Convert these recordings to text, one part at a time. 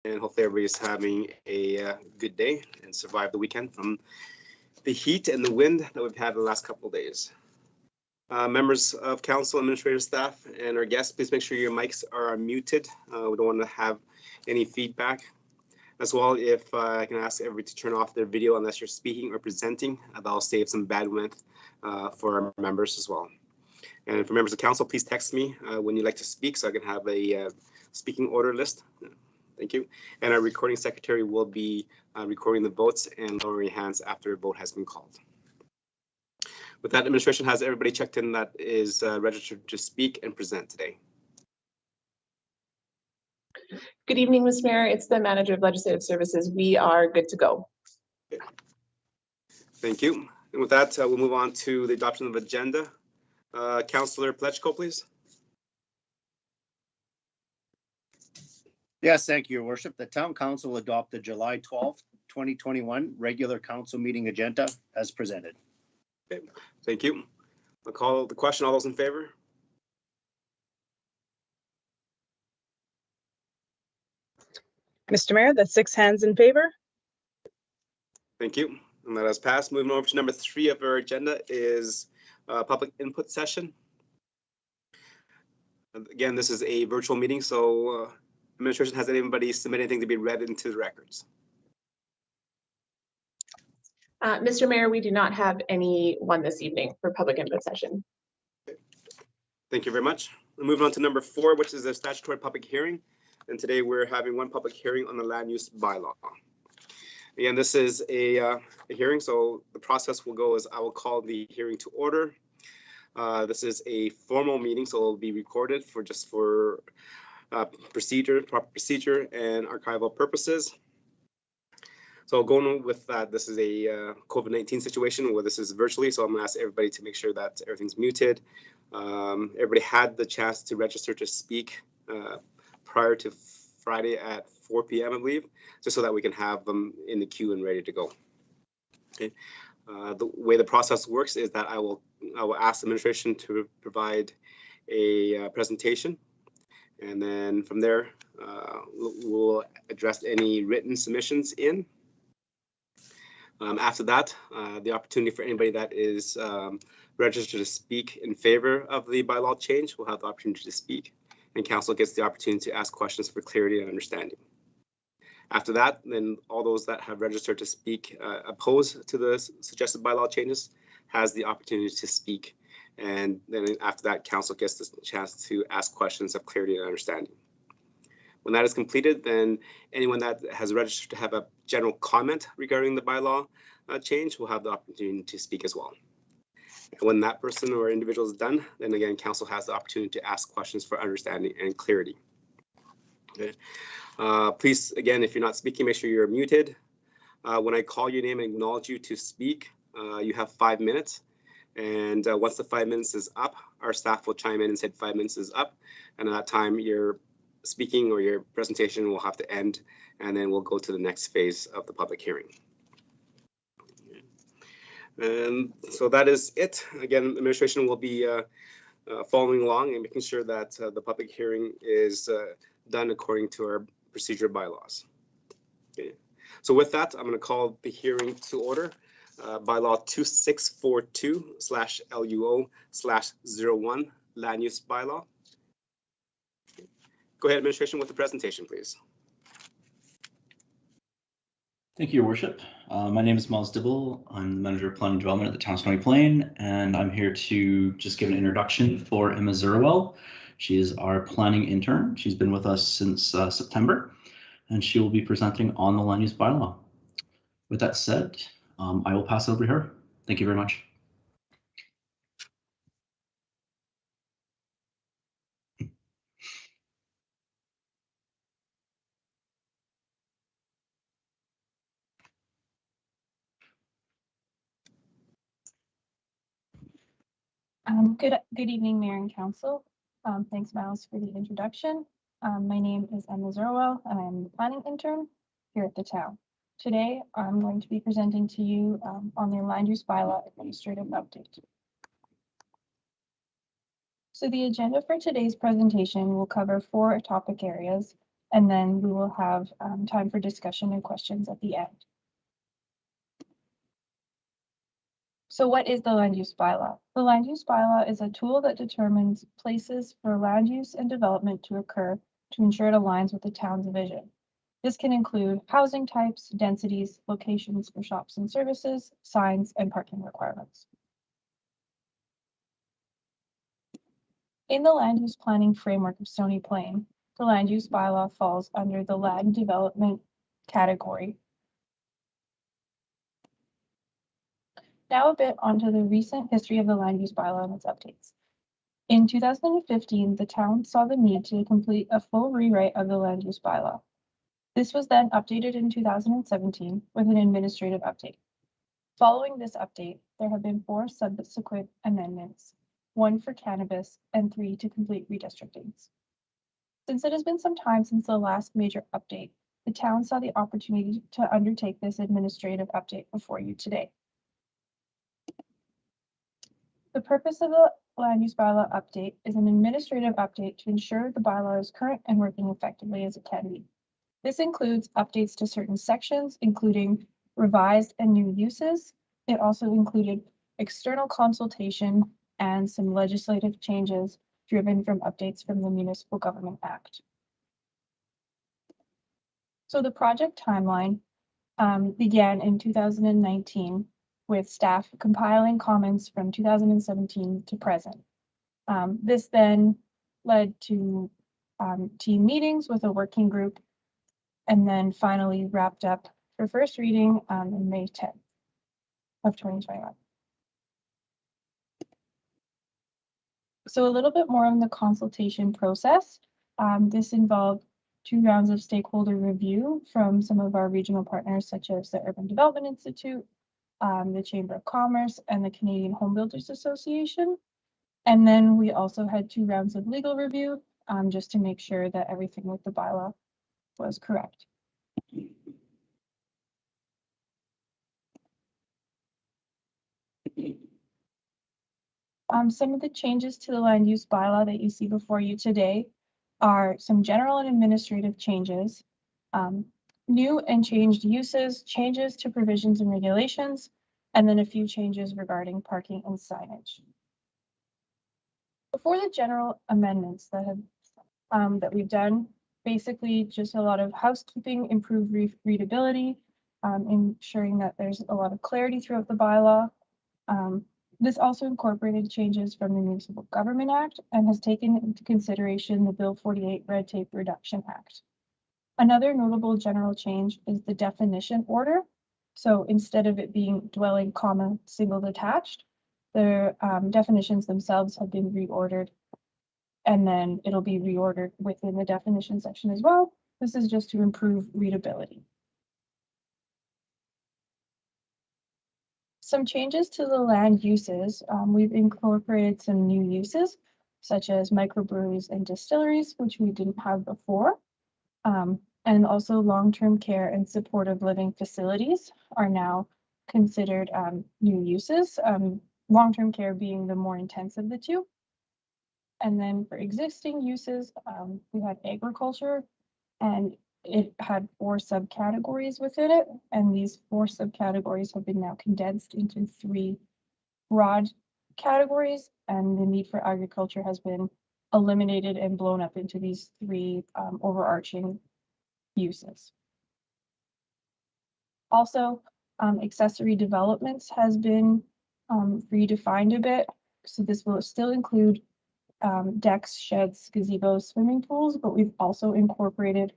and hopefully everybody's having a good day and survive the weekend from the heat and the wind that we've had the last couple of days. Members of council, administrative staff, and our guests, please make sure your mics are muted. We don't want to have any feedback. As well, if I can ask everybody to turn off their video unless you're speaking or presenting, that'll save some bandwidth for our members as well. And for members of council, please text me when you'd like to speak so I can have a speaking order list. Thank you. And our recording secretary will be recording the votes and lowering hands after a vote has been called. With that, administration has everybody checked in that is registered to speak and present today. Good evening, Ms. Mayor. It's the Manager of Legislative Services. We are good to go. Okay. Thank you. And with that, we'll move on to the adoption of agenda. Councillor Plechko, please. Yes, thank you, Your Worship. The Town Council will adopt the July 12th, 2021 regular council meeting agenda as presented. Okay, thank you. I'll call the question. All those in favor? Mr. Mayor, that's 6 hands in favor. Thank you. And that has passed. Moving over to number 3 of our agenda is public input session. Again, this is a virtual meeting, so administration, has anybody submit anything to be read into the records? Mr. Mayor, we do not have anyone this evening for public input session. Okay. Thank you very much. We're moving on to number 4, which is a statutory public hearing. And today we're having one public hearing on the land use bylaw. Again, this is a hearing, so the process will go as I will call the hearing to order. This is a formal meeting, so it will be recorded for proper procedure and archival purposes. So going with that, this is a COVID-19 situation where this is virtually, so I'm gonna ask everybody to make sure that everything's muted. Everybody had the chance to register to speak prior to Friday at 4 p.m. I believe, just so that we can have them in the queue and ready to go. Okay. The way the process works is that I will ask administration to provide a presentation, and then from there we'll address any written submissions in. After that, the opportunity for anybody that is registered to speak in favor of the bylaw change will have the opportunity to speak, and council gets the opportunity to ask questions for clarity and understanding. After that, then all those that have registered to speak opposed to the suggested bylaw changes has the opportunity to speak. And then after that, council gets the chance to ask questions of clarity and understanding. When that is completed, then anyone that has registered to have a general comment regarding the bylaw change will have the opportunity to speak as well. And when that person or individual is done, then again, council has the opportunity to ask questions for understanding and clarity. Okay. Please, again, if you're not speaking, make sure you're muted. When I call your name and acknowledge you to speak, you have 5 minutes. And once the 5 minutes is up, our staff will chime in and say 5 minutes is up. And at that time, your speaking or your presentation will have to end, and then we'll go to the next phase of the public hearing. And so that is it. Again, administration will be following along and making sure that the public hearing is done according to our procedure bylaws. Okay. So with that, I'm going to call the hearing to order. Bylaw 2642/LUO/01 land use bylaw. Go ahead, administration, with the presentation, please. Thank you, Your Worship. My name is Miles Dibble. I'm the Manager of Planning and Development at the Town of Stony Plain, and I'm here to just give an introduction for Emma Zerwell. She is our planning intern. She's been with us since September, and she will be presenting on the land use bylaw. With that said, I will pass it over to her. Thank you very much. Good evening, Mayor and Council. Thanks, Miles, for the introduction. My name is Emma Zerwell, and I'm the planning intern here at the town. Today, I'm going to be presenting to you on the land use bylaw administrative update. So the agenda for today's presentation will cover 4 topic areas. And then we will have time for discussion and questions at the end. So what is the land use bylaw? The land use bylaw is a tool that determines places for land use and development to occur to ensure it aligns with the town's vision. This can include housing types, densities, locations for shops and services, signs, and parking requirements. In the land use planning framework of Stony Plain, the land use bylaw falls under the land development category. Now a bit onto the recent history of the land use bylaw and its updates. In 2015, the town saw the need to complete a full rewrite of the land use bylaw. This was then updated in 2017 with an administrative update. Following this update, there have been 4 subsequent amendments, 1 for cannabis and 3 to complete redistrictings. Since it has been some time since the last major update, the town saw the opportunity to undertake this administrative update before you today. The purpose of the land use bylaw update is an administrative update to ensure the bylaw is current and working effectively as it can be. This includes updates to certain sections, including revised and new uses. It also included external consultation and some legislative changes driven from updates from the Municipal Government Act. So the project timeline began in 2019 with staff compiling comments from 2017 to present. This then led to team meetings with a working group, and then finally wrapped up for first reading in May 10th of 2021. So a little bit more on the consultation process. This involved 2 rounds of stakeholder review from some of our regional partners, such as the Urban Development Institute, the Chamber of Commerce, and the Canadian Home Builders Association. And then we also had 2 rounds of legal review, just to make sure that everything with the bylaw was correct. Some of the changes to the land use bylaw that you see before you today are some general and administrative changes, new and changed uses, changes to provisions and regulations, and then a few changes regarding parking and signage. Before the general amendments that have that we've done, basically just a lot of housekeeping, improved readability, ensuring that there's a lot of clarity throughout the bylaw. This also incorporated changes from the Municipal Government Act and has taken into consideration the Bill 48 Red Tape Reduction Act. Another notable general change is the definition order. So instead of it being dwelling, comma, single detached, the definitions themselves have been reordered, and then it'll be reordered within the definition section as well. This is just to improve readability. Some changes to the land uses. We've incorporated some new uses, such as microbreweries and distilleries, which we didn't have before. And also long-term care and supportive living facilities are now considered new uses, long-term care being the more intense of the 2. And then for existing uses, we had agriculture, and it had 4 subcategories within it. And these 4 subcategories have been now condensed into 3 broad categories. And the need for agriculture has been eliminated and blown up into these 3 overarching uses. Also, accessory developments has been redefined a bit. So this will still include decks, sheds, gazebos, swimming pools, but we've also incorporated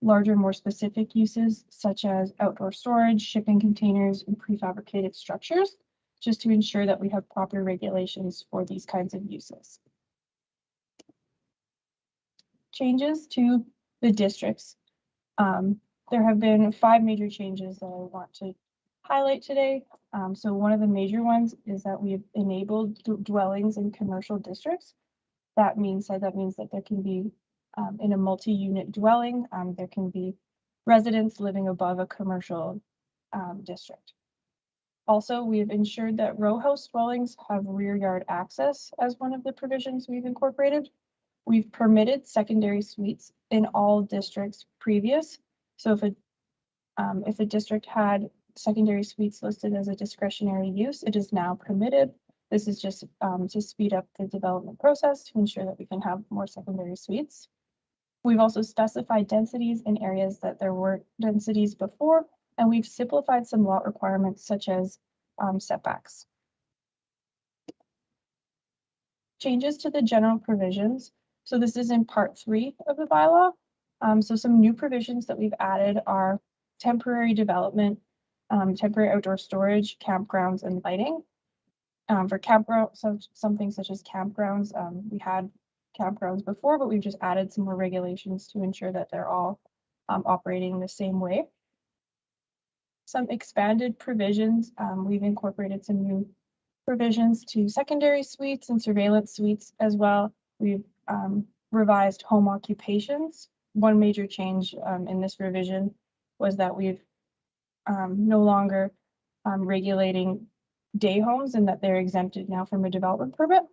larger, more specific uses such as outdoor storage, shipping containers, and prefabricated structures, just to ensure that we have proper regulations for these kinds of uses. Changes to the districts. There have been 5 major changes that I want to highlight today. So one of the major ones is that we have enabled dwellings in commercial districts. That means that there can be in a multi-unit dwelling, there can be residents living above a commercial district. Also, we've ensured that row house dwellings have rear yard access as one of the provisions we've incorporated. We've permitted secondary suites in all districts previous. So if a district had secondary suites listed as a discretionary use, it is now permitted. This is just to speed up the development process to ensure that we can have more secondary suites. We've also specified densities in areas that there were densities before, and we've simplified some lot requirements such as setbacks. Changes to the general provisions. So this is in part 3 of the bylaw. So some new provisions that we've added are temporary development, temporary outdoor storage, campgrounds, and lighting. For campgrounds, so something such as campgrounds, we had campgrounds before, but we've just added some more regulations to ensure that they're all operating the same way. Some expanded provisions, we've incorporated some new provisions to secondary suites and surveillance suites as well. We've revised home occupations. One major change in this revision was that we've no longer regulating day homes and that they're exempted now from a development permit.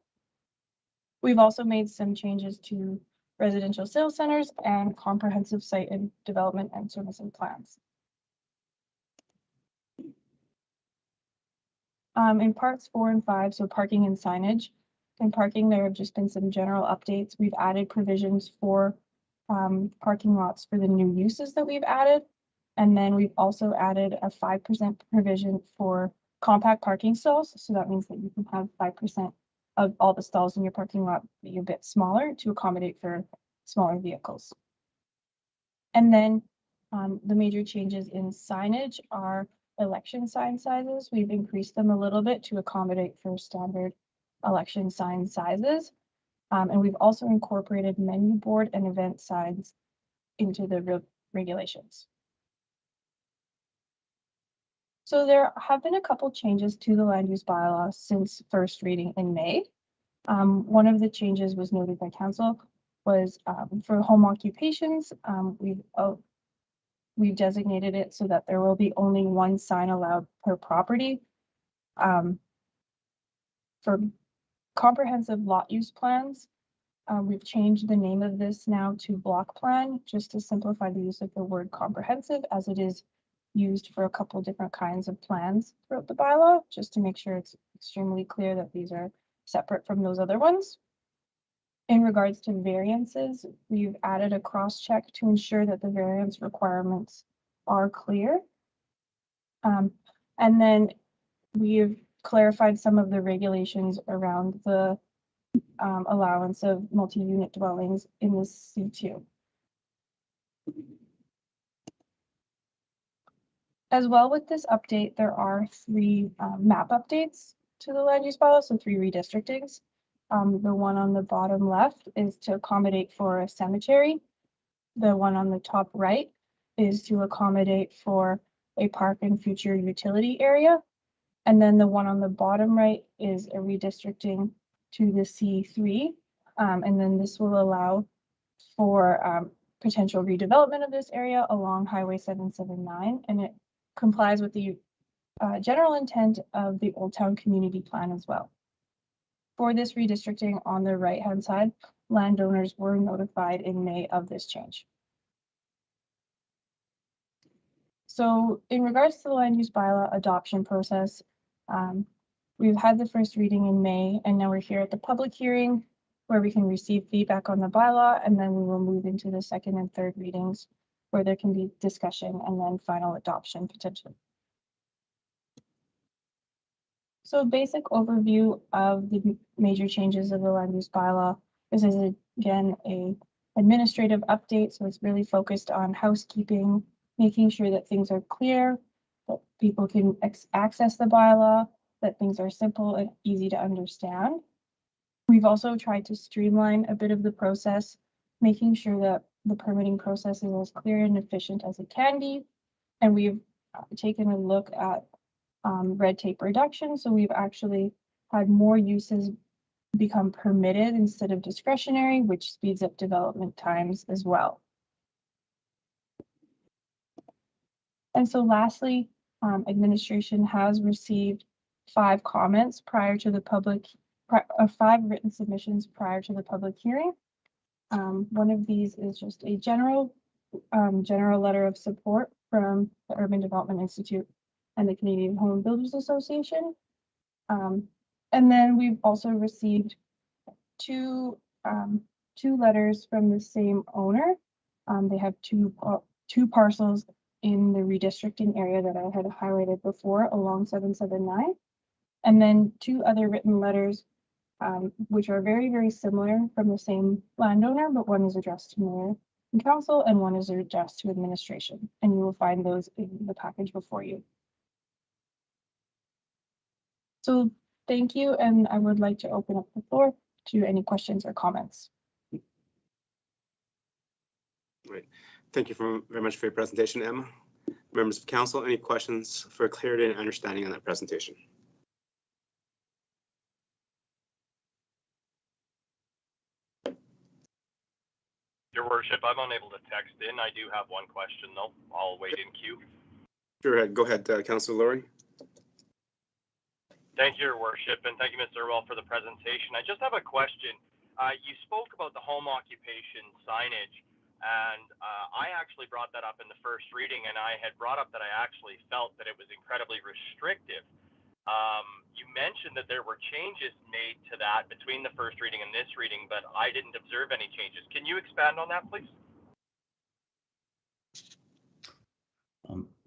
We've also made some changes to residential sales centers and comprehensive site and development and servicing plans. In parts 4 and 5, so parking and signage. In parking, there have just been some general updates. We've added provisions for parking lots for the new uses that we've added. And then we've also added a 5% provision for compact parking stalls. So that means that you can have 5% of all the stalls in your parking lot be a bit smaller to accommodate for smaller vehicles. And then the major changes in signage are election sign sizes. We've increased them a little bit to accommodate for standard election sign sizes. And we've also incorporated menu board and event signs into the regulations. So there have been a couple changes to the land use bylaw since first reading in May. One of the changes was noted by council was for home occupations. We've designated it so that there will be only one sign allowed per property. For comprehensive lot use plans, we've changed the name of this now to block plan, just to simplify the use of the word comprehensive, as it is used for a couple different kinds of plans throughout the bylaw, just to make sure it's extremely clear that these are separate from those other ones. In regards to variances, we've added a cross-check to ensure that the variance requirements are clear. And then we've clarified some of the regulations around the allowance of multi-unit dwellings in the C2. As well, with this update, there are 3 map updates to the land use bylaw, so 3 redistrictings. The one on the bottom left is to accommodate for a cemetery. The one on the top right is to accommodate for a park and future utility area. And then the one on the bottom right is a redistricting to the C3. And then this will allow for potential redevelopment of this area along Highway 779. And it complies with the general intent of the Old Town Community Plan as well. For this redistricting on the right-hand side, landowners were notified in May of this change. So in regards to the land use bylaw adoption process, we've had the first reading in May, and now we're here at the public hearing where we can receive feedback on the bylaw, and then we will move into the second and third readings where there can be discussion and then final adoption potentially. So a basic overview of the major changes of the land use bylaw. This is again a administrative update, so it's really focused on housekeeping, making sure that things are clear, that people can access the bylaw, that things are simple and easy to understand. We've also tried to streamline a bit of the process, making sure that the permitting process is as clear and efficient as it can be. And we've taken a look at red tape reduction. So we've actually had more uses become permitted instead of discretionary, which speeds up development times as well. And so lastly, administration has received 5 comments prior to the public, 5 written submissions prior to the public hearing. One of these is just a general letter of support from the Urban Development Institute and the Canadian Home Builders Association. And then we've also received two letters from the same owner. They have two parcels in the redistricting area that I had highlighted before along 779. And then two other written letters, which are very, very similar from the same landowner, but one is addressed to mayor and council and one is addressed to administration. And you will find those in the package before you. So thank you, and I would like to open up the floor to any questions or comments. Right. Thank you very much for your presentation, Emma. Members of council, any questions for clarity and understanding on that presentation? Your worship, I'm unable to text in. I do have one question though. I'll wait in queue. Sure, go ahead, Councillor Laurie. Thank you, Your Worship, and thank you, Mr. Earl, for the presentation. I just have a question. You spoke about the home occupation signage, and I actually brought that up in the first reading, and I had brought up that I actually felt that it was incredibly restrictive. You mentioned that there were changes made to that between the first reading and this reading, but I didn't observe any changes. Can you expand on that, please?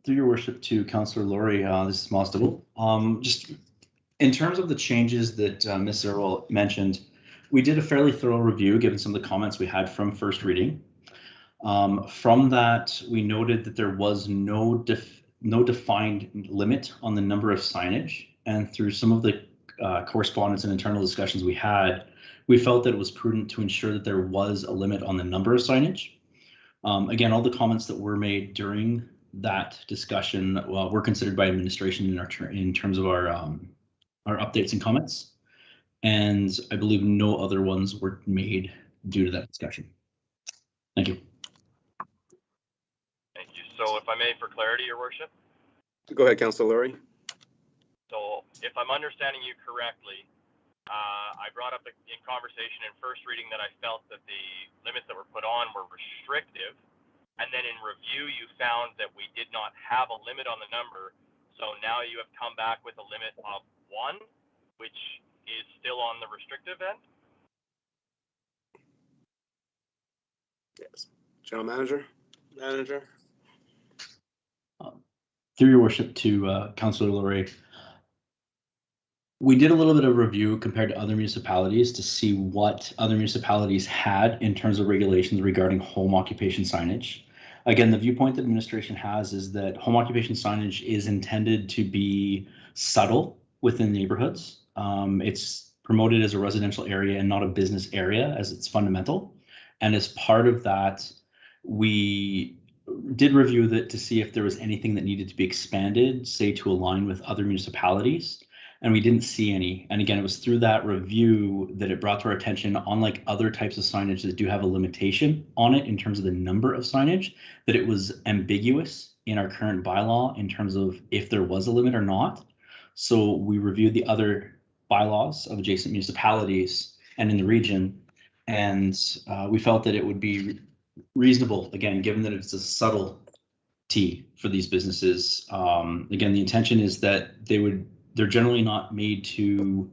Through your worship to Councillor Laurie, this is Mostable. Just in terms of the changes that Ms. Earl mentioned, we did a fairly thorough review given some of the comments we had from first reading. From that, we noted that there was no defined limit on the number of signage, and through some of the correspondence and internal discussions we had, we felt that it was prudent to ensure that there was a limit on the number of signage. Again, all the comments that were made during that discussion were considered by administration in terms of our updates and comments, and I believe no other ones were made due to that discussion. Thank you. Thank you. So if I may, for clarity, Your Worship. Go ahead, Councillor Laurie. So if I'm understanding you correctly, I brought up in conversation in first reading that I felt that the limits that were put on were restrictive. And then in review, you found that we did not have a limit on the number. So now you have come back with a limit of 1, which is still on the restrictive end? Yes. General Manager. Through your worship to Councillor Laurie, we did a little bit of review compared to other municipalities to see what other municipalities had in terms of regulations regarding home occupation signage. Again, the viewpoint that administration has is that home occupation signage is intended to be subtle within neighborhoods. It's promoted as a residential area and not a business area as it's fundamental. And as part of that, we did review that to see if there was anything that needed to be expanded, say to align with other municipalities. And we didn't see any. And again, it was through that review that it brought to our attention, unlike other types of signage that do have a limitation on it in terms of the number of signage, that it was ambiguous in our current bylaw in terms of if there was a limit or not. So we reviewed the other bylaws of adjacent municipalities and in the region, and we felt that it would be reasonable, again, given that it's a subtlety for these businesses. Again, the intention is that they're generally not made to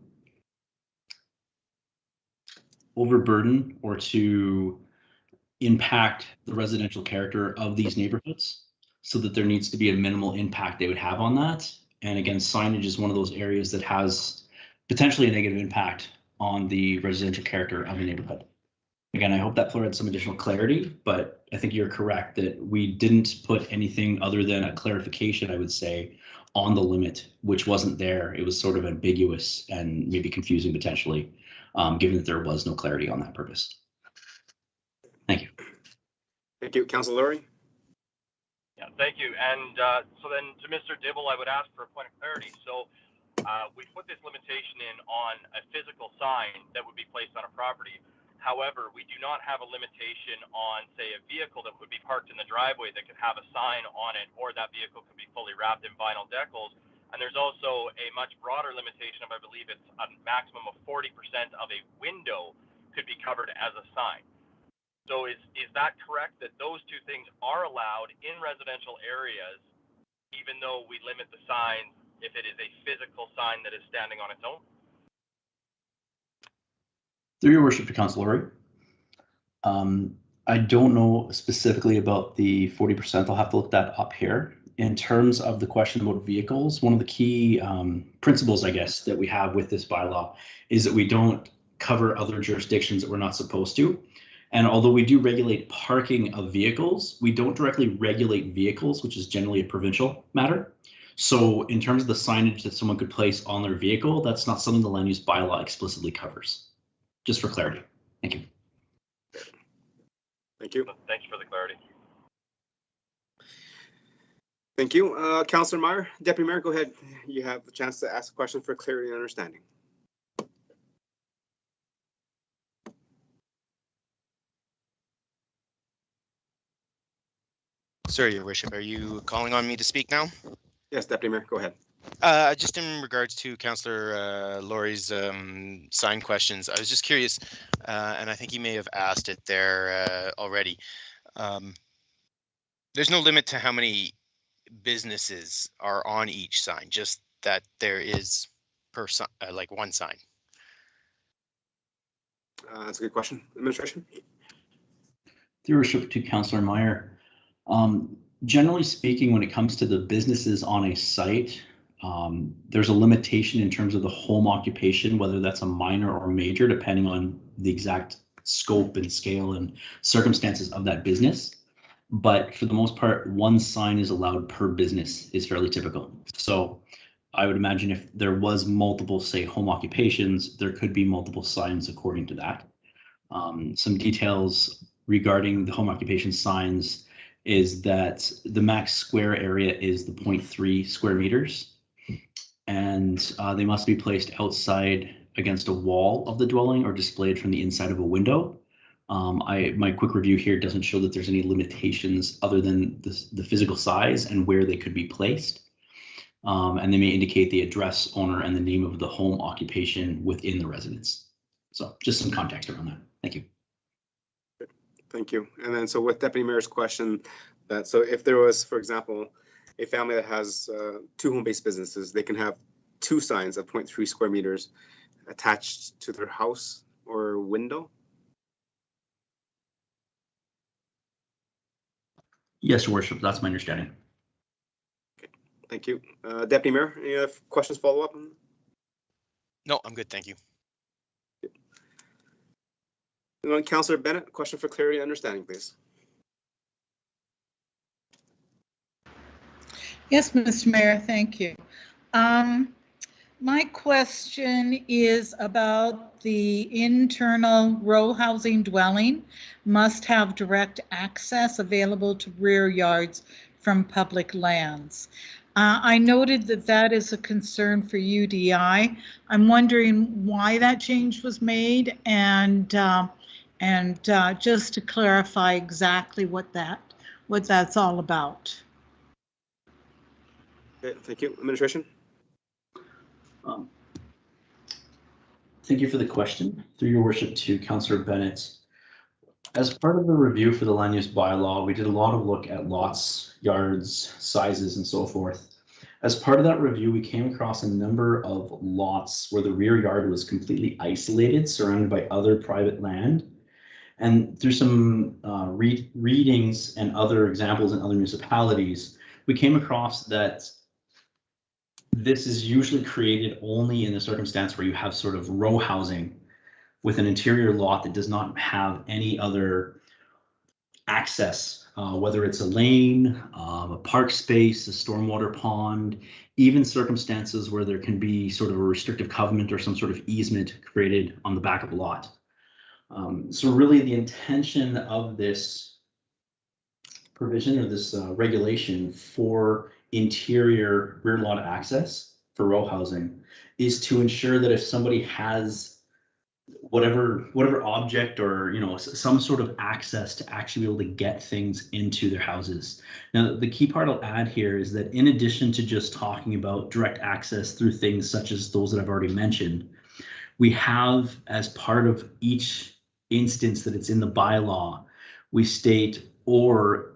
overburden or to impact the residential character of these neighborhoods, so that there needs to be a minimal impact they would have on that. And again, signage is one of those areas that has potentially a negative impact on the residential character of a neighborhood. Again, I hope that provided some additional clarity, but I think you're correct that we didn't put anything other than a clarification, I would say, on the limit, which wasn't there. It was sort of ambiguous and maybe confusing potentially, given that there was no clarity on that purpose. Thank you. Thank you, Councillor Laurie. Yeah, thank you. And so then to Mr. Dibble, I would ask for a point of clarity. So we put this limitation in on a physical sign that would be placed on a property. However, we do not have a limitation on, say, a vehicle that would be parked in the driveway that could have a sign on it, or that vehicle could be fully wrapped in vinyl decals. And there's also a much broader limitation of, I believe it's a maximum of 40% of a window could be covered as a sign. So is that correct, that those two things are allowed in residential areas, even though we limit the sign if it is a physical sign that is standing on its own? Through your worship to Council Laurie. I don't know specifically about the 40%. I'll have to look that up here. In terms of the question about vehicles, one of the key principles, I guess, that we have with this bylaw is that we don't cover other jurisdictions that we're not supposed to. And although we do regulate parking of vehicles, we don't directly regulate vehicles, which is generally a provincial matter. So in terms of the signage that someone could place on their vehicle, that's not something the land use bylaw explicitly covers. Just for clarity. Thank you. Thank you. Thanks for the clarity. Thank you. Councillor Meyer, Deputy Mayor, go ahead. You have the chance to ask a question for clarity and understanding. Sorry, Your Worship, are you calling on me to speak now? Yes, Deputy Mayor, go ahead. Just in regards to Councillor Laurie's sign questions, I was just curious, and I think you may have asked it there already. There's no limit to how many businesses are on each sign, just that there is per like one sign. That's a good question. Administration? Through worship to Councillor Meyer. Generally speaking, when it comes to the businesses on a site, there's a limitation in terms of the home occupation, whether that's a minor or major, depending on the exact scope and scale and circumstances of that business. But for the most part, one sign is allowed per business is fairly typical. So I would imagine if there was multiple, say, home occupations, there could be multiple signs according to that. Some details regarding the home occupation signs is that the max square area is the 0.3 square meters, and they must be placed outside against a wall of the dwelling or displayed from the inside of a window. My quick review here doesn't show that there's any limitations other than the physical size and where they could be placed. And they may indicate the address, owner, and the name of the home occupation within the residence. So just some context around that. Thank you. Thank you. And then so with Deputy Mayor's question, that so if there was, for example, a family that has two home-based businesses, they can have two signs of 0.3 square meters attached to their house or window? Yes, Your Worship, that's my understanding. Okay, thank you. Deputy Mayor, any other questions, follow up? No, I'm good, thank you. Councillor Bennett, question for clarity and understanding, please. Yes, Mr. Mayor, thank you. My question is about the internal row housing dwelling must have direct access available to rear yards from public lands. I noted that that is a concern for UDI. I'm wondering why that change was made and just to clarify exactly what that's all about. Okay, thank you. Administration? Thank you for the question. Through your worship to Councillor Bennett. As part of the review for the land use bylaw, we did a lot of look at lots, yards, sizes, and so forth. As part of that review, we came across a number of lots where the rear yard was completely isolated, surrounded by other private land. And through some readings and other examples in other municipalities, we came across that this is usually created only in the circumstance where you have sort of row housing with an interior lot that does not have any other access, whether it's a lane, a park space, a stormwater pond, even circumstances where there can be sort of a restrictive covenant or some sort of easement created on the back of a lot. So really the intention of this provision or this regulation for interior rear lot access for row housing is to ensure that if somebody has whatever object or some sort of access to actually be able to get things into their houses. Now the key part I'll add here is that in addition to just talking about direct access through things such as those that I've already mentioned, we have as part of each instance that it's in the bylaw we state or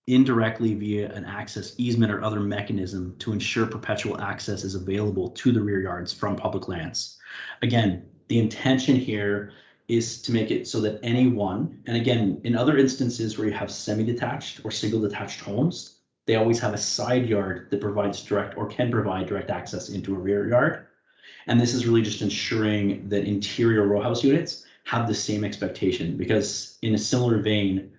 indirectly via an access easement or other mechanism to ensure perpetual access is available to the rear yards from public lands. Again, the intention here is to make it so that anyone, and again, in other instances where you have semi-detached or single detached homes, they always have a side yard that provides direct or can provide direct access into a rear yard. And this is really just ensuring that interior row house units have the same expectation, because in a similar vein,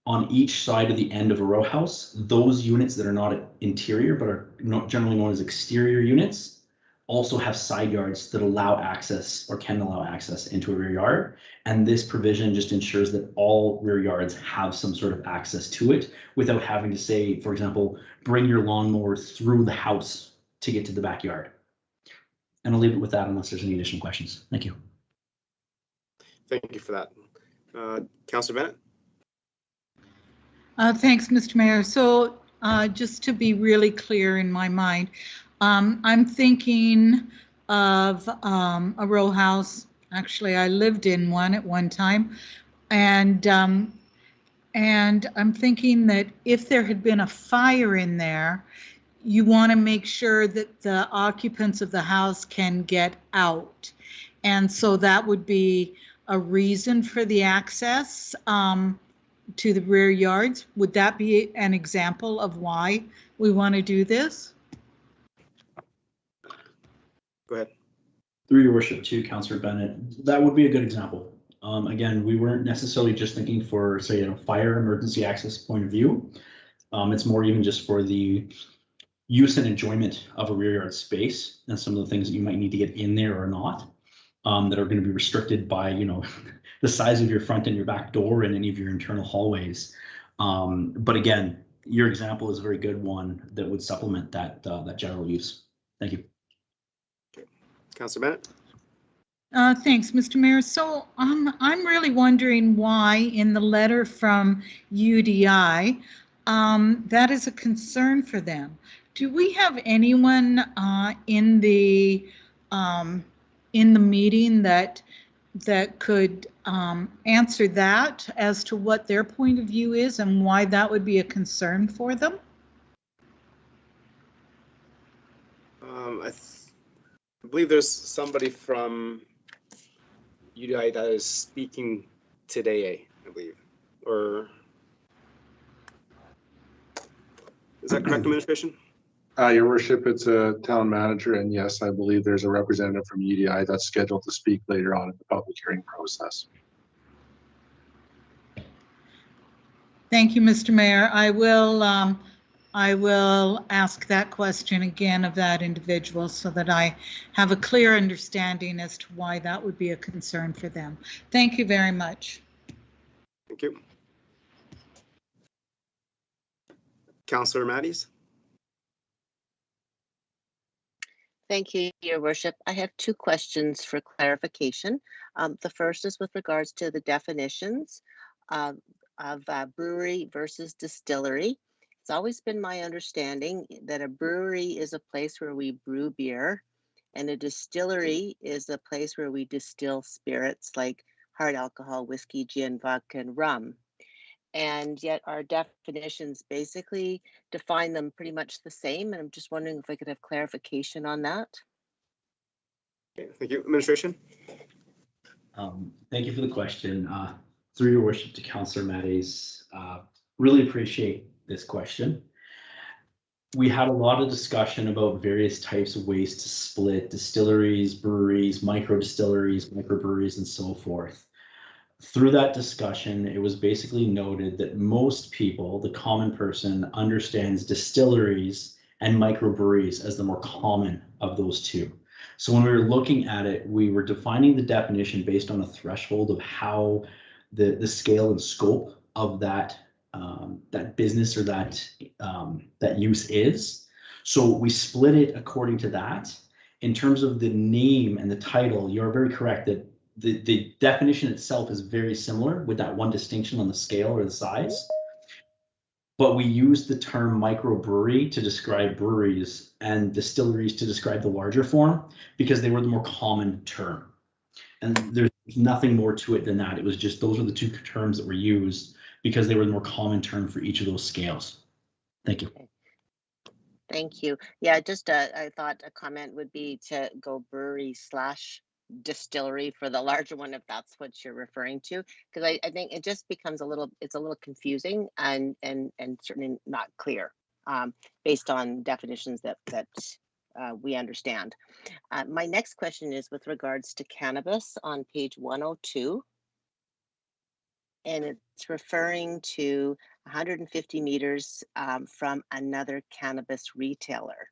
on each side of the end of a row house, those units that are not interior but are not generally known as exterior units also have side yards that allow access or can allow access into a rear yard. And this provision just ensures that all rear yards have some sort of access to it without having to say, for example, bring your lawnmower through the house to get to the backyard. And I'll leave it with that unless there's any additional questions. Thank you. Thank you for that. Councillor Bennett? Thanks, Mr. Mayor. So just to be really clear in my mind, I'm thinking of a row house. Actually, I lived in one at one time, and I'm thinking that if there had been a fire in there, you want to make sure that the occupants of the house can get out, and so that would be a reason for the access to the rear yards. Would that be an example of why we want to do this? Go ahead. Through your worship to Councillor Bennett, that would be a good example. Again, we weren't necessarily just thinking for, say, fire emergency access point of view. It's more even just for the use and enjoyment of a rear yard space and some of the things that you might need to get in there or not, that are going to be restricted by, the size of your front and your back door and any of your internal hallways. But again, your example is a very good one that would supplement that that general use. Thank you. Councillor Bennett? Thanks, Mr. Mayor. So I'm really wondering why in the letter from UDI, that is a concern for them. Do we have anyone in the meeting that could answer that as to what their point of view is and why that would be a concern for them? I believe there's somebody from UDI that is speaking today, I believe, or is that correct, administration? Your worship, it's a town manager, and yes, I believe there's a representative from UDI that's scheduled to speak later on in the public hearing process. Thank you, Mr. Mayor. I will ask that question again of that individual so that I have a clear understanding as to why that would be a concern for them. Thank you very much. Thank you. Councillor Matties? Thank you, Your Worship. I have two questions for clarification. The first is with regards to the definitions of brewery versus distillery. It's always been my understanding that a brewery is a place where we brew beer, and a distillery is a place where we distill spirits like hard alcohol, whiskey, gin, vodka, and rum. And yet our definitions basically define them pretty much the same. And I'm just wondering if I could have clarification on that. Okay, thank you. Administration? Thank you for the question. Through your worship to Councillor Matties, really appreciate this question. We had a lot of discussion about various types of ways to split distilleries, breweries, micro distilleries, microbreweries, and so forth. Through that discussion, it was basically noted that most people, the common person, understands distilleries and microbreweries as the more common of those two. So when we were looking at it, we were defining the definition based on a threshold of how the scale and scope of that that business or that use is. So we split it according to that. In terms of the name and the title, you're very correct that the definition itself is very similar with that one distinction on the scale or the size. But we use the term microbrewery to describe breweries and distilleries to describe the larger form because they were the more common term. And there's There's nothing more to it than that. It was just those are the two terms that were used because they were the more common term for each of those scales. Thank you. Thank you. Yeah, just I thought a comment would be to go brewery / distillery for the larger one, if that's what you're referring to, because I think it just becomes it's a little confusing and certainly not clear based on definitions that we understand. My next question is with regards to cannabis on page 102. And it's referring to 150 meters from another cannabis retailer.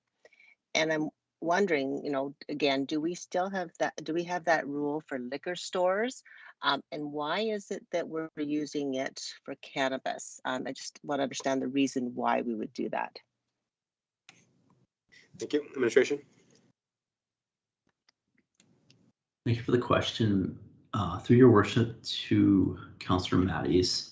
And I'm wondering, again, do we still have that? Do we have that rule for liquor stores? And why is it that we're using it for cannabis? I just want to understand the reason why we would do that. Thank you. Administration. Thank you for the question. Through your worship to Councillor Matties,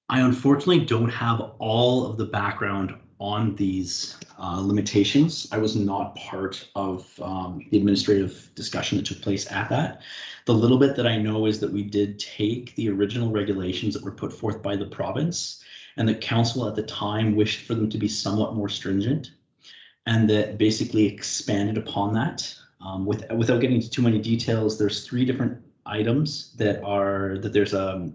I unfortunately don't have all of the background on these limitations. I was not part of the administrative discussion that took place at that. The little bit that I know is that we did take the original regulations that were put forth by the province, and the council at the time wished for them to be somewhat more stringent, and that basically expanded upon that. Without getting into too many details, there's 3 different items that there's a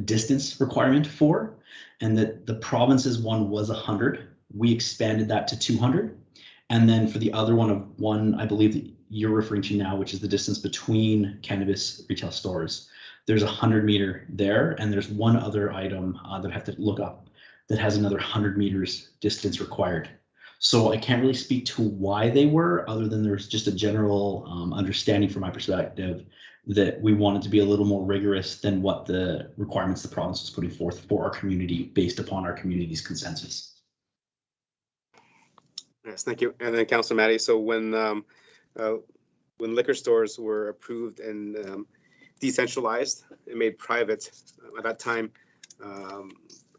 distance requirement for, and that the province's one was 100. We expanded that to 200. And then for the other one, I believe that you're referring to now, which is the distance between cannabis retail stores, there's 100 meter there, and there's one other item that I have to look up that has another 100 meters distance required. So I can't really speak to why they were, other than there's just a general understanding from my perspective that we wanted to be a little more rigorous than what the requirements the province was putting forth for our community based upon our community's consensus. Yes, thank you. And then Councilor Matty, so when liquor stores were approved and decentralized and made private, at that time,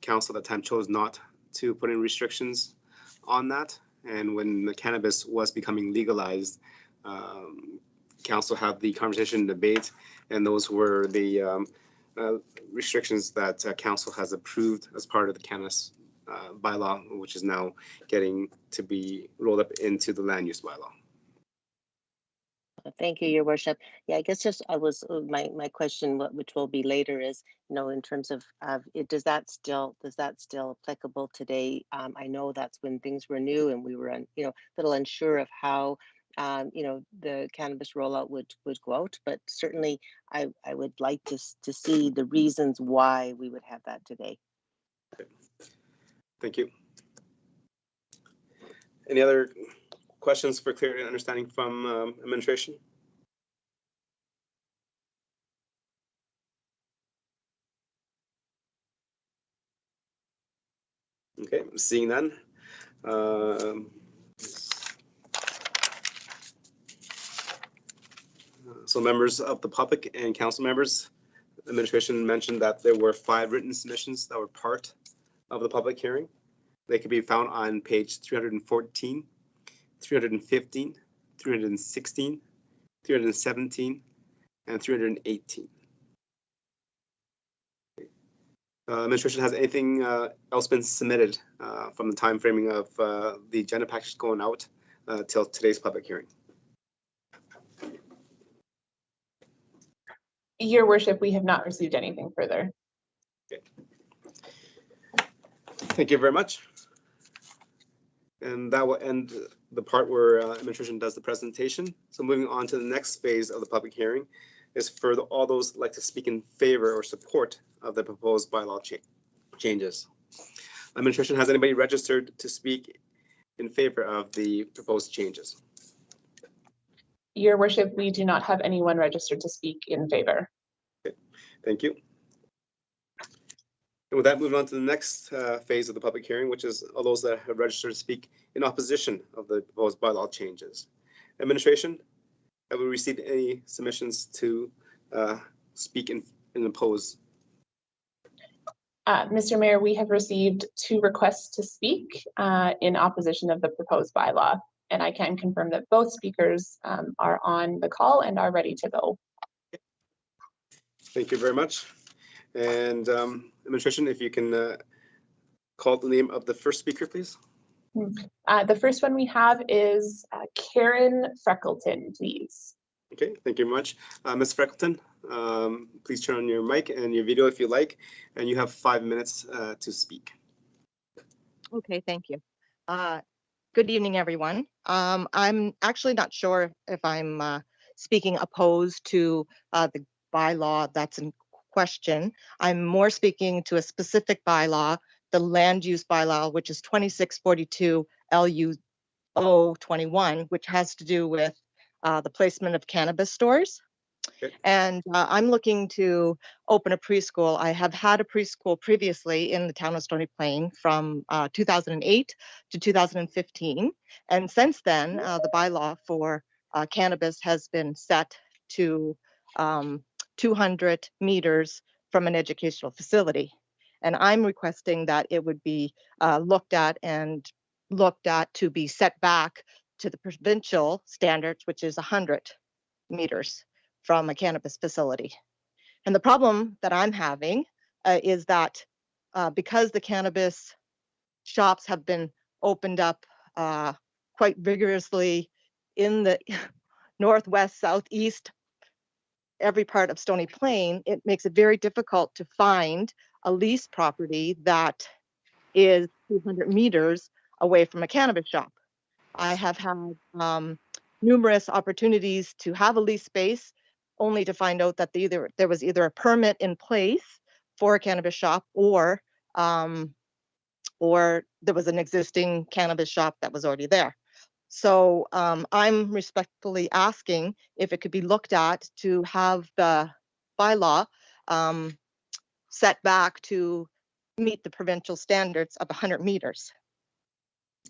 council at that time chose not to put in restrictions on that. And when the cannabis was becoming legalized, council had the conversation debate, and those were the restrictions that council has approved as part of the cannabis bylaw, which is now getting to be rolled up into the land use bylaw. Thank you, Your Worship. Yeah, I guess just my question, which will be later, is in terms of does that still applicable today? I know that's when things were new and we were a little unsure of how the cannabis rollout would go out, but certainly I would like to see the reasons why we would have that today. Okay. Thank you. Any other questions for clarity and understanding from administration? Okay, seeing none. So members of the public and council members, administration mentioned that there were 5 written submissions that were part of the public hearing. They could be found on page 314, 315, 316, 317, and 318. Administration, has anything else been submitted from the time framing of the agenda package going out till today's public hearing? Your Worship, we have not received anything further. Okay. Thank you very much. And that will end the part where administration does the presentation. So moving on to the next phase of the public hearing is for all those who like to speak in favor or support of the proposed bylaw changes. Administration, has anybody registered to speak in favor of the proposed changes? Your Worship, we do not have anyone registered to speak in favor. Okay. Thank you. And with that, moving on to the next phase of the public hearing, which is all those that have registered to speak in opposition of the proposed bylaw changes. Administration, have we received any submissions to speak in oppose? Mr. Mayor, we have received 2 requests to speak in opposition of the proposed bylaw, and I can confirm that both speakers are on the call and are ready to go. Thank you very much. And administration, if you can call the name of the first speaker, please. The first one we have is Karen Freckleton, please. Okay, thank you very much. Ms. Freckleton, please turn on your mic and your video if you like, and you have 5 minutes to speak. Okay, thank you. Good evening, everyone. I'm actually not sure if I'm speaking opposed to the bylaw that's in question. I'm more speaking to a specific bylaw, the land use bylaw, which is 2642 LUO 21, which has to do with the placement of cannabis stores. Okay. And I'm looking to open a preschool. I have had a preschool previously in the town of Stony Plain from 2008 to 2015. And since then, the bylaw for cannabis has been set to 200 meters from an educational facility. And I'm requesting that it would be looked at to be set back to the provincial standards, which is 100 meters from a cannabis facility. And the problem that I'm having is that because the cannabis shops have been opened up quite vigorously in the northwest, southeast, every part of Stony Plain, it makes it very difficult to find a lease property that is 200 meters away from a cannabis shop. I have had numerous opportunities to have a lease space, only to find out that there was either a permit in place for a cannabis shop or there was an existing cannabis shop that was already there. So I'm respectfully asking if it could be looked at to have the bylaw set back to meet the provincial standards of 100 meters.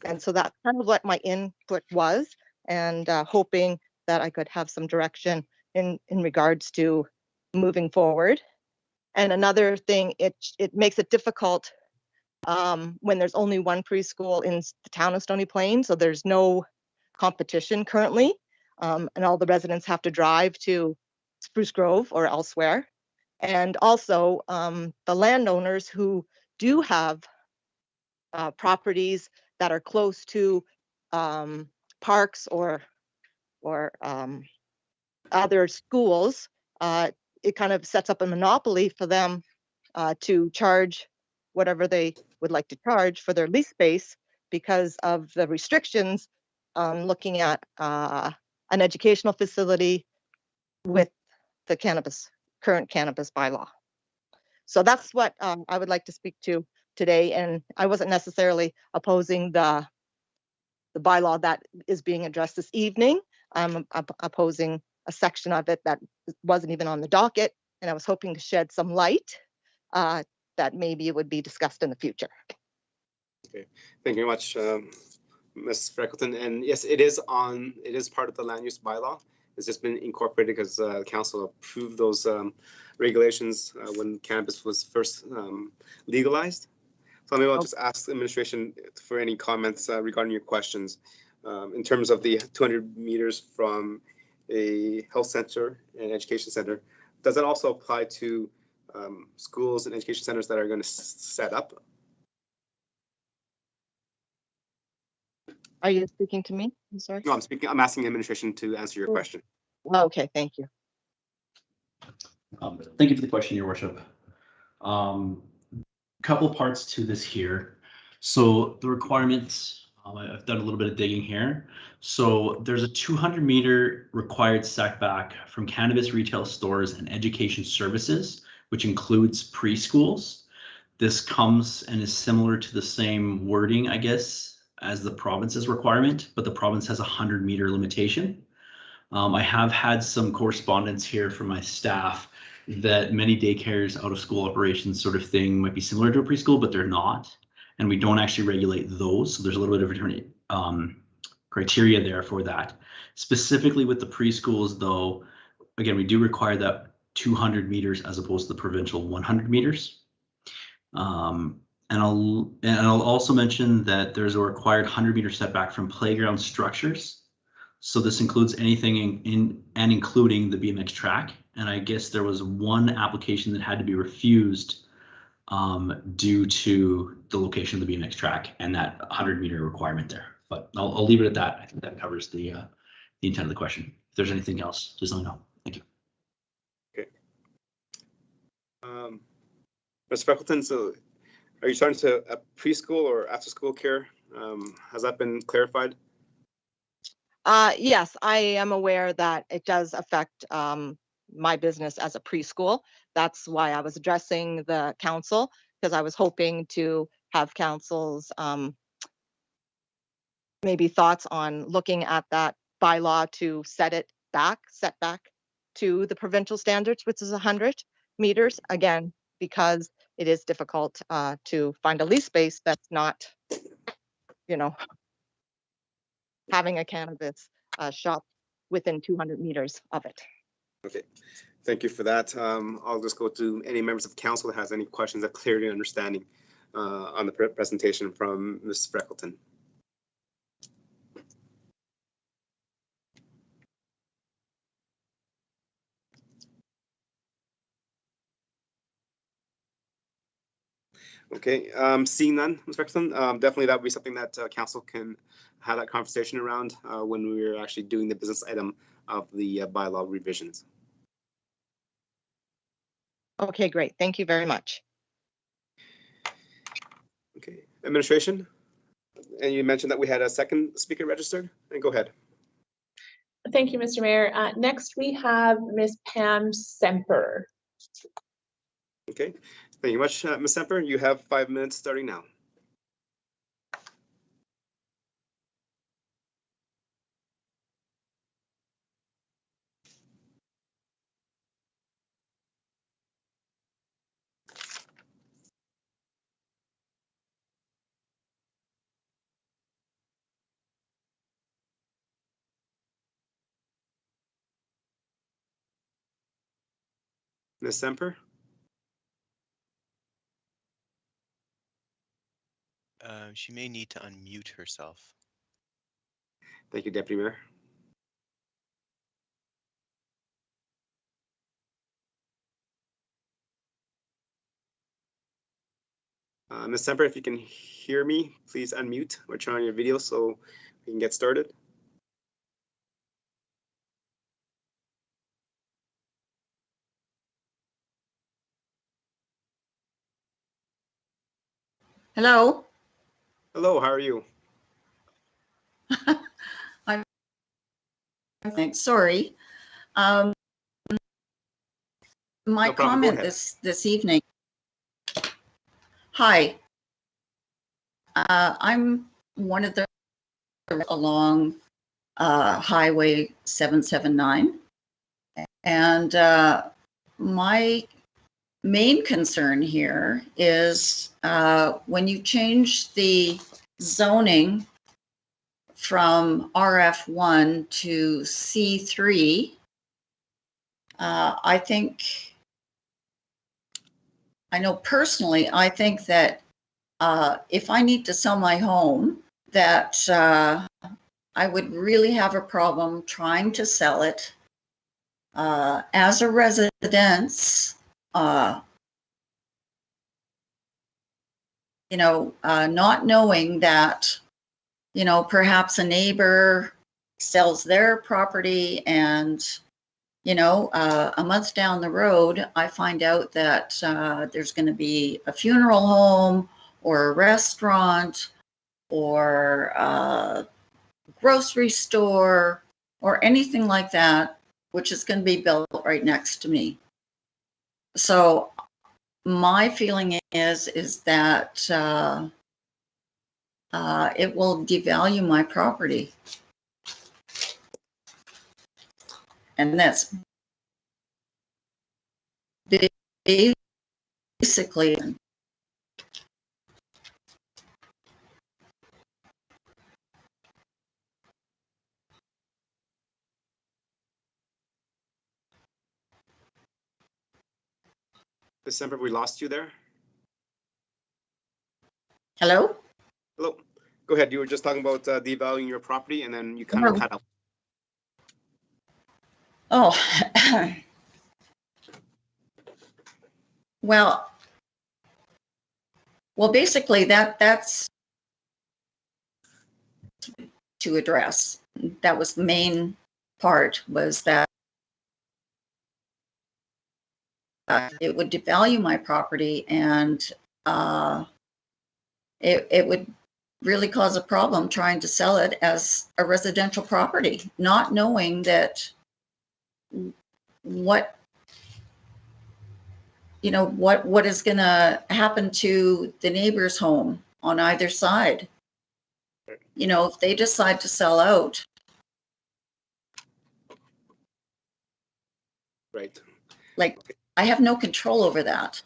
And so that's kind of what my input was, and hoping that I could have some direction in regards to moving forward. And another thing, it makes it difficult when there's only one preschool in the town of Stony Plain, so there's no competition currently, and all the residents have to drive to Spruce Grove or elsewhere. And also the landowners who do have properties that are close to parks or other schools, it kind of sets up a monopoly for them to charge whatever they would like to charge for their lease space because of the restrictions looking at an educational facility with the current cannabis bylaw. So that's what I would like to speak to today, and I wasn't necessarily opposing the bylaw that is being addressed this evening. I'm opposing a section of it that wasn't even on the docket, and I was hoping to shed some light that maybe it would be discussed in the future. Okay, thank you very much, Ms. Freckleton. And yes, it is part of the land use bylaw. It's just been incorporated because the council approved those regulations when cannabis was first legalized. So maybe I'll just ask the administration for any comments regarding your questions. In terms of the 200 meters from a health center and education center, does that also apply to schools and education centers that are going to set up? Are you speaking to me? I'm sorry. No, I'm asking the administration to answer your question. Okay, thank you. Thank you for the question, Your Worship. Couple parts to this here. So the requirements, I've done a little bit of digging here. So there's a 200 meter required setback from cannabis retail stores and education services, which includes preschools. This comes and is similar to the same wording, I guess, as the province's requirement, but the province has a 100 meter limitation. I have had some correspondence here from my staff that many daycares, out of school operations sort of thing might be similar to a preschool, but they're not. And we don't actually regulate those. So there's a little bit of different criteria there for that. Specifically with the preschools though, again, we do require that 200 meters as opposed to the provincial 100 meters. And I'll also mention that there's a required 100 meter setback from playground structures. So this includes anything including the BMX track and I guess there was one application that had to be refused due to the location of the BMX track and that 100-meter requirement there. But I'll leave it at that. I think that covers the intent of the question. If there's anything else, just let me know. Thank you. Okay. Ms. Freckleton, so are you starting to a preschool or after school care? Has that been clarified? Yes, I am aware that it does affect my business as a preschool. That's why I was addressing the council, because I was hoping to have council's maybe thoughts on looking at that bylaw to set back to the provincial standards, which is 100 meters, again, because it is difficult to find a lease space that's not, you know, having a cannabis shop within 200 meters of it. Okay, thank you for that. I'll just go to any members of council that has any questions of clarity and understanding on the presentation from Ms. Freckleton. Okay, seeing none, Ms. Freckleton, definitely that would be something that council can have that conversation around when we're actually doing the business item of the bylaw revisions. Okay, great. Thank you very much. Okay, administration, and you mentioned that we had a second speaker registered, and go ahead. Thank you, Mr. Mayor. Next, we have Ms. Pam Semper. Okay, thank you much, Ms. Semper. You have 5 minutes starting now. Ms. Semper? She may need to unmute herself. Thank you, Deputy Mayor. Ms. Semper, if you can hear me, please unmute or turn on your video so we can get started. Hello. Hello, how are you? Thanks. Sorry. My No problem. comment this evening. Hi. I'm one of the along Highway 779, and my main concern here is when you change the zoning from RF1 to C3, I know personally, I think that if I need to sell my home, that I would really have a problem trying to sell it as a residence, not knowing that, perhaps a neighbor sells their property and, a month down the road, I find out that there's going to be a funeral home or a restaurant or a grocery store or anything like that, which is going to be built right next to me. So my feeling is that it will devalue my property. And that's basically. December, we lost you there. Hello? Hello. Go ahead. You were just talking about devaluing your property and then you kind of cut out. Oh, Well, basically that's to address. That was the main part, was that it would devalue my property, and it would really cause a problem trying to sell it as a residential property, not knowing that what is going to happen to the neighbor's home on either side. If they decide to sell out. Right. Like, I have no control over that.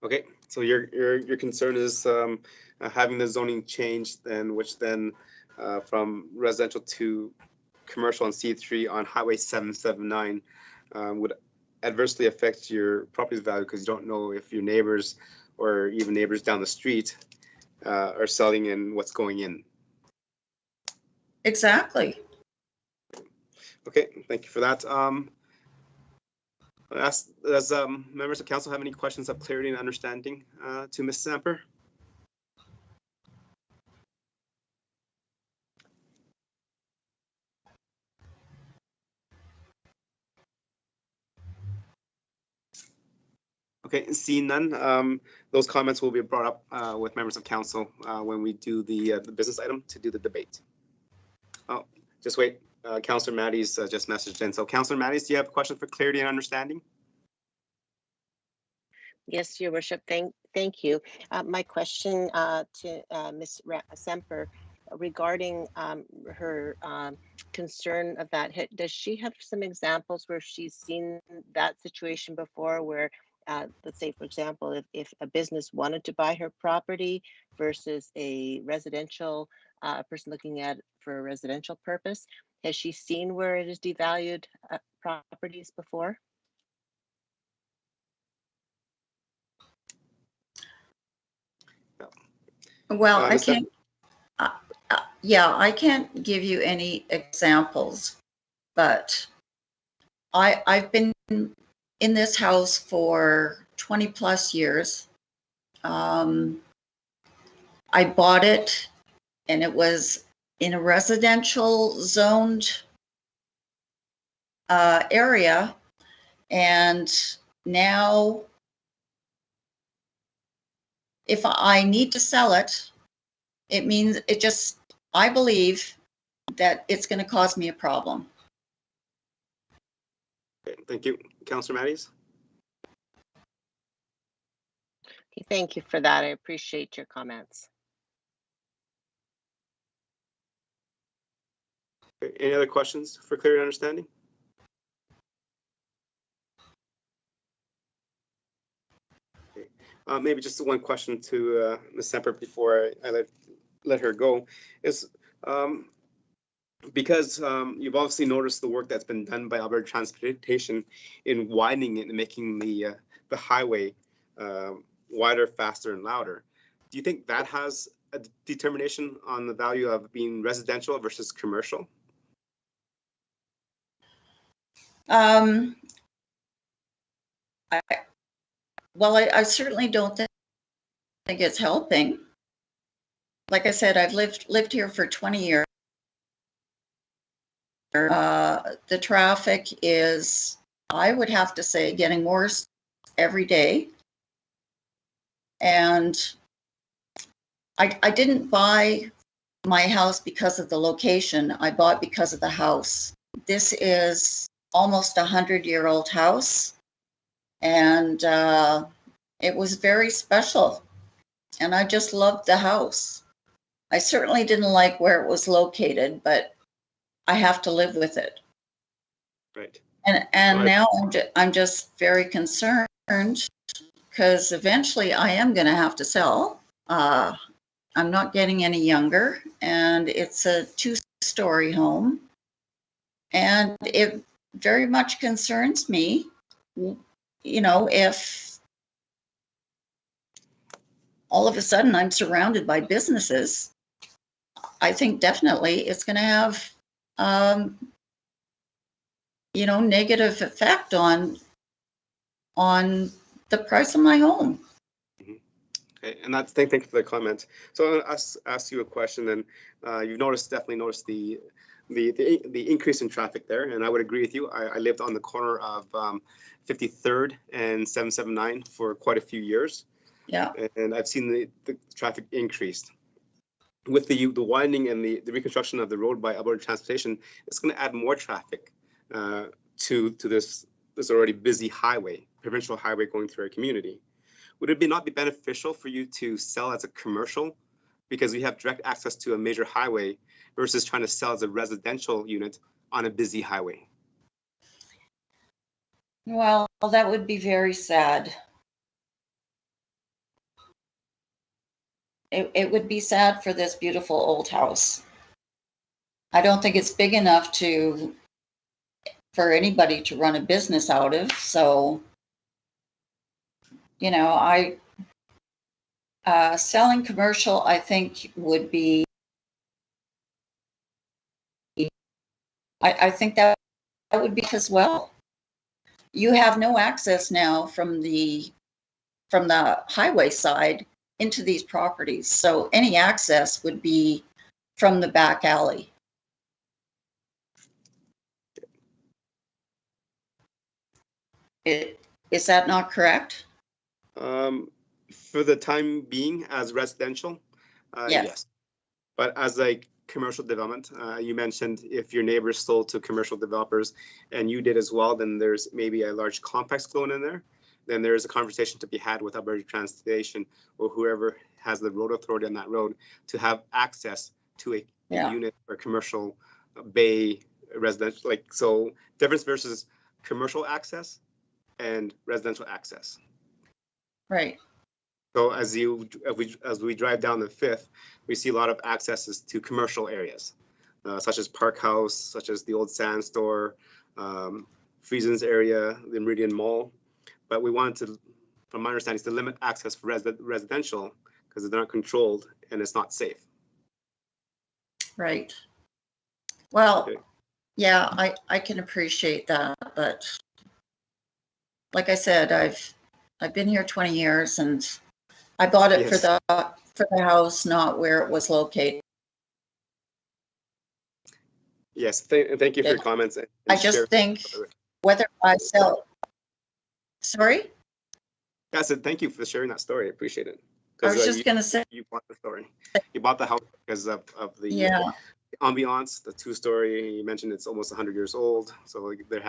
Okay, so your concern is having the zoning changed, which then from residential to commercial on C3 on Highway 779 would adversely affect your property value, because you don't know if your neighbors or even neighbors down the street are selling and what's going in. Exactly. Okay, thank you for that. Does members of council have any questions of clarity and understanding to Ms. Samper? Okay, seeing none, those comments will be brought up with members of council when we do the business item to do the debate. Oh, just wait. Councillor Maddie's just messaged in. So Councillor Maddie's, do you have a question for clarity and understanding? Yes, Your Worship. Thank you. My question to Ms. Semper regarding her concern of that, does she have some examples where she's seen that situation before, where let's say, for example, if a business wanted to buy her property versus a residential person looking at it for a residential purpose, has she seen where it is devalued properties before? Well, I can't. Yeah, I can't give you any examples, but I've been in this house for 20 plus years. I bought it, and it was in a residential zoned area, and now if I need to sell it, it means I believe that it's going to cause me a problem. Okay, thank you. Councillor Matties? Okay, thank you for that. I appreciate your comments. Okay, any other questions for clear understanding? Okay. Maybe just one question to Ms. Semper before I let her go is because you've obviously noticed the work that's been done by Alberta Transportation in widening it and making the highway wider, faster, and louder. Do you think that has a determination on the value of being residential versus commercial? I certainly don't think it's helping. Like I said, I've lived here for 20 years. The traffic is, I would have to say, getting worse every day. And I didn't buy my house because of the location. I bought because of the house. This is almost 100-year-old house, and it was very special, and I just loved the house. I certainly didn't like where it was located, but I have to live with it. Right. And right. Now I'm just very concerned because eventually I am going to have to sell. I'm not getting any younger, and it's a 2-story home, and it very much concerns me, if all of a sudden I'm surrounded by businesses. I think definitely it's going to have, negative effect on the price of my home. Okay, and that's thank you for the comment. So I'll ask you a question. Then you've definitely noticed the increase in traffic there, and I would agree with you. I lived on the corner of 53rd and 779 for quite a few years. Yeah. And I've seen the traffic increased. With the widening and the reconstruction of the road by Alberta Transportation, it's going to add more traffic to this already busy highway, provincial highway going through our community. Would it not be beneficial for you to sell as a commercial because we have direct access to a major highway versus trying to sell as a residential unit on a busy highway? Well, that would be very sad. It would be sad for this beautiful old house. I don't think it's big enough for anybody to run a business out of. So, you know, selling commercial, I think would be, I think that would be as well. You have no access now from the highway side into these properties. So any access would be from the back alley. Is that not correct? For the time being, as residential, yes. But as a commercial development, you mentioned if your neighbors sold to commercial developers and you did as well, then there's maybe a large complex going in there. Then there's a conversation to be had with Alberta Transportation or whoever has the road authority on that road to have access to a unit or commercial bay residential. So difference versus commercial access and residential access. Right. So as we drive down the 5th, we see a lot of accesses to commercial areas, such as Park House, such as the old Sand Store, Friesen's area, the Meridian Mall. But we wanted to, from my understanding, is to limit access for residential because they're not controlled and it's not safe. Right. Well, yeah, I can appreciate that, but like I said, I've been here 20 years and I bought it for the house, not where it was located. Yes, thank you for your comments. I just think whether I sell. Sorry? I said thank you for sharing that story. I appreciate it. I was just going to say. You bought the story. You bought the house because of the ambiance, the 2-story. You mentioned it's almost 100 years old. So you've been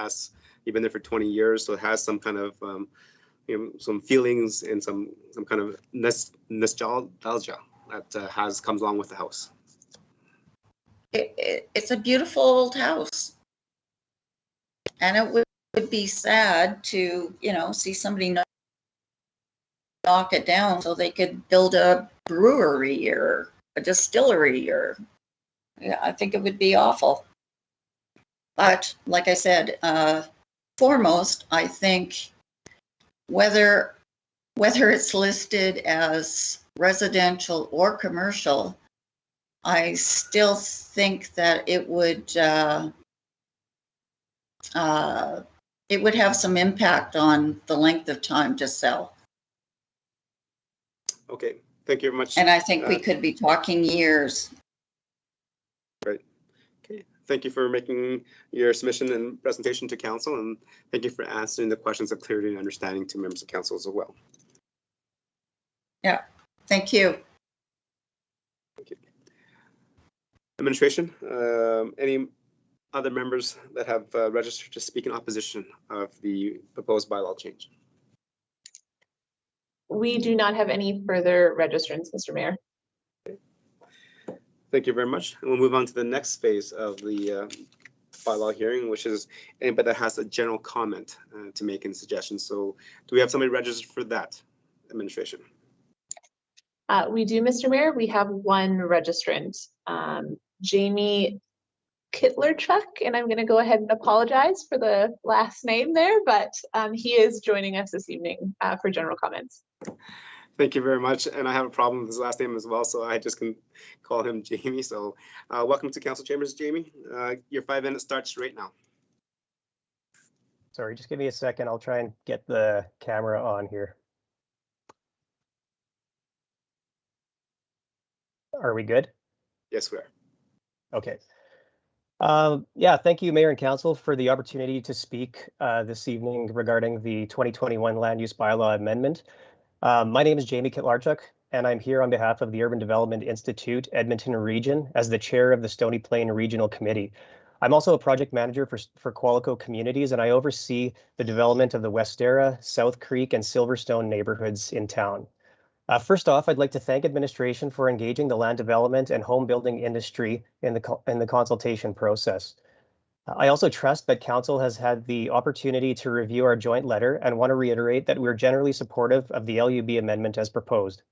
there for 20 years. So it has some kind of, some feelings and some kind of nostalgia that comes along with the house. It's a beautiful old house. And it would be sad to, see somebody knock it down so they could build a brewery or a distillery I think it would be awful. But like I said, foremost, I think whether it's listed as residential or commercial, I still think that it would have some impact on the length of time to sell. Okay, thank you very much. And I think we could be talking years. Right. Okay, thank you for making your submission and presentation to council, and thank you for answering the questions of clarity and understanding to members of council as well. Yeah, thank you. Thank you. Administration, any other members that have registered to speak in opposition of the proposed bylaw change? We do not have any further registrants, Mr. Mayor. Okay. Thank you very much. And we'll move on to the next phase of the bylaw hearing, which is anybody that has a general comment to make and suggestions. So do we have somebody registered for that, administration? We do, Mr. Mayor. We have one registrant, Jamie Kittlerchuk, and I'm going to go ahead and apologize for the last name there, but he is joining us this evening for general comments. Thank you very much. And I have a problem with his last name as well, so I just can call him Jamie. So welcome to Council Chambers, Jamie. Your 5 minutes starts right now. Sorry, just give me a second. I'll try and get the camera on here. Are we good? Yes, we are. Okay. Yeah, thank you, Mayor and Council, for the opportunity to speak this evening regarding the 2021 Land Use Bylaw Amendment. My name is Jamie Kitlarchuk, and I'm here on behalf of the Urban Development Institute, Edmonton Region, as the chair of the Stony Plain Regional Committee. I'm also a project manager for Qualico Communities, and I oversee the development of the Westera, South Creek, and Silverstone neighborhoods in town. First off, I'd like to thank administration for engaging the land development and home building industry in the consultation process. I also trust that Council has had the opportunity to review our joint letter and want to reiterate that we're generally supportive of the LUB amendment as proposed.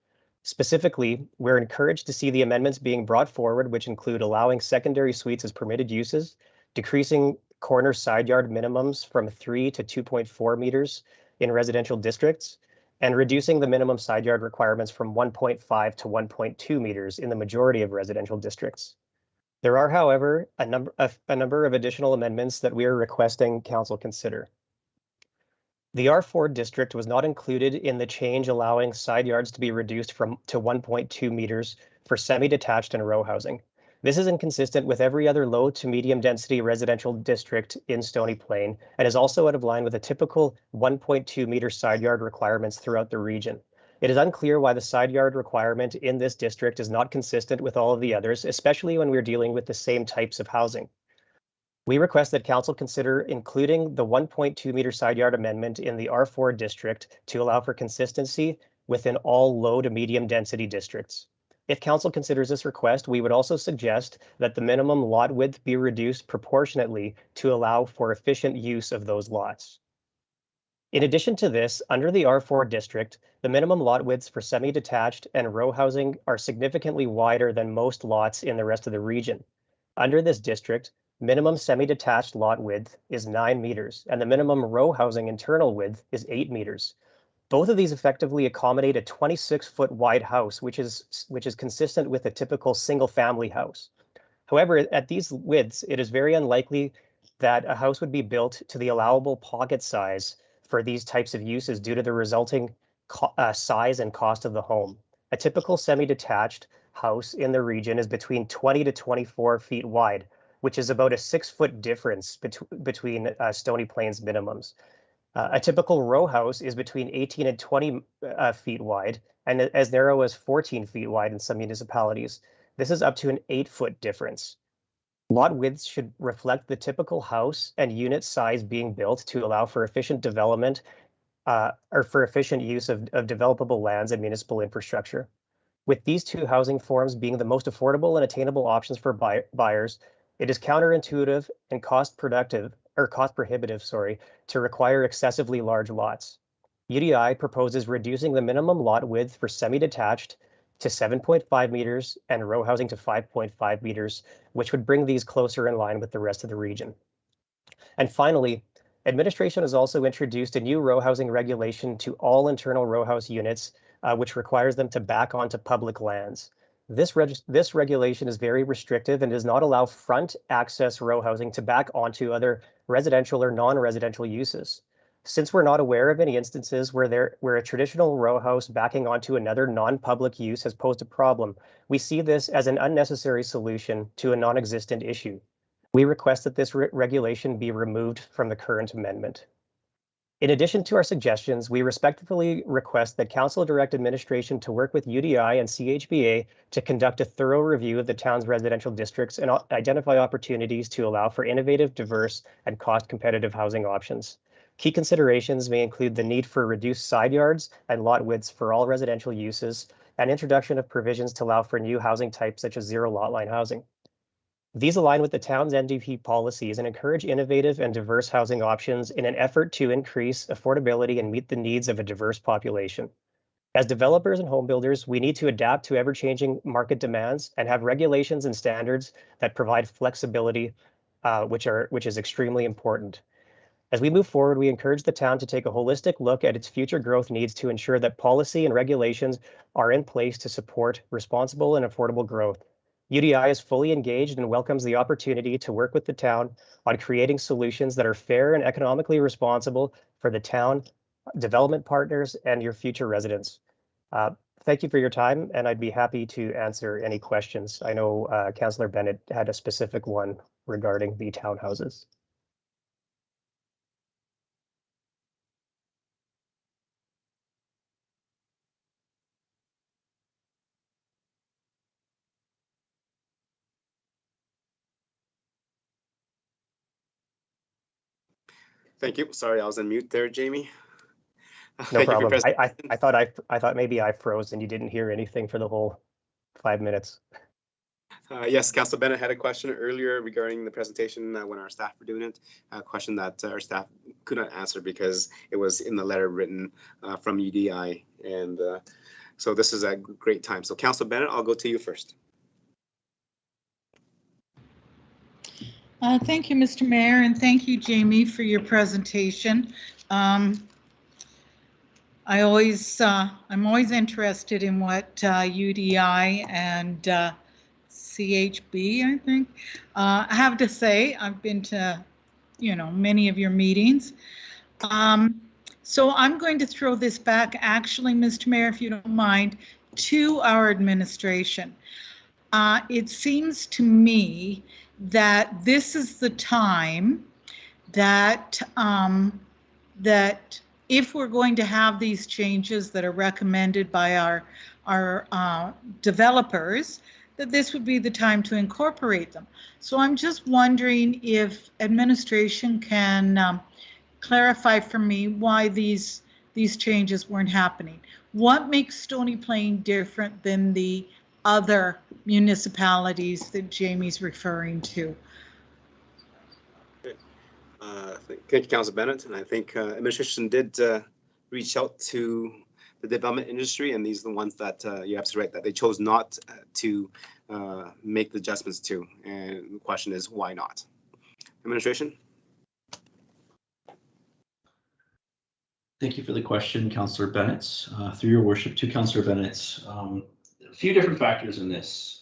Specifically, we're encouraged to see the amendments being brought forward, which include allowing secondary suites as permitted uses, decreasing corner side yard minimums from 3 to 2.4 meters in residential districts, and reducing the minimum side yard requirements from 1.5 to 1.2 meters in the majority of residential districts. There are, however, a number of additional amendments that we are requesting Council consider. The R4 district was not included in the change allowing side yards to be reduced to 1.2 meters for semi-detached and row housing. This is inconsistent with every other low to medium density residential district in Stony Plain and is also out of line with the typical 1.2 meter side yard requirements throughout the region. It is unclear why the side yard requirement in this district is not consistent with all of the others, especially when we're dealing with the same types of housing. We request that Council consider including the 1.2 meter side yard amendment in the R4 district to allow for consistency within all low to medium density districts. If Council considers this request, we would also suggest that the minimum lot width be reduced proportionately to allow for efficient use of those lots. In addition to this, under the R4 district, the minimum lot widths for semi-detached and row housing are significantly wider than most lots in the rest of the region. Under this district, minimum semi-detached lot width is 9 meters, and the minimum row housing internal width is 8 meters. Both of these effectively accommodate a 26-foot wide house, which is consistent with a typical single-family house. However, at these widths, it is very unlikely that a house would be built to the allowable pocket size for these types of uses due to the resulting size and cost of the home. A typical semi-detached house in the region is between 20 to 24 feet wide, which is about a 6-foot difference between Stony Plain's minimums. A typical row house is between 18 and 20 feet wide and as narrow as 14 feet wide in some municipalities. This is up to an 8-foot difference. Lot widths should reflect the typical house and unit size being built to allow for efficient development or for efficient use of developable lands and municipal infrastructure. With these two housing forms being the most affordable and attainable options for buyers, it is counterintuitive and cost prohibitive, to require excessively large lots. UDI proposes reducing the minimum lot width for semi-detached to 7.5 meters and row housing to 5.5 meters, which would bring these closer in line with the rest of the region. And finally, administration has also introduced a new row housing regulation to all internal row house units, which requires them to back onto public lands. This regulation is very restrictive and does not allow front access row housing to back onto other residential or non-residential uses. Since we're not aware of any instances where a traditional row house backing onto another non-public use has posed a problem, we see this as an unnecessary solution to a non-existent issue. We request that this regulation be removed from the current amendment. In addition to our suggestions, we respectfully request that Council direct administration to work with UDI and CHBA to conduct a thorough review of the town's residential districts and identify opportunities to allow for innovative, diverse, and cost-competitive housing options. Key considerations may include the need for reduced side yards and lot widths for all residential uses, and introduction of provisions to allow for new housing types such as zero lot line housing. These align with the town's NDP policies and encourage innovative and diverse housing options in an effort to increase affordability and meet the needs of a diverse population. As developers and home builders, we need to adapt to ever-changing market demands and have regulations and standards that provide flexibility, which is extremely important. As we move forward, we encourage the town to take a holistic look at its future growth needs to ensure that policy and regulations are in place to support responsible and affordable growth. UDI is fully engaged and welcomes the opportunity to work with the town on creating solutions that are fair and economically responsible for the town, development partners, and your future residents. Thank you for your time, and I'd be happy to answer any questions. I know Councillor Bennett had a specific one regarding the townhouses. Thank you. Sorry, I was on mute there, Jamie. No Thank you for problem. presenting. I thought maybe I froze and you didn't hear anything for the whole 5 minutes. Yes, Councillor Bennett had a question earlier regarding the presentation when our staff were doing it. A question that our staff could not answer because it was in the letter written from UDI. And so this is a great time. So Councillor Bennett, I'll go to you first. Thank you, Mr. Mayor, and thank you, Jamie, for your presentation. I'm always interested in what UDI and CHB, I think, have to say. I've been to, many of your meetings. So I'm going to throw this back, actually, Mr. Mayor, if you don't mind, to our administration. It seems to me that this is the time that that if we're going to have these changes that are recommended by our developers, that this would be the time to incorporate them. So I'm just wondering if administration can clarify for me why these changes weren't happening. What makes Stony Plain different than the other municipalities that Jamie's referring to? Thank you, Councillor Bennett. And I think administration did reach out to the development industry, and these are the ones that you're absolutely right, that they chose not to make the adjustments to. And the question is, why not? Administration? Thank you for the question, Councillor Bennett. Through your worship to Councillor Bennett, a few different factors in this.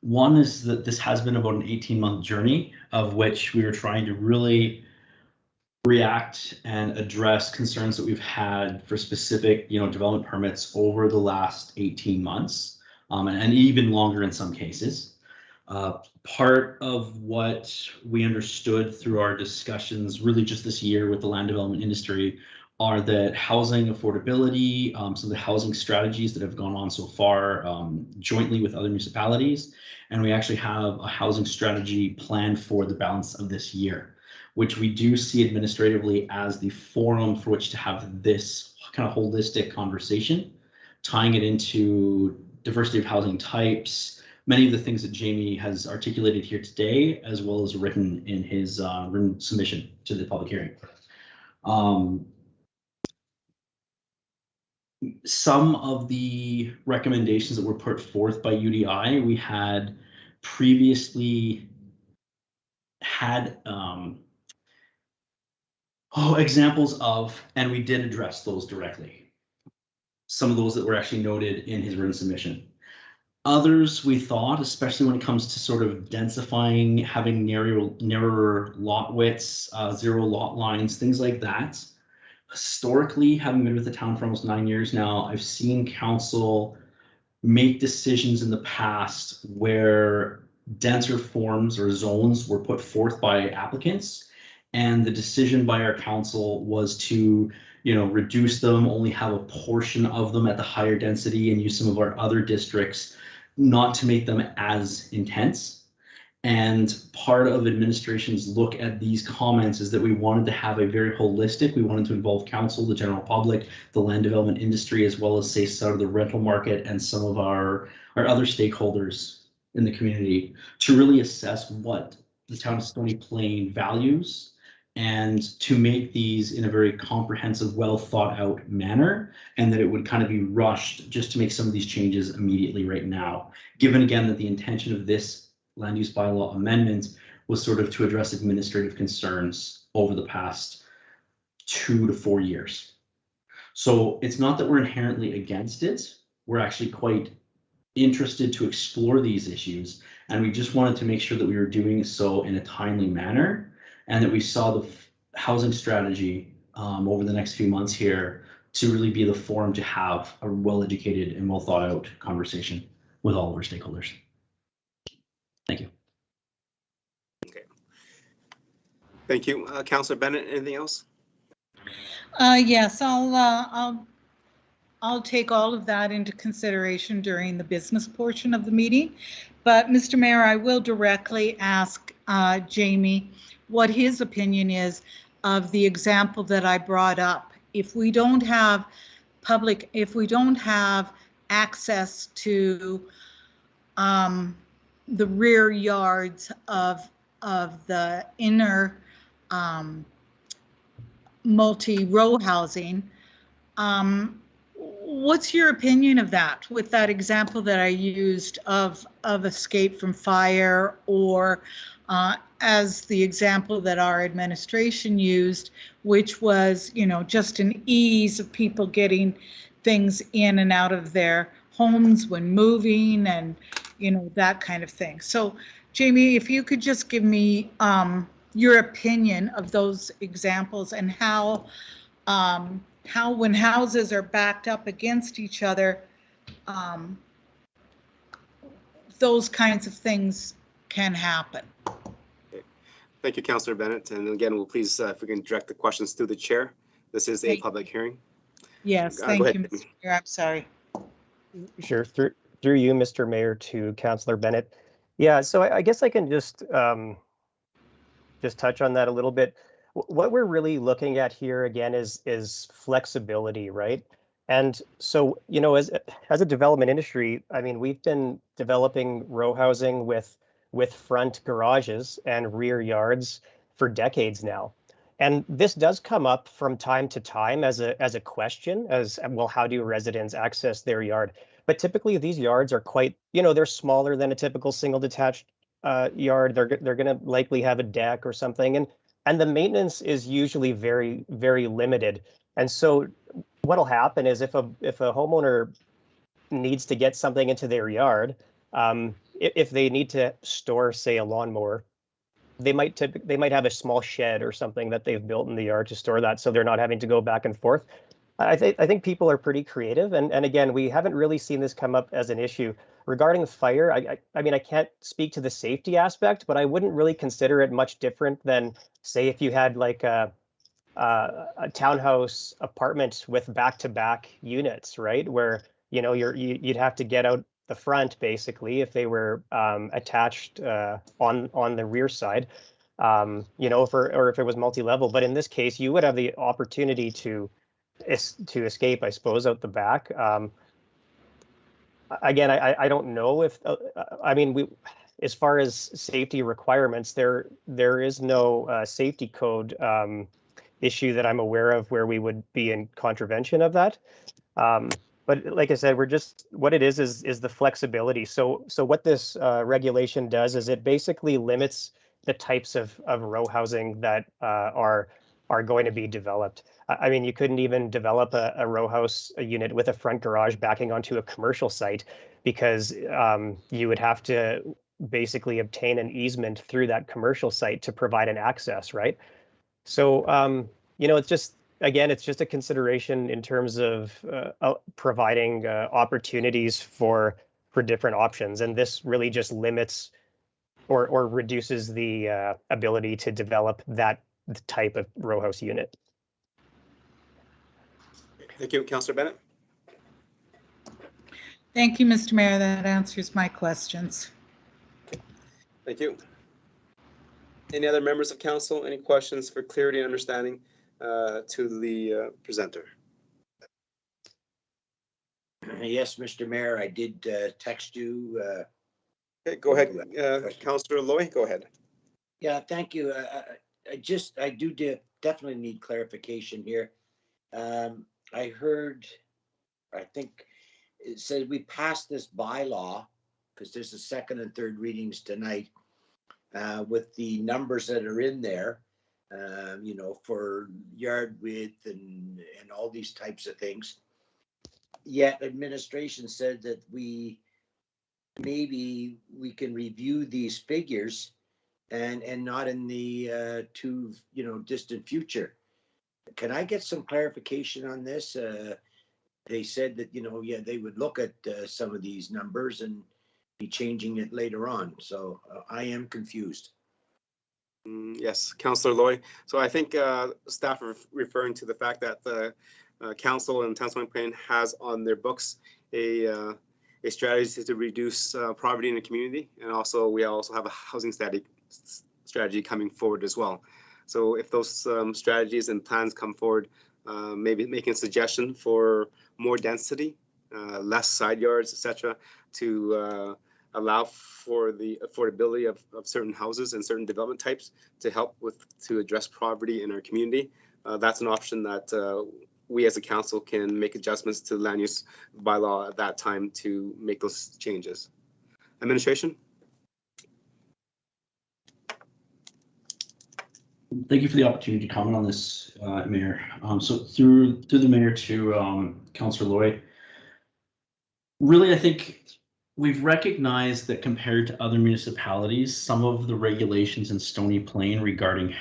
One is that this has been about an 18-month journey of which we were trying to really react and address concerns that we've had for specific, development permits over the last 18 months, and even longer in some cases. Part of what we understood through our discussions really just this year with the land development industry are that housing affordability, some of the housing strategies that have gone on so far jointly with other municipalities, and we actually have a housing strategy planned for the balance of this year, which we do see administratively as the forum for which to have this kind of holistic conversation, tying it into diversity of housing types, many of the things that Jamie has articulated here today, as well as written in his written submission to the public hearing. Some of the recommendations that were put forth by UDI, we had previously had examples of, and we did address those directly. Some of those that were actually noted in his written submission. Others we thought, especially when it comes to sort of densifying, having narrower lot widths, zero lot lines, things like that. Historically, having been with the town for almost 9 years now, I've seen council make decisions in the past where denser forms or zones were put forth by applicants, and the decision by our council was to, reduce them, only have a portion of them at the higher density, and use some of our other districts, not to make them as intense. And part of administration's look at these comments is that we wanted to have a very holistic, we wanted to involve council, the general public, the land development industry, as well as say some of the rental market and some of our other stakeholders in the community to really assess what the town of Stony Plain values and to make these in a very comprehensive, well thought out manner, and that it would kind of be rushed just to make some of these changes immediately right now. Given again that the intention of this land use bylaw amendment was sort of to address administrative concerns over the past 2 to 4 years. So it's not that we're inherently against it. We're actually quite interested to explore these issues, and we just wanted to make sure that we were doing so in a timely manner, and that we saw the housing strategy over the next few months here to really be the forum to have a well-educated and well-thought-out conversation with all of our stakeholders. Thank you. Okay. Thank you. Councillor Bennett, anything else? Yes, I'll take all of that into consideration during the business portion of the meeting. But Mr. Mayor, I will directly ask Jamie what his opinion is of the example that I brought up. If we don't have access to the rear yards of the inner multi-row housing, what's your opinion of that, with that example that I used of escape from fire, or as the example that our administration used, which was, you know, just an ease of people getting things in and out of their homes when moving, and, you know, that kind of thing. So, Jamie, if you could just give me your opinion of those examples, and how when houses are backed up against each other, those kinds of things can happen. Okay. Thank you, Councillor Bennett. And again, we'll please, if we can direct the questions through the chair. This is a public hearing. Yes, thank you, Mr. Mayor. I'm sorry. Sure, through you, Mr. Mayor, to Councillor Bennett. Yeah, so I guess I can just touch on that a little bit. What we're really looking at here again is flexibility, right? And so, you know, as a development industry, I mean, we've been developing row housing with front garages and rear yards for decades now. And this does come up from time to time as a question, as well, how do residents access their yard? But typically these yards are quite, you know, they're smaller than a typical single detached yard. They're going to likely have a deck or something, and the maintenance is usually very, very limited. And so what'll happen is if a homeowner needs to get something into their yard, if they need to store, say, a lawnmower, they might have a small shed or something that they've built in the yard to store that, so they're not having to go back and forth. I think people are pretty creative, and again, we haven't really seen this come up as an issue. Regarding fire, I mean, I can't speak to the safety aspect, but I wouldn't really consider it much different than, say, if you had like a townhouse apartment with back-to-back units, right? Where, you know, you'd have to get out the front basically if they were attached on the rear side, you know, or if it was multi-level. But in this case, you would have the opportunity to escape, I suppose, out the back. Again, I don't know if I mean, as far as safety requirements, there is no safety code issue that I'm aware of where we would be in contravention of that. But like I said, what it is the flexibility. So what this regulation does is it basically limits the types of row housing that are going to be developed. I mean, you couldn't even develop a row house unit with a front garage backing onto a commercial site, because you would have to basically obtain an easement through that commercial site to provide an access, right? So, you know, it's just a consideration in terms of providing opportunities for different options. And this really just limits or reduces the ability to develop that type of row house unit. Thank you, Councillor Bennett. Thank you, Mr. Mayor. That answers my questions. Thank you. Any other members of council? Any questions for clarity and understanding to the presenter? Yes, Mr. Mayor, I did text you. Okay, go ahead, Councillor Loy, go ahead. Yeah, thank you. I do definitely need clarification here. I heard, I think it said we passed this bylaw because there's a second and third readings tonight with the numbers that are in there, you know, for yard width and all these types of things. Yet administration said that we maybe we can review these figures and not in the too, distant future. Can I get some clarification on this? They said that, yeah, they would look at some of these numbers and be changing it later on. So I am confused. Yes, Councillor Loy. So I think staff are referring to the fact that the council and Town Stony Plain has on their books a strategy to reduce poverty in the community, and also we also have a housing strategy coming forward as well. So if those strategies and plans come forward, maybe making a suggestion for more density, less side yards, etc., to allow for the affordability of certain houses and certain development types to address poverty in our community. That's an option that we as a council can make adjustments to land use bylaw at that time to make those changes. Administration? Thank you for the opportunity to comment on this, Mayor. So through the Mayor to Councillor Loy, really, I think we've recognized that compared to other municipalities, some of the regulations in Stony Plain regarding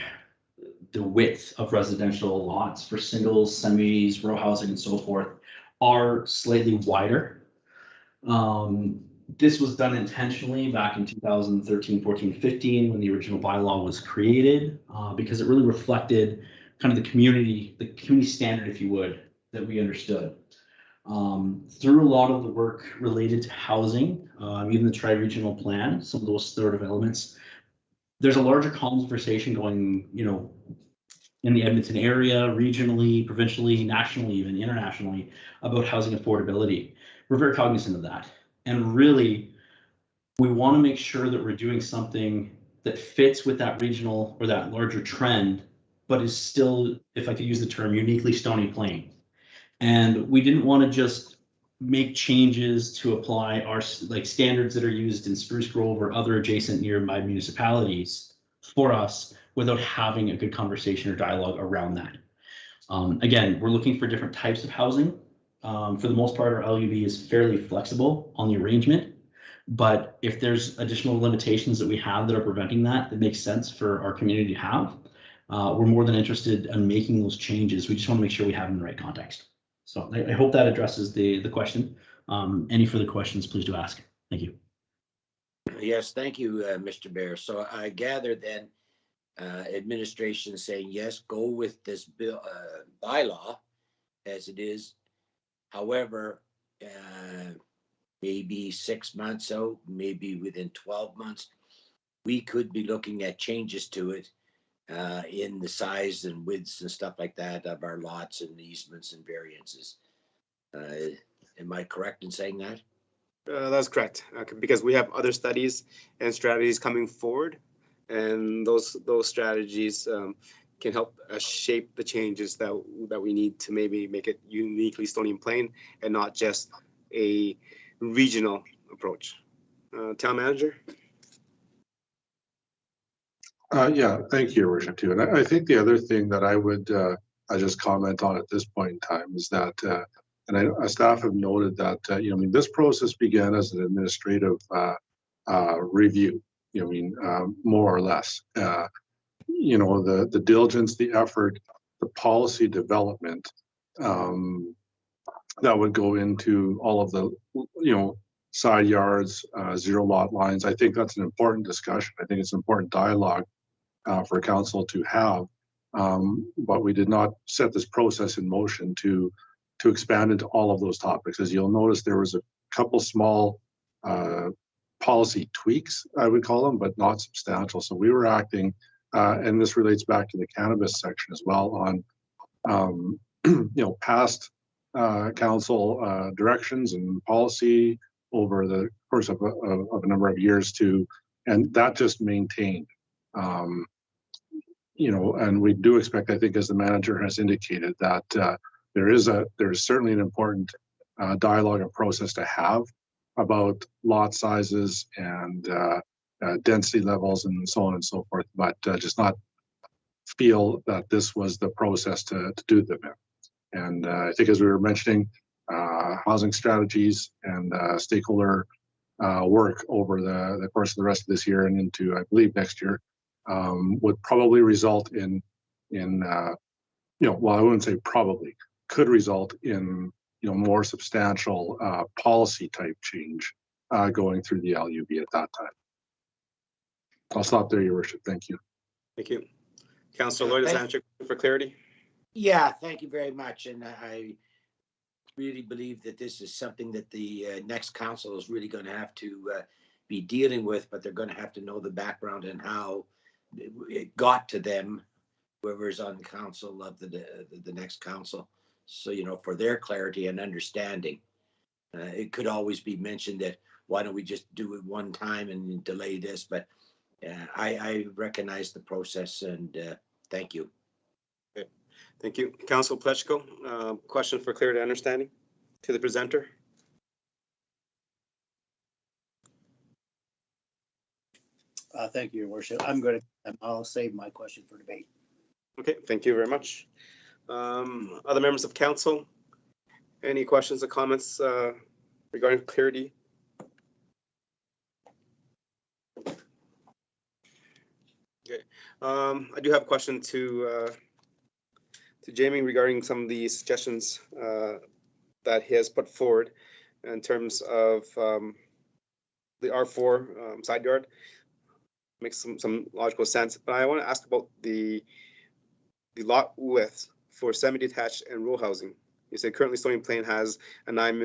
the width of residential lots for singles, semis, row housing, and so forth are slightly wider. This was done intentionally back in 2013, 14, 15 when the original bylaw was created, because it really reflected kind of the community standard, if you would, that we understood. Through a lot of the work related to housing, even the tri-regional plan, some of those sort of elements, there's a larger conversation going, in the Edmonton area, regionally, provincially, nationally, even internationally, about housing affordability. We're very cognizant of that. And really, we want to make sure that we're doing something that fits with that regional or that larger trend, but is still, if I could use the term, uniquely Stony Plain. And we didn't want to just make changes to apply our standards that are used in Spruce Grove or other adjacent nearby municipalities for us without having a good conversation or dialogue around that. Again, we're looking for different types of housing. For the most part, our LUB is fairly flexible on the arrangement, but if there's additional limitations that we have that are preventing that makes sense for our community to have, we're more than interested in making those changes. We just want to make sure we have them in the right context. So I hope that addresses the question. Any further questions, please do ask. Thank you. Yes, thank you, Mr. Bear. So I gather then administration saying, yes, go with this bill bylaw as it is. However, maybe 6 months out, maybe within 12 months, we could be looking at changes to it in the size and widths and stuff like that of our lots and easements and variances. Am I correct in saying that? That's correct, because we have other studies and strategies coming forward, and those strategies can help shape the changes that we need to maybe make it uniquely Stony Plain and not just a regional approach. Town Manager? Yeah, thank you, Your Worship, too. And I think the other thing that I would I just comment on at this point in time is that, and staff have noted that, this process began as an administrative review, more or less. The diligence, the effort, the policy development that would go into all of the, side yards, zero lot lines. I think that's an important discussion. I think it's an important dialogue for council to have, but we did not set this process in motion to expand into all of those topics. As you'll notice, there was a couple small policy tweaks, I would call them, but not substantial. So we were acting, and this relates back to the cannabis section as well, on past council directions and policy over the course of a number of years and that just maintained. And we do expect, I think, as the manager has indicated, that there is certainly an important dialogue and process to have about lot sizes and density levels and so on and so forth, but just not feel that this was the process to do them in. And I think, as we were mentioning, housing strategies and stakeholder work over the course of the rest of this year and into, I believe, next year, would probably result in well, I wouldn't say probably, could result in more substantial policy type change going through the LUB at that time. I'll stop there, Your Worship. Thank you. Thank you. Councillor Lloyd, does that answer for clarity? Yeah, thank you very much. And I really believe that this is something that the next council is really going to have to be dealing with, but they're going to have to know the background and how it got to them, whoever's on the council of the next council. So, for their clarity and understanding, it could always be mentioned that why don't we just do it one time and delay this? But I recognize the process and thank you. Okay. Thank you. Councillor Plechko, question for clarity and understanding to the presenter. Thank you, Your Worship. I'll save my question for debate. Okay, thank you very much. Other members of council, any questions or comments regarding clarity? Okay, I do have a question to Jamie regarding some of the suggestions that he has put forward in terms of the R4 side yard. Makes some logical sense, but I want to ask about the lot width for semi-detached and row housing. You said currently Stony Plain has a 9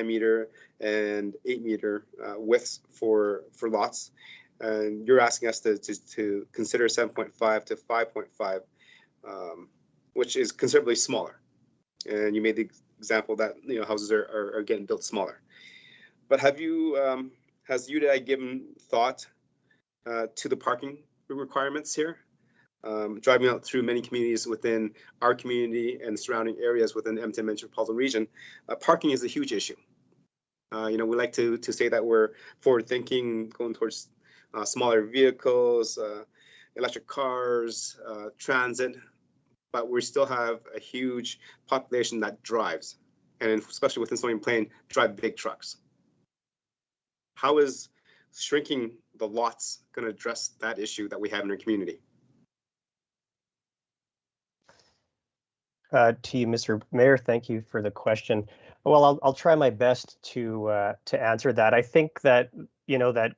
meter and 8 meter widths for lots, and you're asking us to consider 7.5 to 5.5, which is considerably smaller. And you made the example that houses are getting built smaller. But have you has UDI given thought to the parking requirements here? Driving out through many communities within our community and surrounding areas within the Edmonton metropolitan region, parking is a huge issue. We like to say that we're forward thinking, going towards smaller vehicles, electric cars, transit, but we still have a huge population that drives, and especially within Stony Plain, drive big trucks. How is shrinking the lots going to address that issue that we have in our community? To you, Mr. Mayor, thank you for the question. Well, I'll try my best to answer that. I think that that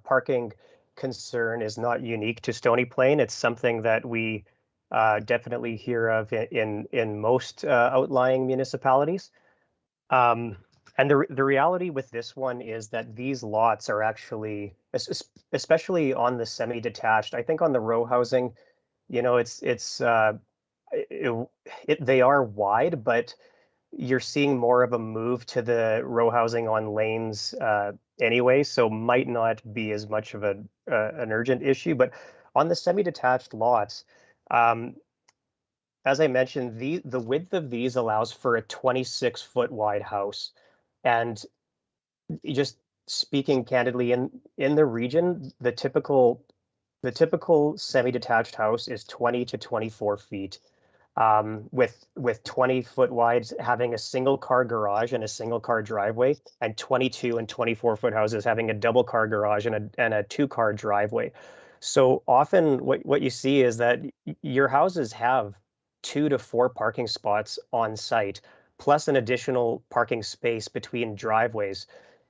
parking concern is not unique to Stony Plain. It's something that we definitely hear of in most outlying municipalities. And the reality with this one is that these lots are actually, especially on the semi-detached, I think on the row housing, they are wide, but you're seeing more of a move to the row housing on lanes anyway, so might not be as much of an urgent issue. But on the semi-detached lots, as I mentioned, the width of these allows for a 26-foot wide house. And just speaking candidly, in the region, the typical semi-detached house is 20 to 24 feet. With 20-foot wides having a single car garage and a single car driveway, and 22 and 24-foot houses having a double car garage and a 2-car driveway. So often what you see is that your houses have 2 to 4 parking spots on site, plus an additional parking space between driveways.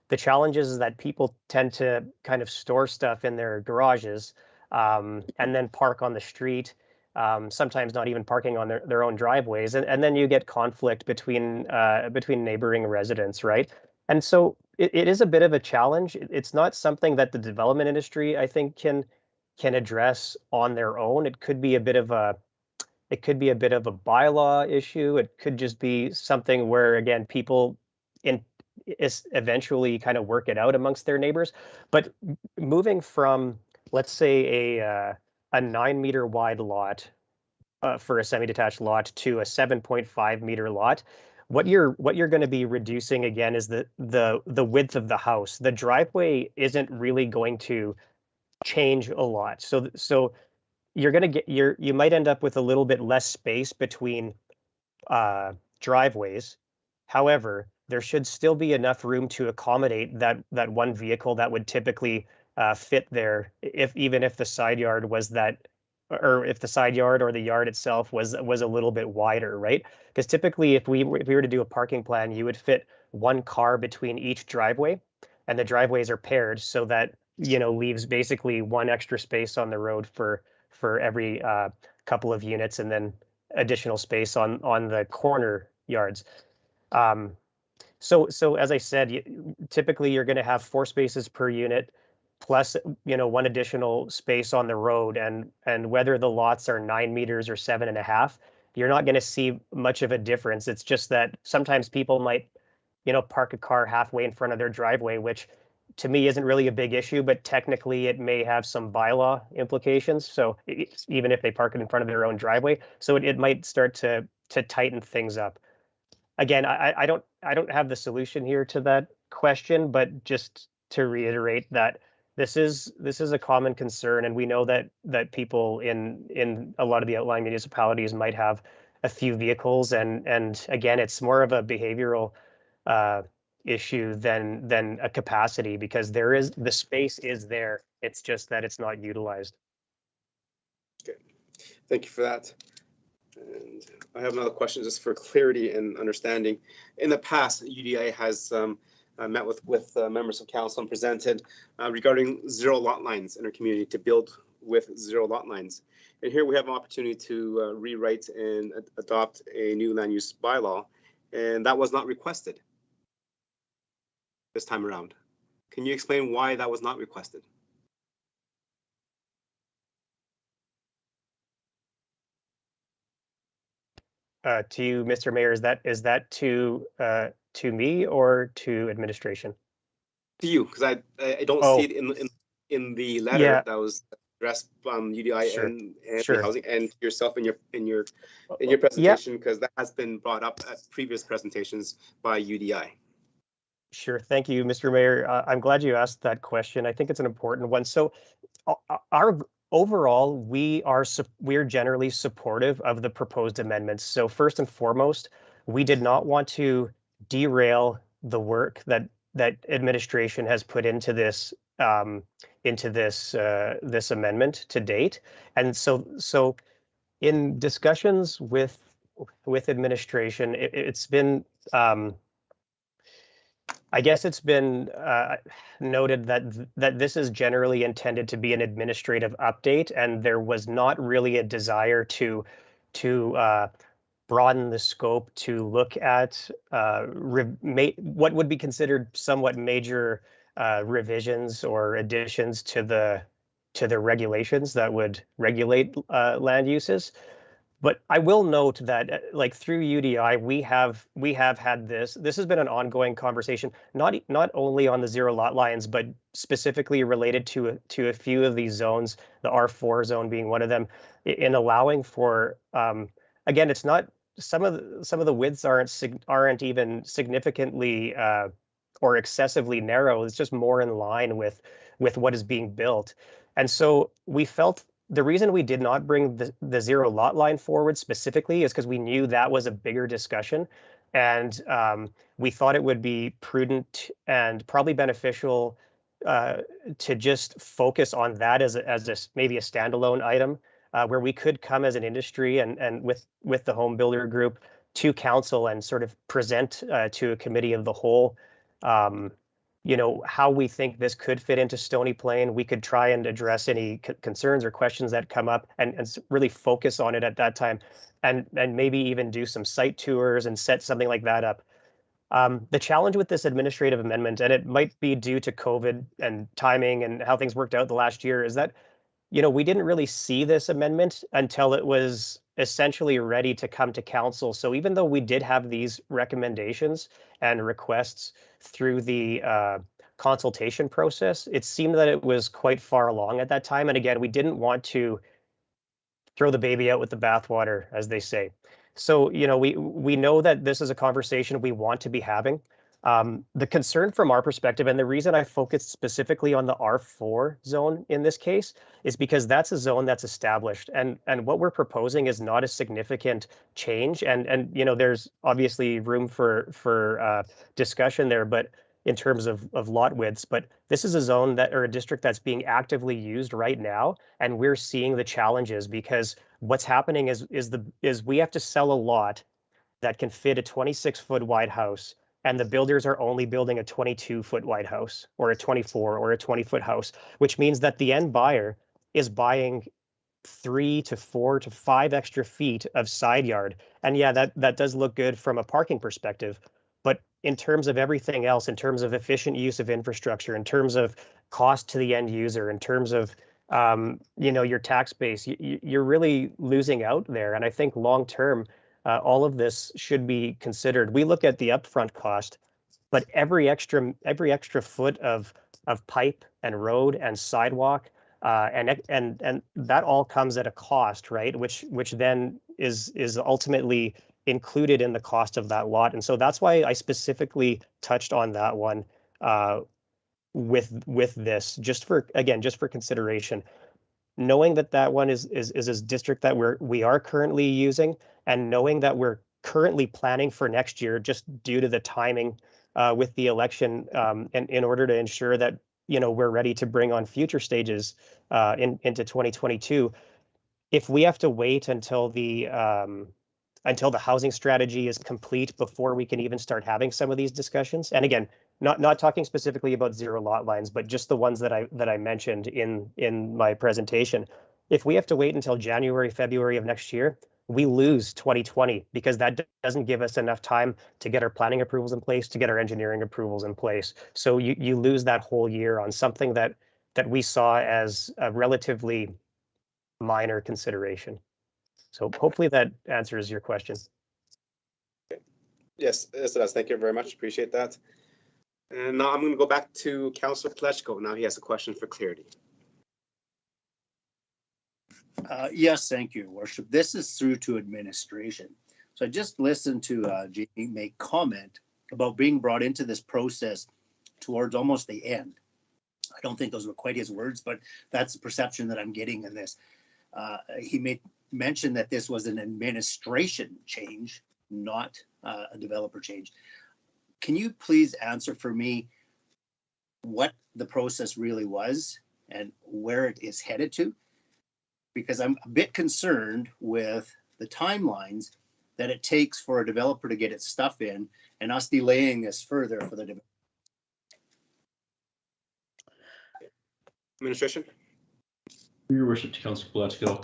The challenge is that people tend to kind of store stuff in their garages and then park on the street. Sometimes not even parking on their own driveways, and then you get conflict between neighboring residents, right? And so it is a bit of a challenge. It's not something that the development industry, I think, can address on their own. It could be a bit of a bylaw issue. It could just be something where, again, people eventually kind of work it out amongst their neighbors. But moving from, let's say, a 9-meter wide lot for a semi-detached lot to a 7.5 meter lot, what you're going to be reducing again is the width of the house. The driveway isn't really going to change a lot. So you're going to get you might end up with a little bit less space between driveways. However, there should still be enough room to accommodate that one vehicle that would typically fit there, even if the side yard was that, or if the side yard or the yard itself was a little bit wider, right? Because typically, if we were to do a parking plan, you would fit one car between each driveway, and the driveways are paired so that leaves basically one extra space on the road for every couple of units, and then additional space on the corner yards. So as I said, typically you're going to have 4 spaces per unit, plus one additional space on the road, and whether the lots are 9 meters or 7.5, you're not going to see much of a difference. It's just that sometimes people might park a car halfway in front of their driveway, which to me isn't really a big issue, but technically it may have some bylaw implications. So even if they park it in front of their own driveway, so it might start to tighten things up. Again, I don't have the solution here to that question, but just to reiterate that this is a common concern, and we know that people in a lot of the outlying municipalities might have a few vehicles, and again, it's more of a behavioral issue than a capacity, because the space is there. It's just that it's not utilized. Okay, thank you for that. And I have another question just for clarity and understanding. In the past, UDI has met with members of council and presented regarding 0 lot lines in our community, to build with 0 lot lines. And here we have an opportunity to rewrite and adopt a new land use bylaw, and that was not requested this time around. Can you explain why that was not requested? To you, Mr. Mayor, is that to me or to administration? To you, because I don't see it in the letter that was addressed from UDI and housing, and yourself in your presentation, because that has been brought up at previous presentations by UDI. Sure. Thank you, Mr. Mayor. I'm glad you asked that question. I think it's an important one. So overall, we're generally supportive of the proposed amendments. So first and foremost, we did not want to derail the work that administration has put into this this amendment to date. And so in discussions with administration, it's been I guess it's been noted that this is generally intended to be an administrative update, and there was not really a desire to broaden the scope to look at what would be considered somewhat major revisions or additions to the regulations that would regulate land uses. But I will note that, like, through UDI, we have had this has been an ongoing conversation, not only on the 0 lot lines, but specifically related to a few of these zones, the R4 zone being one of them, in allowing for, again, it's not, some of the widths aren't even significantly or excessively narrow. It's just more in line with what is being built. And so we felt the reason we did not bring the 0 lot line forward specifically is because we knew that was a bigger discussion, and we thought it would be prudent and probably beneficial to just focus on that as maybe a standalone item, where we could come as an industry and with the home builder group to council and sort of present to a committee of the whole how we think this could fit into Stony Plain. We could try and address any concerns or questions that come up and really focus on it at that time, and maybe even do some site tours and set something like that up. The challenge with this administrative amendment, and it might be due to COVID and timing and how things worked out the last year, is that we didn't really see this amendment until it was essentially ready to come to council. So even though we did have these recommendations and requests through the consultation process, it seemed that it was quite far along at that time. And again, we didn't want to throw the baby out with the bathwater, as they say. So, we know that this is a conversation we want to be having. The concern from our perspective, and the reason I focused specifically on the R4 zone in this case, is because that's a zone that's established, and what we're proposing is not a significant change. And you know, there's obviously room for discussion there, but in terms of lot widths, but this is a zone that, or a district that's being actively used right now, and we're seeing the challenges because what's happening is we have to sell a lot that can fit a 26-foot wide house, and the builders are only building a 22-foot wide house or a 24 or a 20-foot house, which means that the end buyer is buying 3 to 4 to 5 extra feet of side yard. And yeah, that does look good from a parking perspective, but in terms of everything else, in terms of efficient use of infrastructure, in terms of cost to the end user, in terms of you know, your tax base, you're really losing out there. And I think long term, all of this should be considered. We look at the upfront cost, but every extra foot of pipe and road and sidewalk and that all comes at a cost, right? Which then is ultimately included in the cost of that lot. And so that's why I specifically touched on that one with this, just for consideration, knowing that one is a district that we are currently using, and knowing that we're currently planning for next year just due to the timing with the election, and in order to ensure that, you know, we're ready to bring on future stages into 2022. If we have to wait until the housing strategy is complete before we can even start having some of these discussions, and again, not talking specifically about zero lot lines, but just the ones that I mentioned in my presentation. If we have to wait until January, February of next year, we lose 2020 because that doesn't give us enough time to get our planning approvals in place, to get our engineering approvals in place. So you lose that whole year on something that we saw as a relatively minor consideration. So hopefully that answers your question. Yes, it does. Thank you very much. Appreciate that. And now I'm going to go back to Councillor Fletchko. Now he has a question for clarity. Yes, thank you, Worship. This is through to administration. So I just listened to Jamie make comment about being brought into this process towards almost the end. I don't think those were quite his words, but that's the perception that I'm getting in this. He made mention that this was an administration change, not a developer change. Can you please answer for me what the process really was and where it is headed to? Because I'm a bit concerned with the timelines that it takes for a developer to get its stuff in and us delaying this further for the developer. Administration. Your worship, to Councillor Palacio.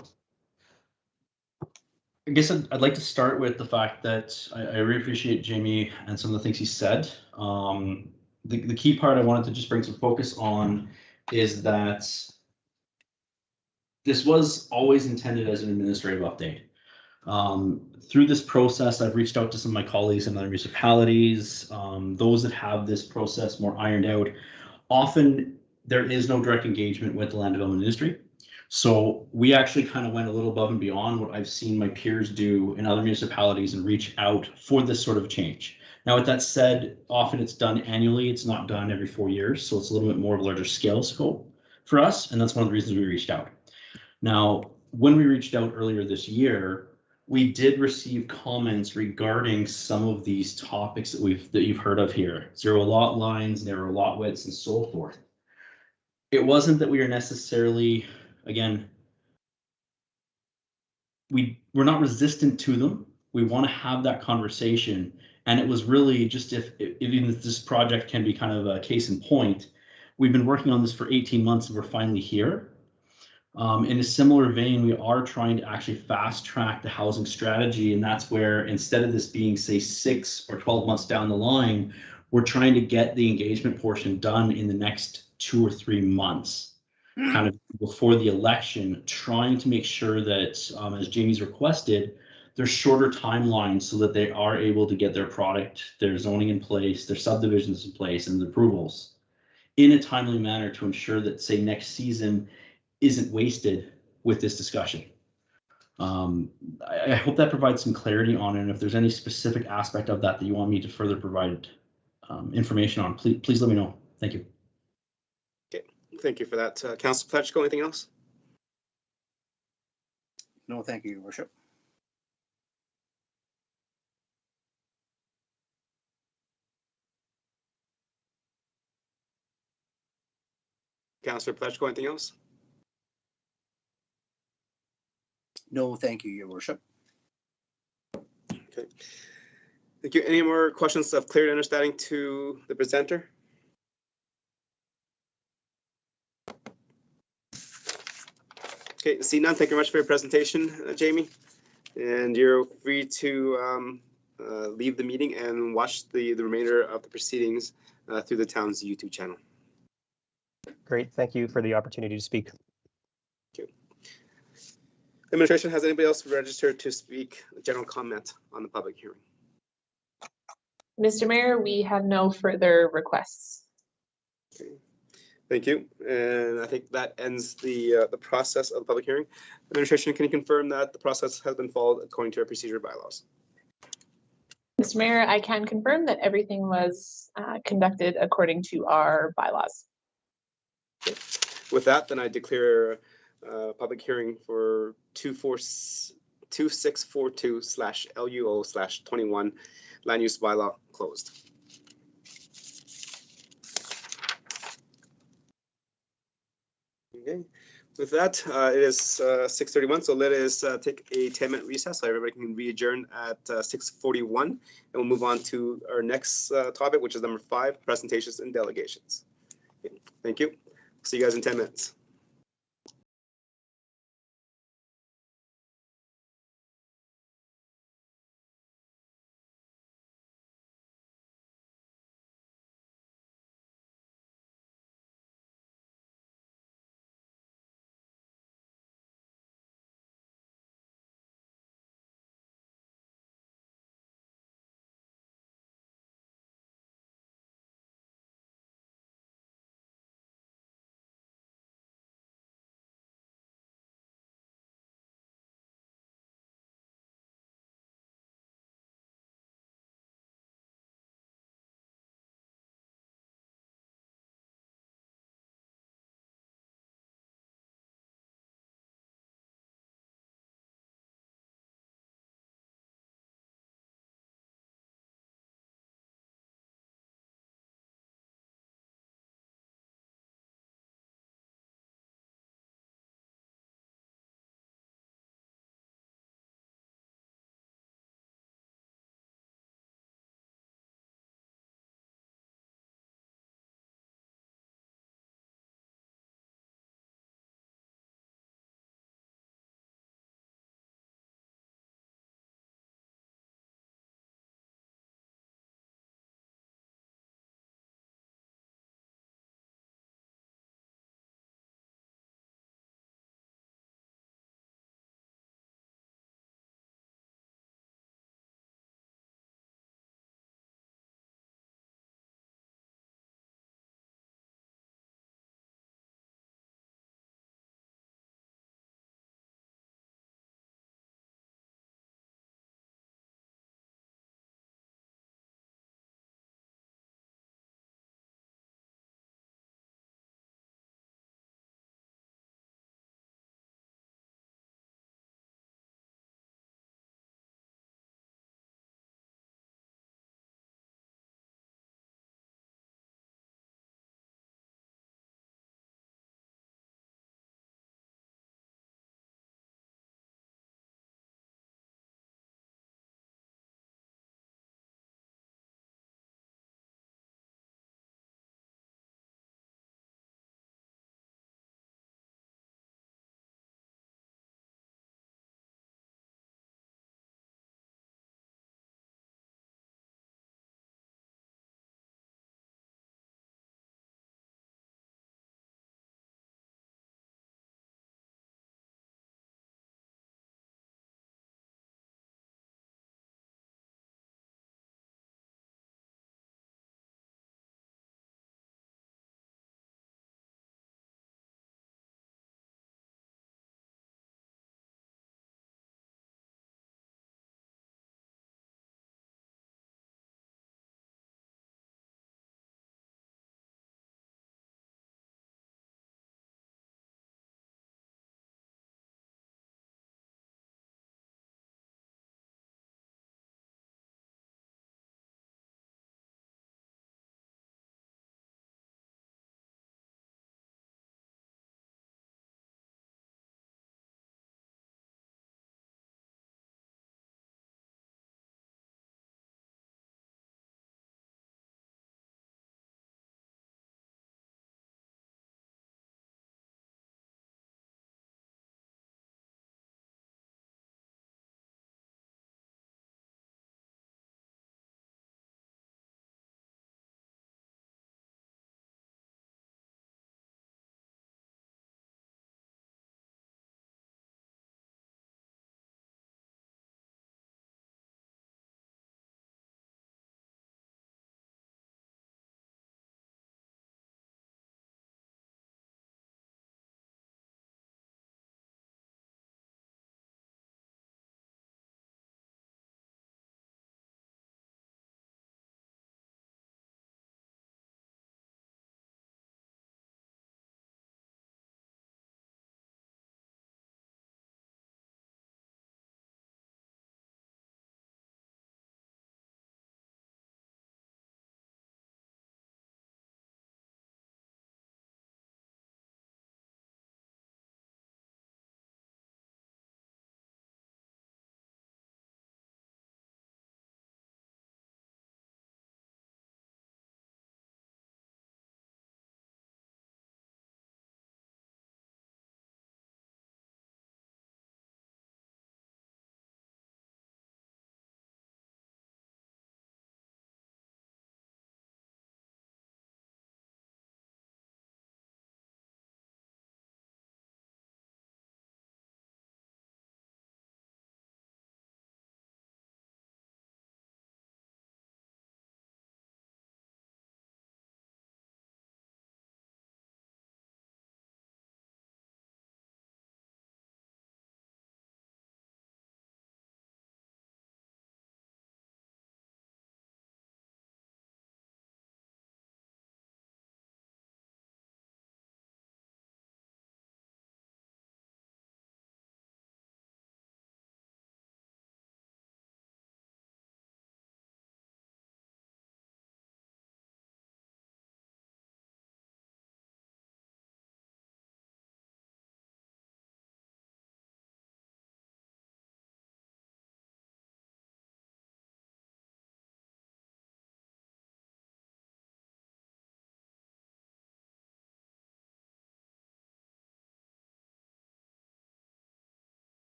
I guess I'd like to start with the fact that I really appreciate Jamie and some of the things he said. The key part I wanted to just bring some focus on is that this was always intended as an administrative update. Through this process, I've reached out to some of my colleagues in other municipalities, those that have this process more ironed out. Often there is no direct engagement with the land development industry. So we actually kind of went a little above and beyond what I've seen my peers do in other municipalities and reach out for this sort of change. Now, with that said, often it's done annually. It's not done every 4 years. So it's a little bit more of a larger scale scope for us. And that's one of the reasons we reached out. Now, when we reached out earlier this year, we did receive comments regarding some of these topics that you've heard of here: zero lot lines, narrow lot widths, and so forth. It wasn't that we are necessarily, again, we're not resistant to them. We want to have that conversation. And it was really just if even if this project can be kind of a case in point, we've been working on this for 18 months and we're finally here. In a similar vein, we are trying to actually fast track the housing strategy. And that's where, instead of this being, say, 6 or 12 months down the line, we're trying to get the engagement portion done in the next 2 or 3 months, kind of before the election, trying to make sure that, as Jamie's requested, there's shorter timelines so that they are able to get their product, their zoning in place, their subdivisions in place, and the approvals in a timely manner to ensure that, say, next season isn't wasted with this discussion. I hope that provides some clarity on it. And if there's any specific aspect of that that you want me to further provide information on, please let me know. Thank you. Okay, thank you for that. Councilor Pletchko, anything else? No, thank you, Your Worship. Councilor Pletchko, anything else? No, thank you, Your Worship. Okay. Thank you. Any more questions of clear understanding to the presenter? Okay, see none. Thank you very much for your presentation, Jamie. And you're free to leave the meeting and watch the remainder of the proceedings through the town's YouTube channel. Great. Thank you for the opportunity to speak. Thank you. Administration, has anybody else registered to speak general comment on the public hearing? Mr. Mayor, we have no further requests. Okay. Thank you. And I think that ends the process of the public hearing. Administration, can you confirm that the process has been followed according to our procedure bylaws? Mr. Mayor, I can confirm that everything was conducted according to our bylaws. Okay. With that, then I declare public hearing for 2642/LUO/21 land use bylaw closed. Okay. With that, it is 6:31, so let us take a 10-minute recess so everybody can re-adjourn at 6:41, and we'll move on to our next topic, which is number 5, presentations and delegations. Okay. Thank you. See you guys in 10 minutes.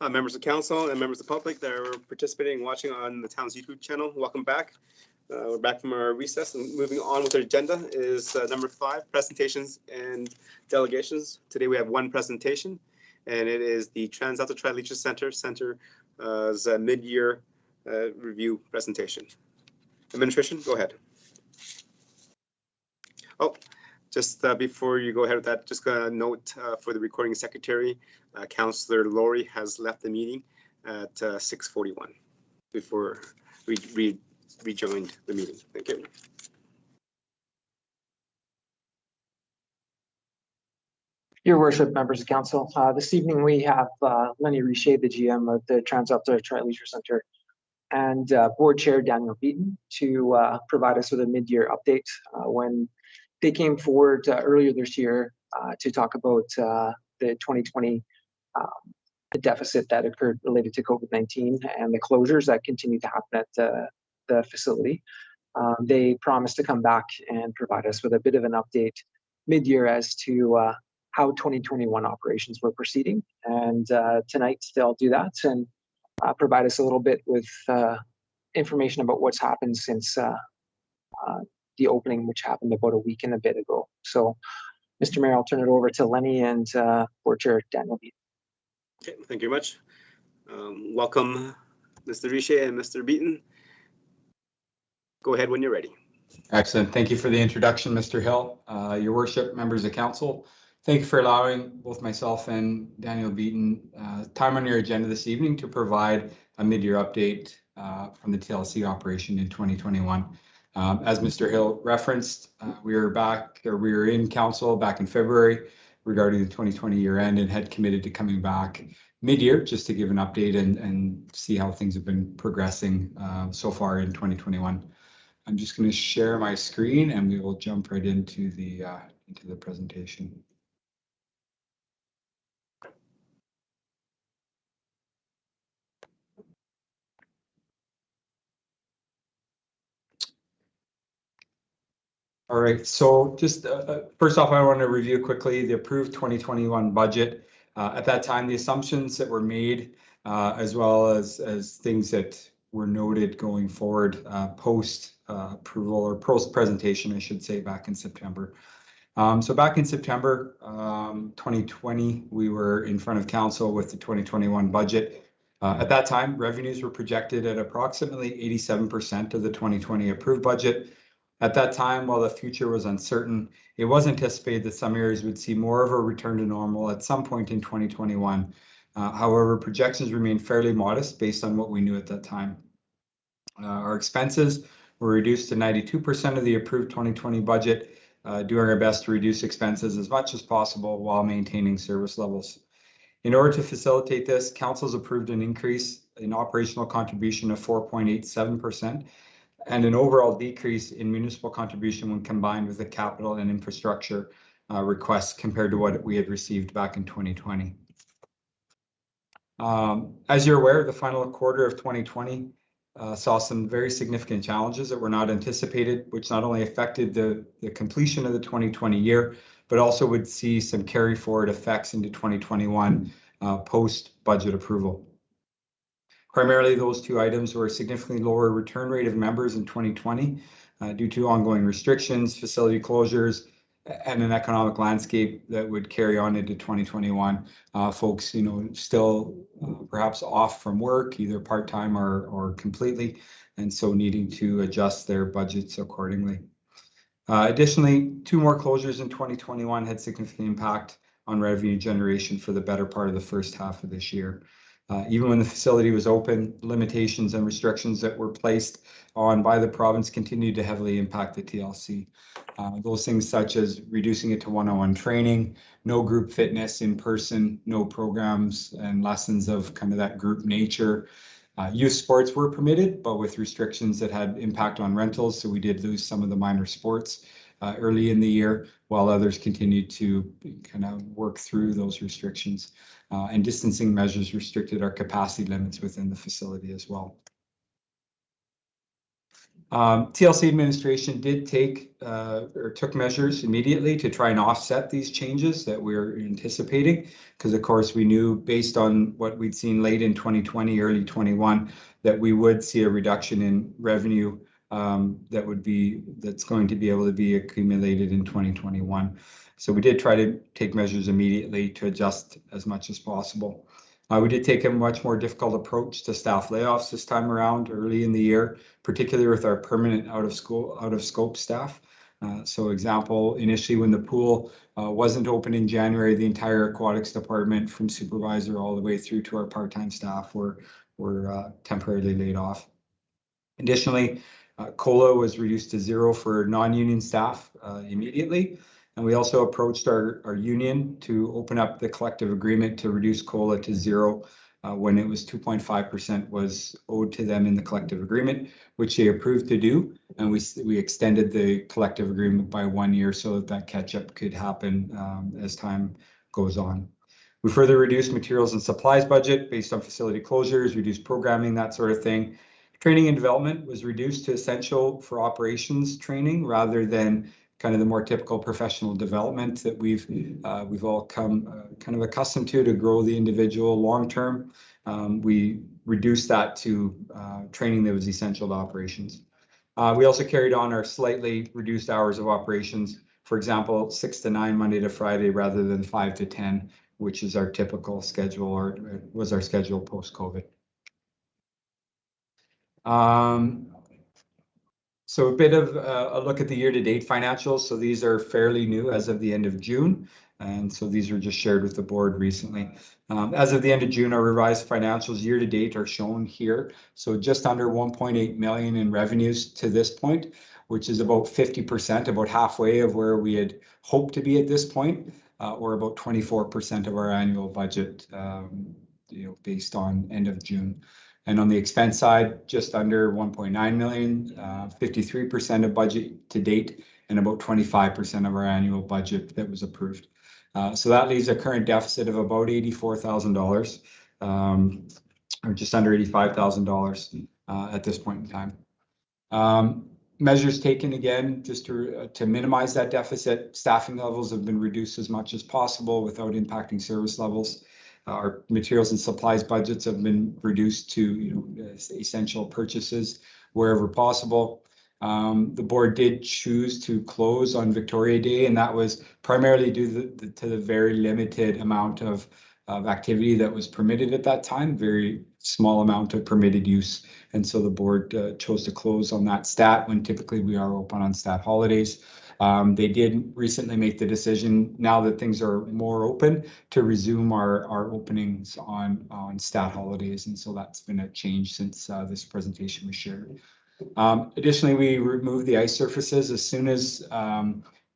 Members of council and members of the public that are participating and watching on the town's YouTube channel, welcome back. We're back from our recess and moving on with our agenda is number 5, presentations and delegations. Today we have one presentation, and it is the TransAlta Tri-Leisure Center's mid-year review presentation. Administration, go ahead. Oh, just before you go ahead with that, just a note for the recording secretary, Councillor Laurie has left the meeting at 6:41 before we rejoined the meeting. Thank you. Your worship, members of council, this evening we have Lenny Richer, the GM of the TransAlta Tri-Leisure Centre, and board chair Daniel Beaton to provide us with a mid-year update when they came forward earlier this year to talk about the 2020 deficit that occurred related to COVID-19 and the closures that continue to happen at the facility. They promised to come back and provide us with a bit of an update mid-year as to how 2021 operations were proceeding. And tonight they'll do that and provide us a little bit with information about what's happened since the opening, which happened about a week and a bit ago. So, Mr. Mayor, I'll turn it over to Lenny and Board Chair Daniel Beaton. Okay, thank you very much. Welcome, Mr. Richer and Mr. Beaton. Go ahead when you're ready. Excellent. Thank you for the introduction, Mr. Hill. Your worship, members of council, thank you for allowing both myself and Daniel Beaton time on your agenda this evening to provide a mid-year update from the TLC operation in 2021. As Mr. Hill referenced, we were in council back in February regarding the 2020 year end and had committed to coming back mid-year just to give an update and see how things have been progressing so far in 2021. I'm just going to share my screen and we will jump right into the presentation. All right, so just first off, I want to review quickly the approved 2021 budget. At that time, the assumptions that were made, as well as things that were noted going forward post approval or post presentation, I should say, back in September. So back in September 2020, we were in front of council with the 2021 budget. At that time, revenues were projected at approximately 87% of the 2020 approved budget. At that time, while the future was uncertain, it was anticipated that some areas would see more of a return to normal at some point in 2021. However, projections remained fairly modest based on what we knew at that time. Our expenses were reduced to 92% of the approved 2020 budget, doing our best to reduce expenses as much as possible while maintaining service levels. In order to facilitate this, council's approved an increase in operational contribution of 4.87%. and an overall decrease in municipal contribution when combined with the capital and infrastructure requests compared to what we had received back in 2020. As you're aware, the final quarter of 2020 saw some very significant challenges that were not anticipated, which not only affected the completion of the 2020 year, but also would see some carry forward effects into 2021 post-budget approval. Primarily, those two items were a significantly lower return rate of members in 2020 due to ongoing restrictions, facility closures, and an economic landscape that would carry on into 2021. Folks, still perhaps off from work, either part-time or completely, and so needing to adjust their budgets accordingly. Additionally, 2 more closures in 2021 had significant impact on revenue generation for the better part of the first half of this year. Even when the facility was open, limitations and restrictions that were placed on by the province continued to heavily impact the TLC. Those things such as reducing it to one-on-one training, no group fitness in person, no programs and lessons of kind of that group nature. Youth sports were permitted, but with restrictions that had impact on rentals, so we did lose some of the minor sports early in the year, while others continued to kind of work through those restrictions. And distancing measures restricted our capacity limits within the facility as well. TLC administration did take or took measures immediately to try and offset these changes that we're anticipating, because of course we knew based on what we'd seen late in 2020, early 21, that we would see a reduction in revenue that's going to be able to be accumulated in 2021. So we did try to take measures immediately to adjust as much as possible. We did take a much more difficult approach to staff layoffs this time around early in the year, particularly with our permanent out of scope staff. So example, initially when the pool wasn't open in January, the entire aquatics department from supervisor all the way through to our part-time staff were temporarily laid off. Additionally, COLA was reduced to 0 for non-union staff immediately. And we also approached our union to open up the collective agreement to reduce COLA to 0 when it was 2.5% was owed to them in the collective agreement, which they approved to do. And we extended the collective agreement by 1 year so that catch-up could happen as time goes on. We further reduced materials and supplies budget based on facility closures, reduced programming, that sort of thing. Training and development was reduced to essential for operations training rather than kind of the more typical professional development that we've all come kind of accustomed to grow the individual long term. We reduced that to training that was essential to operations. We also carried on our slightly reduced hours of operations. For example, 6 to 9 Monday to Friday rather than 5 to 10, which is our typical schedule or was our schedule post-COVID. So a bit of a look at the year-to-date financials. So these are fairly new as of the end of June. And so these were just shared with the board recently. As of the end of June, our revised financials year-to-date are shown here. So just under 1.8 million in revenues to this point, which is about 50%, about halfway of where we had hoped to be at this point, or about 24% of our annual budget, based on end of June. And on the expense side, just under 1.9 million, 53% of budget to date, and about 25% of our annual budget that was approved. So that leaves a current deficit of about $84,000, or just under $85,000 at this point in time. Measures taken again, just to minimize that deficit. Staffing levels have been reduced as much as possible without impacting service levels. Our materials and supplies budgets have been reduced to essential purchases wherever possible. The board did choose to close on Victoria Day, and that was primarily due to the very limited amount of activity that was permitted at that time, very small amount of permitted use. And so the board chose to close on that stat when typically we are open on stat holidays. They did recently make the decision, now that things are more open, to resume our openings on stat holidays. And so that's been a change since this presentation was shared. Additionally, we removed the ice surfaces as soon as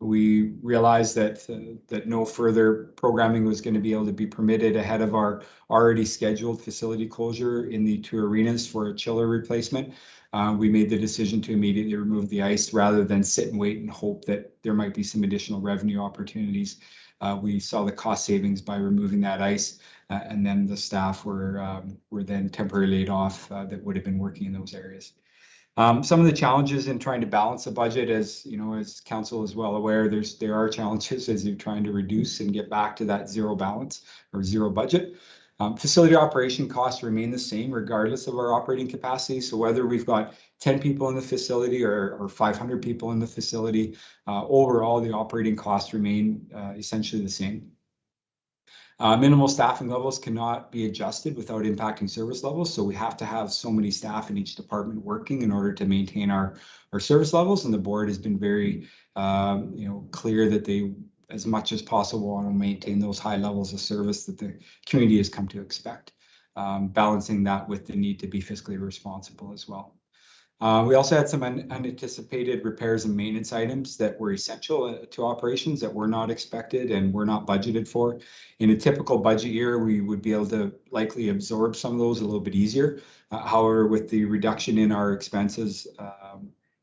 we realized that no further programming was going to be able to be permitted ahead of our already scheduled facility closure in the 2 arenas for a chiller replacement. We made the decision to immediately remove the ice rather than sit and wait and hope that there might be some additional revenue opportunities. We saw the cost savings by removing that ice, and then the staff were then temporarily laid off that would have been working in those areas. Some of the challenges in trying to balance the budget, as council is well aware, there are challenges as you're trying to reduce and get back to that zero balance or zero budget. Facility operation costs remain the same regardless of our operating capacity. So whether we've got 10 people in the facility or 500 people in the facility, overall the operating costs remain essentially the same. Minimal staffing levels cannot be adjusted without impacting service levels. So we have to have so many staff in each department working in order to maintain our service levels. And the board has been very clear that they, as much as possible, want to maintain those high levels of service that the community has come to expect, balancing that with the need to be fiscally responsible as well. We also had some unanticipated repairs and maintenance items that were essential to operations that were not expected and were not budgeted for. In a typical budget year, we would be able to likely absorb some of those a little bit easier. However, with the reduction in our expenses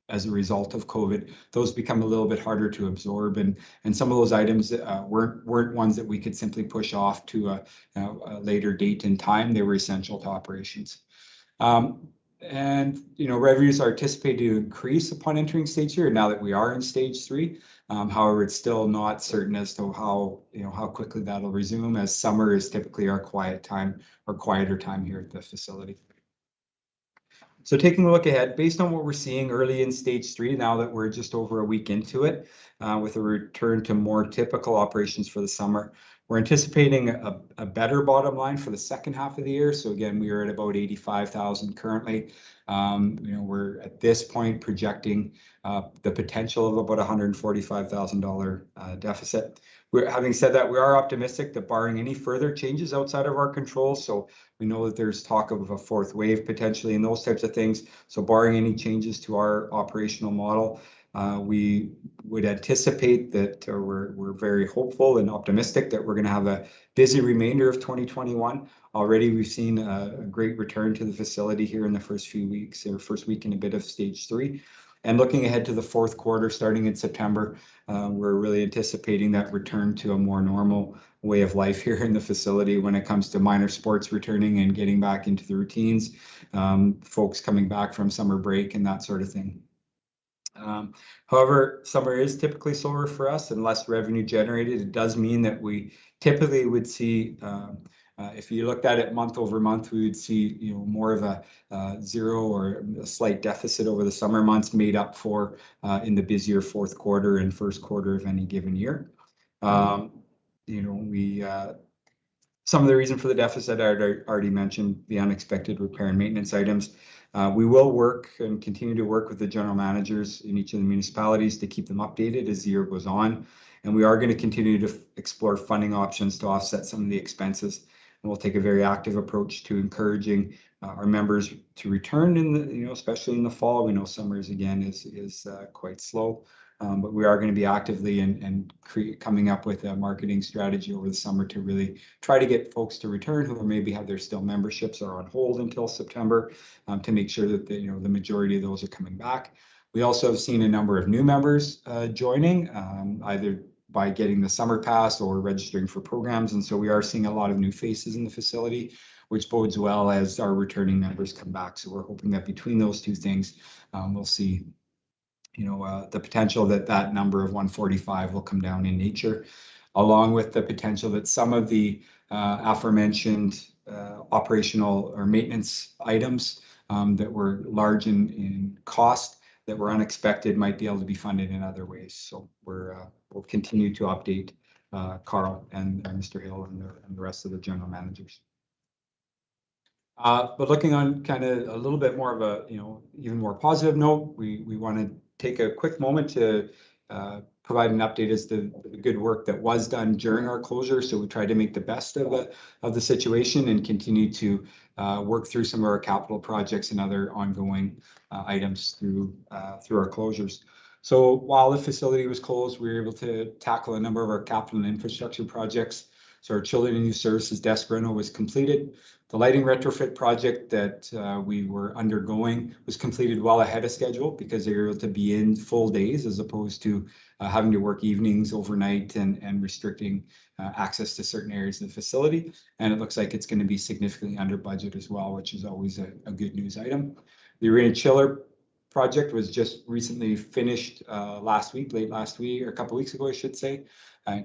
as a result of COVID, those become a little bit harder to absorb. And some of those items weren't ones that we could simply push off to a later date in time. They were essential to operations. And, revenues are anticipated to increase upon entering stage 3, now that we are in stage 3. However, it's still not certain as to how quickly that'll resume, as summer is typically our quiet time or quieter time here at the facility. So taking a look ahead, based on what we're seeing early in stage 3, now that we're just over a week into it, with a return to more typical operations for the summer, we're anticipating a better bottom line for the second half of the year. So again, we are at about 85,000 currently. We're at this point projecting the potential of about $145,000 deficit. Having said that, we are optimistic that barring any further changes outside of our control, so we know that there's talk of a fourth wave potentially and those types of things. So barring any changes to our operational model, we would anticipate that, or we're very hopeful and optimistic that we're going to have a busy remainder of 2021. Already we've seen a great return to the facility here in the first few weeks, or first week and a bit of stage 3. And looking ahead to the fourth quarter, starting in September, we're really anticipating that return to a more normal way of life here in the facility when it comes to minor sports returning and getting back into the routines, folks coming back from summer break and that sort of thing. However, summer is typically slower for us and less revenue generated. It does mean that we typically would see, if you looked at it month over month, we would see more of a zero or a slight deficit over the summer months, made up for in the busier fourth quarter and first quarter of any given year. Some of the reason for the deficit I already mentioned, the unexpected repair and maintenance items. We will work and continue to work with the general managers in each of the municipalities to keep them updated as the year goes on. And we are going to continue to explore funding options to offset some of the expenses. And we'll take a very active approach to encouraging our members to return in the, especially in the fall. We know summers again is quite slow. But we are going to be actively and coming up with a marketing strategy over the summer to really try to get folks to return who maybe have their still memberships are on hold until September, to make sure that the majority of those are coming back. We also have seen a number of new members joining, either by getting the summer pass or registering for programs. And so we are seeing a lot of new faces in the facility, which bodes well as our returning members come back. So we're hoping that between those two things, we'll see the potential that number of 145 will come down in nature, along with the potential that some of the aforementioned operational or maintenance items that were large in cost, that were unexpected, might be able to be funded in other ways. So we'll continue to update Carl and Mr. Hill and the rest of the general managers. But looking on kind of a little bit more of a, even more positive note, we want to take a quick moment to provide an update as to the good work that was done during our closure. So we tried to make the best of the situation and continue to work through some of our capital projects and other ongoing items through our closures. So while the facility was closed, we were able to tackle a number of our capital and infrastructure projects. So our Children and Youth Services desk rental was completed. The lighting retrofit project that we were undergoing was completed well ahead of schedule because they were able to be in full days as opposed to having to work evenings overnight and restricting access to certain areas of the facility. And it looks like it's going to be significantly under budget as well, which is always a good news item. The arena chiller project was just recently finished late last week, or a couple of weeks ago, I should say.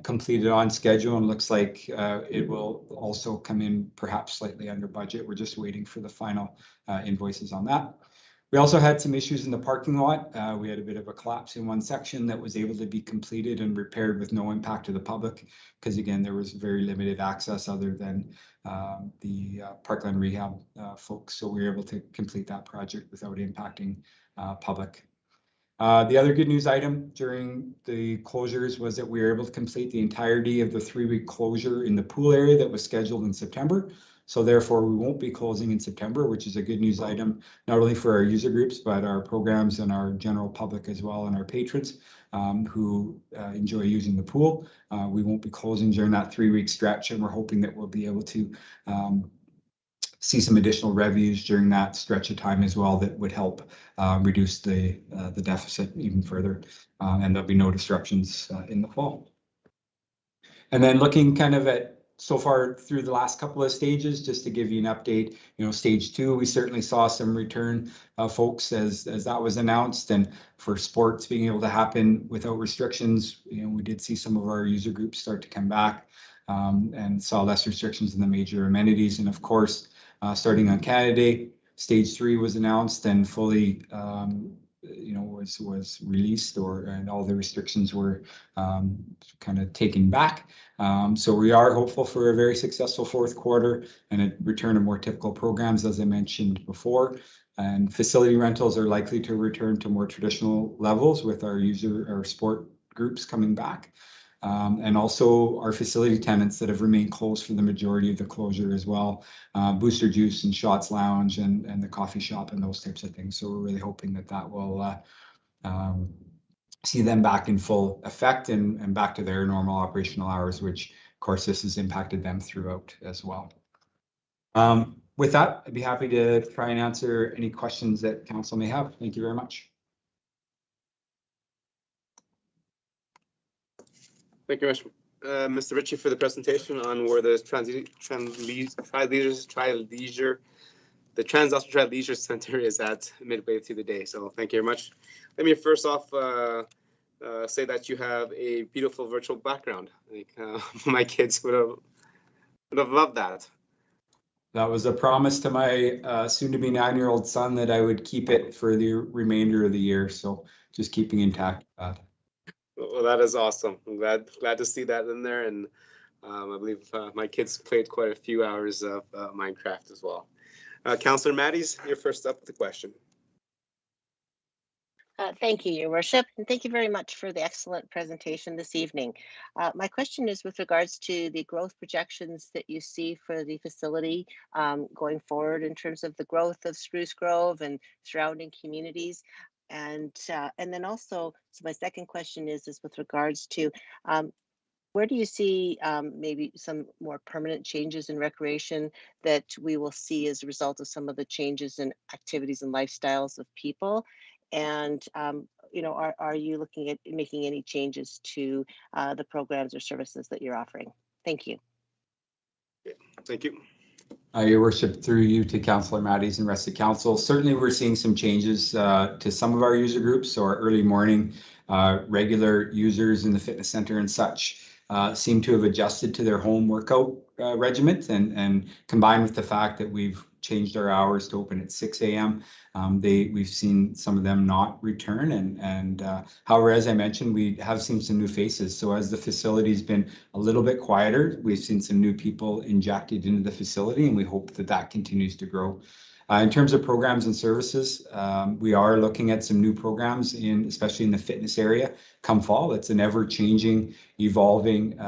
Completed on schedule, and looks like it will also come in perhaps slightly under budget. We're just waiting for the final invoices on that. We also had some issues in the parking lot. We had a bit of a collapse in one section that was able to be completed and repaired with no impact to the public, because again, there was very limited access other than the Parkland Rehab folks. So we were able to complete that project without impacting public. The other good news item during the closures was that we were able to complete the entirety of the 3-week closure in the pool area that was scheduled in September. So therefore, we won't be closing in September, which is a good news item, not only for our user groups, but our programs and our general public as well, and our patrons who enjoy using the pool. We won't be closing during that 3-week stretch, and we're hoping that we'll be able to see some additional revenues during that stretch of time as well that would help reduce the deficit even further, and there'll be no disruptions in the fall. And then looking kind of at so far through the last couple of stages, just to give you an update, stage 2, we certainly saw some return of folks as that was announced, and for sports being able to happen without restrictions, we did see some of our user groups start to come back, and saw less restrictions in the major amenities. And of course, starting on Canada Day, stage 3 was announced and fully was released, and all the restrictions were kind of taken back. So we are hopeful for a very successful fourth quarter and a return of more typical programs, as I mentioned before. And facility rentals are likely to return to more traditional levels with our sport groups coming back. And also our facility tenants that have remained closed for the majority of the closure as well. Booster Juice and Shots Lounge and the coffee shop and those types of things. So we're really hoping that will see them back in full effect and back to their normal operational hours, which of course this has impacted them throughout as well. With that, I'd be happy to try and answer any questions that council may have. Thank you very much. Thank you very much, Mr. Ritchie, for the presentation on where the Trans-Alberta Tri-Leisure Center is at midway through the day. So thank you very much. Let me first off say that you have a beautiful virtual background. My kids would have loved that. That was a promise to my soon-to-be 9-year-old son that I would keep it for the remainder of the year. So just keeping intact with that. Well, that is awesome. I'm glad to see that in there, and I believe my kids played quite a few hours of Minecraft as well. Councillor Matties, you're first up with the question. Thank you, Your Worship, and thank you very much for the excellent presentation this evening. My question is with regards to the growth projections that you see for the facility going forward in terms of the growth of Spruce Grove and surrounding communities. And then also, so my second question is with regards to where do you see maybe some more permanent changes in recreation that we will see as a result of some of the changes in activities and lifestyles of people? And are you looking at making any changes to the programs or services that you're offering? Thank you. Thank you. Your Worship, through you to Councillor Matties and rest of council. Certainly, we're seeing some changes to some of our user groups. So our early morning regular users in the fitness center and such seem to have adjusted to their home workout regiment, and combined with the fact that we've changed our hours to open at 6 a.m. We've seen some of them not return, and however, as I mentioned, we have seen some new faces. So as the facility's been a little bit quieter, we've seen some new people injected into the facility, and we hope that continues to grow. In terms of programs and services, we are looking at some new programs, especially in the fitness area come fall. It's an ever-changing, evolving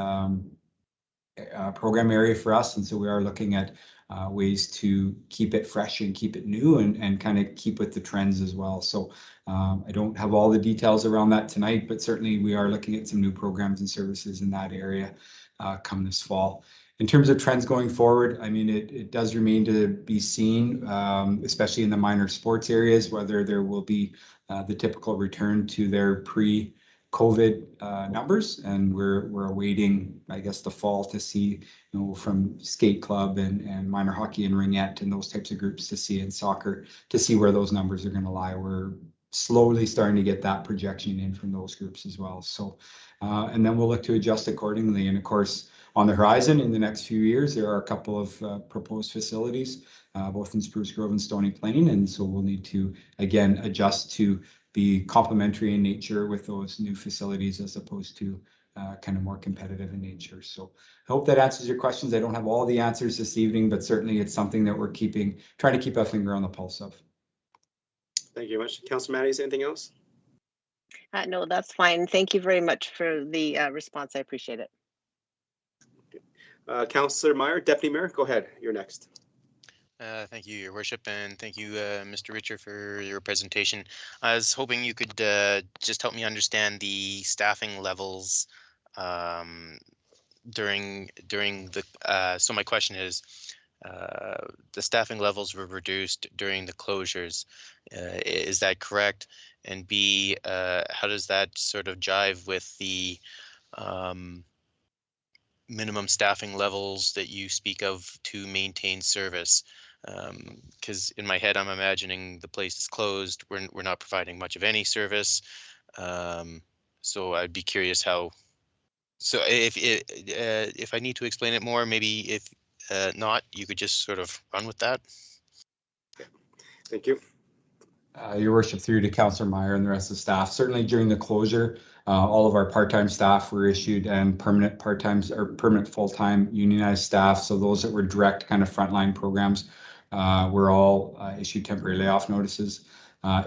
program area for us, and so we are looking at ways to keep it fresh and keep it new and kind of keep with the trends as well. So I don't have all the details around that tonight, but certainly we are looking at some new programs and services in that area come this fall. In terms of trends going forward, I mean, it does remain to be seen, especially in the minor sports areas, whether there will be the typical return to their pre-COVID numbers, and we're awaiting, I guess, the fall to see, from skate club and minor hockey and ringette and those types of groups to see in soccer to see where those numbers are going to lie. We're slowly starting to get that projection in from those groups as well. So, and then we'll look to adjust accordingly. And of course, on the horizon in the next few years, there are a couple of proposed facilities, both in Spruce Grove and Stony Plain. And so we'll need to, again, adjust to be complementary in nature with those new facilities as opposed to kind of more competitive in nature. So I hope that answers your questions. I don't have all the answers this evening, but certainly it's something that we're trying to keep a finger on the pulse of. Thank you very much. Councillor Matties, anything else? No, that's fine. Thank you very much for the response. I appreciate it. Councillor Meyer, Deputy Mayor, go ahead. You're next. Thank you, Your Worship, and thank you, Mr. Richer, for your presentation. I was hoping you could just help me understand the staffing levels during the. So my question is, the staffing levels were reduced during the closures. Is that correct? And B, how does that sort of jive with the minimum staffing levels that you speak of to maintain service? Because in my head, I'm imagining the place is closed. We're not providing much of any service. So I'd be curious how. So if I need to explain it more, maybe if not, you could just sort of run with that. Thank you. Your worship, through to Councillor Meyer and the rest of the staff. Certainly during the closure, all of our part-time staff were issued, and permanent part-time or permanent full-time unionized staff. So those that were direct kind of frontline programs were all issued temporary layoff notices.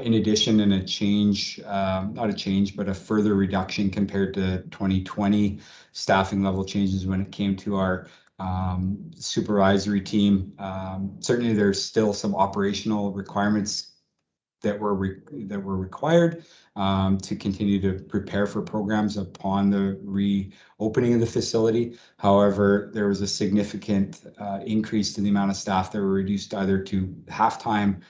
In addition, in a change, not a change, but a further reduction compared to 2020 staffing level changes when it came to our supervisory team. Certainly there's still some operational requirements that were required to continue to prepare for programs upon the reopening of the facility. However, there was a significant increase to the amount of staff that were reduced either to half-time,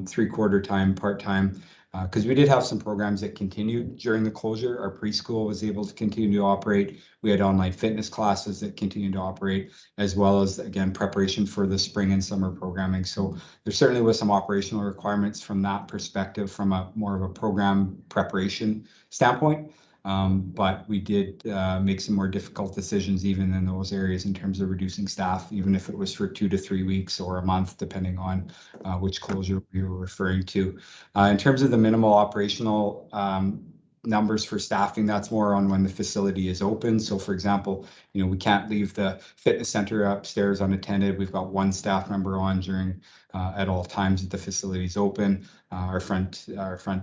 three-quarter time, part-time, because we did have some programs that continued during the closure. Our preschool was able to continue to operate. We had online fitness classes that continued to operate, as well as, again, preparation for the spring and summer programming. So there certainly was some operational requirements from that perspective, from a more of a program preparation standpoint. But we did make some more difficult decisions even in those areas in terms of reducing staff, even if it was for 2 to 3 weeks or a month, depending on which closure we were referring to. In terms of the minimal operational numbers for staffing, that's more on when the facility is open. So for example, we can't leave the fitness center upstairs unattended. We've got one staff member on during at all times that the facility is open. Our front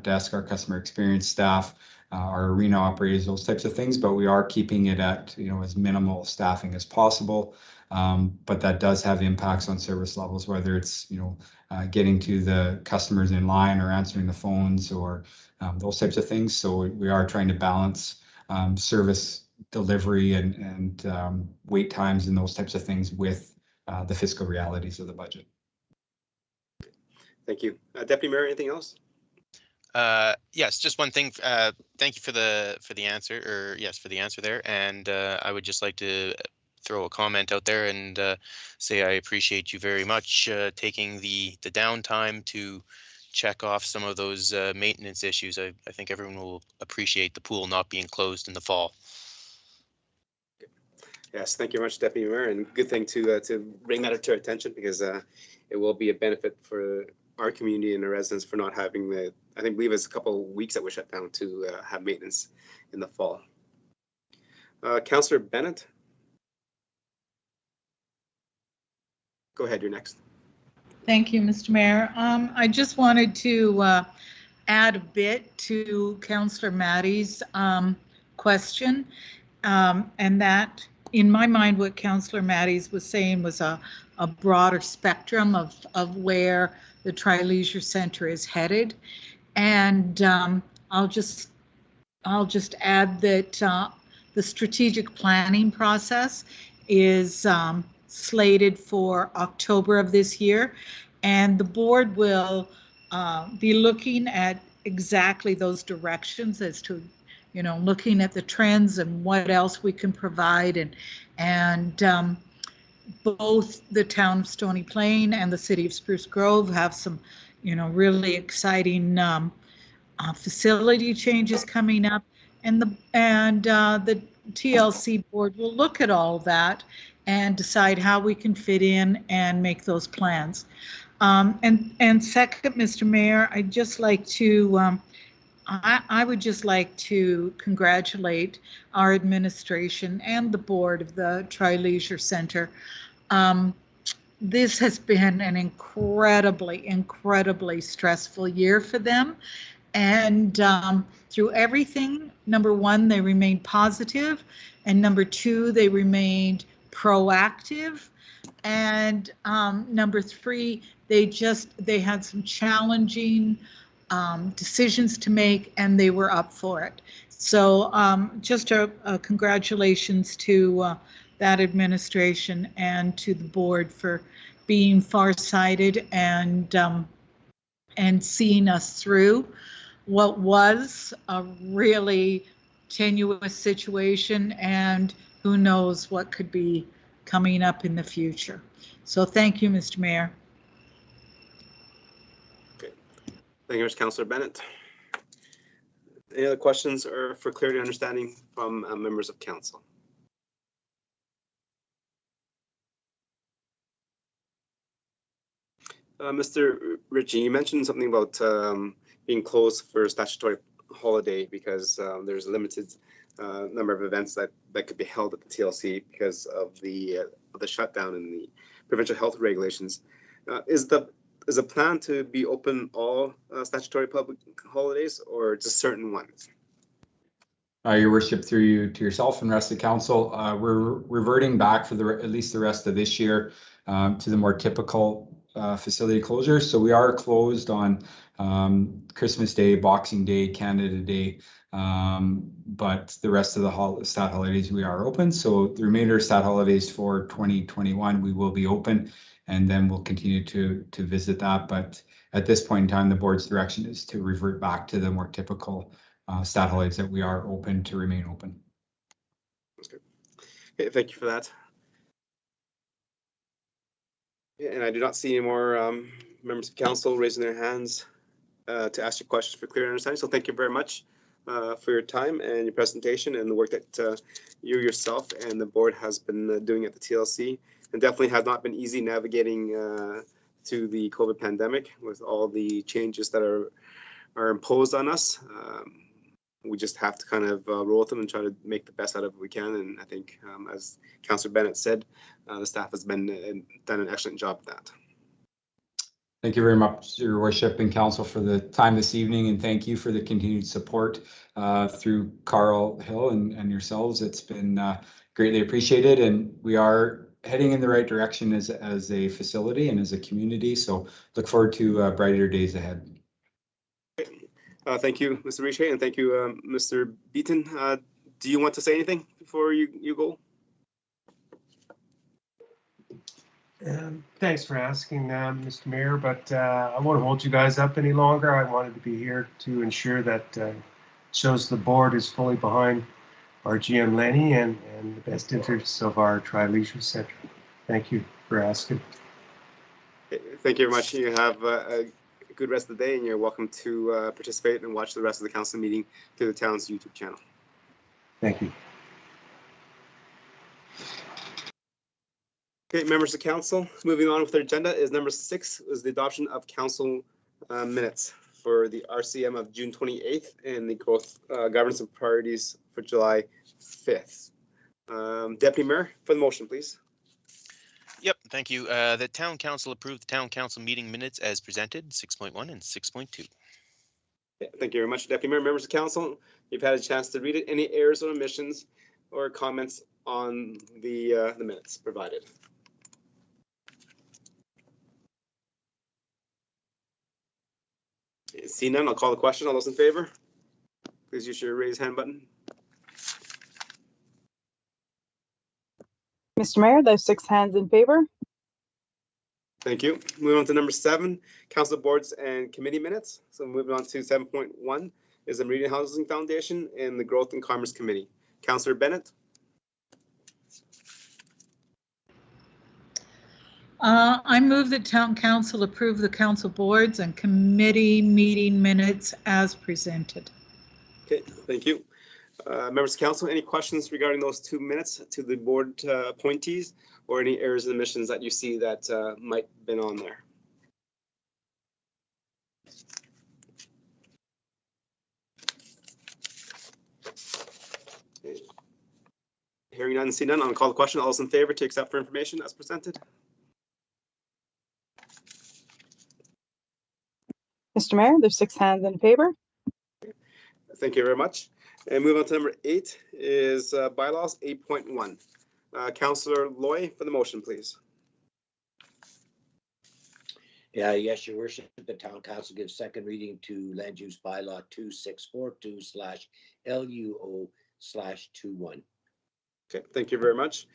desk, our customer experience staff, our arena operators, those types of things, but we are keeping it at as minimal staffing as possible. But that does have impacts on service levels, whether it's getting to the customers in line or answering the phones or those types of things. So we are trying to balance service delivery and wait times and those types of things with the fiscal realities of the budget. Thank you. Deputy Mayor, anything else? Yes, just one thing. Thank you for the answer, or yes, for the answer there. And I would just like to throw a comment out there and say I appreciate you very much taking the downtime to check off some of those maintenance issues. I think everyone will appreciate the pool not being closed in the fall. Yes, thank you very much, Deputy Mayor, and good thing to bring that to our attention, because it will be a benefit for our community and the residents for not having I believe it's a couple of weeks that we're shut down to have maintenance in the fall. Councillor Bennett. Go ahead, you're next. Thank you, Mr. Mayor. I just wanted to add a bit to Councillor Maddie's question, and that, in my mind, what Councillor Maddie's was saying was a broader spectrum of where the Tri-Leisure Centre is headed. And I'll just add that the strategic planning process is slated for October of this year, and the board will be looking at exactly those directions as to, looking at the trends and what else we can provide, and both the town of Stony Plain and the city of Spruce Grove have some, really exciting facility changes coming up, and the TLC board will look at all that and decide how we can fit in and make those plans. And second, Mr. Mayor, I'd just like to I would just like to congratulate our administration and the board of the Tri-Leisure Centre. This has been an incredibly stressful year for them. And through everything, number one, they remained positive, and number two, they remained proactive, and number three, they had some challenging decisions to make, and they were up for it. So just a congratulations to that administration and to the board for being farsighted and seeing us through what was a really tenuous situation, and who knows what could be coming up in the future. So thank you, Mr. Mayor. Okay. Thank you, Councillor Bennett. Any other questions or for clarity and understanding from members of council? Mr. Ritchie, you mentioned something about being closed for a statutory holiday because there's a limited number of events that could be held at the TLC because of the shutdown and the provincial health regulations. Is the plan to be open all statutory public holidays or just certain ones? Your worship, through you to yourself and rest of the council, we're reverting back for at least the rest of this year to the more typical facility closures. So we are closed on Christmas Day, Boxing Day, Canada Day, but the rest of the stat holidays we are open. So the remainder of stat holidays for 2021 we will be open, and then we'll continue to visit that. But at this point in time, the board's direction is to revert back to the more typical stat holidays that we are open to remain open. Okay, thank you for that. And I do not see any more members of council raising their hands to ask you questions for clear understanding. So thank you very much for your time and your presentation and the work that you yourself and the board has been doing at the TLC. And definitely has not been easy navigating to the COVID pandemic with all the changes that are imposed on us. We just have to kind of roll with them and try to make the best out of it we can. And I think, as Councillor Bennett said, the staff has done an excellent job of that. Thank you very much, Your Worship and Council, for the time this evening, and thank you for the continued support through Carl Hill and yourselves. It's been greatly appreciated, and we are heading in the right direction as a facility and as a community. So look forward to brighter days ahead. Thank you, Mr. Riche, and thank you, Mr. Beaton. Do you want to say anything before you go? Thanks for asking, Mr. Mayor, but I won't hold you guys up any longer. I wanted to be here to ensure that shows the board is fully behind our GM Lenny and the best interests of our Tri-Leisure Centre. Thank you for asking. Thank you very much. You have a good rest of the day, and you're welcome to participate and watch the rest of the council meeting through the town's YouTube channel. Thank you. Okay, members of council, moving on with our agenda is number 6 is the adoption of council minutes for the RCM of June 28th and the growth governance and priorities for July 5th. Deputy Mayor, for the motion, please. Yep, thank you. The town council approved the town council meeting minutes as presented, 6.1 and 6.2. Thank you very much, Deputy Mayor. Members of council, you've had a chance to read it. Any errors or omissions or comments on the minutes provided? See none, I'll call the question. All those in favor, please use your raise hand button. Mr. Mayor, there's 6 hands in favor. Thank you. Moving on to number 7, council boards and committee minutes. So moving on to 7.1 is the Meridian Housing Foundation and the Growth and Commerce Committee. Councillor Bennett. I move that town council approve the council boards and committee meeting minutes as presented. Okay, thank you. Members of council, any questions regarding those 2 minutes to the board appointees or any errors and omissions that you see that might have been on there? Okay. Hearing none, see none, I'll call the question. All those in favor to accept for information as presented? Mr. Mayor, there's 6 hands in favor. Thank you very much. And move on to number 8 is bylaws 8.1. Councillor Loy for the motion, please. Yeah, yes, Your Worship, the town council gives second reading to land use bylaw 2642/LUO/21. Okay, thank you very much.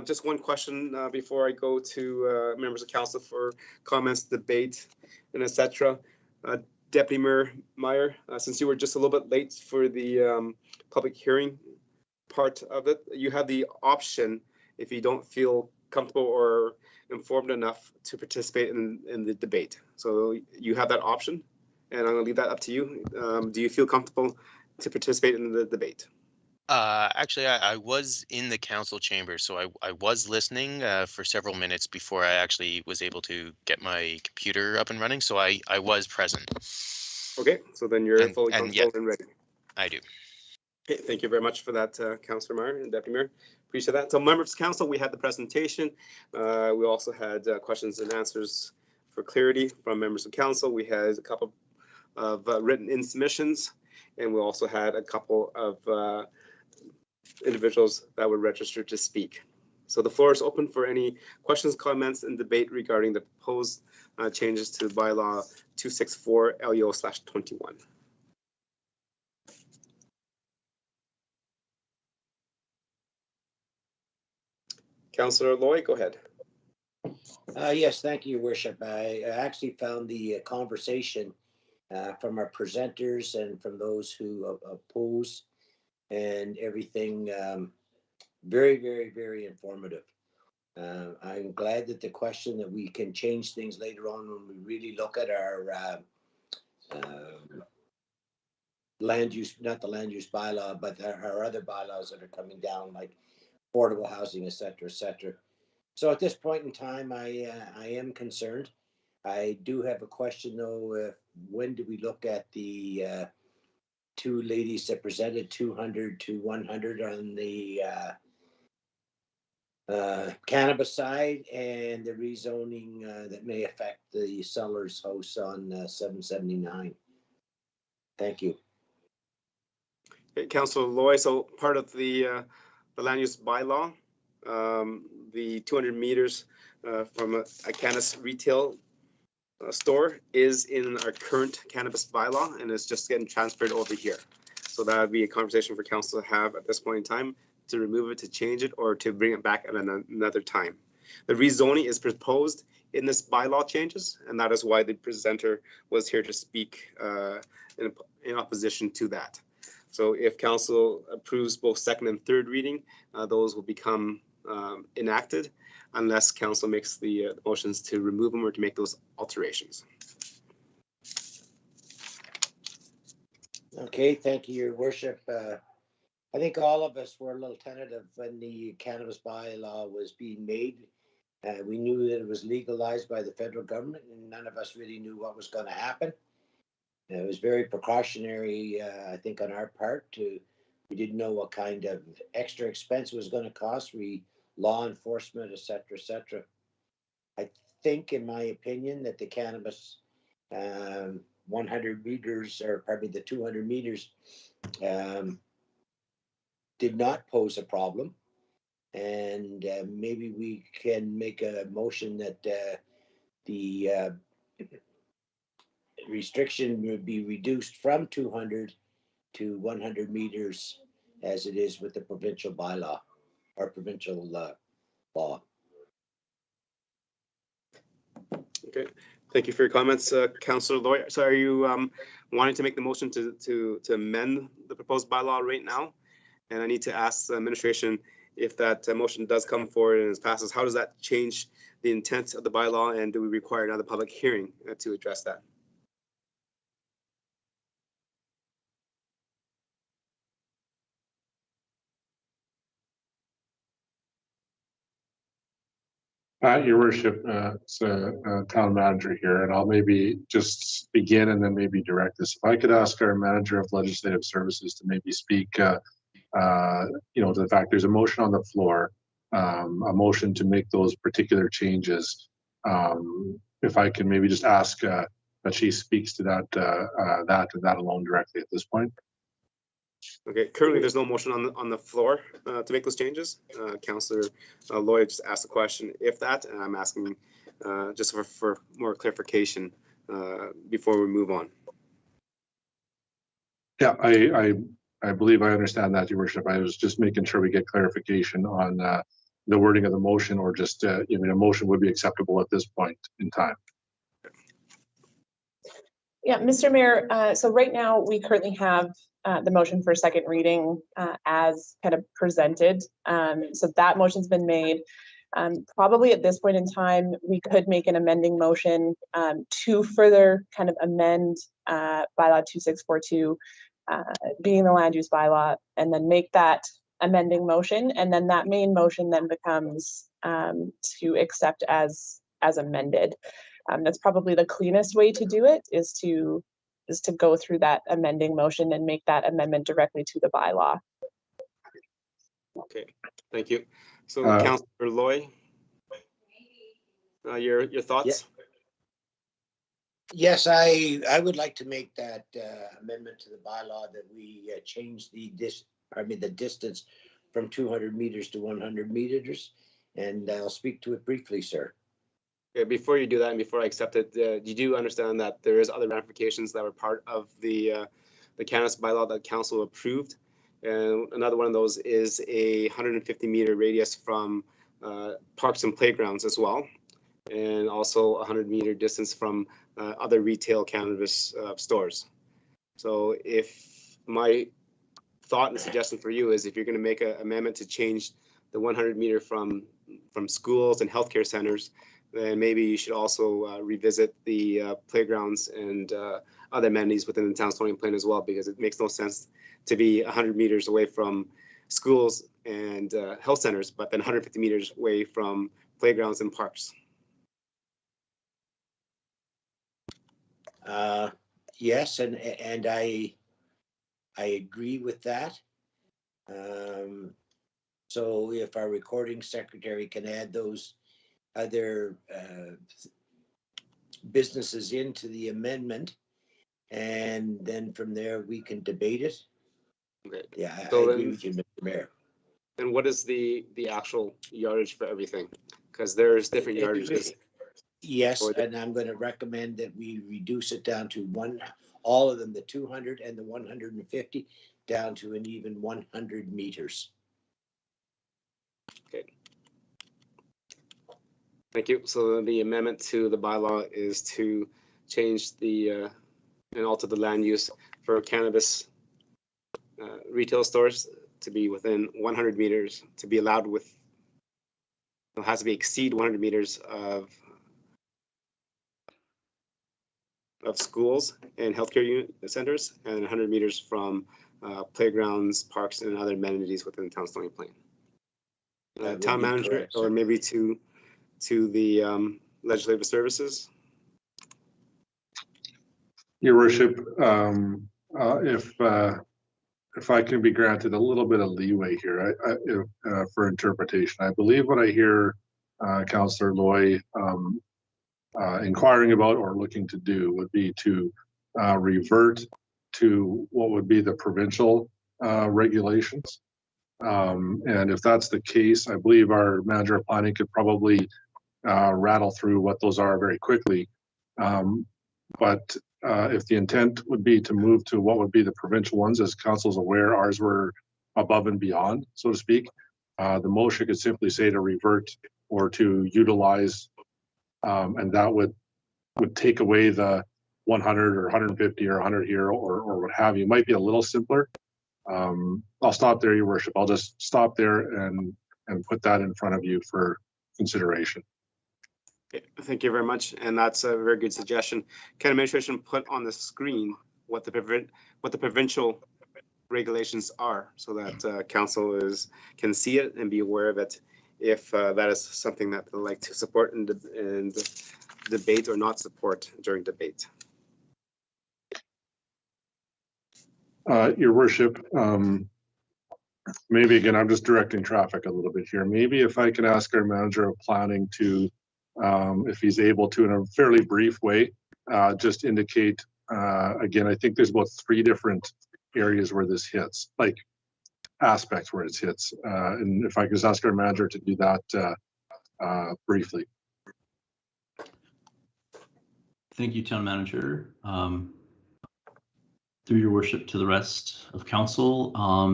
Just one question before I go to members of council for comments, debate, and etc. Deputy Mayor Meyer, since you were just a little bit late for the public hearing part of it, you have the option, if you don't feel comfortable or informed enough, to participate in the debate. So you have that option, and I'm going to leave that up to you. Do you feel comfortable to participate in the debate? Actually, I was in the council chamber, so I was listening for several minutes before I actually was able to get my computer up and running. So I was present. Okay, so then you're fully comfortable yeah, and ready. I do. Okay, thank you very much for that, Councillor Meyer and Deputy Mayor. Appreciate that. So members of council, we had the presentation. We also had questions and answers for clarity from members of council. We had a couple of written in submissions, and we also had a couple of individuals that were registered to speak. So the floor is open for any questions, comments, and debate regarding the proposed changes to bylaw 264 LEO/21. Councillor Loy, go ahead. Yes, thank you, Your Worship. I actually found the conversation from our presenters and from those who oppose and everything very, very, very informative. I'm glad that the question that we can change things later on when we really look at our land use, not the land use bylaw, but our other bylaws that are coming down, like affordable housing, et cetera, et cetera. So at this point in time, I am concerned. I do have a question though. When do we look at the two ladies that presented 200 to 100 on the cannabis side and the rezoning that may affect the seller's house on 779? Thank you. Okay, Councillor Loy, so part of the land use bylaw, the 200 meters from a cannabis retail store is in our current cannabis bylaw, and it's just getting transferred over here. So that would be a conversation for council to have at this point in time, to remove it, to change it, or to bring it back at another time. The rezoning is proposed in this bylaw changes, and that is why the presenter was here to speak in opposition to that. So if council approves both second and third reading, those will become enacted unless council makes the motions to remove them or to make those alterations. Okay, thank you, Your Worship. I think all of us were a little tentative when the cannabis bylaw was being made. We knew that it was legalized by the federal government, and none of us really knew what was going to happen. It was very precautionary, I think, on our part. We didn't know what kind of extra expense it was going to cost. Law enforcement, et cetera, et cetera. I think, in my opinion, that the cannabis 100 meters, or pardon me, the 200 meters did not pose a problem. And maybe we can make a motion that the restriction would be reduced from 200 to 100 meters as it is with the provincial bylaw or provincial law. Okay, thank you for your comments, Councillor Loy. So are you wanting to make the motion to amend the proposed bylaw right now? And I need to ask the administration, if that motion does come forward and passes, how does that change the intent of the bylaw, and do we require another public hearing to address that? Your Worship, it's a town manager here, and I'll maybe just begin and then maybe direct this. If I could ask our manager of legislative services to maybe speak, to the fact there's a motion on the floor, a motion to make those particular changes. If I can maybe just ask that she speaks to that alone directly at this point. Okay, currently there's no motion on the floor to make those changes. Councillor Loy just asked a question if that, and I'm asking just for more clarification before we move on. Yeah, I believe I understand that, Your Worship. I was just making sure we get clarification on the wording of the motion, or just a motion would be acceptable at this point in time. Yeah, Mr. Mayor, so right now we currently have the motion for second reading as kind of presented. So that motion's been made. Probably at this point in time, we could make an amending motion to further kind of amend bylaw 2642, being the land use bylaw, and then make that amending motion. And then that main motion then becomes to accept as amended. That's probably the cleanest way to do it, is to go through that amending motion and make that amendment directly to the bylaw. Okay, thank you. So Councillor Loy, your thoughts? Yes, I would like to make that amendment to the bylaw that we change the distance from 200 meters to 100 meters, and I'll speak to it briefly, sir. Okay, before you do that and before I accept it, you do understand that there is other ramifications that were part of the cannabis bylaw that council approved, and another one of those is a 150-meter radius from parks and playgrounds as well, and also a 100-meter distance from other retail cannabis stores. So if my thought and suggestion for you is, if you're going to make an amendment to change the 100-meter from schools and healthcare centers, then maybe you should also revisit the playgrounds and other amenities within the town Stony Plain as well, because it makes no sense to be 100 meters away from schools and health centers, but then 150 meters away from playgrounds and parks. Yes, and I agree with that. So if our recording secretary can add those other businesses into the amendment, and then from there we can debate it. Okay. Yeah, So I agree with you, Mr. Mayor. And what is the actual yardage for everything? Because there's different yardages. Yes, and I'm going to recommend that we reduce it down to all of them, the 200 and the 150, down to an even 100 meters. Okay. Thank you. So the amendment to the bylaw is to change the and alter the land use for cannabis retail stores to be within 100 meters, to be allowed with, it has to be exceed 100 meters of schools and healthcare centers, and 100 meters from playgrounds, parks, and other amenities within the town Stony Plain. Town manager, correct, or maybe to the legislative services. Your worship, if I can be granted a little bit of leeway here for interpretation, I believe what I hear Councillor Loy inquiring about or looking to do would be to revert to what would be the provincial regulations. And if that's the case, I believe our manager of planning could probably rattle through what those are very quickly. But if the intent would be to move to what would be the provincial ones, as council's aware, ours were above and beyond, so to speak. The motion could simply say to revert or to utilize, and that would take away the 100 or 150 or 100 here or what have you. It might be a little simpler. I'll stop there, your worship. I'll just stop there and put that in front of you for consideration. Okay, thank you very much, and that's a very good suggestion. Can administration put on the screen what the provincial regulations are, so that council can see it and be aware of it, if that is something that they'd like to support and debate or not support during debate. Your worship, maybe again, I'm just directing traffic a little bit here. Maybe if I can ask our manager of planning to, if he's able to, in a fairly brief way, just indicate, again, I think there's about 3 different areas where this hits, like aspects where it hits. And if I could just ask our manager to do that briefly. Thank you, Town Manager. Through your worship to the rest of council,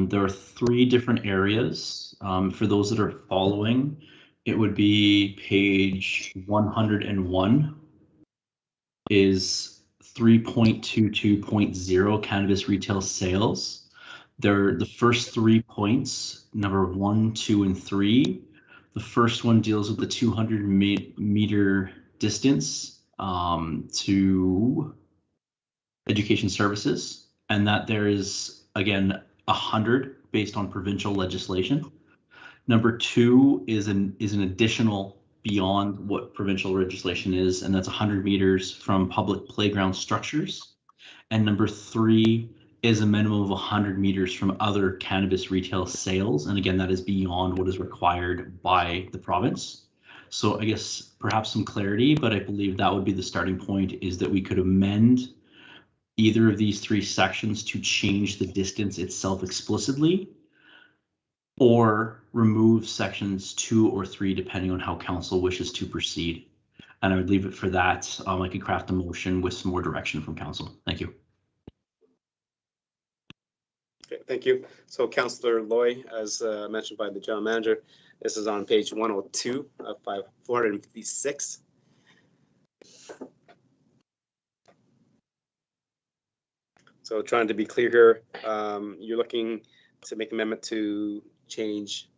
there are 3 different areas. For those that are following, it would be page 101 is 3.22.0 cannabis retail sales. They're the first 3 points, number 1, 2, and 3. The first one deals with the 200 meter distance to education services, and that there is, again, 100 based on provincial legislation. Number 2 is an additional beyond what provincial legislation is, and that's 100 meters from public playground structures. And number 3 is a minimum of 100 meters from other cannabis retail sales. And again, that is beyond what is required by the province. So I guess perhaps some clarity, but I believe that would be the starting point, is that we could amend either of these 3 sections to change the distance itself explicitly, or remove sections 2 or 3, depending on how council wishes to proceed. And I would leave it for that. I could craft a motion with some more direction from council. Thank you. Okay, thank you. So Councillor Loy, as mentioned by the general manager, this is on page 102 of 456. So trying to be clear here, you're looking to make an amendment to change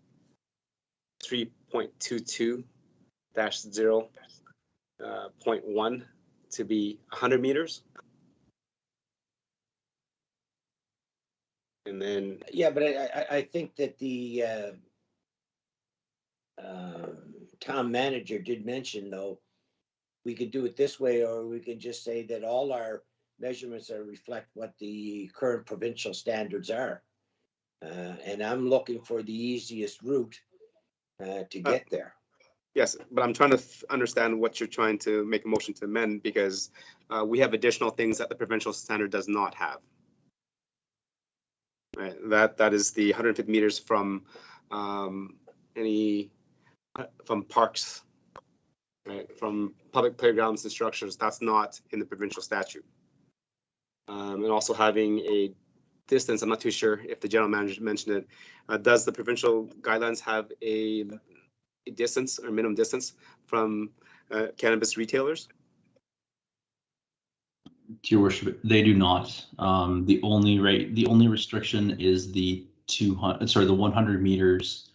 3.22-0.1 to be 100 meters. And then, yeah, but I think that the town manager did mention, though, we could do it this way, or we can just say that all our measurements reflect what the current provincial standards are. And I'm looking for the easiest route to get there. Yes, but I'm trying to understand what you're trying to make a motion to amend, because we have additional things that the provincial standard does not have. Right, that is the 150 meters from from parks, right, from public playgrounds and structures. That's not in the provincial statute. And also having a distance, I'm not too sure if the general manager mentioned it. Does the provincial guidelines have a distance or minimum distance from cannabis retailers? To your worship, they do not. The only restriction is the 100 meters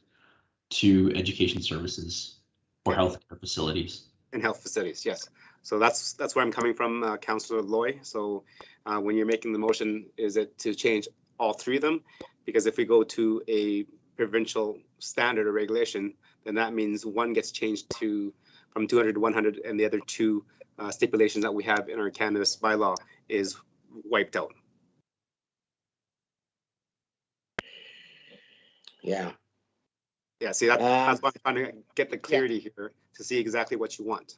to education services or healthcare facilities. And health facilities, yes. So that's where I'm coming from, Councillor Loy. So when you're making the motion, is it to change all 3 of them? Because if we go to a provincial standard or regulation, then that means one gets changed from 200 to 100, and the other 2 stipulations that we have in our cannabis bylaw is wiped out. Yeah. Yeah, see, that's why I'm trying to get the clarity here to see exactly what you want.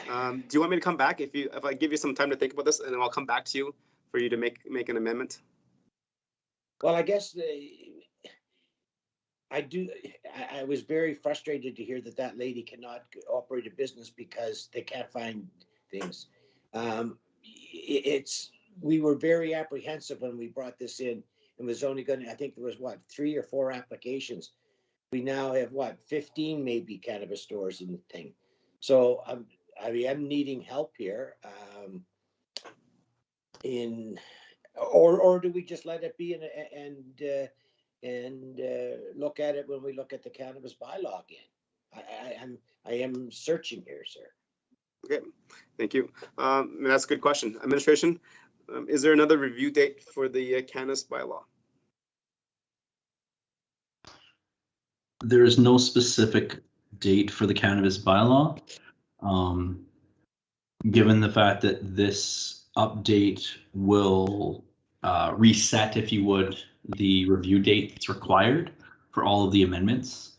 Do you want me to come back if I give you some time to think about this, and then I'll come back to you for you to make an amendment? Well, I guess I was very frustrated to hear that lady cannot operate a business because they can't find things. We were very apprehensive when we brought this in. It was only going to, I think there was 3 or 4 applications. We now have 15 maybe cannabis stores in the thing. So I am needing help here. Or do we just let it be and look at it when we look at the cannabis bylaw again? I am searching here, sir. Okay, thank you. That's a good question. Administration, is there another review date for the cannabis bylaw? There is no specific date for the cannabis bylaw. Given the fact that this update will reset, if you would, the review date that's required for all of the amendments,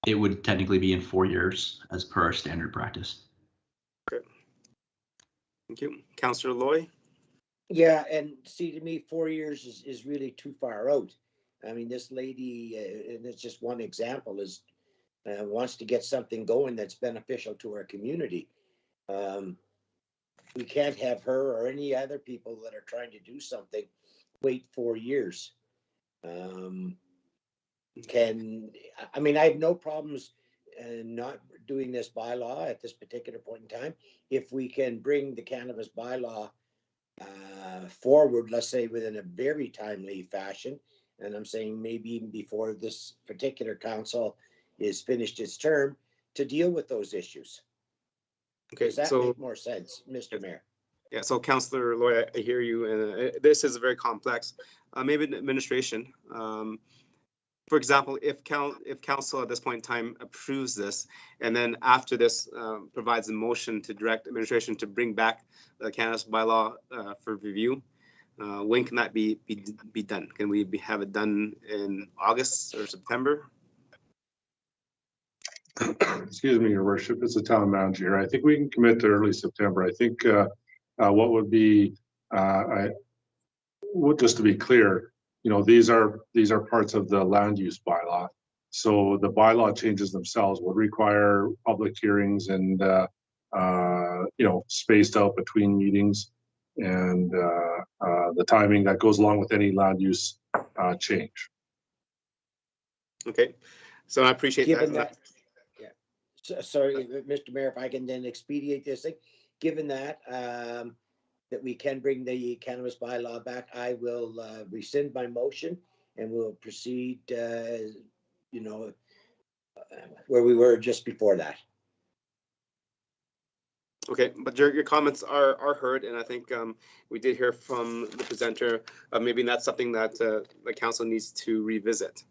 it would technically be in 4 years as per our standard practice. Okay. Thank you. Councillor Loy? Yeah, and see, to me, 4 years is really too far out. I mean, this lady, and it's just one example, is wants to get something going that's beneficial to our community. We can't have her or any other people that are trying to do something wait 4 years. I have no problems not doing this bylaw at this particular point in time, if we can bring the cannabis bylaw forward, let's say within a very timely fashion, and I'm saying maybe even before this particular council is finished its term, to deal with those issues. Okay, Does that so make more sense, Mr. Mayor? yeah, so Councillor Loy, I hear you, and this is very complex. Maybe the administration. For example, if council at this point in time approves this, and then after this provides a motion to direct administration to bring back the cannabis bylaw for review, when can that be done? Can we have it done in August or September? Excuse me, Your Worship, it's the town manager here. I think we can commit to early September. I think what would be, just to be clear, you know, these are parts of the land use bylaw. So the bylaw changes themselves would require public hearings and, you know, spaced out between meetings and the timing that goes along with any land use change. Okay, so I appreciate Given that. Yeah. So, sorry, Mr. Mayor, if I can then expedite this thing, given that that we can bring the cannabis bylaw back, I will rescind my motion and we'll proceed, you know, where we were just before that. Okay, but your comments are heard, and I think we did hear from the presenter. Maybe that's something that the council needs to revisit,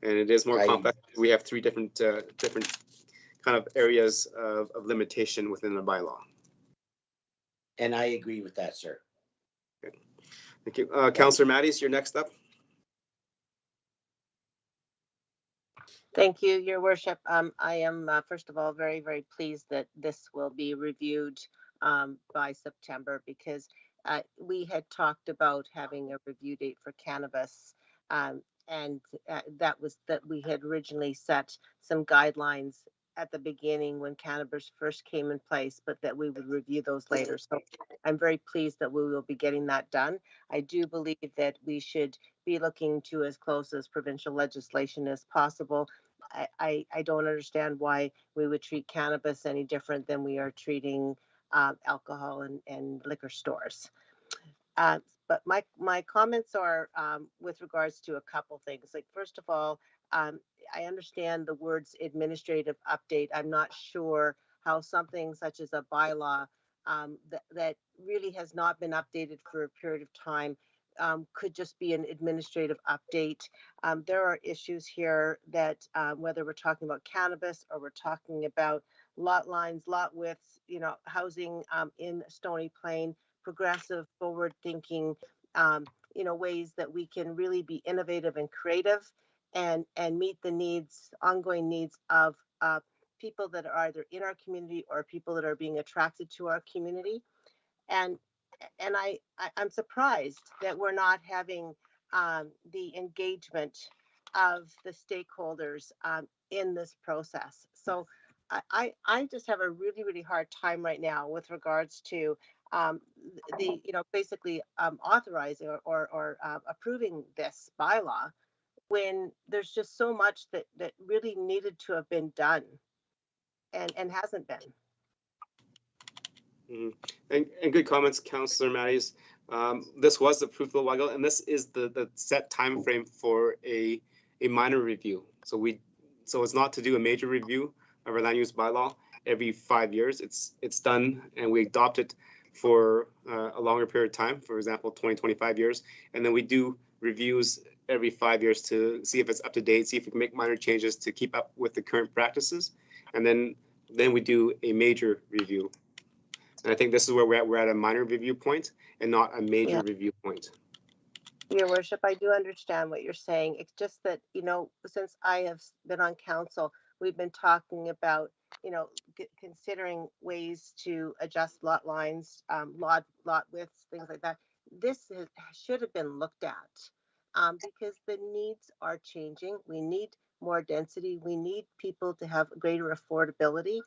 and it is more complex. We have three different kind of areas of limitation within the bylaw. And I agree with that, sir. Okay. Thank you. Councillor Mattis, you're next up. Thank you, Your Worship. I am, first of all, very, very pleased that this will be reviewed by September, because we had talked about having a review date for cannabis, and that was that we had originally set some guidelines at the beginning when cannabis first came in place, but that we would review those later. So I'm very pleased that we will be getting that done. I do believe that we should be looking to as close as provincial legislation as possible. I don't understand why we would treat cannabis any different than we are treating alcohol and liquor stores. But my comments are with regards to a couple things. Like, first of all, I understand the words administrative update. I'm not sure how something such as a bylaw that really has not been updated for a period of time could just be an administrative update. There are issues here that whether we're talking about cannabis or we're talking about lot lines, lot widths, you know, housing in Stony Plain, progressive, forward-thinking, you know, ways that we can really be innovative and creative and meet the needs, ongoing needs of people that are either in our community or people that are being attracted to our community. And I'm surprised that we're not having the engagement of the stakeholders in this process. So I just have a really, really hard time right now with regards to the, you know, basically authorizing or approving this bylaw when there's just so much that really needed to have been done and hasn't been. And good comments, Councillor Mattis. This was approved a while ago, and this is the set time frame for a minor review. So it's not to do a major review of our land use bylaw every 5 years. It's done, and we adopt it for a longer period of time, for example, 20-25 years, and then we do reviews every 5 years to see if it's up to date, see if we can make minor changes to keep up with the current practices, and then we do a major review. And I think this is where we're at a minor review point and not a major review point. Your Worship, I do understand what you're saying. It's just that, you know, since I have been on council, we've been talking about, you know, considering ways to adjust lot lines, lot widths, things like that. This should have been looked at because the needs are changing. We need more density. We need people to have greater affordability.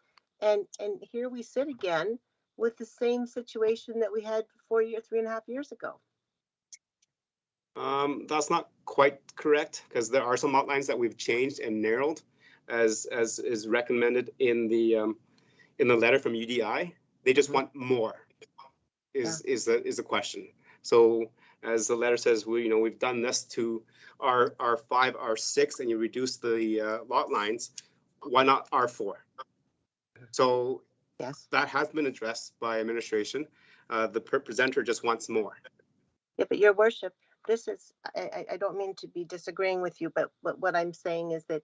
And here we sit again with the same situation that we had 3.5 years ago. That's not quite correct, because there are some outlines that we've changed and narrowed as is recommended in the letter from UDI. They just want more. Is the question. So as the letter says, we've done this to R5, R6, and you reduce the lot lines. Why not R4? So Yes. that has been addressed by administration. The presenter just wants more. Yeah, but Your Worship, this is, I don't mean to be disagreeing with you, but what I'm saying is that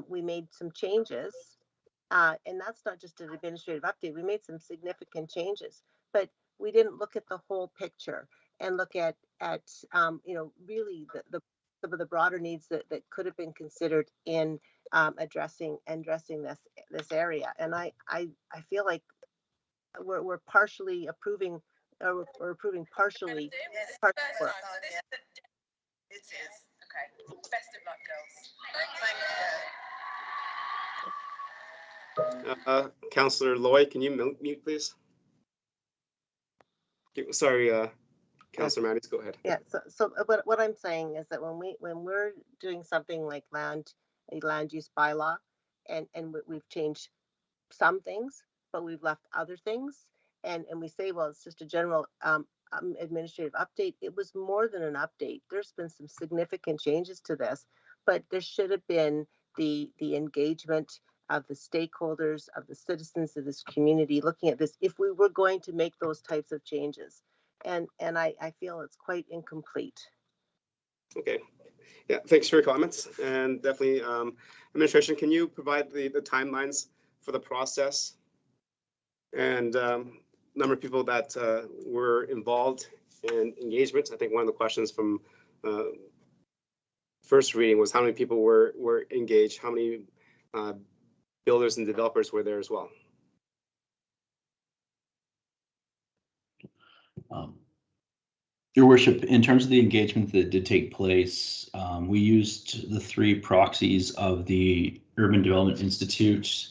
we made some changes, and that's not just an administrative update. We made some significant changes, but we didn't look at the whole picture and look at really some of the broader needs that could have been considered in addressing this area. And I feel like we're partially approving, or we're approving partially. Part work. It is. Okay. Best of luck, girls. Councillor Loy, can you mute, please? Sorry, Councillor Mattis, go ahead. Yeah. So what I'm saying is that when we're doing something like a land use bylaw, and we've changed some things, but we've left other things, and we say, well, it's just a general administrative update. It was more than an update. There's been some significant changes to this, but there should have been the engagement of the stakeholders, of the citizens of this community looking at this if we were going to make those types of changes. And I feel it's quite incomplete. Okay. Yeah, thanks for your comments. And definitely, administration, can you provide the timelines for the process and number of people that were involved in engagement? I think one of the questions from first reading was how many people were engaged, how many builders and developers were there as well. Your Worship, in terms of the engagement that did take place, we used the 3 proxies of the Urban Development Institute,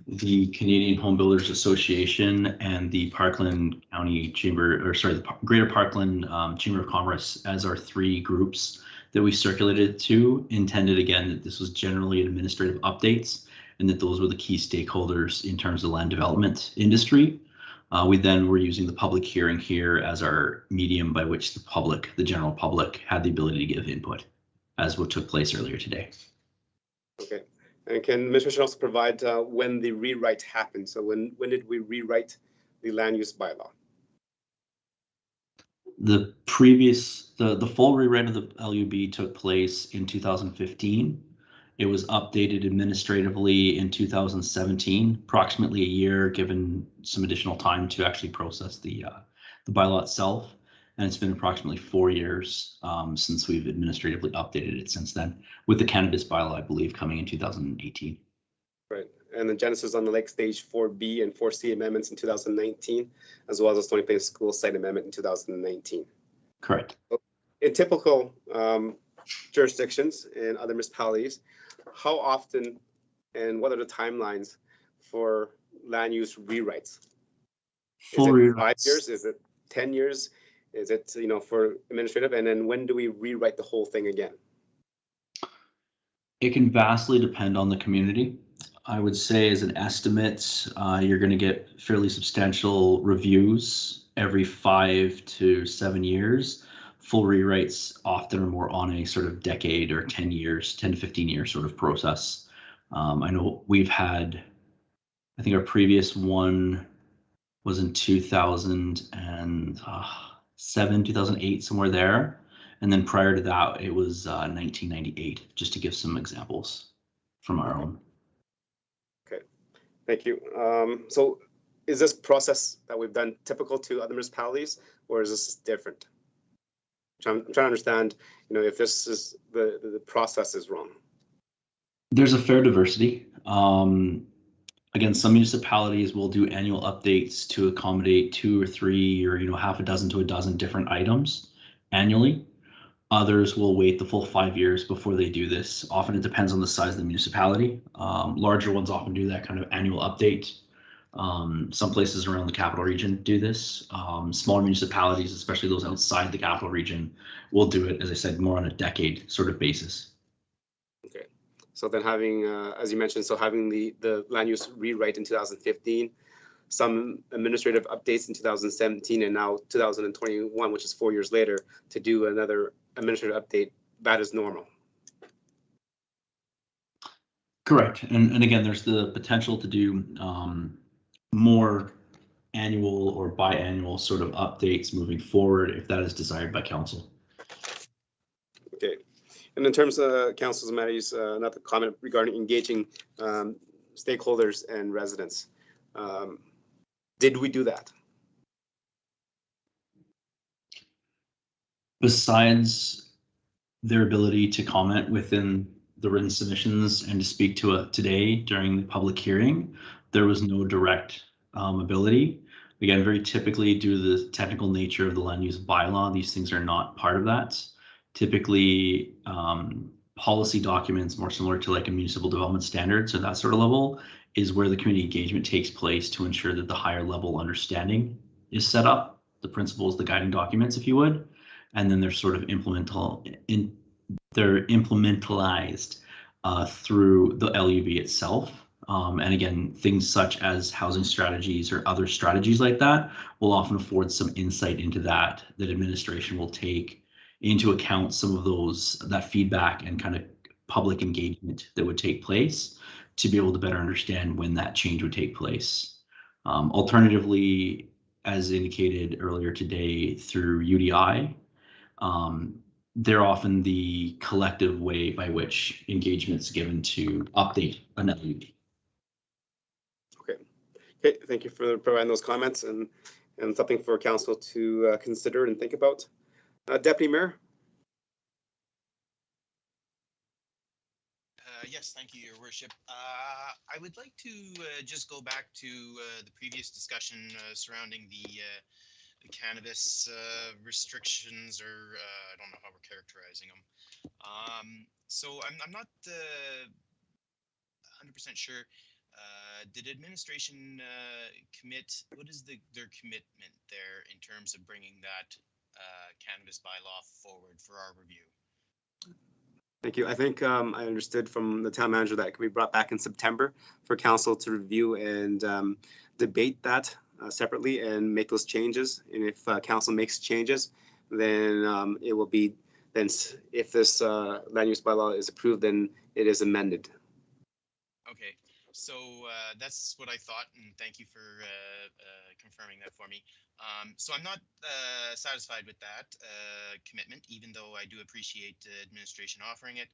the Canadian Home Builders Association, and the Parkland County Chamber, the Greater Parkland Chamber of Commerce as our 3 groups that we circulated to, intended again that this was generally administrative updates and that those were the key stakeholders in terms of the land development industry. We then were using the public hearing here as our medium by which the general public, had the ability to give input, as what took place earlier today. Okay. And can administration also provide when the rewrite happened? So when did we rewrite the land use bylaw? The full rewrite of the LUB took place in 2015. It was updated administratively in 2017, approximately a year, given some additional time to actually process the bylaw itself. And it's been approximately 4 years since we've administratively updated it since then, with the cannabis bylaw, I believe, coming in 2018. Right. And the Genesis on the Lake Stage 4B and 4C amendments in 2019, as well as the Stony Plain School Site Amendment in 2019. Correct. In typical jurisdictions in other municipalities, how often and what are the timelines for land use rewrites? Is it 5 years? Is it 10 years? Is it, for administrative? And then when do we rewrite the whole thing again? It can vastly depend on the community. I would say as an estimate, you're going to get fairly substantial reviews every 5 to 7 years. Full rewrites often are more on a sort of decade or 10 to 15 year sort of process. I know we've had, I think our previous one was in 2007, 2008, somewhere there. And then prior to that, it was 1998, just to give some examples from our own. Okay, thank you. So is this process that we've done typical to other municipalities, or is this different? I'm trying to understand, if this is the process is wrong. There's a fair diversity. Again, some municipalities will do annual updates to accommodate 2 or 3 or half a dozen to a dozen different items annually. Others will wait the full 5 years before they do this. Often it depends on the size of the municipality. Larger ones often do that kind of annual update. Some places around the capital region do this. Smaller municipalities, especially those outside the capital region, will do it, as I said, more on a decade sort of basis. Okay, So then having, as you mentioned, so having the land use rewrite in 2015, some administrative updates in 2017, and now 2021, which is 4 years later, to do another administrative update, that is normal. Correct. And again, there's the potential to do more annual or biannual sort of updates moving forward if that is desired by council. Okay. And in terms of council's matters, another comment regarding engaging stakeholders and residents. Did we do that? Besides their ability to comment within the written submissions and to speak to it today during the public hearing, there was no direct ability. Again, very typically, due to the technical nature of the land use bylaw, these things are not part of that. Typically, policy documents more similar to like a municipal development standard, so that sort of level is where the community engagement takes place to ensure that the higher level understanding is set up, the principles, the guiding documents, if you would, and then they're sort of implementalized through the LUB itself. And again, things such as housing strategies or other strategies like that will often afford some insight into that administration will take into account some of that feedback and kind of public engagement that would take place to be able to better understand when that change would take place. Alternatively, as indicated earlier today through UDI, they're often the collective way by which engagement's given to update an LUD. Okay, thank you for providing those comments and something for council to consider and think about. Deputy Mayor. Yes, thank you, Your Worship. I would like to just go back to the previous discussion surrounding the cannabis restrictions, or I don't know how we're characterizing them. So I'm not 100% sure. Did administration commit? What is their commitment there in terms of bringing that cannabis bylaw forward for our review? Thank you. I think I understood from the town manager that it could be brought back in September for council to review and debate that separately and make those changes. And if council makes changes, then it will be, then if this land use bylaw is approved, then it is amended. Okay, so that's what I thought, and thank you for confirming that for me. So I'm not satisfied with that commitment, even though I do appreciate administration offering it.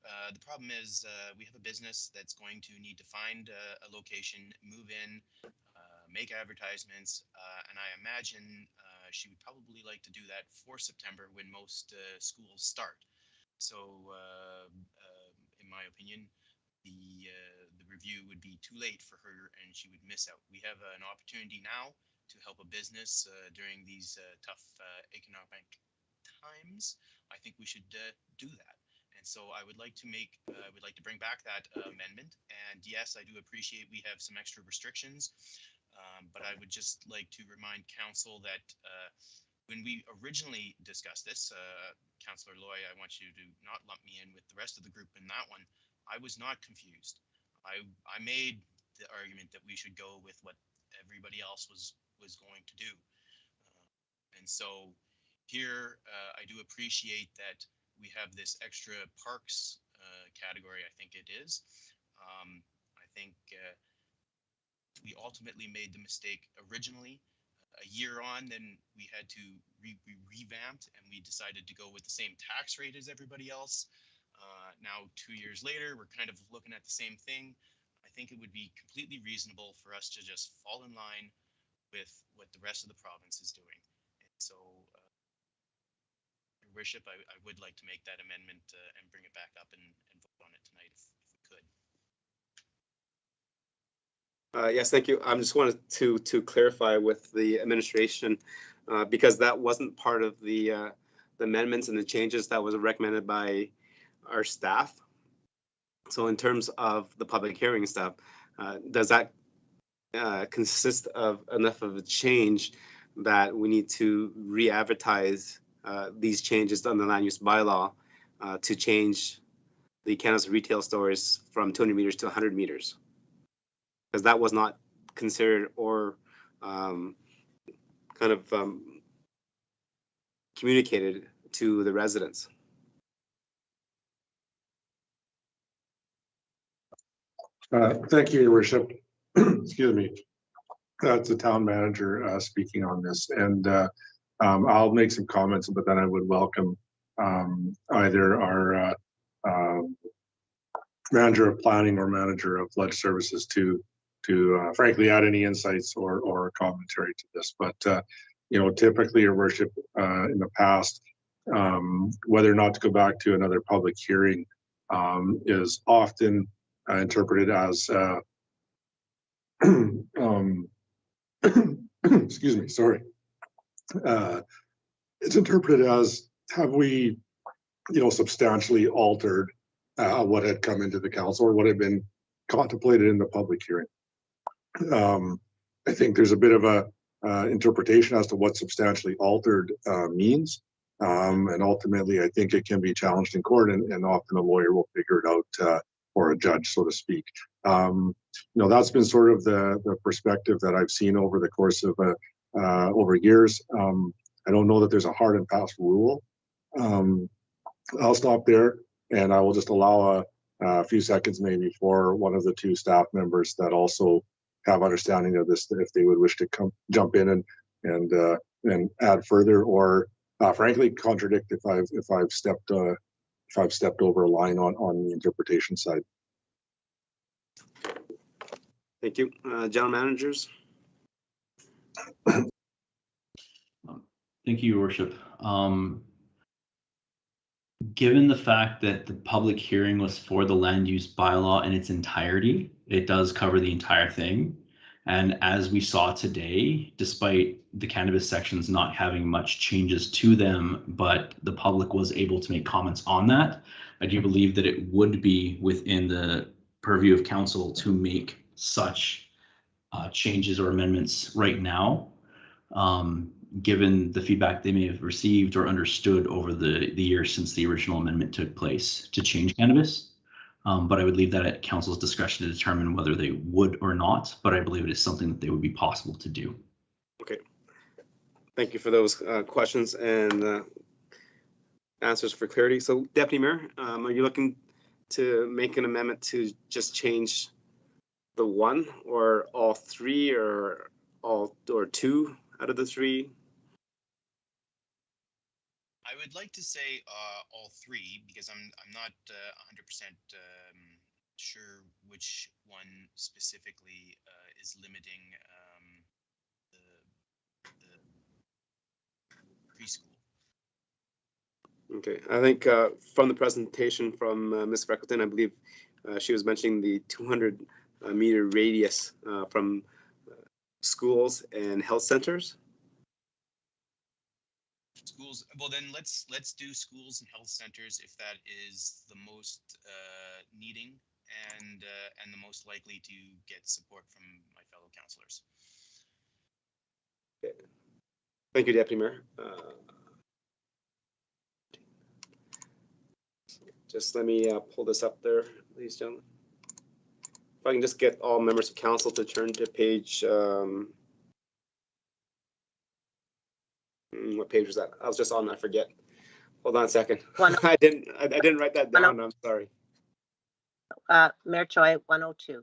The problem is we have a business that's going to need to find a location, move in, make advertisements, and I imagine she would probably like to do that for September when most schools start. So in my opinion, the review would be too late for her and she would miss out. We have an opportunity now to help a business during these tough economic times. I think we should do that. And so I would like to bring back that amendment. And yes, I do appreciate we have some extra restrictions, but I would just like to remind council that when we originally discussed this, Councillor Loy, I want you to not lump me in with the rest of the group in that one. I was not confused. I made the argument that we should go with what everybody else was going to do. And so here, I do appreciate that we have this extra parks category, I think it is. I think we ultimately made the mistake originally. A year on, then we had to revamped and we decided to go with the same tax rate as everybody else. Now, 2 years later, we're kind of looking at the same thing. I think it would be completely reasonable for us to just fall in line with what the rest of the province is doing. And so, Your Worship, I would like to make that amendment and bring it back up and vote on it tonight if we could. Yes, thank you. I just wanted to clarify with the administration because that wasn't part of the amendments and the changes that was recommended by our staff. So in terms of the public hearing stuff, does that consist of enough of a change that we need to re-advertise these changes on the land use bylaw to change the cannabis retail stores from 200 meters to 100 meters, because that was not considered or communicated to the residents. Thank you, Your Worship. Excuse me. That's the town manager speaking on this, and I'll make some comments, but then I would welcome either our manager of planning or manager of flood services to frankly add any insights or commentary to this. But you know, typically, Your Worship, in the past, whether or not to go back to another public hearing is often interpreted as excuse me, sorry. It's interpreted as, have we, you know, substantially altered what had come into the council or what had been contemplated in the public hearing? I think there's a bit of a interpretation as to what substantially altered means. And ultimately, I think it can be challenged in court, and often a lawyer will figure it out, or a judge, so to speak. You know, that's been sort of the perspective that I've seen over the course of over years. I don't know that there's a hard and fast rule. I'll stop there, and I will just allow a few seconds maybe for one of the two staff members that also have understanding of this, if they would wish to jump in and add further, or frankly contradict if I've stepped over a line on the interpretation side. Thank you. General managers. Thank you, Your Worship. Given the fact that the public hearing was for the land use bylaw in its entirety, it does cover the entire thing. And as we saw today, despite the cannabis sections not having much changes to them, but the public was able to make comments on that, I do believe that it would be within the purview of council to make such changes or amendments right now, given the feedback they may have received or understood over the years since the original amendment took place to change cannabis. But I would leave that at council's discretion to determine whether they would or not, but I believe it is something that they would be possible to do. Okay. Thank you for those questions and answers for clarity. So, Deputy Mayor, are you looking to make an amendment to just change the one, or all three, or two out of the three? I would like to say all three, because I'm not 100% sure which one specifically is limiting the preschool. Okay, I think from the presentation from Ms. Freckleton, I believe she was mentioning the 200 meter radius from schools and health centers. Schools. Well, then let's do schools and health centers if that is the most needing and the most likely to get support from my fellow councillors. Okay. Thank you, Deputy Mayor. Just let me pull this up there, ladies and gentlemen. If I can just get all members of council to turn to page. What page was that? I was just on. I forget. Hold on a second. I didn't write that down. I'm sorry. Mayor Choi, 102.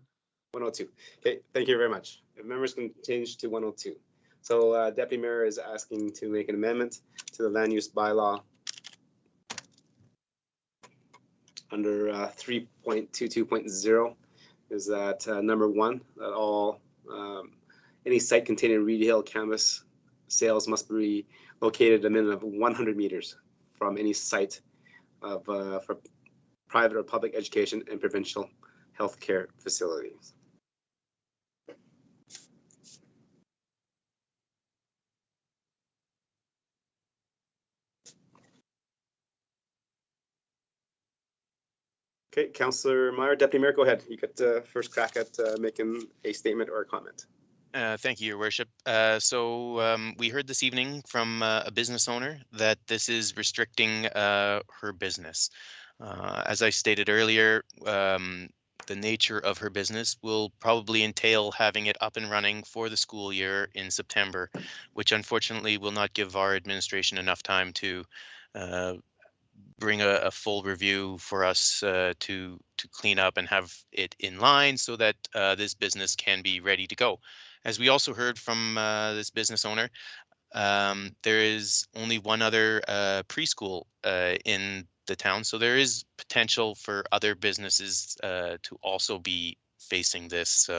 102. Okay. Thank you very much. If members can change to 102. So Deputy Mayor is asking to make an amendment to the land use bylaw under 3.22.0. Is that number one, that all any site containing retail cannabis sales must be located a minimum of 100 meters from any site of for private or public education and provincial healthcare facilities. Okay, Councillor Meyer, Deputy Mayor, go ahead. You get the first crack at making a statement or a comment. Thank you, Your Worship. So we heard this evening from a business owner that this is restricting her business. As I stated earlier, the nature of her business will probably entail having it up and running for the school year in September, which unfortunately will not give our administration enough time to bring a full review for us to clean up and have it in line so that this business can be ready to go. As we also heard from this business owner, there is only one other preschool in the town, so there is potential for other businesses to also be facing this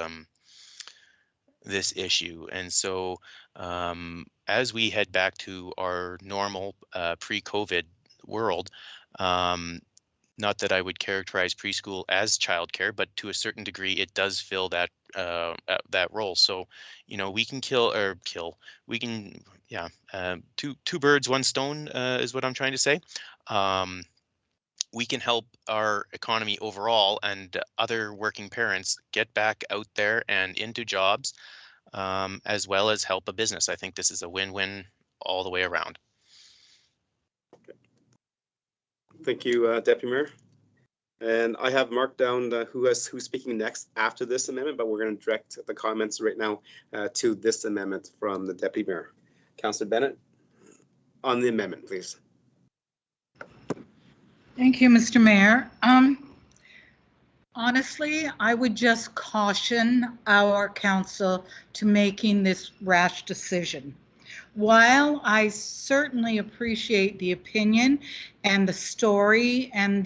this issue. And so as we head back to our normal pre-COVID world, not that I would characterize preschool as childcare, but to a certain degree, it does fill that that role. So, you know, we can we can, yeah, two birds, one stone is what I'm trying to say. We can help our economy overall and other working parents get back out there and into jobs, as well as help a business. I think this is a win-win all the way around. Thank you, Deputy Mayor. And I have marked down who's speaking next after this amendment, but we're going to direct the comments right now to this amendment from the Deputy Mayor. Councillor Bennett, on the amendment, please. Thank you, Mr. Mayor. Honestly, I would just caution our council to making this rash decision. While I certainly appreciate the opinion and the story and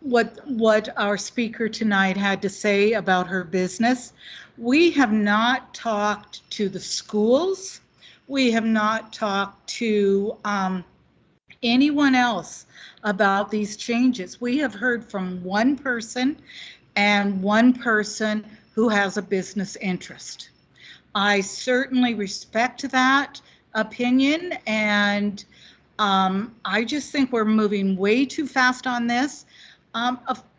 what our speaker tonight had to say about her business, we have not talked to the schools. We have not talked to anyone else about these changes. We have heard from one person and one person who has a business interest. I certainly respect that opinion, and I just think we're moving way too fast on this.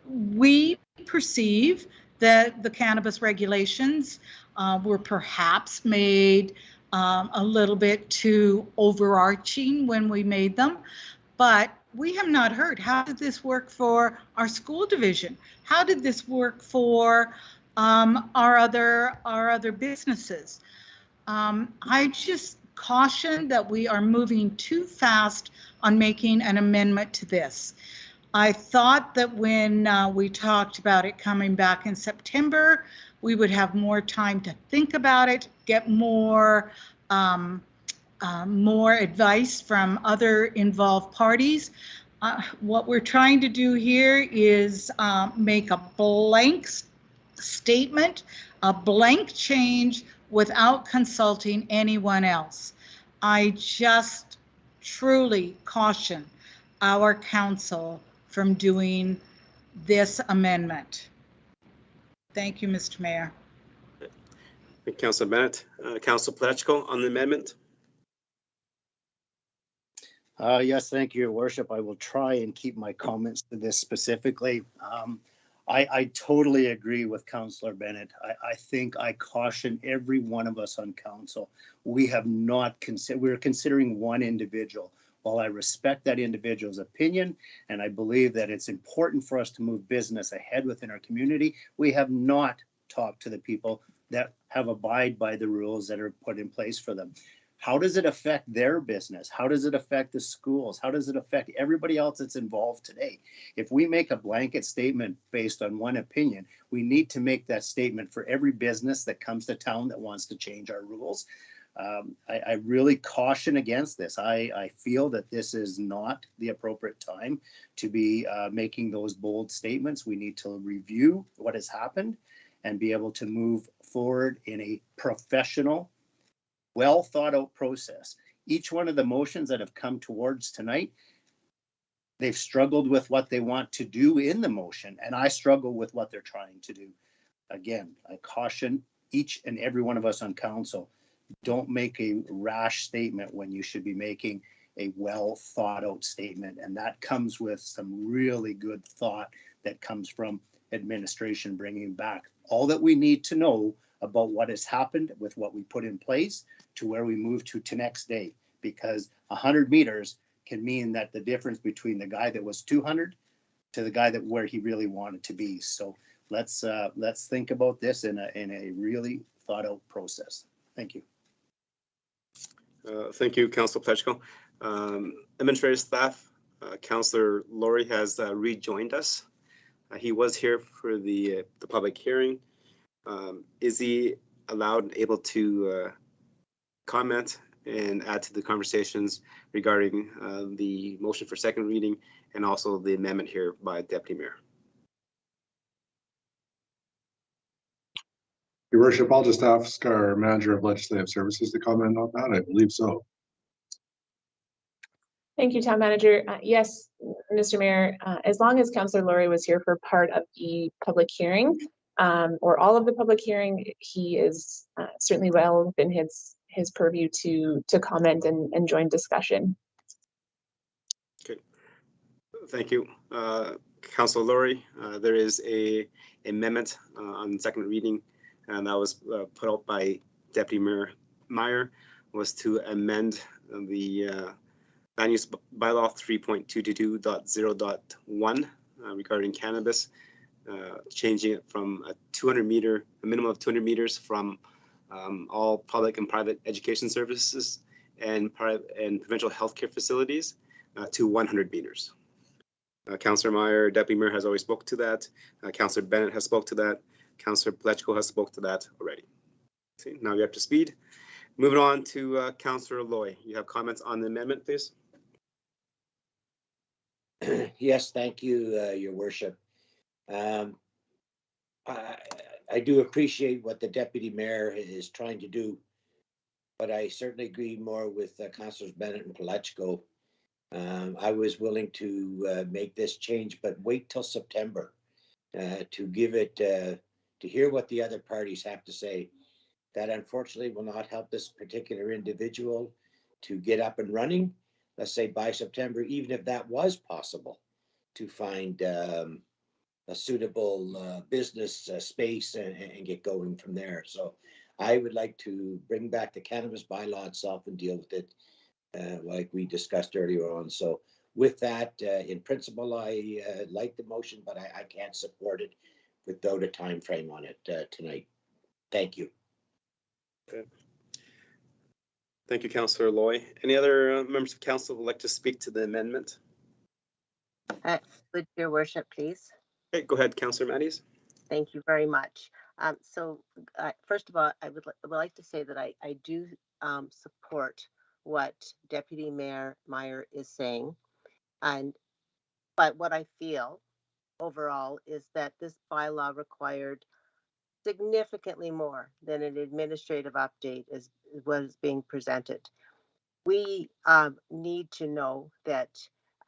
We perceive that the cannabis regulations were perhaps made a little bit too overarching when we made them, but we have not heard, how did this work for our school division? How did this work for our other businesses? I just caution that we are moving too fast on making an amendment to this. I thought that when we talked about it coming back in September, we would have more time to think about it, get more advice from other involved parties. What we're trying to do here is make a blank statement, a blank change without consulting anyone else. I just truly caution our council from doing this amendment. Thank you, Mr. Mayor. Thank you, Councillor Bennett. Councillor Pletchko on the amendment. Yes, thank you, Your Worship. I will try and keep my comments to this specifically. I totally agree with Councillor Bennett. I think I caution every one of us on council. We have not considered, we're considering one individual. While I respect that individual's opinion, and I believe that it's important for us to move business ahead within our community, we have not talked to the people that have abide by the rules that are put in place for them. How does it affect their business? How does it affect the schools? How does it affect everybody else that's involved today? If we make a blanket statement based on one opinion, we need to make that statement for every business that comes to town that wants to change our rules. I really caution against this. I feel that this is not the appropriate time to be making those bold statements. We need to review what has happened and be able to move forward in a professional, well thought out process. Each one of the motions that have come towards tonight, they've struggled with what they want to do in the motion, and I struggle with what they're trying to do. Again, I caution each and every one of us on council, don't make a rash statement when you should be making a well thought out statement. And that comes with some really good thought that comes from administration bringing back all that we need to know about what has happened with what we put in place to where we move to next day. because 100 meters can mean that the difference between the guy that was 200 to the guy that where he really wanted to be. So let's think about this in a really thought out process. Thank you. Thank you, Councilor Plechko. Administrative staff, Councilor Laurie has rejoined us. He was here for the public hearing. Is he allowed and able to comment and add to the conversations regarding the motion for second reading and also the amendment here by Deputy Mayor? Your Worship, I'll just ask our Manager of Legislative Services to comment on that. I believe so. Thank you, Town Manager. Yes, Mr. Mayor, as long as Councillor Laurie was here for part of the public hearing or all of the public hearing, he is certainly well within his purview to comment and join discussion. Okay, thank you. Councilor Laurie, there is a amendment on second reading, and that was put out by Deputy Mayor Meyer, was to amend the land use bylaw 3.222.0.1 regarding cannabis, changing it from a minimum of 200 meters from all public and private education services and provincial healthcare facilities to 100 meters. Councillor Meyer, Deputy Mayor has already spoke to that. Councillor Bennett has spoke to that. Councillor Plechko has spoke to that already. See, now you're up to speed. Moving on to Councillor Loy. You have comments on the amendment, please? Yes, thank you, Your Worship. I do appreciate what the Deputy Mayor is trying to do, but I certainly agree more with Councillors Bennett and Plechko. I was willing to make this change, but wait till September to give it, to hear what the other parties have to say. That unfortunately will not help this particular individual to get up and running, let's say by September, even if that was possible, to find a suitable business space and get going from there. So I would like to bring back the cannabis bylaw itself and deal with it like we discussed earlier on. So with that, in principle, I like the motion, but I can't support it without a time frame on it tonight. Thank you. Okay. Thank you, Councillor Loy. Any other members of council would like to speak to the amendment? Would Your Worship, please? Okay, go ahead, Councillor Matties. Thank you very much. First of all, I would like to say that I do support what Deputy Mayor Meyer is saying, but what I feel overall is that this bylaw required significantly more than an administrative update as was being presented. We need to know that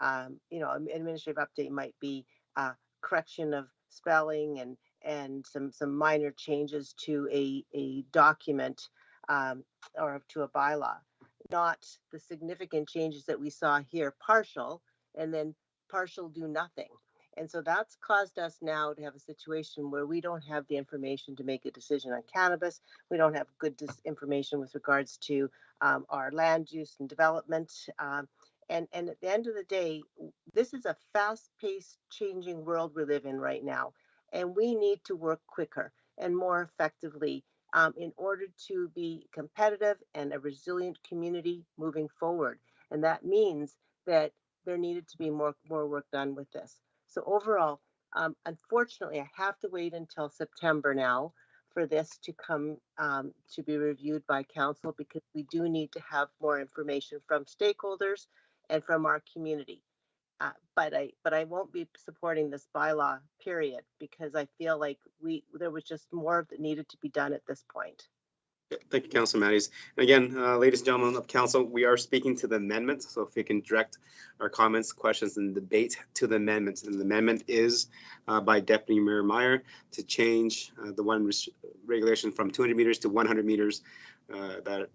an administrative update might be a correction of spelling and some minor changes to a document or to a bylaw, not the significant changes that we saw here, partial, and then partial do nothing. And so that's caused us now to have a situation where we don't have the information to make a decision on cannabis. We don't have good information with regards to our land use and development. And at the end of the day, this is a fast-paced, changing world we live in right now. And we need to work quicker and more effectively in order to be competitive and a resilient community moving forward. And that means that there needed to be more work done with this. So overall, unfortunately, I have to wait until September now for this to come to be reviewed by council, because we do need to have more information from stakeholders and from our community. But I won't be supporting this bylaw, period, because I feel like there was just more that needed to be done at this point. Thank you, Councilor Matties. And again, ladies and gentlemen of council, we are speaking to the amendment. So if we can direct our comments, questions, and debate to the amendment. And the amendment is by Deputy Mayor Meyer to change the one regulation from 200 meters to 100 meters, that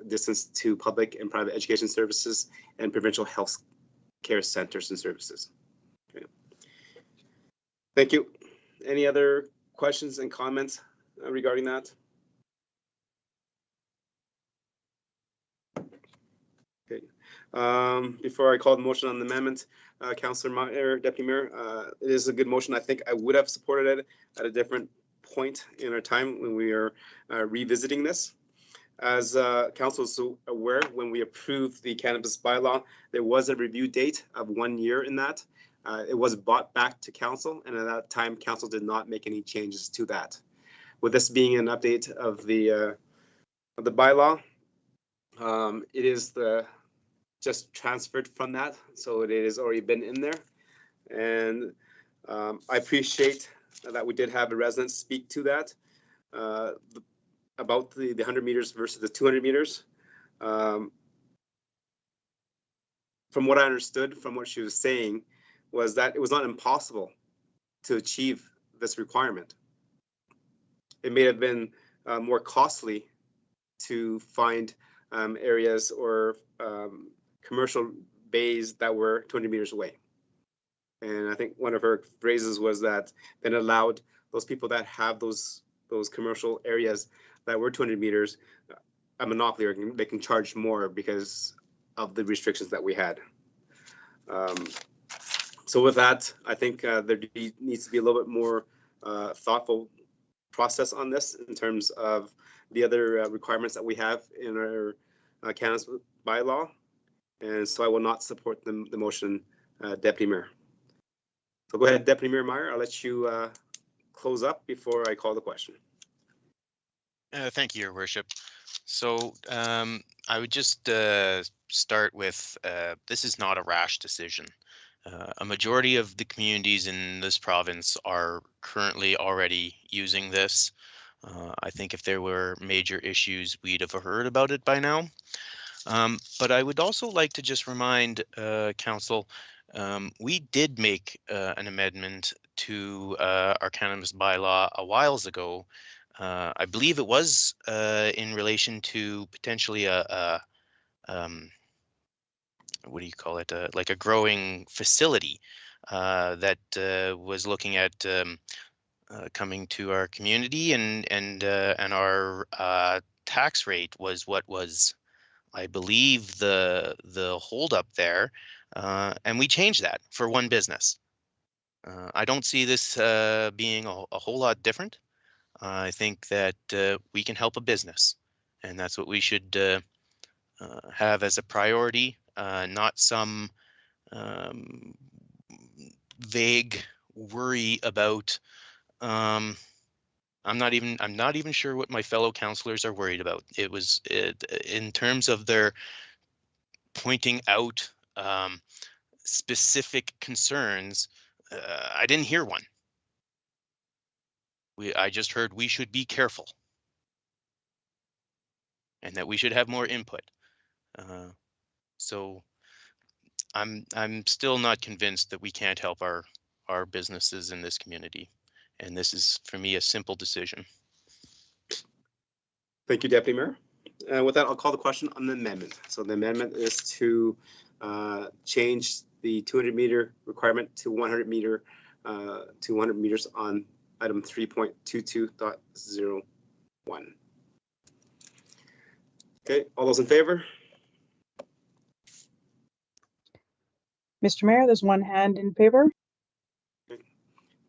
distance to public and private education services and provincial health care centers and services. Okay. Thank you. Any other questions and comments regarding that? Okay. Before I call the motion on the amendment, Councillor Meyer, Deputy Mayor, it is a good motion. I think I would have supported it at a different point in our time when we are revisiting this. As council is aware, when we approved the cannabis bylaw, there was a review date of 1 year in that. It was brought back to council, and at that time, council did not make any changes to that. With this being an update of the bylaw, it is just transferred from that, so it has already been in there. And I appreciate that we did have a resident speak to that about the 100 meters versus the 200 meters. From what I understood from what she was saying was that it was not impossible to achieve this requirement. It may have been more costly to find areas or commercial bays that were 200 meters away. And I think one of her phrases was that then allowed those people that have those commercial areas that were 200 meters a monopoly, or they can charge more because of the restrictions that we had. So with that, I think there needs to be a little bit more thoughtful process on this in terms of the other requirements that we have in our cannabis bylaw. And so I will not support the motion, Deputy Mayor. So go ahead, Deputy Mayor Meyer, I'll let you close up before I call the question. Thank you, Your Worship. So I would just start with this is not a rash decision. A majority of the communities in this province are currently already using this. I think if there were major issues, we'd have heard about it by now. But I would also like to just remind Council, we did make an amendment to our cannabis bylaw a while ago. I believe it was in relation to potentially a what do you call it? Like a growing facility that was looking at coming to our community, and our tax rate was what was, I believe, the holdup there, and we changed that for one business. I don't see this being a whole lot different. I think that we can help a business, and that's what we should have as a priority, not some vague worry about. I'm not even sure what my fellow councillors are worried about. It was in terms of their pointing out specific concerns. I didn't hear one. I just heard we should be careful, and that we should have more input. So I'm still not convinced that we can't help our businesses in this community, and this is, for me, a simple decision. Thank you, Deputy Mayor. With that, I'll call the question on the amendment. So the amendment is to change the 200-meter requirement to 100 meters on item 3.22.01. Okay, all those in favor? Mr. Mayor, there's one hand in favor. Okay.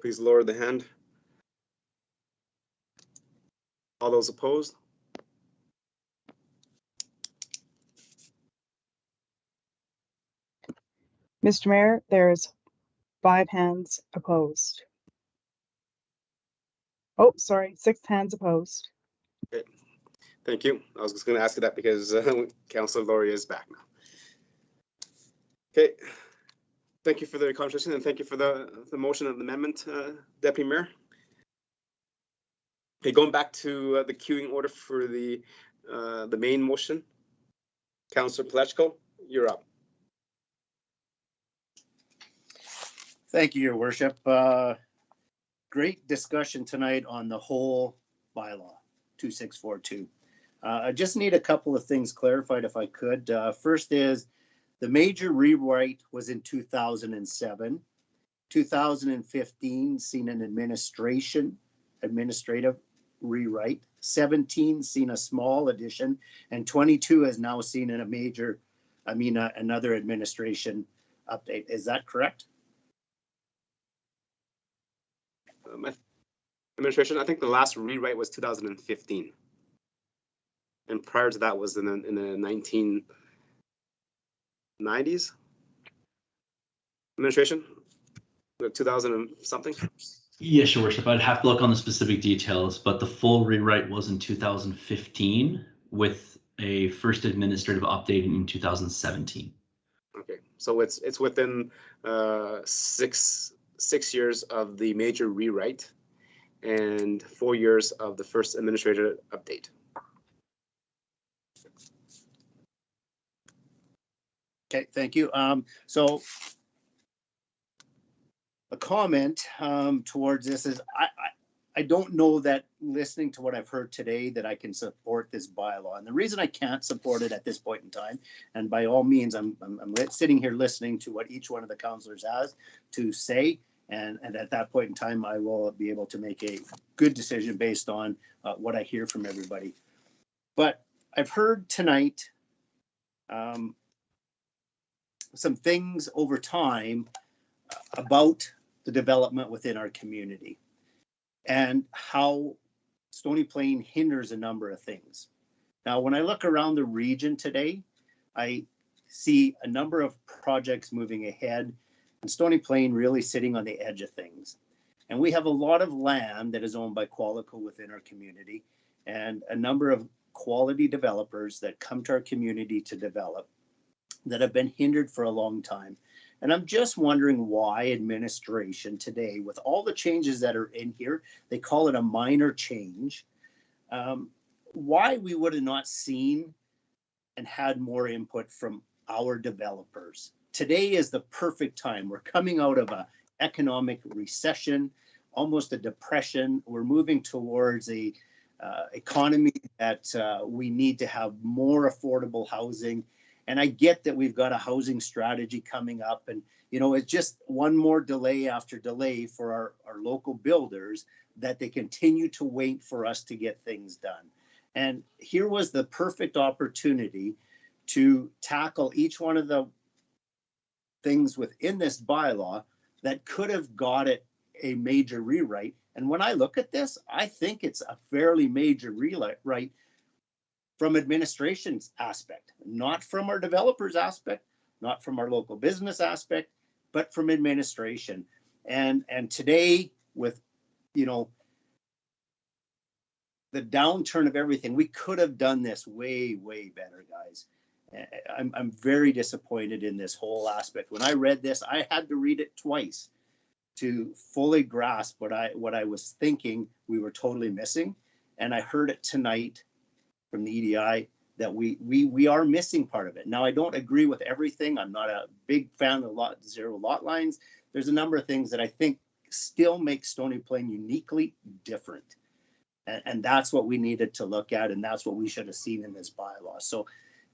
Please lower the hand. All those opposed? Mr. Mayor, there's 5 hands opposed. Oh, sorry, 6 hands opposed. Okay, thank you. I was just going to ask you that because Councillor Laurie is back now. Okay, thank you for the conversation, and thank you for the motion of the amendment, Deputy Mayor. Okay, going back to the queuing order for the main motion. Councillor Palechko, you're up. Thank you, Your Worship. Great discussion tonight on the whole bylaw, 2642. I just need a couple of things clarified if I could. First is the major rewrite was in 2007. 2015 seen an administrative rewrite. 17 seen a small addition, and 22 has now seen a major another administration update. Is that correct? Administration, I think the last rewrite was 2015. And prior to that was in the 1990s. Administration, 2000 and something. Yes, Your Worship. I'd have to look on the specific details, but the full rewrite was in 2015 with a first administrative update in 2017. Okay, so it's within 6 years of the major rewrite and 4 years of the first administrative update. Okay, thank you. So a comment towards this is I don't know that listening to what I've heard today that I can support this bylaw. And the reason I can't support it at this point in time, and by all means, I'm sitting here listening to what each one of the councillors has to say. And at that point in time, I will be able to make a good decision based on what I hear from everybody. But I've heard tonight some things over time about the development within our community and how Stony Plain hinders a number of things. Now, when I look around the region today, I see a number of projects moving ahead and Stony Plain really sitting on the edge of things. And we have a lot of land that is owned by Qualico within our community and a number of quality developers that come to our community to develop that have been hindered for a long time. And I'm just wondering why administration today, with all the changes that are in here, they call it a minor change, why we would have not seen and had more input from our developers. Today is the perfect time. We're coming out of an economic recession, almost a depression. We're moving towards a economy that we need to have more affordable housing. And I get that we've got a housing strategy coming up and, you know, it's just one more delay after delay for our local builders that they continue to wait for us to get things done. And here was the perfect opportunity to tackle each one of the things within this bylaw that could have got it a major rewrite. And when I look at this, I think it's a fairly major rewrite from administration's aspect, not from our developers aspect, not from our local business aspect, but from administration. And today with, you know, the downturn of everything, we could have done this way, way better, guys. I'm very disappointed in this whole aspect. When I read this, I had to read it twice to fully grasp what I was thinking we were totally missing. And I heard it tonight from the EDI that we are missing part of it. Now, I don't agree with everything. I'm not a big fan of zero lot lines. There's a number of things that I think still make Stony Plain uniquely different. And that's what we needed to look at. And that's what we should have seen in this bylaw. So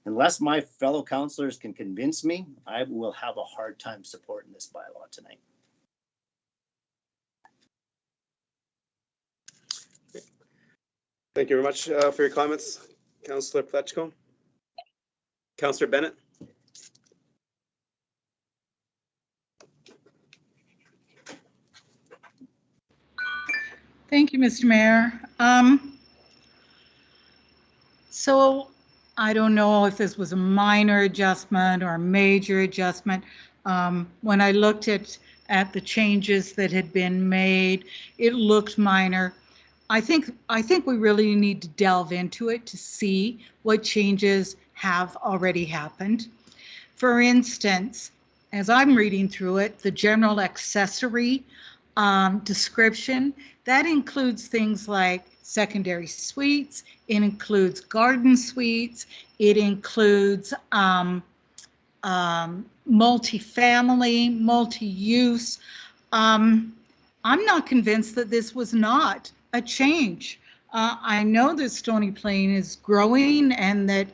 unless my fellow councillors can convince me, I will have a hard time supporting this bylaw tonight. Thank you very much for your comments, Councillor Pletchko. Councillor Bennett. Thank you, Mr. Mayor. So I don't know if this was a minor adjustment or a major adjustment. When I looked at the changes that had been made, it looked minor. I think we really need to delve into it to see what changes have already happened. For instance, as I'm reading through it, the general accessory description, that includes things like secondary suites, it includes garden suites, it includes multifamily, multi-use. I'm not convinced that this was not a change. I know that Stony Plain is growing and that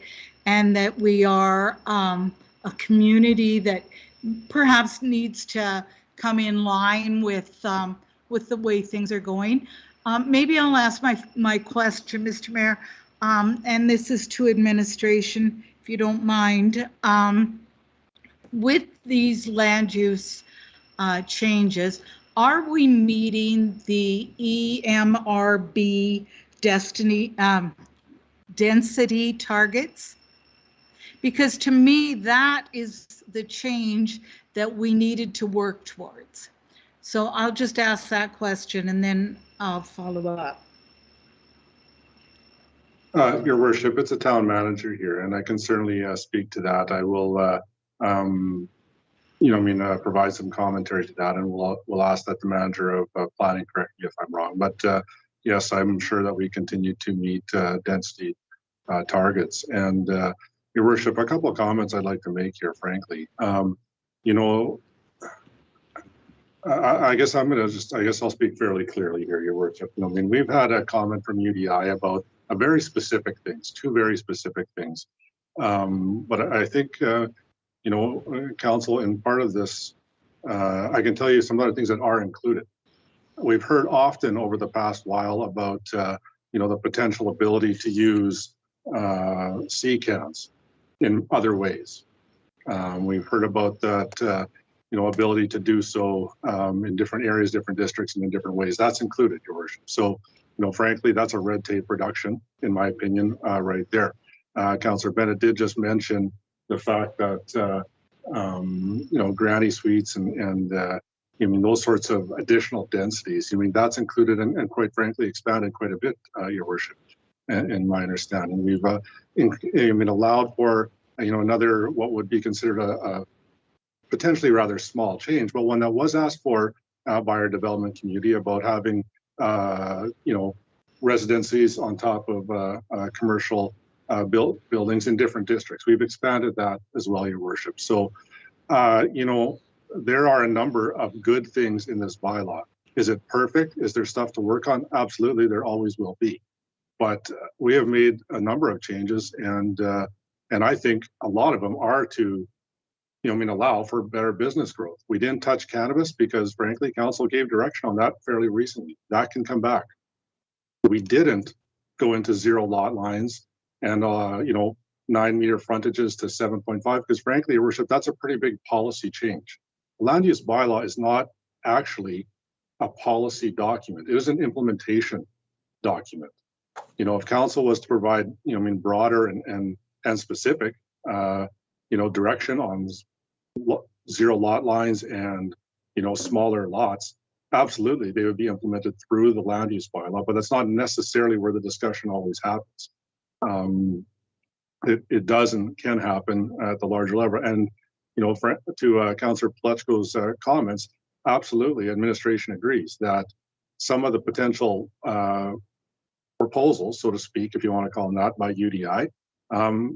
we are a community that perhaps needs to come in line with the way things are going. Maybe I'll ask my question, Mr. Mayor, and this is to administration. if you don't mind. With these land use changes, are we meeting the EMRB density targets? Because to me, that is the change that we needed to work towards. So I'll just ask that question and then I'll follow up. Your Worship, it's a town manager here, and I can certainly speak to that. I will, provide some commentary to that, and we'll ask that the manager of planning correct me if I'm wrong. But yes, I'm sure that we continue to meet density targets. And Your Worship, a couple of comments I'd like to make here, frankly. I guess I'll speak fairly clearly here, Your Worship. We've had a comment from UDI about a very specific things, two very specific things. But I think, Council, in part of this, I can tell you some other things that are included. We've heard often over the past while about, the potential ability to use CCANs in other ways. We've heard about that, ability to do so in different areas, different districts, and in different ways. That's included, Your Worship. So, frankly, that's a red tape reduction, in my opinion, right there. Councillor Bennett did just mention the fact that, granny suites and those sorts of additional densities. That's included and quite frankly expanded quite a bit, Your Worship, in my understanding. We've allowed for, another what would be considered a potentially rather small change, but one that was asked for by our development community about having, residencies on top of commercial buildings in different districts. We've expanded that as well, Your Worship. So, there are a number of good things in this bylaw. Is it perfect? Is there stuff to work on? Absolutely, there always will be. But we have made a number of changes, and I think a lot of them are to, allow for better business growth. We didn't touch cannabis because, frankly, Council gave direction on that fairly recently. That can come back. We didn't go into 0 lot lines and 9-meter frontages to 7.5 because, frankly, Your Worship, that's a pretty big policy change. The land use bylaw is not actually a policy document. It is an implementation document. If Council was to provide, broader and specific, direction on 0 lot lines and, smaller lots, absolutely, they would be implemented through the land use bylaw, but that's not necessarily where the discussion always happens. It does and can happen at the larger level. And, to Councillor Plechko's comments, absolutely, administration agrees that some of the potential proposals, so to speak, if you want to call them that, by UDI,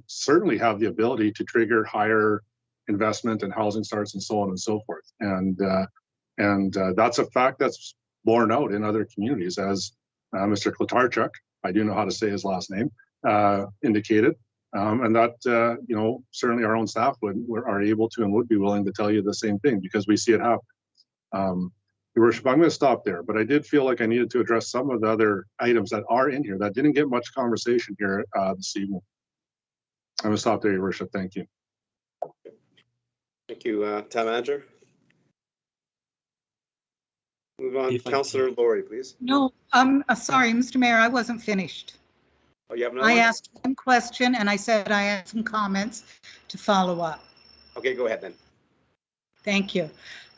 certainly have the ability to trigger higher investment and housing starts and so on and so forth. And that's a fact that's borne out in other communities, as Mr. Klatarchuk, I do know how to say his last name, indicated. And that, certainly our own staff are able to and would be willing to tell you the same thing because we see it happen. Your Worship, I'm going to stop there, but I did feel like I needed to address some of the other items that are in here that didn't get much conversation here this evening. I'm going to stop there, Your Worship. Thank you. Thank you, Town Manager. Move on, Councillor Laurie, please. No, sorry, Mr. Mayor, I wasn't finished. Oh, you have another I one? asked one question and I said I had some comments to follow up. Okay, go ahead then. Thank you.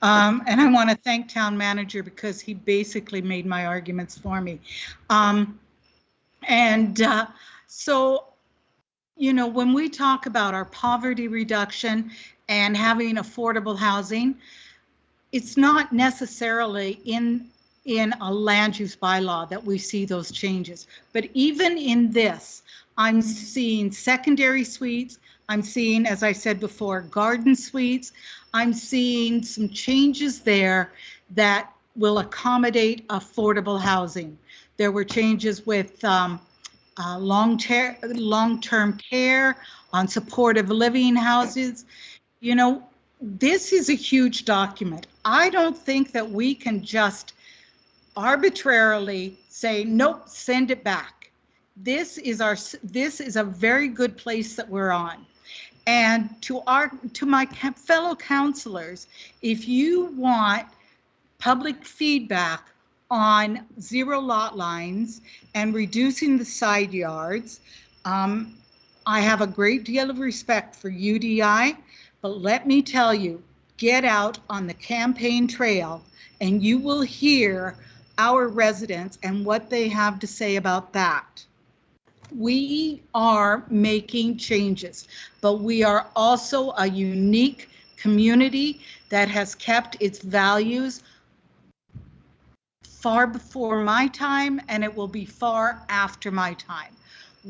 And I want to thank Town Manager because he basically made my arguments for me. So, when we talk about our poverty reduction and having affordable housing, it's not necessarily in a land use bylaw that we see those changes. But even in this, I'm seeing secondary suites. I'm seeing, as I said before, garden suites. I'm seeing some changes there that will accommodate affordable housing. There were changes with long-term care, on supportive living houses. This is a huge document. I don't think that we can just arbitrarily say, nope, send it back. This is a very good place that we're on. And to my fellow councilors, if you want public feedback on zero lot lines and reducing the side yards, I have a great deal of respect for UDI, but let me tell you, get out on the campaign trail and you will hear our residents and what they have to say about that. We are making changes, but we are also a unique community that has kept its values far before my time, and it will be far after my time.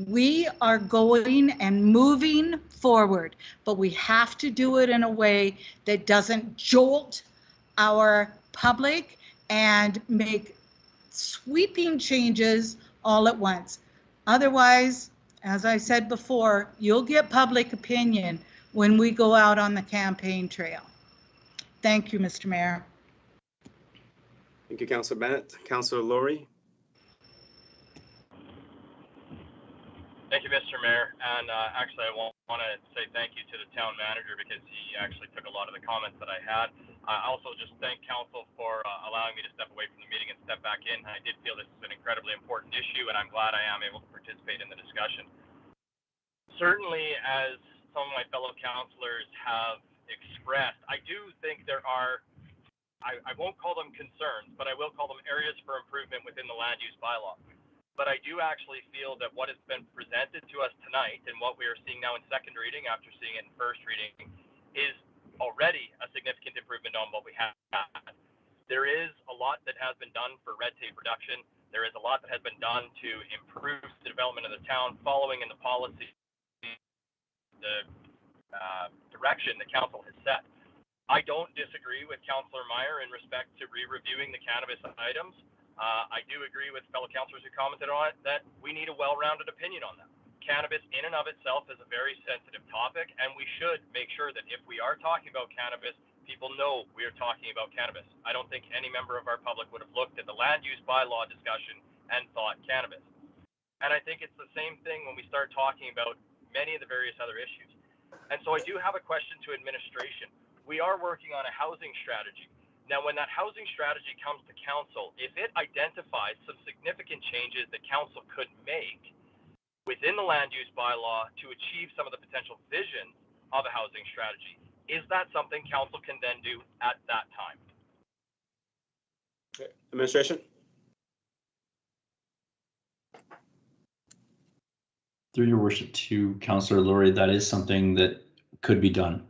We are going and moving forward, but we have to do it in a way that doesn't jolt our public and make sweeping changes all at once. Otherwise, as I said before, you'll get public opinion when we go out on the campaign trail. Thank you, Mr. Mayor. Thank you, Councillor Bennett. Councillor Laurie. Thank you, Mr. Mayor. And actually, I want to say thank you to the town manager because he actually took a lot of the comments that I had. I also just thank council for allowing me to step away from the meeting and step back in. I did feel this is an incredibly important issue, and I'm glad I am able to participate in the discussion. Certainly, as some of my fellow councilors have expressed, I do think there are, I won't call them concerns, but I will call them areas for improvement within the land use bylaw. But I do actually feel that what has been presented to us tonight and what we are seeing now in second reading after seeing it in first reading is already a significant improvement on what we have. There is a lot that has been done for red tape reduction. There is a lot that has been done to improve the development of the town following in the policy, the direction the council has set. I don't disagree with Councillor Meyer in respect to re-reviewing the cannabis items. I do agree with fellow councillors who commented on it that we need a well-rounded opinion on that. Cannabis in and of itself is a very sensitive topic, and we should make sure that if we are talking about cannabis, people know we are talking about cannabis. I don't think any member of our public would have looked at the land use bylaw discussion and thought cannabis. And I think it's the same thing when we start talking about many of the various other issues. And so I do have a question to administration. We are working on a housing strategy. Now, when that housing strategy comes to council, if it identifies some significant changes that council could make within the land use bylaw to achieve some of the potential visions of a housing strategy, is that something council can then do at that time? Okay. Administration. Through your worship to Councillor Laurie, that is something that could be done.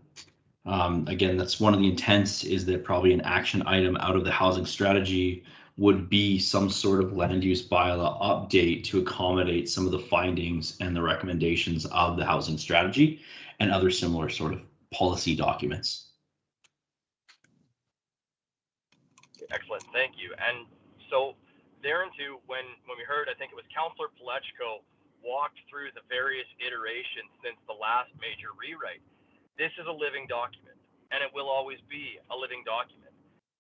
Again, that's one of the intents, is that probably an action item out of the housing strategy would be some sort of land use bylaw update to accommodate some of the findings and the recommendations of the housing strategy and other similar sort of policy documents. Excellent, thank you. And so thereunto, when we heard, I think it was Councillor Palechko walked through the various iterations since the last major rewrite. This is a living document, and it will always be a living document.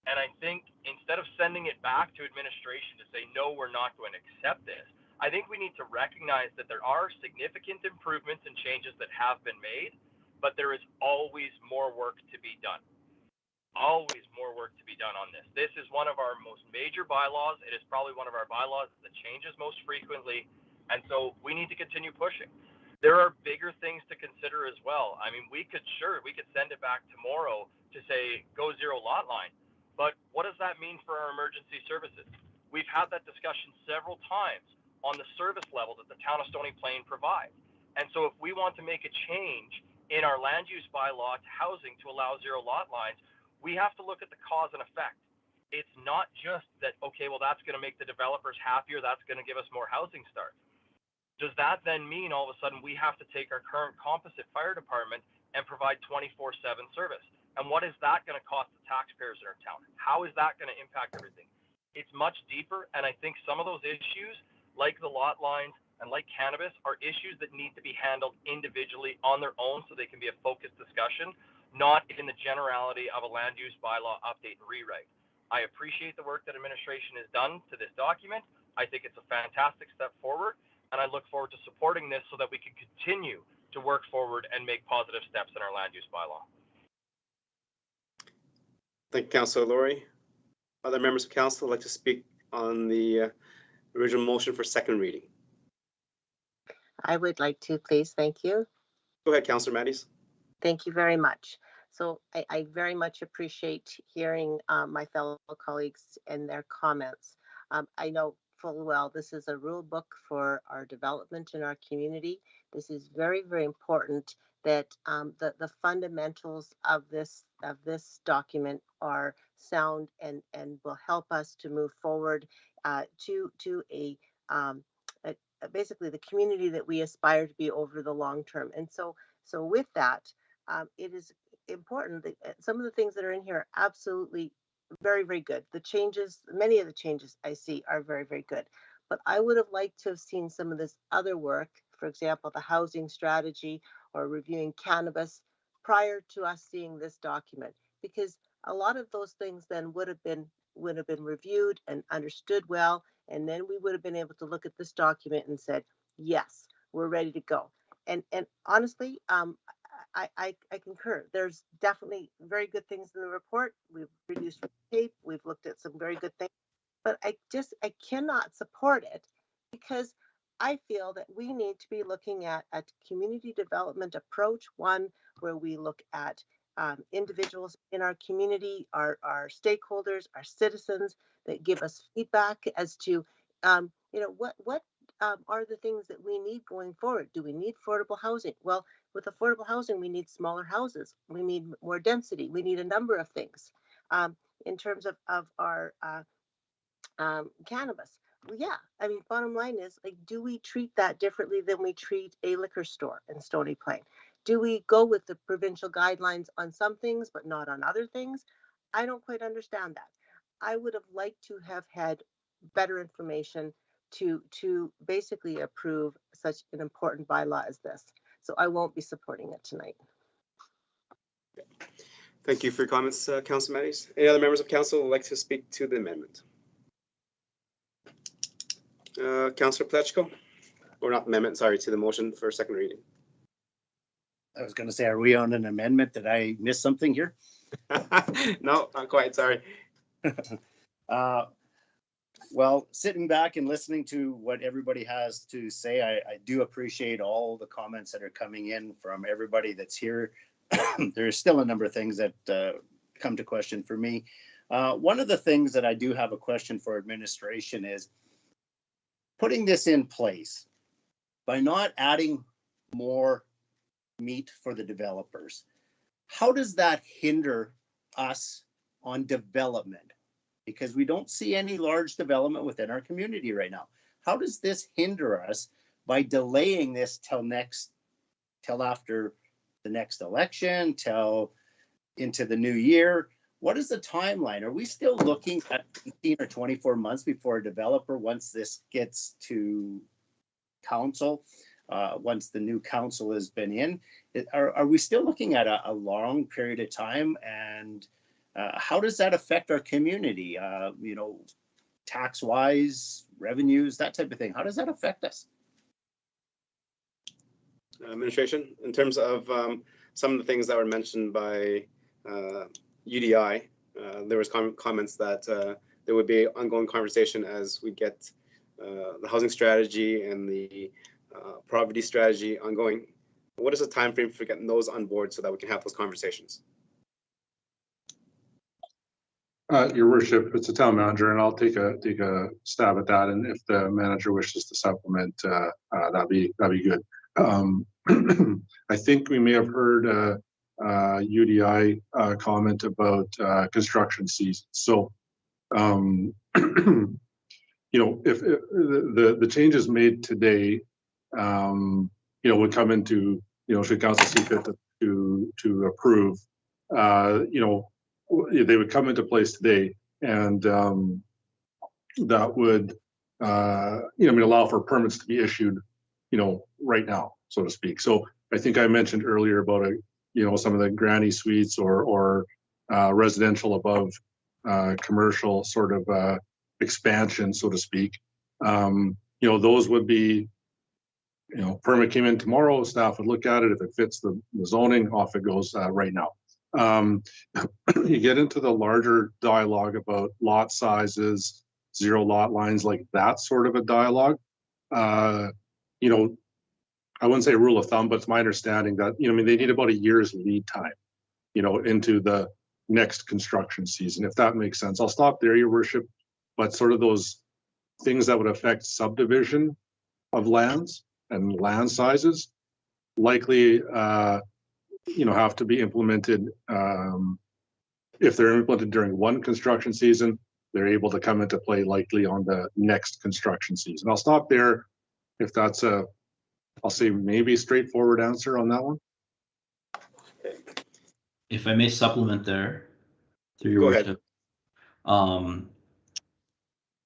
And I think instead of sending it back to administration to say, no, we're not going to accept this, I think we need to recognize that there are significant improvements and changes that have been made, but there is always more work to be done. Always more work to be done on this. This is one of our most major bylaws. It is probably one of our bylaws that changes most frequently, and so we need to continue pushing. There are bigger things to consider as well. I mean, we could send it back tomorrow to say, go zero lot line. But what does that mean for our emergency services? We've had that discussion several times on the service level that the town of Stony Plain provides. And so if we want to make a change in our land use bylaw to housing to allow zero lot lines, we have to look at the cause and effect. It's not just that, okay, well, that's going to make the developers happier. That's going to give us more housing starts. Does that then mean all of a sudden we have to take our current composite fire department and provide 24/7 service? And what is that going to cost the taxpayers in our town? How is that going to impact everything? It's much deeper, and I think some of those issues, like the lot lines and like cannabis, are issues that need to be handled individually on their own so they can be a focused discussion, not in the generality of a land use bylaw update and rewrite. I appreciate the work that administration has done to this document. I think it's a fantastic step forward. And I look forward to supporting this so that we can continue to work forward and make positive steps in our land use bylaw. Thank you, Councillor Laurie. Other members of council would like to speak on the original motion for second reading? I would like to, please. Thank you. Go ahead, Councillor Matties. Thank you very much. So I very much appreciate hearing my fellow colleagues and their comments. I know full well this is a rule book for our development in our community. This is very, very important that the fundamentals of this document are sound and will help us to move forward to a basically the community that we aspire to be over the long term. And so with that, it is important that some of the things that are in here are absolutely very, very good. The changes, many of the changes I see are very, very good. But I would have liked to have seen some of this other work, for example, the housing strategy or reviewing cannabis prior to us seeing this document, because a lot of those things then would have been reviewed and understood well, and then we would have been able to look at this document and said, yes, we're ready to go. And honestly, I concur. There's definitely very good things in the report. We've reduced tape. We've looked at some very good things, but I cannot support it because I feel that we need to be looking at a community development approach, one where we look at individuals in our community, our stakeholders, our citizens that give us feedback as to, what are the things that we need going forward? Do we need affordable housing? Well, with affordable housing, we need smaller houses. We need more density. We need a number of things. In terms of our cannabis, well, yeah, I mean, bottom line is, like, do we treat that differently than we treat a liquor store in Stony Plain? Do we go with the provincial guidelines on some things, but not on other things? I don't quite understand that. I would have liked to have had better information to basically approve such an important bylaw as this. So I won't be supporting it tonight. Thank you for your comments, Councillor Matties. Any other members of council would like to speak to the amendment? Councillor Plechko, or not amendment, sorry, to the motion for second reading. I was going to say, are we on an amendment? Did I miss something here? No, not quite, sorry. Well, sitting back and listening to what everybody has to say, I do appreciate all the comments that are coming in from everybody that's here. There's still a number of things that come to question for me. One of the things that I do have a question for administration is putting this in place by not adding more meat for the developers. How does that hinder us on development? Because we don't see any large development within our community right now. How does this hinder us by delaying this till after the next election, till into the new year? What is the timeline? Are we still looking at 18 or 24 months before a developer, once this gets to council, once the new council has been in, are we still looking at a long period of time? And how does that affect our community? Tax-wise, revenues, that type of thing. How does that affect us? Administration, in terms of some of the things that were mentioned by UDI, there was comments that there would be ongoing conversation as we get the housing strategy and the poverty strategy ongoing. What is the time frame for getting those on board so that we can have those conversations? Your worship, it's a town manager, and I'll take a stab at that. And if the manager wishes to supplement, that'd be good. I think we may have heard UDI comment about construction season. So, if the changes made today, would come into, should council see fit to approve, they would come into place today, and that would, allow for permits to be issued, right now, so to speak. So I think I mentioned earlier about some of the granny suites or residential above commercial sort of expansion, so to speak. Those would be permit came in tomorrow, staff would look at it. If it fits the zoning, off it goes right now. You get into the larger dialogue about lot sizes, zero lot lines, like that sort of a dialogue. I wouldn't say rule of thumb, but it's my understanding that, they need about a year's lead time, into the next construction season, if that makes sense. I'll stop there, Your Worship, but sort of those things that would affect subdivision of lands and land sizes likely, have to be implemented. If they're implemented during one construction season, they're able to come into play likely on the next construction season. I'll stop there if that's I'll say maybe a straightforward answer on that one. If I may supplement there, through your Go worship.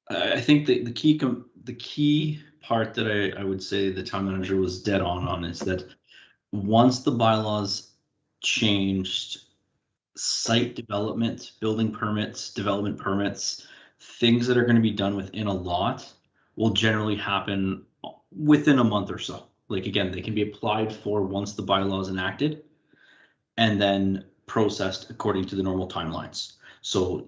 I think the key part that I would say the town manager was dead on is that once the bylaws changed, site development, building permits, development permits, things that are going to be done within a lot will generally happen within a month or so. Like, again, they can be applied for once the bylaw is enacted and then processed according to the normal timelines. So,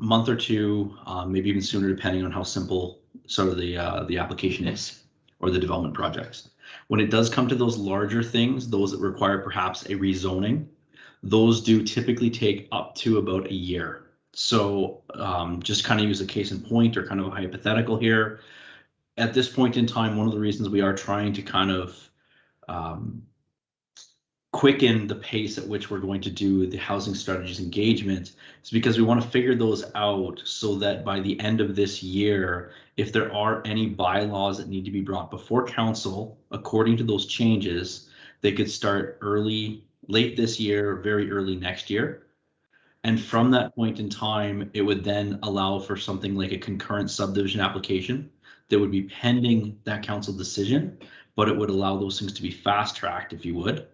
month or two, maybe even sooner, depending on how simple sort of the application is or the development projects. When it does come to those larger things, those that require perhaps a rezoning, those do typically take up to about a year. So just kind of use a case in point or kind of a hypothetical here. At this point in time, one of the reasons we are trying to kind of quicken the pace at which we're going to do the housing strategies engagement is because we want to figure those out so that by the end of this year, if there are any bylaws that need to be brought before council according to those changes, they could start late this year, very early next year. And from that point in time, it would then allow for something like a concurrent subdivision application that would be pending that council decision, but it would allow those things to be fast tracked, if you would.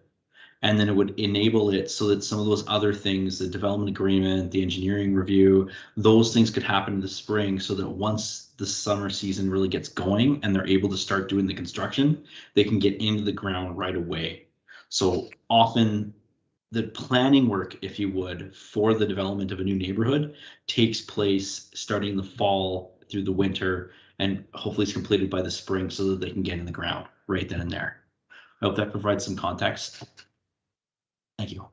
And then it would enable it so that some of those other things, the development agreement, the engineering review, those things could happen in the spring so that once the summer season really gets going and they're able to start doing the construction, they can get into the ground right away. So often the planning work, if you would, for the development of a new neighborhood takes place starting in the fall through the winter, and hopefully it's completed by the spring so that they can get in the ground right then and there. I hope that provides some context. Thank you.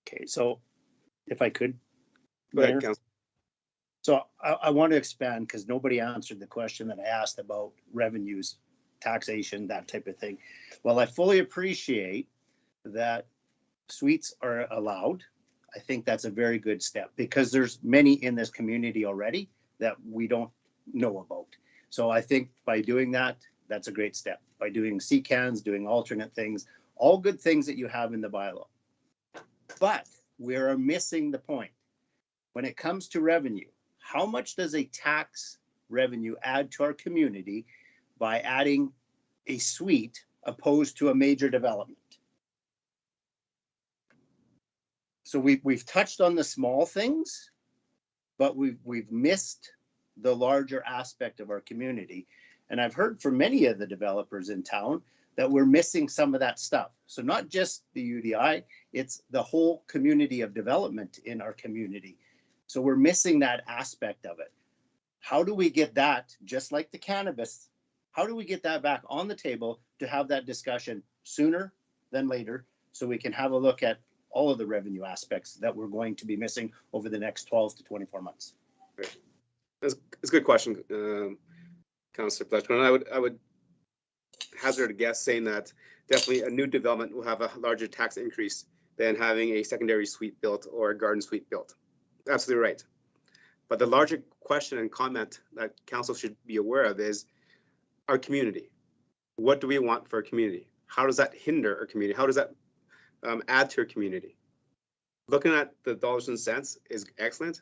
Okay, so if I could. Go ahead, Councilor. So I want to expand because nobody answered the question that I asked about revenues, taxation, that type of thing. Well, I fully appreciate that suites are allowed. I think that's a very good step because there's many in this community already that we don't know about. So I think by doing that, that's a great step. By doing CCANs, doing alternate things, all good things that you have in the bylaw. But we are missing the point. When it comes to revenue, how much does a tax revenue add to our community by adding a suite opposed to a major development? So we've touched on the small things, but we've missed the larger aspect of our community. And I've heard from many of the developers in town that we're missing some of that stuff. So not just the UDI, it's the whole community of development in our community. So we're missing that aspect of it. How do we get that, just like the cannabis, how do we get that back on the table to have that discussion sooner than later so we can have a look at all of the revenue aspects that we're going to be missing over the next 12 to 24 months? Right. That's a good question, Councillor Fletchman. I would hazard a guess saying that definitely a new development will have a larger tax increase than having a secondary suite built or a garden suite built. Absolutely right. But the larger question and comment that council should be aware of is our community. What do we want for our community? How does that hinder our community? How does that add to our community? Looking at the dollars and cents is excellent,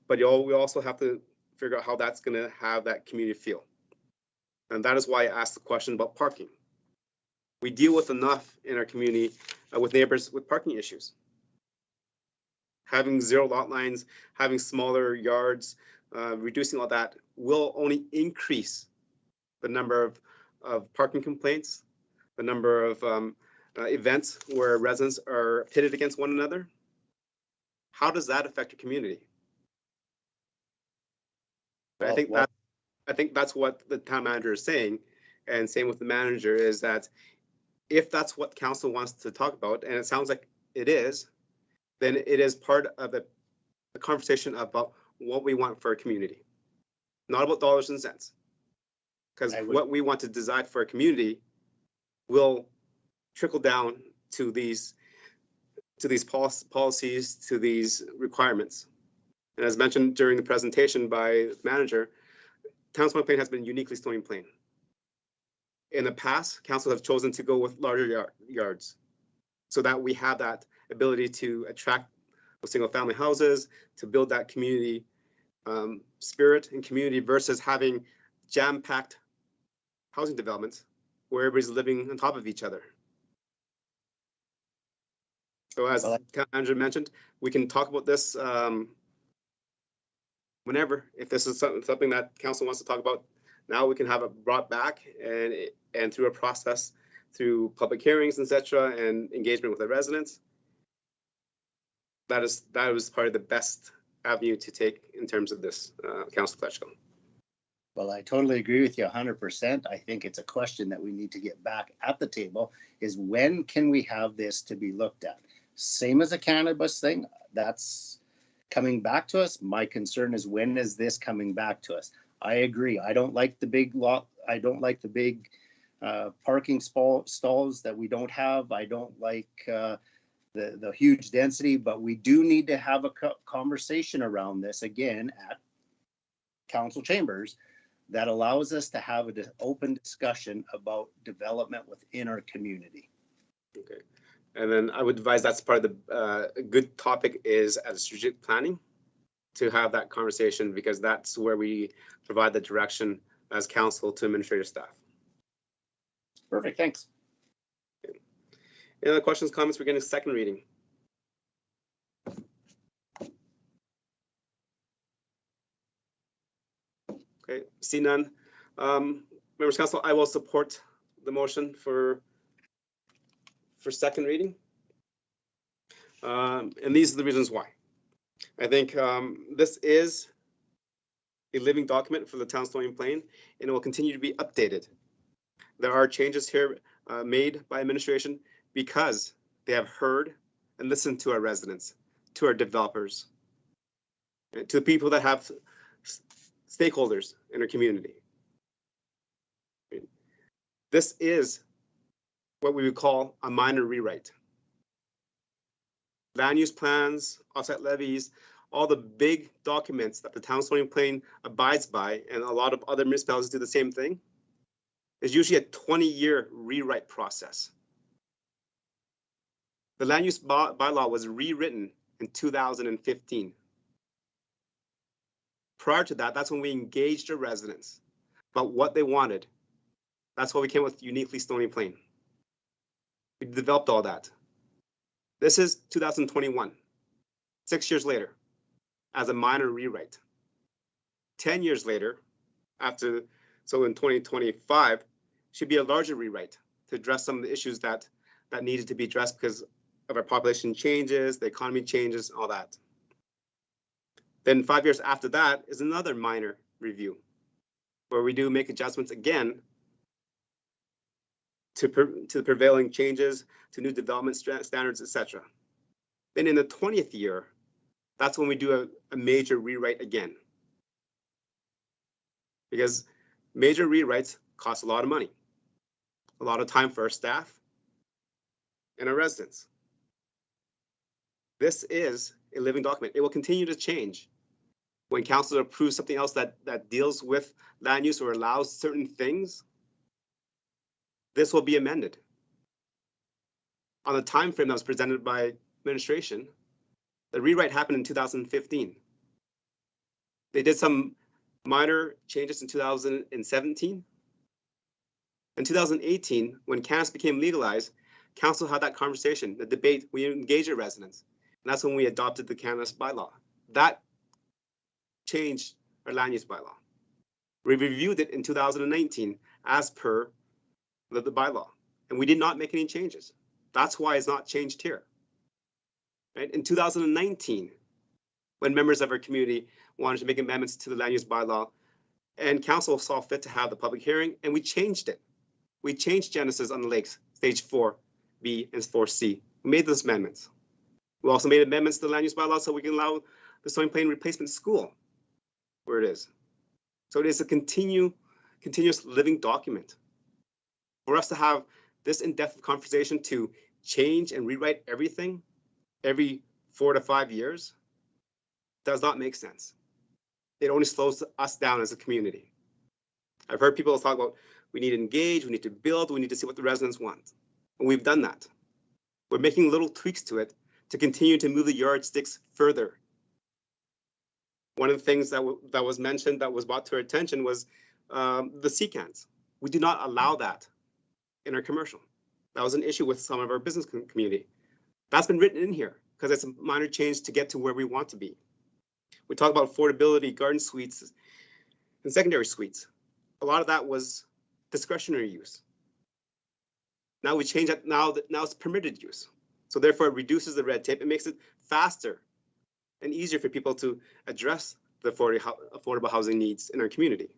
but we also have to figure out how that's going to have that community feel. And that is why I asked the question about parking. We deal with enough in our community with neighbors with parking issues. Having zero lot lines, having smaller yards, reducing all that will only increase the number of parking complaints, the number of events where residents are pitted against one another. How does that affect your community? I think that's what the town manager is saying, and same with the manager, is that if that's what council wants to talk about, and it sounds like it is, then it is part of the conversation about what we want for our community, not about dollars and cents. Because what we want to design for a community will trickle down to these policies, to these requirements. And as mentioned during the presentation by the manager, Town of Stony Plain has been uniquely Stony Plain. In the past, council have chosen to go with larger yards so that we have that ability to attract single family houses, to build that community spirit and community versus having jam-packed housing developments where everybody's living on top of each other. So as Town Manager mentioned, we can talk about this whenever, if this is something that council wants to talk about. Now we can have it brought back and through a process, through public hearings, etc., and engagement with the residents. That was probably the best avenue to take in terms of this, Councillor Fletchko. Well, I totally agree with you 100%. I think it's a question that we need to get back at the table, is when can we have this to be looked at? Same as a cannabis thing, that's coming back to us. My concern is, when is this coming back to us? I agree. I don't like the big lot. I don't like the big parking stalls that we don't have. I don't like the huge density, but we do need to have a conversation around this again at council chambers that allows us to have an open discussion about development within our community. Okay, and then I would advise that's part of the a good topic is at strategic planning to have that conversation, because that's where we provide the direction as council to administrative staff. Perfect, thanks. Okay. Any other questions, comments? We're getting a second reading. Okay, see none. Members of council, I will support the motion for second reading. And these are the reasons why. I think this is a living document for the town of Stony Plain, and it will continue to be updated. There are changes here made by administration because they have heard and listened to our residents, to our developers, to the people that have stakeholders in our community. This is what we would call a minor rewrite. Land use plans, offset levies, all the big documents that the town of Stony Plain abides by, and a lot of other municipalities do the same thing, is usually a 20-year rewrite process. The land use bylaw was rewritten in 2015. Prior to that, that's when we engaged our residents about what they wanted. That's why we came with uniquely Stony Plain. We developed all that. This is 2021, 6 years later, as a minor rewrite. 10 years later, so in 2025, should be a larger rewrite to address some of the issues that needed to be addressed because of our population changes, the economy changes, all that. Then 5 years after that is another minor review, where we do make adjustments again to the prevailing changes, to new development standards, etc. Then in the 20th year, that's when we do a major rewrite again. Because major rewrites cost a lot of money, a lot of time for our staff and our residents. This is a living document. It will continue to change. When council approves something else that deals with land use or allows certain things, this will be amended. On the time frame that was presented by administration, the rewrite happened in 2015. They did some minor changes in 2017. In 2018, when cannabis became legalized, council had that conversation, the debate, we engaged our residents, and that's when we adopted the cannabis bylaw. That changed our land use bylaw. We reviewed it in 2019 as per the bylaw, and we did not make any changes. That's why it's not changed here. Right? In 2019, when members of our community wanted to make amendments to the land use bylaw, and council saw fit to have the public hearing, and we changed it. We changed Genesis on the lakes, stage 4B and 4C. We made those amendments. We also made amendments to the land use bylaw so we can allow the Stony Plain Replacement School where it is. So it is a continuous living document. For us to have this in-depth conversation to change and rewrite everything every 4 to 5 years does not make sense. It only slows us down as a community. I've heard people talk about we need to engage, we need to build, we need to see what the residents want. And we've done that. We're making little tweaks to it to continue to move the yardsticks further. One of the things that was mentioned that was brought to our attention was the sea cans. We do not allow that in our commercial. That was an issue with some of our business community. That's been written in here because it's a minor change to get to where we want to be. We talk about affordability, garden suites, and secondary suites. A lot of that was discretionary use. Now we change that, now it's permitted use. So therefore it reduces the red tape. It makes it faster and easier for people to address the affordable housing needs in our community.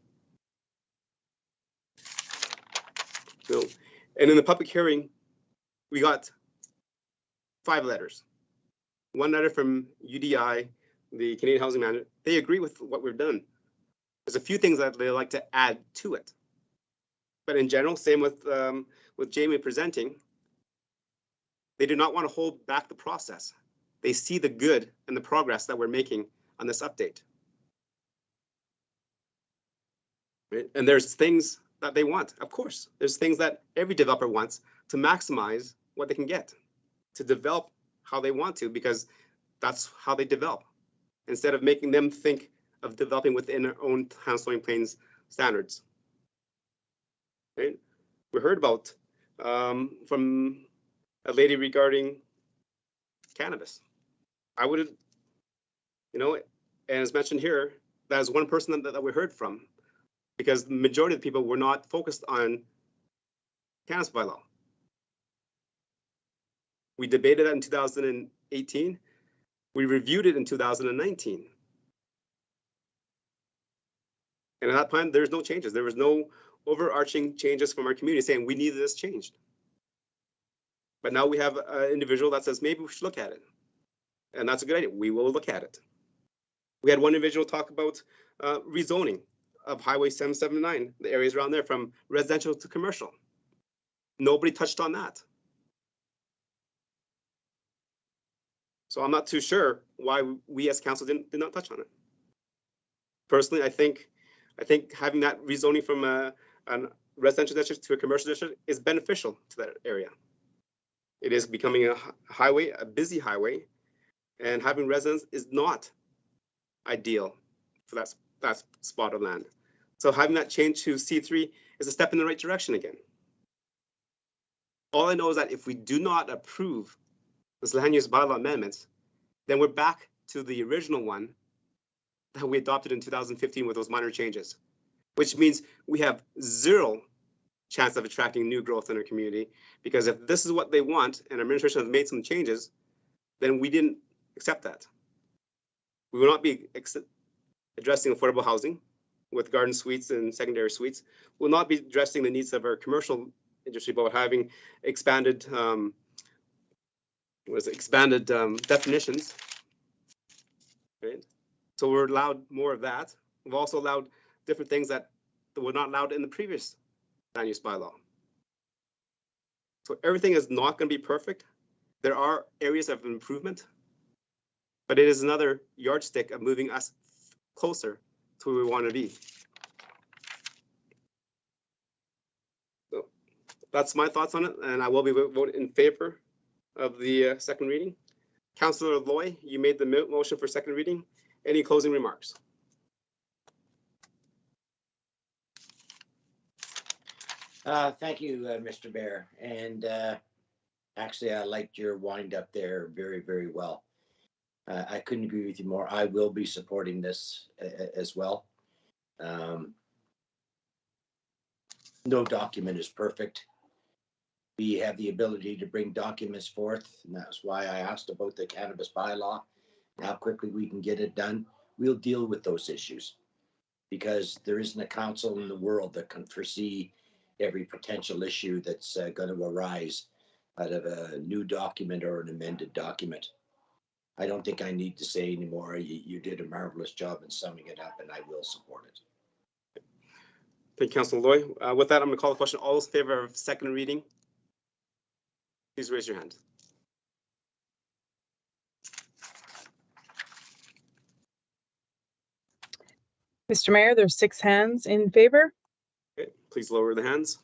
So, and in the public hearing, we got 5 letters. One letter from UDI, the Canadian Housing Manager. They agree with what we've done. There's a few things that they like to add to it. But in general, same with Jamie presenting, they do not want to hold back the process. They see the good and the progress that we're making on this update. Right? And there's things that they want, of course. There's things that every developer wants to maximize what they can get, to develop how they want to, because that's how they develop. Instead of making them think of developing within their own Stony Plains standards. Right? We heard about from a lady regarding cannabis. I would, and as mentioned here, that is one person that we heard from, because the majority of the people were not focused on cannabis bylaw. We debated that in 2018. We reviewed it in 2019. And at that time, there's no changes. There was no overarching changes from our community saying we need this changed. But now we have an individual that says maybe we should look at it. And that's a good idea. We will look at it. We had one individual talk about rezoning of Highway 779, the areas around there from residential to commercial. Nobody touched on that. So I'm not too sure why we as council did not touch on it. Personally, I think having that rezoning from a residential district to a commercial district is beneficial to that area. It is becoming a highway, a busy highway, and having residents is not ideal for that spot of land. So having that change to C3 is a step in the right direction again. All I know is that if we do not approve this land use bylaw amendments, then we're back to the original one that we adopted in 2015 with those minor changes, which means we have zero chance of attracting new growth in our community, because if this is what they want and our administration has made some changes, then we didn't accept that. We will not be addressing affordable housing with garden suites and secondary suites. We'll not be addressing the needs of our commercial industry, but having expanded definitions, right? So we're allowed more of that. We've also allowed different things that were not allowed in the previous land use bylaw. So everything is not going to be perfect. There are areas of improvement, but it is another yardstick of moving us closer to where we want to be. So that's my thoughts on it, and I will be voting in favor of the second reading. Councillor Loy, you made the motion for second reading. Any closing remarks? Thank you, Mr. Bear. And actually, I liked your wind up there very, very well. I couldn't agree with you more. I will be supporting this as well. No document is perfect. we have the ability to bring documents forth, and that's why I asked about the cannabis bylaw, how quickly we can get it done. We'll deal with those issues because there isn't a council in the world that can foresee every potential issue that's going to arise out of a new document or an amended document. I don't think I need to say anymore. You did a marvelous job in summing it up, and I will support it. Thank you, Councilor Loy. With that, I'm going to call the question. All those in favor of second reading, please raise your hand. Mr. Mayor, there's 6 hands in favor. Okay, please lower the hands.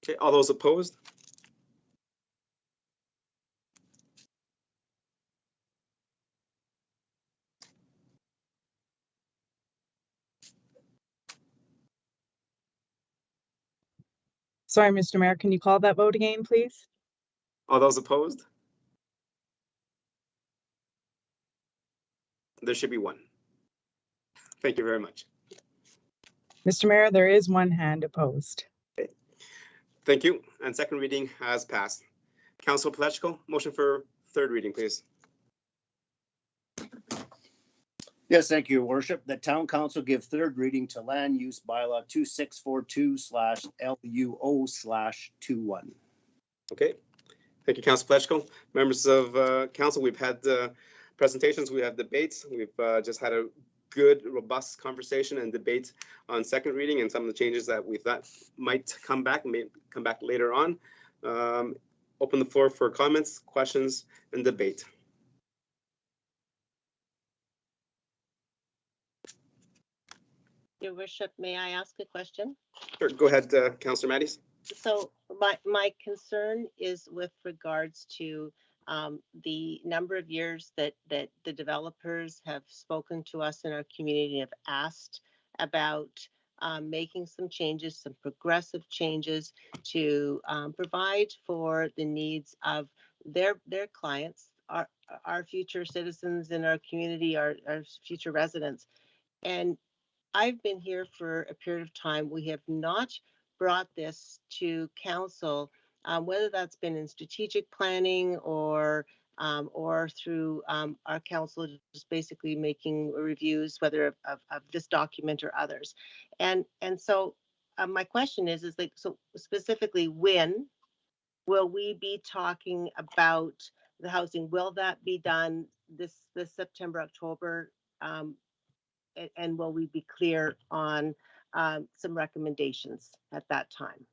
Okay, all those opposed? Sorry, Mr. Mayor, can you call that vote again, please? All those opposed? There should be 1. Thank you very much. Mr. Mayor, there is 1 hand opposed. Okay. Thank you. And second reading has passed. Councilor Palechico, motion for third reading, please. Yes, thank you, Your Worship. The Town Council give third reading to Land Use Bylaw 2642/LUO/21. Okay. Thank you, Councilor Palechico. Members of council, we've had presentations, we have debates. We've just had a good, robust conversation and debate on second reading and some of the changes that we thought might come back, may come back later on. Open the floor for comments, questions, and debate. Your Worship, may I ask a question? Sure, go ahead, Councilor Mattis. So my concern is with regards to the number of years that the developers have spoken to us in our community and have asked about making some changes, some progressive changes to provide for the needs of their clients, our future citizens in our community, our future residents. And I've been here for a period of time. We have not brought this to council, whether that's been in strategic planning or through our council just basically making reviews, whether of this document or others. And so my question is like, so specifically, when will we be talking about the housing? Will that be done this September, October? And will we be clear on some recommendations at that time?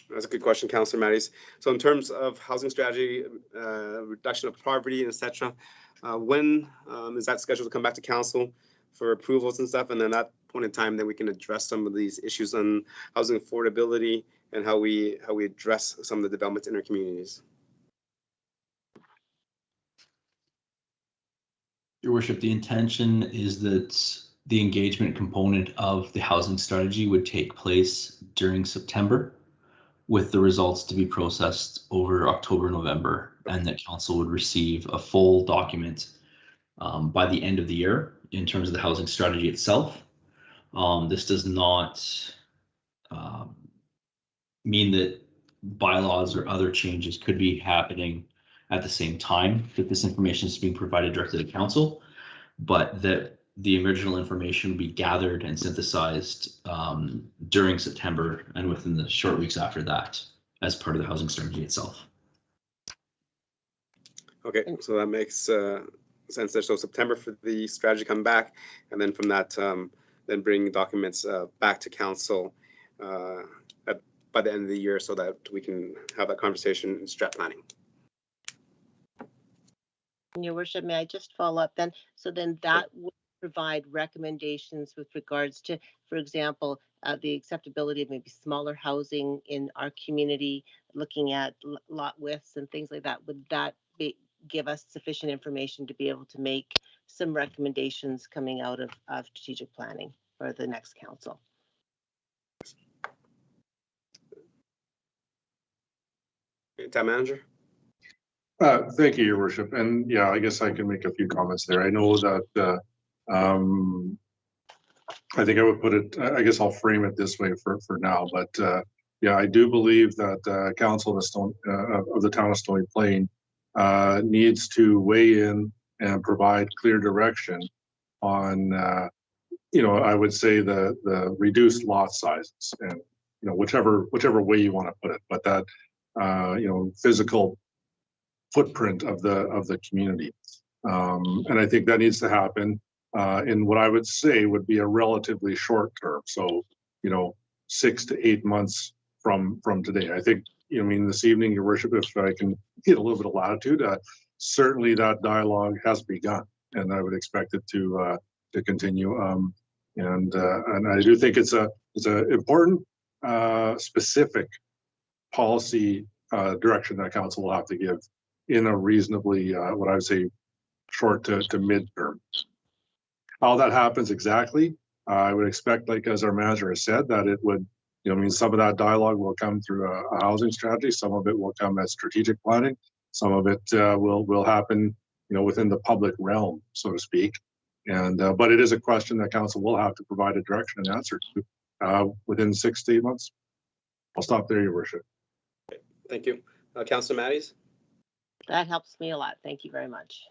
That's a good question, Councilor Mattis. So in terms of housing strategy, reduction of poverty, and etc., when is that scheduled to come back to council for approvals and stuff? And then at that point in time, then we can address some of these issues on housing affordability and how we address some of the developments in our communities. Your Worship, the intention is that the engagement component of the housing strategy would take place during September, with the results to be processed over October, November, and that council would receive a full document by the end of the year in terms of the housing strategy itself. This does not mean that bylaws or other changes could be happening at the same time that this information is being provided directly to council, but that the original information will be gathered and synthesized during September and within the short weeks after that as part of the housing strategy itself. Okay, so that makes sense there. So September for the strategy come back, and then from that, then bring documents back to council by the end of the year so that we can have that conversation in strat planning. Your Worship, may I just follow up then? So then that would provide recommendations with regards to, for example, the acceptability of maybe smaller housing in our community, looking at lot widths and things like that. Would that give us sufficient information to be able to make some recommendations coming out of strategic planning for the next council? Town Manager. Thank you, Your Worship. And yeah, I guess I can make a few comments there. I know that I think I would put it, I guess I'll frame it this way for now, but yeah, I do believe that council of the town of Stony Plain needs to weigh in and provide clear direction on, I would say the reduced lot sizes and, whichever way you want to put it, but that, physical footprint of the community. And I think that needs to happen in what I would say would be a relatively short term. So, 6 to 8 months from today. I think, this evening, Your Worship, if I can get a little bit of latitude, certainly that dialogue has begun, and I would expect it to continue. And I do think it's a important specific policy direction that council will have to give in a reasonably, what I would say, short to mid-term. How that happens exactly, I would expect, like as our manager has said, that it would, some of that dialogue will come through a housing strategy. Some of it will come as strategic planning. Some of it will happen, within the public realm, so to speak. And but it is a question that council will have to provide a direction and answer to within 6 to 8 months. I'll stop there, Your Worship. Thank you. Councilor Matties? That helps me a lot. Thank you very much.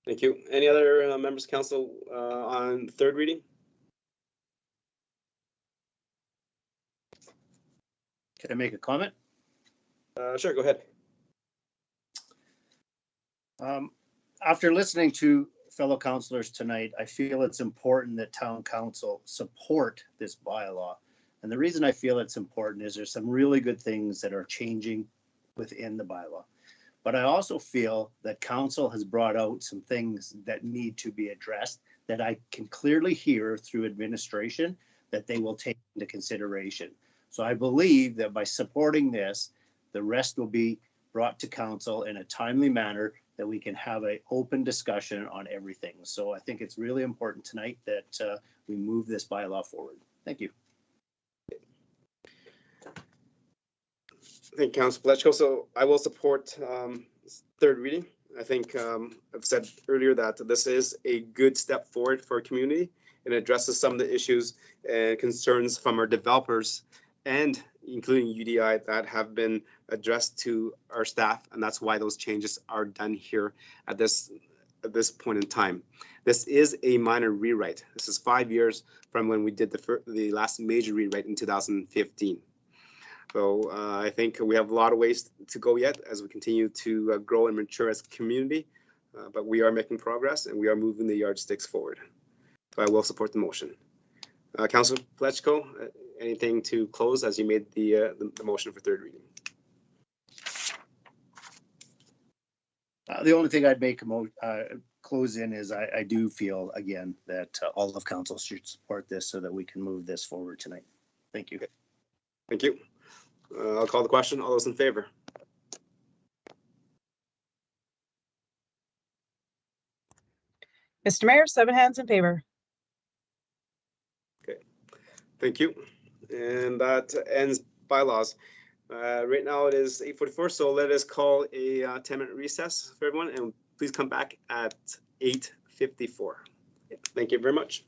Thank you. Any other members of council on third reading? Can I make a comment? Sure, go ahead. After listening to fellow councillors tonight, I feel it's important that town council support this bylaw. And the reason I feel it's important is there's some really good things that are changing within the bylaw. But I also feel that council has brought out some things that need to be addressed that I can clearly hear through administration that they will take into consideration. So I believe that by supporting this, the rest will be brought to council in a timely manner that we can have an open discussion on everything. So I think it's really important tonight that we move this bylaw forward. Thank you. Thank you, Councilor Fletchko. So I will support third reading. I think I've said earlier that this is a good step forward for our community and addresses some of the issues and concerns from our developers and including UDI that have been addressed to our staff, and that's why those changes are done here at this point in time. This is a minor rewrite. This is 5 years from when we did the last major rewrite in 2015. So I think we have a lot of ways to go yet as we continue to grow and mature as a community, but we are making progress and we are moving the yardsticks forward. So I will support the motion. Councilor Fletchko, anything to close as you made the motion for third reading? The only thing I'd make close in is I do feel again that all of council should support this so that we can move this forward tonight. Thank you. Okay. Thank you. I'll call the question. All those in favor? Mr. Mayor, 7 hands in favor. Okay. Thank you. And that ends bylaws. Right now it is 8:44, so let us call a 10-minute recess for everyone, and please come back at 8:54. Thank you very much.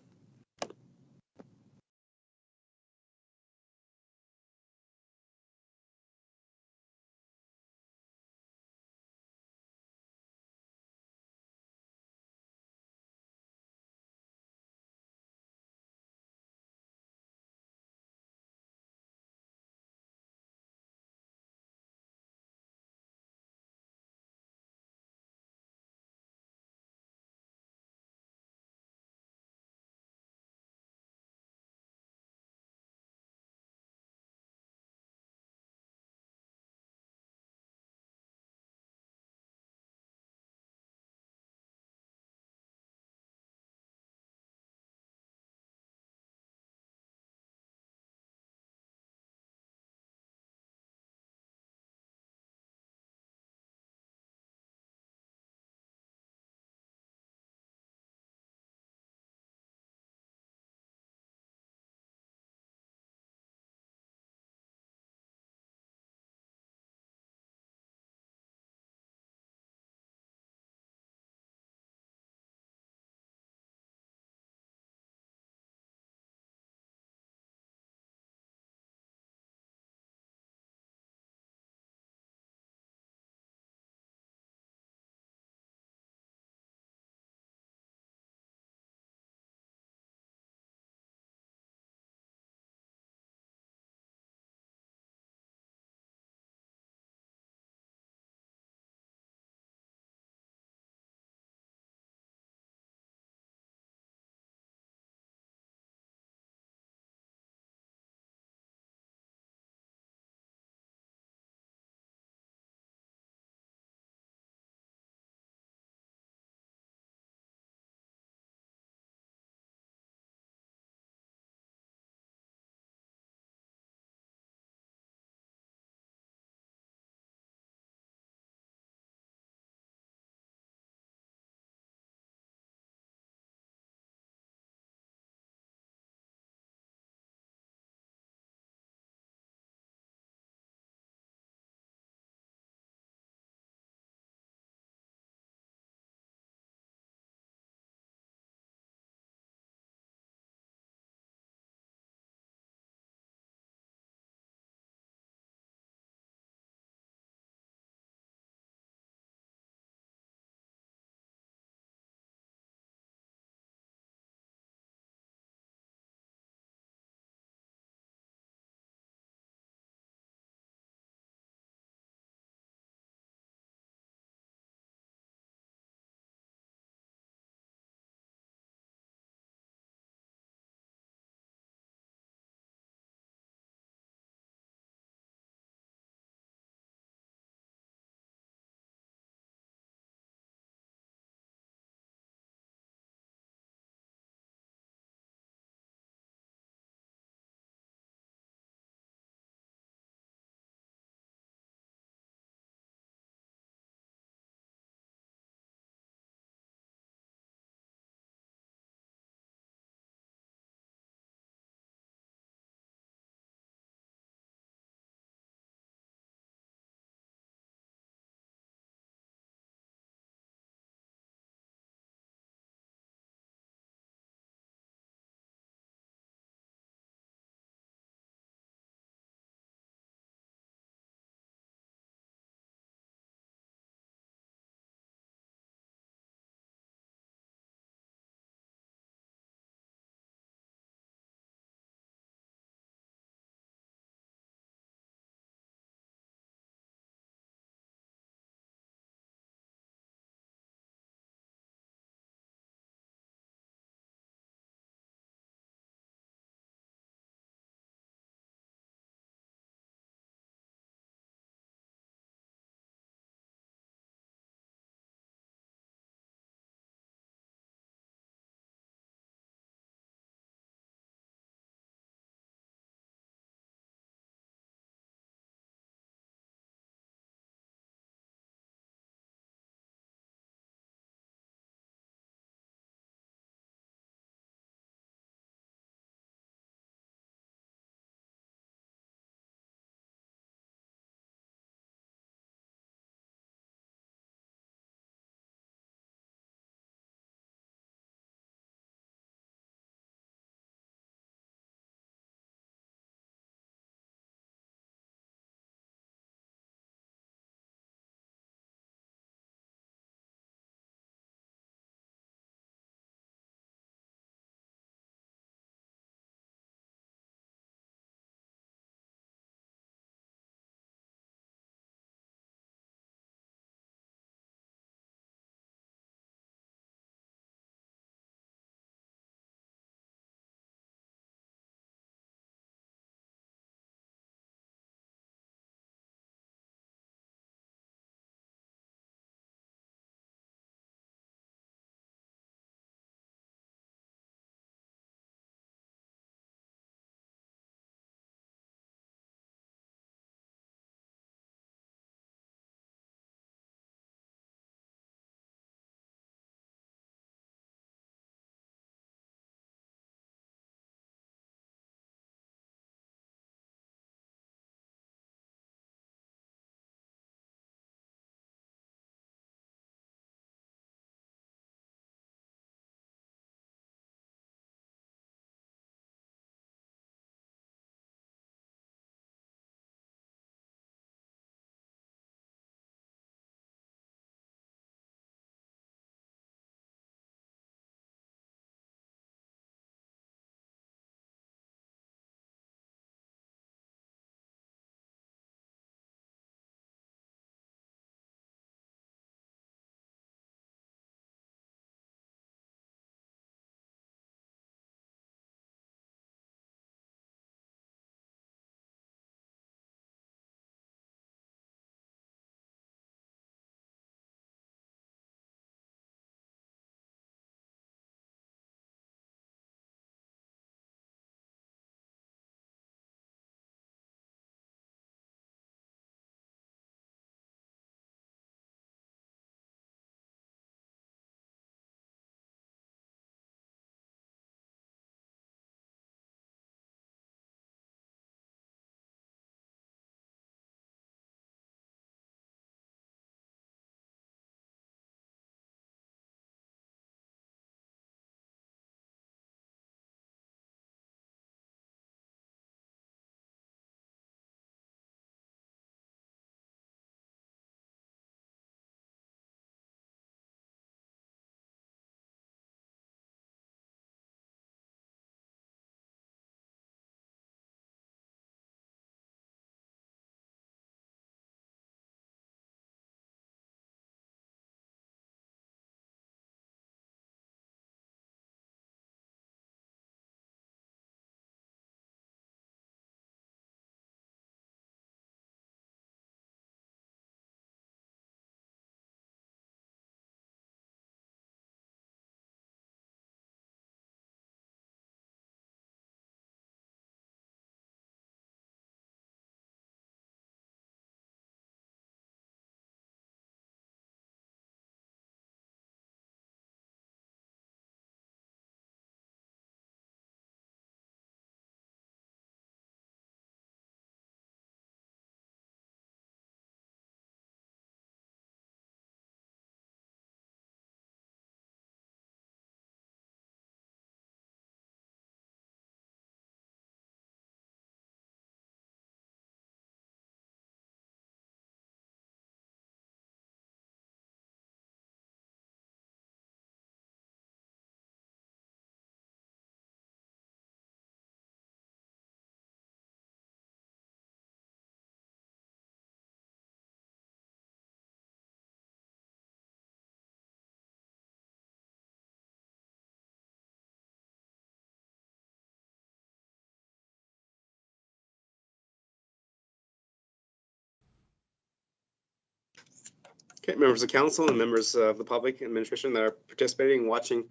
Okay, members of council and members of the public administration that are participating and watching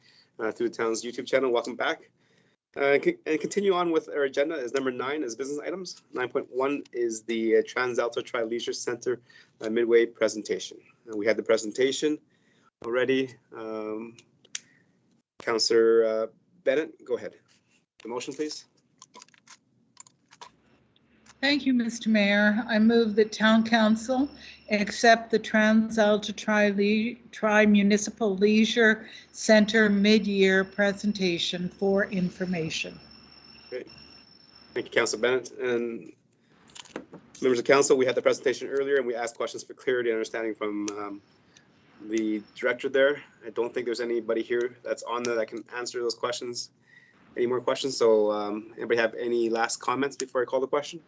through the town's YouTube channel, welcome back. And continue on with our agenda is number 9 is business items. 9.1 is the TransAlta Tri-Leisure Center midway presentation. We had the presentation already. Councillor Bennett, go ahead. The motion, please. Thank you, Mr. Mayor. I move that Town Council accept the TransAlta Tri-Municipal Leisure Center mid-year presentation for information. Great. Thank you, Councillor Bennett. And members of council, we had the presentation earlier and we asked questions for clarity and understanding from the director there. I don't think there's anybody here that's on there that can answer those questions. Any more questions? So anybody have any last comments before I call the question?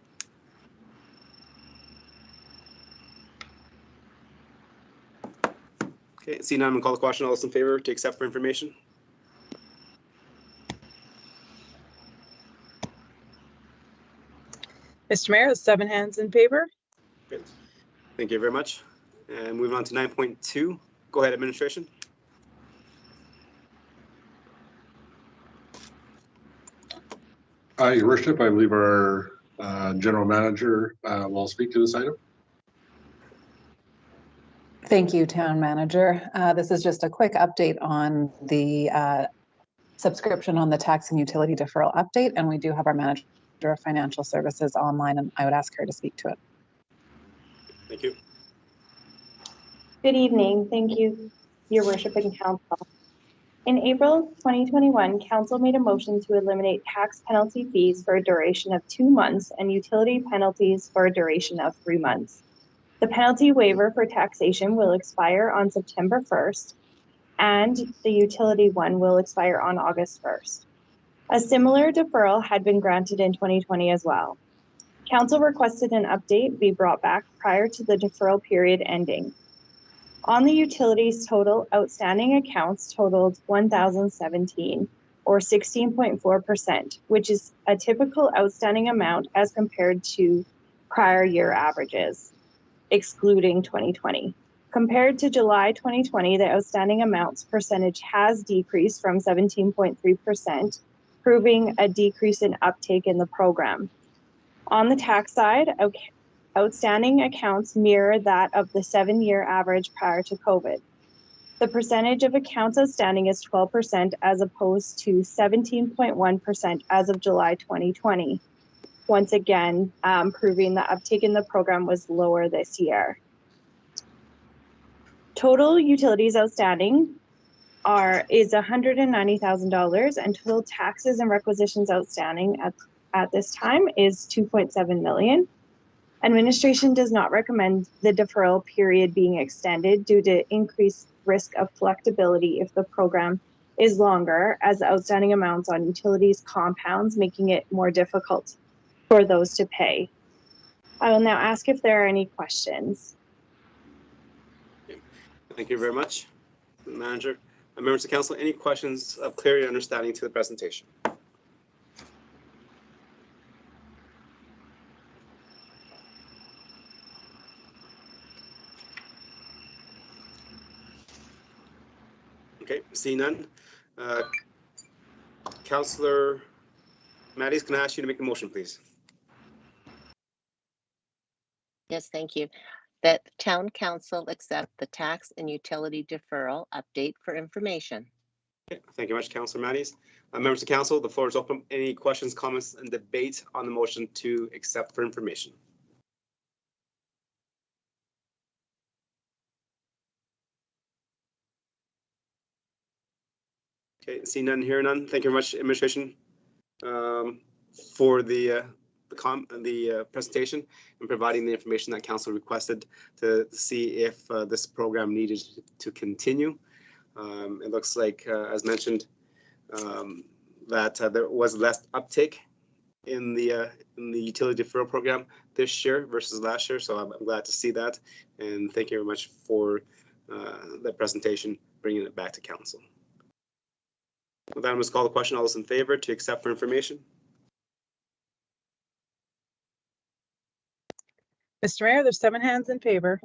Okay, see none, I'm gonna call the question. All those in favor to accept for information? Mr. Mayor, there's 7 hands in favor. Great. Thank you very much. And moving on to 9.2. Go ahead, administration. Your worship, I believe our general manager will speak to this item. Thank you, Town Manager. This is just a quick update on the subscription on the tax and utility deferral update, and we do have our manager of financial services online, and I would ask her to speak to it. Thank you. Good evening. Thank you, Your Worship and Council. In April 2021, Council made a motion to eliminate tax penalty fees for a duration of 2 months and utility penalties for a duration of 3 months. The penalty waiver for taxation will expire on September 1st, and the utility one will expire on August 1st. A similar deferral had been granted in 2020 as well. Council requested an update be brought back prior to the deferral period ending. On the utilities, total outstanding accounts totaled 1,017, or 16.4%, which is a typical outstanding amount as compared to prior year averages, excluding 2020. Compared to July 2020, the outstanding amounts percentage has decreased from 17.3%, proving a decrease in uptake in the program. On the tax side, outstanding accounts mirror that of the 7-year average prior to COVID. The percentage of accounts outstanding is 12% as opposed to 17.1% as of July 2020. Once again, proving the uptake in the program was lower this year. Total utilities outstanding is $190,000, and total taxes and requisitions outstanding at this time is $2.7 million. Administration does not recommend the deferral period being extended due to increased risk of collectability if the program is longer, as the outstanding amounts on utilities compounds, making it more difficult for those to pay. I will now ask if there are any questions. Thank you very much, Manager. Members of council, any questions of clarity and understanding to the presentation? Okay, seeing none. Councillor Mattis, can I ask you to make the motion, please? Yes, thank you. That Town Council accept the tax and utility deferral update for information. Okay, thank you much, Councillor Mattis. Members of council, the floor is open. Any questions, comments, and debate on the motion to accept for information? Okay, see none, hear none. Thank you very much, administration, for the presentation and providing the information that council requested to see if this program needed to continue. It looks like, as mentioned, that there was less uptake in the utility deferral program this year versus last year. So I'm glad to see that, and thank you very much for the presentation, bringing it back to council. With that, I'm going to call the question. All those in favor to accept for information? Mr. Mayor, there's 7 hands in favor.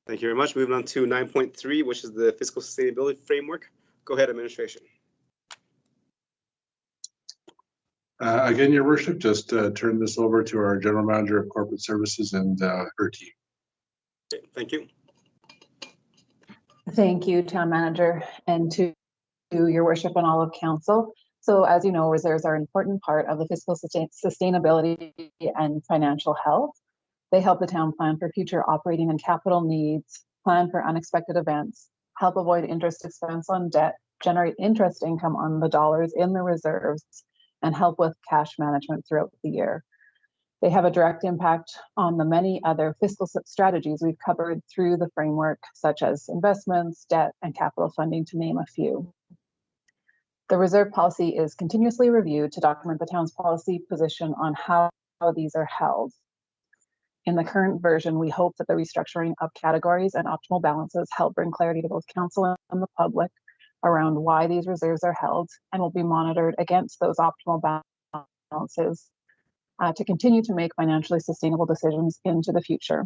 Thank you very much. Moving on to 9.3, which is the fiscal sustainability framework. Go ahead, administration. Again, Your Worship, just turn this over to our General Manager of Corporate Services and her team. Okay, thank you. Thank you, Town Manager, and to Your Worship and all of Council. So as you know, reserves are an important part of the fiscal sustainability and financial health. They help the town plan for future operating and capital needs, plan for unexpected events, help avoid interest expense on debt, generate interest income on the dollars in the reserves, and help with cash management throughout the year. They have a direct impact on the many other fiscal strategies we've covered through the framework, such as investments, debt, and capital funding, to name a few. The reserve policy is continuously reviewed to document the town's policy position on how these are held. In the current version, we hope that the restructuring of categories and optimal balances help bring clarity to both council and the public around why these reserves are held, and will be monitored against those optimal balances to continue to make financially sustainable decisions into the future.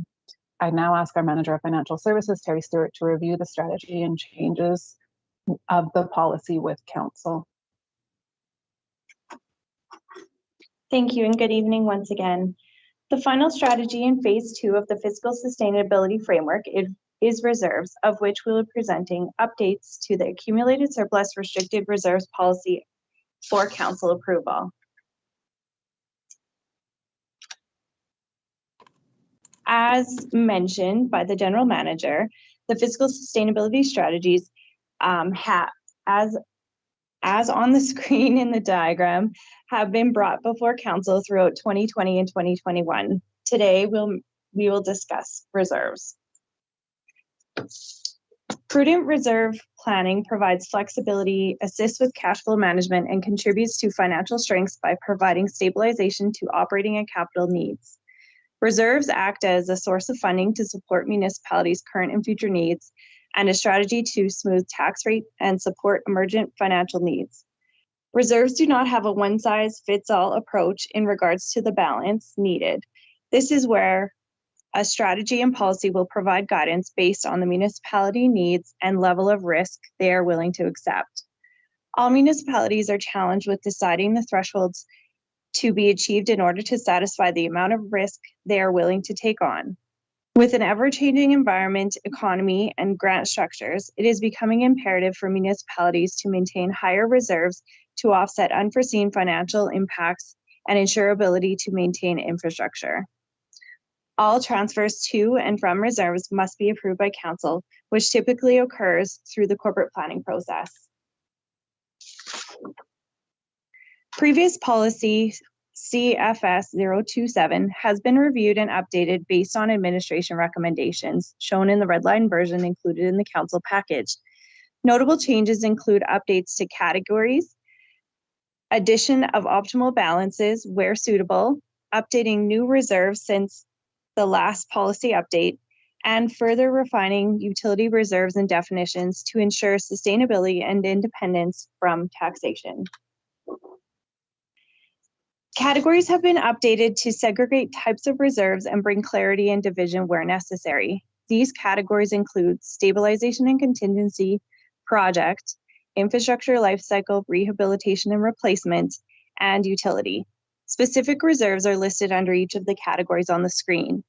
I now ask our Manager of Financial Services, Terry Stewart, to review the strategy and changes of the policy with council. Thank you and good evening once again. The final strategy in phase 2 of the fiscal sustainability framework is reserves, of which we'll be presenting updates to the accumulated surplus restricted reserves policy for council approval. As mentioned by the General Manager, the fiscal sustainability strategies as on the screen in the diagram, have been brought before council throughout 2020 and 2021. Today, we will discuss reserves. Prudent reserve planning provides flexibility, assists with cash flow management, and contributes to financial strengths by providing stabilization to operating and capital needs. Reserves act as a source of funding to support municipalities' current and future needs, and a strategy to smooth tax rate and support emergent financial needs. Reserves do not have a one-size-fits-all approach in regards to the balance needed. This is where a strategy and policy will provide guidance based on the municipality needs and level of risk they are willing to accept. All municipalities are challenged with deciding the thresholds to be achieved in order to satisfy the amount of risk they are willing to take on. With an ever-changing environment, economy, and grant structures, it is becoming imperative for municipalities to maintain higher reserves to offset unforeseen financial impacts and ensure ability to maintain infrastructure. All transfers to and from reserves must be approved by council, which typically occurs through the corporate planning process. Previous policy CFS 027 has been reviewed and updated based on administration recommendations shown in the red line version included in the council package. Notable changes include updates to categories, addition of optimal balances where suitable, updating new reserves since the last policy update, and further refining utility reserves and definitions to ensure sustainability and independence from taxation. Categories have been updated to segregate types of reserves and bring clarity and division where necessary. These categories include stabilization and contingency, project, infrastructure lifecycle, rehabilitation and replacement, and utility. Specific reserves are listed under each of the categories on the screen.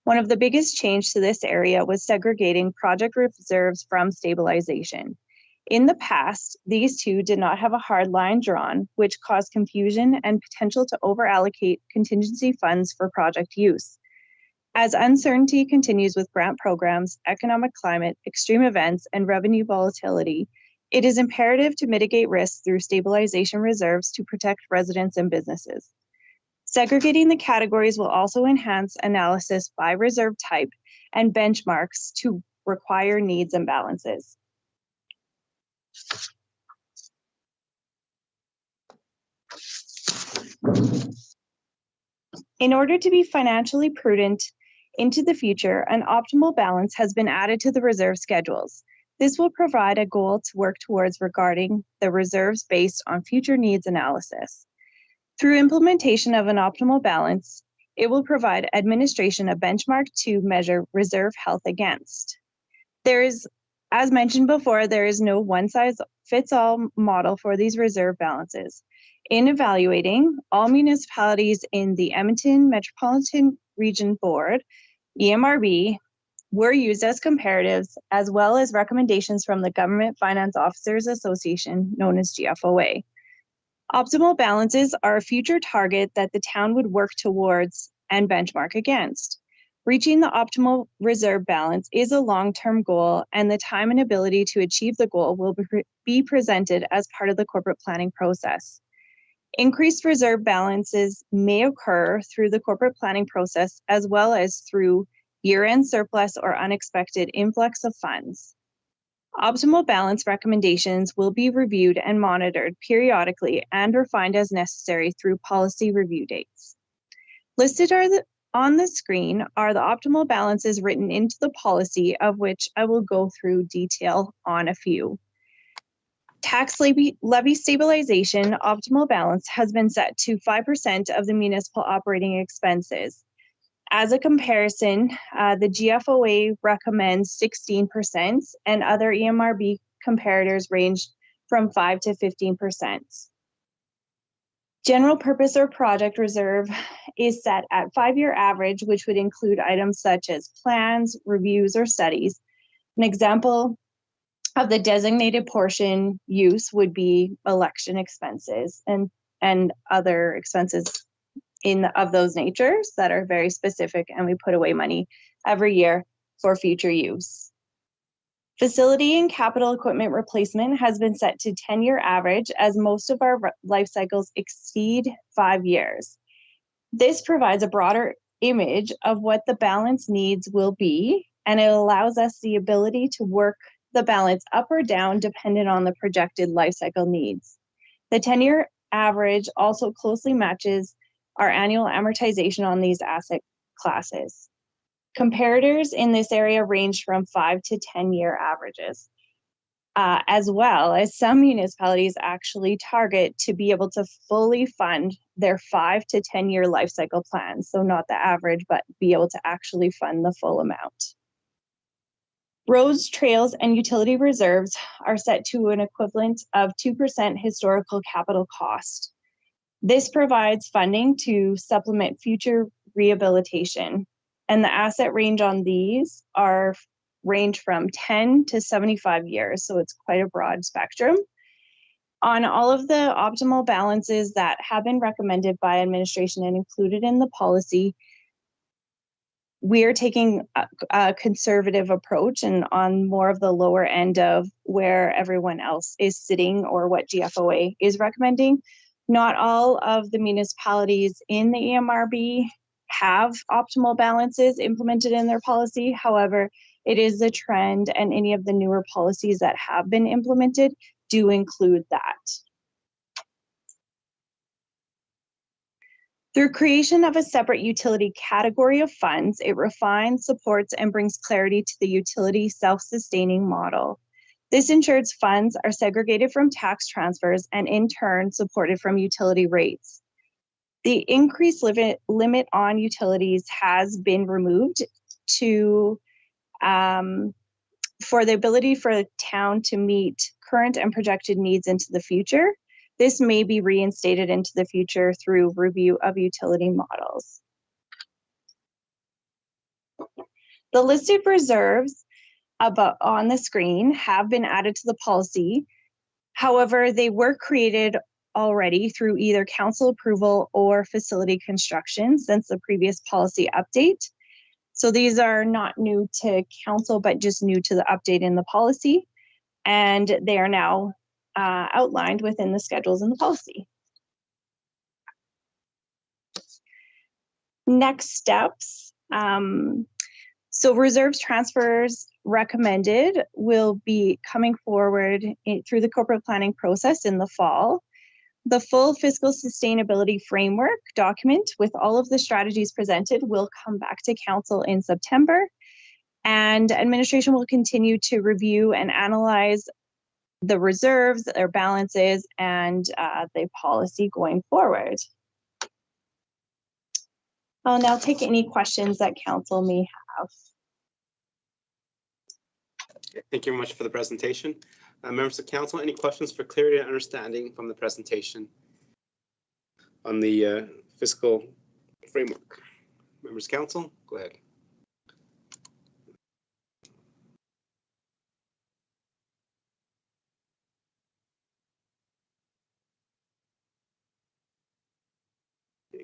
One of the biggest changes to this area was segregating project reserves from stabilization. In the past, these two did not have a hard line drawn, which caused confusion and potential to over-allocate contingency funds for project use. As uncertainty continues with grant programs, economic climate, extreme events, and revenue volatility, it is imperative to mitigate risks through stabilization reserves to protect residents and businesses. Segregating the categories will also enhance analysis by reserve type and benchmarks to require needs and balances. In order to be financially prudent into the future, an optimal balance has been added to the reserve schedules. This will provide a goal to work towards regarding the reserves based on future needs analysis. Through implementation of an optimal balance, it will provide administration a benchmark to measure reserve health against. There is, as mentioned before, there is no one-size-fits-all model for these reserve balances. In evaluating, all municipalities in the Edmonton Metropolitan Region Board, EMRB, were used as comparatives, as well as recommendations from the Government Finance Officers Association, known as GFOA. Optimal balances are a future target that the town would work towards and benchmark against. Reaching the optimal reserve balance is a long-term goal, and the time and ability to achieve the goal will be presented as part of the corporate planning process. Increased reserve balances may occur through the corporate planning process, as well as through year-end surplus or unexpected influx of funds. Optimal balance recommendations will be reviewed and monitored periodically and refined as necessary through policy review dates. Listed on the screen are the optimal balances written into the policy, of which I will go through detail on a few. Tax levy stabilization optimal balance has been set to 5% of the municipal operating expenses. As a comparison, the GFOA recommends 16%, and other EMRB comparators range from 5 to 15%. General purpose or project reserve is set at 5-year average, which would include items such as plans, reviews, or studies. An example of the designated portion use would be election expenses and other expenses of those natures that are very specific, and we put away money every year for future use. Facility and capital equipment replacement has been set to 10-year average, as most of our life cycles exceed 5 years. This provides a broader image of what the balance needs will be, and it allows us the ability to work the balance up or down dependent on the projected life cycle needs. The 10-year average also closely matches our annual amortization on these asset classes. Comparators in this area range from 5 to 10-year averages, as well as some municipalities actually target to be able to fully fund their 5 to 10-year life cycle plans. So not the average, but be able to actually fund the full amount. Roads, trails, and utility reserves are set to an equivalent of 2% historical capital cost. This provides funding to supplement future rehabilitation, and the asset range on these range from 10 to 75 years, so it's quite a broad spectrum. On all of the optimal balances that have been recommended by administration and included in the policy, we are taking a conservative approach and on more of the lower end of where everyone else is sitting or what GFOA is recommending. Not all of the municipalities in the EMRB have optimal balances implemented in their policy. However, it is the trend, and any of the newer policies that have been implemented do include that. Through creation of a separate utility category of funds, it refines, supports, and brings clarity to the utility self-sustaining model. This ensures funds are segregated from tax transfers and in turn supported from utility rates. The increased limit on utilities has been removed for the ability for the town to meet current and projected needs into the future. This may be reinstated into the future through review of utility models. The listed reserves on the screen have been added to the policy. However, they were created already through either council approval or facility construction since the previous policy update. So these are not new to council, but just new to the update in the policy. And they are now outlined within the schedules in the policy. Next steps. So reserves transfers recommended will be coming forward through the corporate planning process in the fall. The full fiscal sustainability framework document with all of the strategies presented will come back to council in September, and administration will continue to review and analyze the reserves, their balances, and the policy going forward. I'll now take any questions that council may have. Thank you very much for the presentation. Members of council, any questions for clarity and understanding from the presentation on the fiscal framework? Members of council, go ahead.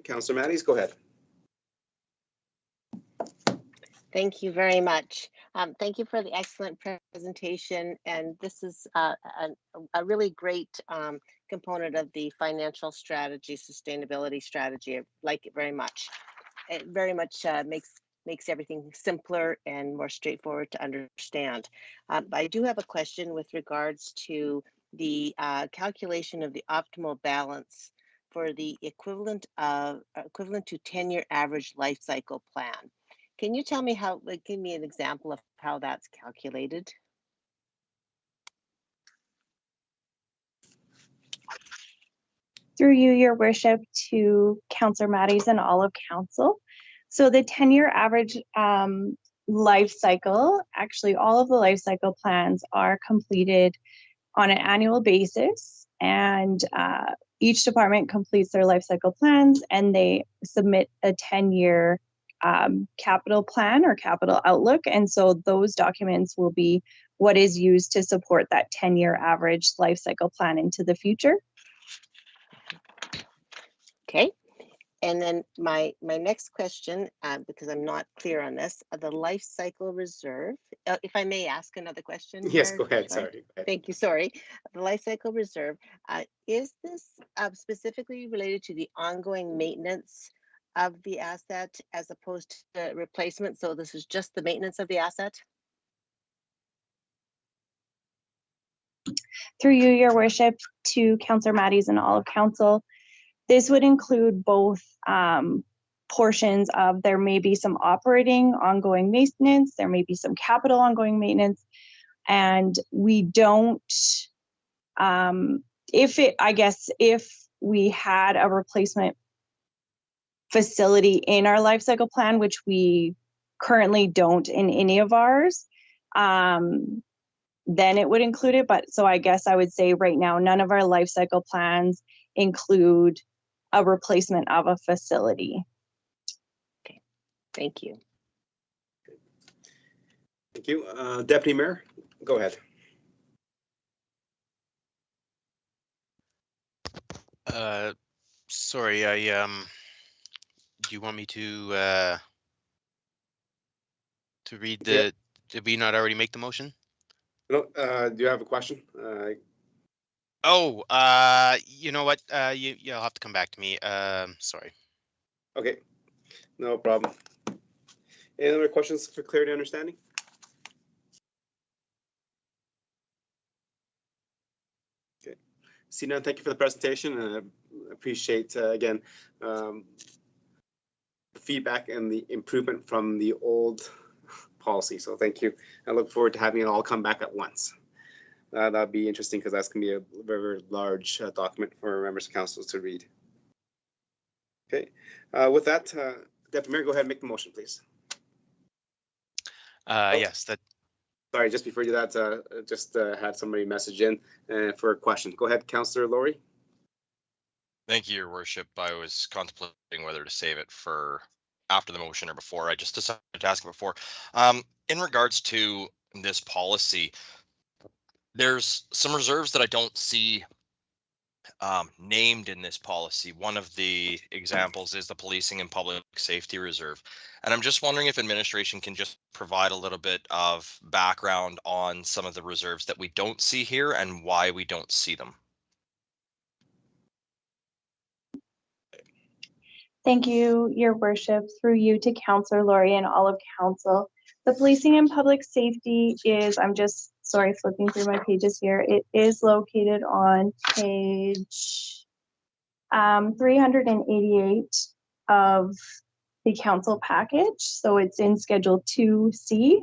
Councillor Matties, go ahead. Thank you very much. Thank you for the excellent presentation. And this is a really great component of the financial strategy, sustainability strategy. I like it very much. It very much makes everything simpler and more straightforward to understand. I do have a question with regards to the calculation of the optimal balance for the equivalent to 10-year average life cycle plan. Can you tell me how, like, give me an example of how that's calculated? Through you, your worship, to Councillor Matties and all of council. So the 10-year average life cycle, actually all of the life cycle plans are completed on an annual basis, and each department completes their life cycle plans and they submit a 10-year capital plan or capital outlook. And so those documents will be what is used to support that 10-year average life cycle plan into the future. Okay. And then my next question, because I'm not clear on this, the life cycle reserve, if I may ask another question. Yes, here, go ahead. Sorry. Thank you. Sorry. The life cycle reserve, is this specifically related to the ongoing maintenance of the asset as opposed to replacement? So this is just the maintenance of the asset? Through you, your worship, to Councillor Matties and all of council, this would include both portions of, there may be some operating ongoing maintenance, there may be some capital ongoing maintenance, and we don't, if we had a replacement facility in our life cycle plan, which we currently don't in any of ours, then it would include it. But so I guess I would say right now, none of our life cycle plans include a replacement of a facility. Okay, thank you. Thank you. Deputy Mayor, go ahead. Sorry, do you want me to read the, Yeah. Did we not already make the motion? No, do you have a question? You know what? You'll have to come back to me. Sorry. Okay, no problem. Any other questions for clarity and understanding? Okay, see now, thank you for the presentation, and I appreciate again the feedback and the improvement from the old policy. So thank you. I look forward to having it all come back at once. That'd be interesting because that's going to be a very, very large document for members of council to read. Okay, with that, Deputy Mayor, go ahead and make the motion, please. Yes, that. Sorry, just before you do that, just had somebody message in for a question. Go ahead, Councillor Laurie. Thank you, Your Worship. I was contemplating whether to save it for after the motion or before. I just decided to ask it before. In regards to this policy, there's some reserves that I don't see named in this policy. One of the examples is the Policing and Public Safety Reserve. And I'm just wondering if administration can just provide a little bit of background on some of the reserves that we don't see here and why we don't see them. Thank you, your worship, through you to Councillor Laurie and all of council. The Policing and Public Safety is, I'm just, sorry, flipping through my pages here. It is located on page 388 of the council package. So it's in Schedule 2C.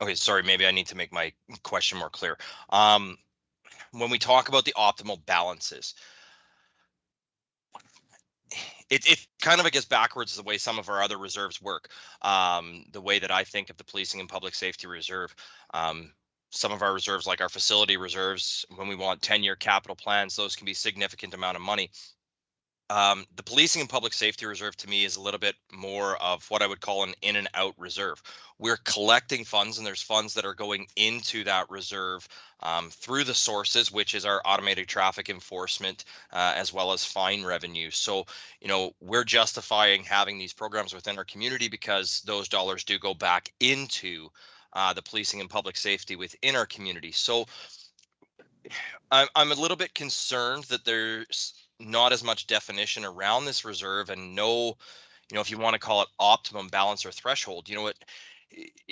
Okay, sorry, maybe I need to make my question more clear. When we talk about the optimal balances, it kind of, I guess, backwards the way some of our other reserves work. The way that I think of the Policing and Public Safety Reserve, some of our reserves, like our facility reserves, when we want 10-year capital plans, those can be significant amount of money. The Policing and Public Safety Reserve to me is a little bit more of what I would call an in and out reserve. We're collecting funds, and there's funds that are going into that reserve through the sources, which is our automated traffic enforcement, as well as fine revenue. So, you know, we're justifying having these programs within our community because those dollars do go back into the policing and public safety within our community. So I'm a little bit concerned that there's not as much definition around this reserve, and no, you know, if you want to call it optimum balance or threshold, you know what,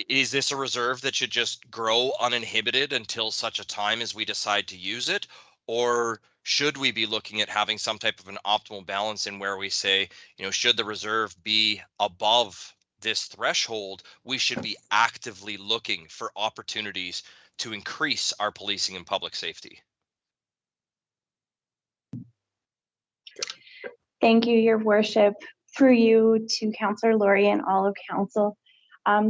is this a reserve that should just grow uninhibited until such a time as we decide to use it? Or should we be looking at having some type of an optimal balance in where we say, you know, should the reserve be above this threshold, we should be actively looking for opportunities to increase our policing and public safety? Thank you, Your Worship. Through you to Councillor Laurie and all of Council.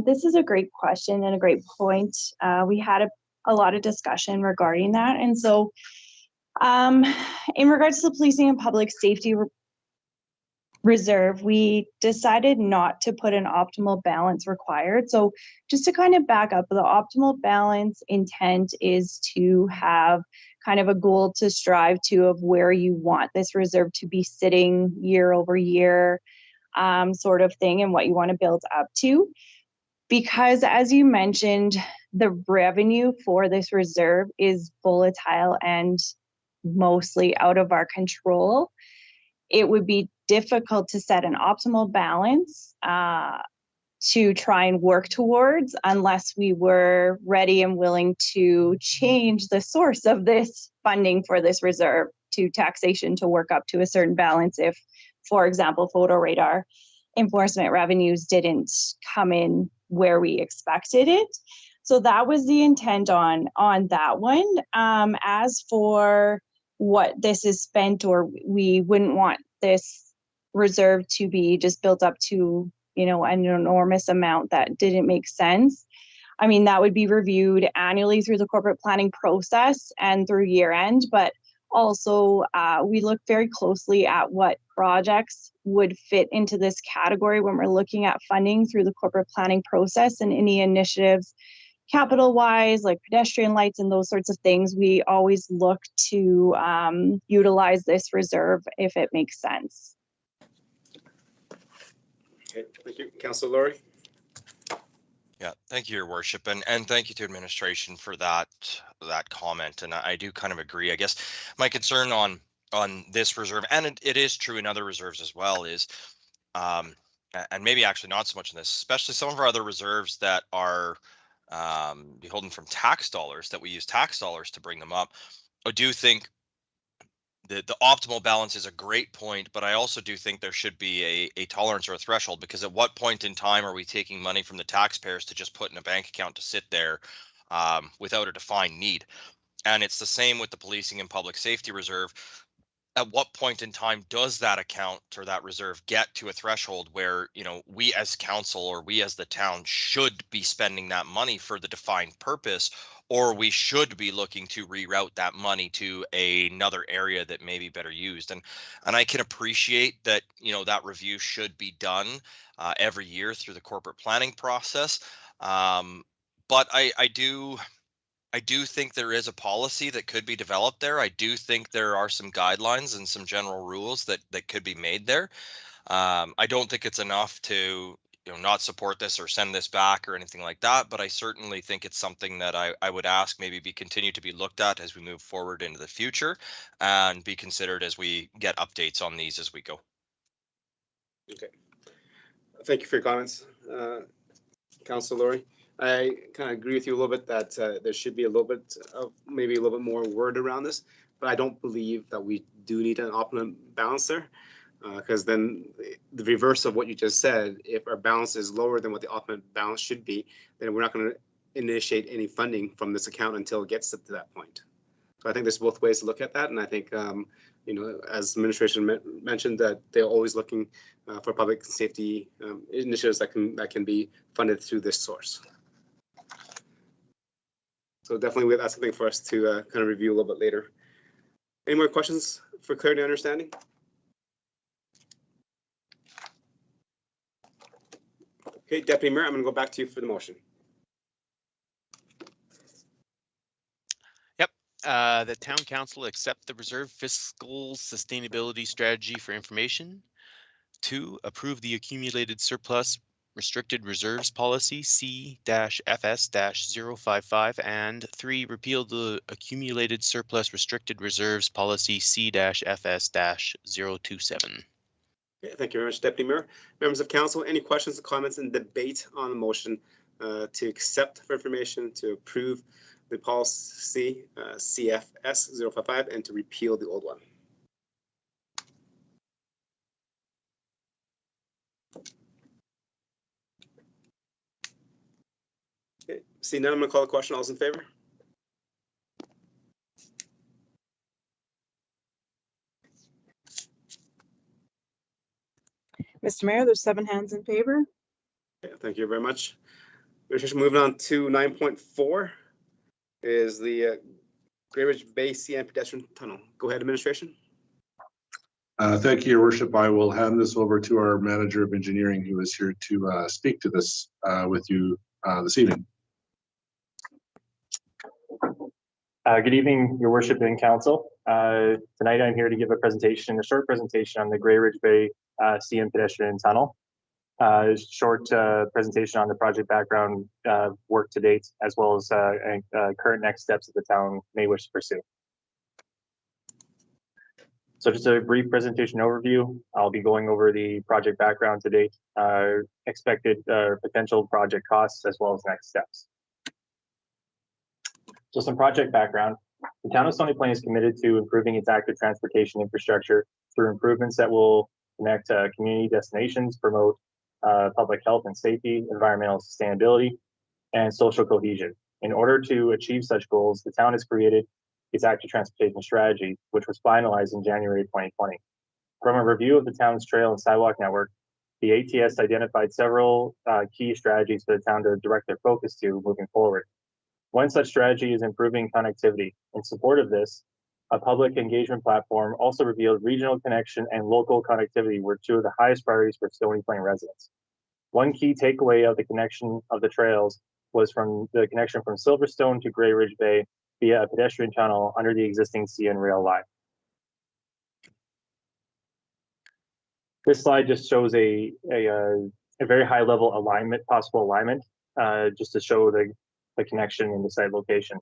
This is a great question and a great point. We had a lot of discussion regarding that. And so in regards to the Policing and Public Safety Reserve, we decided not to put an optimal balance required. So just to kind of back up, the optimal balance intent is to have kind of a goal to strive to of where you want this reserve to be sitting year over year, sort of thing, and what you want to build up to. Because as you mentioned, the revenue for this reserve is volatile and mostly out of our control. It would be difficult to set an optimal balance to try and work towards unless we were ready and willing to change the source of this funding for this reserve to taxation to work up to a certain balance if, for example, photo radar enforcement revenues didn't come in where we expected it. So that was the intent on that one. As for what this is spent, or we wouldn't want this reserve to be just built up to, you know, an enormous amount that didn't make sense. I mean, that would be reviewed annually through the corporate planning process and through year end, but also we look very closely at what projects would fit into this category when we're looking at funding through the corporate planning process, and any initiatives capital wise, like pedestrian lights and those sorts of things. We always look to utilize this reserve if it makes sense. Okay, thank you. Councillor Laurie. Yeah, thank you, Your Worship, and thank you to administration for that comment. And I do kind of agree. I guess my concern on this reserve, and it is true in other reserves as well, is and maybe actually not so much in this, especially some of our other reserves that are beholden from tax dollars, that we use tax dollars to bring them up. I do think the optimal balance is a great point, but I also do think there should be a tolerance or a threshold, because at what point in time are we taking money from the taxpayers to just put in a bank account to sit there without a defined need? And it's the same with the Policing and Public Safety Reserve. At what point in time does that account or that reserve get to a threshold where, you know, we as council or we as the town should be spending that money for the defined purpose, or we should be looking to reroute that money to another area that may be better used? And I can appreciate that, you know, that review should be done every year through the corporate planning process. But I do think there is a policy that could be developed there. I do think there are some guidelines and some general rules that could be made there. I don't think it's enough to, you know, not support this or send this back or anything like that, but I certainly think it's something that I would ask maybe be continued to be looked at as we move forward into the future, and be considered as we get updates on these as we go. Okay. Thank you for your comments, Councillor Laurie. I kind of agree with you a little bit that there should be a little bit of maybe a little bit more word around this, but I don't believe that we do need an optimum balance there, because then the reverse of what you just said, if our balance is lower than what the optimum balance should be, then we're not going to initiate any funding from this account until it gets to that point. So I think there's both ways to look at that, and I think you know, as administration mentioned, that they're always looking for public safety initiatives that can be funded through this source. So definitely that's something for us to kind of review a little bit later. Any more questions for clarity and understanding? Okay, Deputy Mayor, I'm going to go back to you for the motion. Yep. The town council accept the reserve fiscal sustainability strategy for information. 2, approve the accumulated surplus restricted reserves policy C-FS-055, and 3, repeal the accumulated surplus restricted reserves policy C-FS-027. Okay, thank you very much, Deputy Mayor. Members of council, any questions, comments, and debate on the motion to accept for information, to approve the policy CFS-055, and to repeal the old one? Okay, seeing none, I'm going to call the question. All those in favor? Mr. Mayor, there's 7 hands in favor. Okay, thank you very much. Moving on to 9.4 is the Grey Ridge Bay CN pedestrian tunnel. Go ahead, administration. Thank you, Your Worship. I will hand this over to our Manager of Engineering, who is here to speak to this with you this evening. Good evening, Your Worship and Council. Tonight I'm here to give a short presentation on the Grey Ridge Bay CN pedestrian tunnel. Short presentation on the project background work to date, as well as current next steps that the town may wish to pursue. So just a brief presentation overview. I'll be going over the project background to date, expected potential project costs, as well as next steps. So some project background. The town of Stony Plain is committed to improving its active transportation infrastructure through improvements that will connect community destinations, promote public health and safety, environmental sustainability, and social cohesion. In order to achieve such goals, the town has created its active transportation strategy, which was finalized in January 2020. From a review of the town's trail and sidewalk network, the ATS identified several key strategies for the town to direct their focus to moving forward. One such strategy is improving connectivity. In support of this, a public engagement platform also revealed regional connection and local connectivity were 2 of the highest priorities for Stony Plain residents. One key takeaway of the connection of the trails was from the connection from Silverstone to Grey Ridge Bay via a pedestrian tunnel under the existing CN rail line. This slide just shows a very high level alignment, possible alignment, just to show the connection in the site location.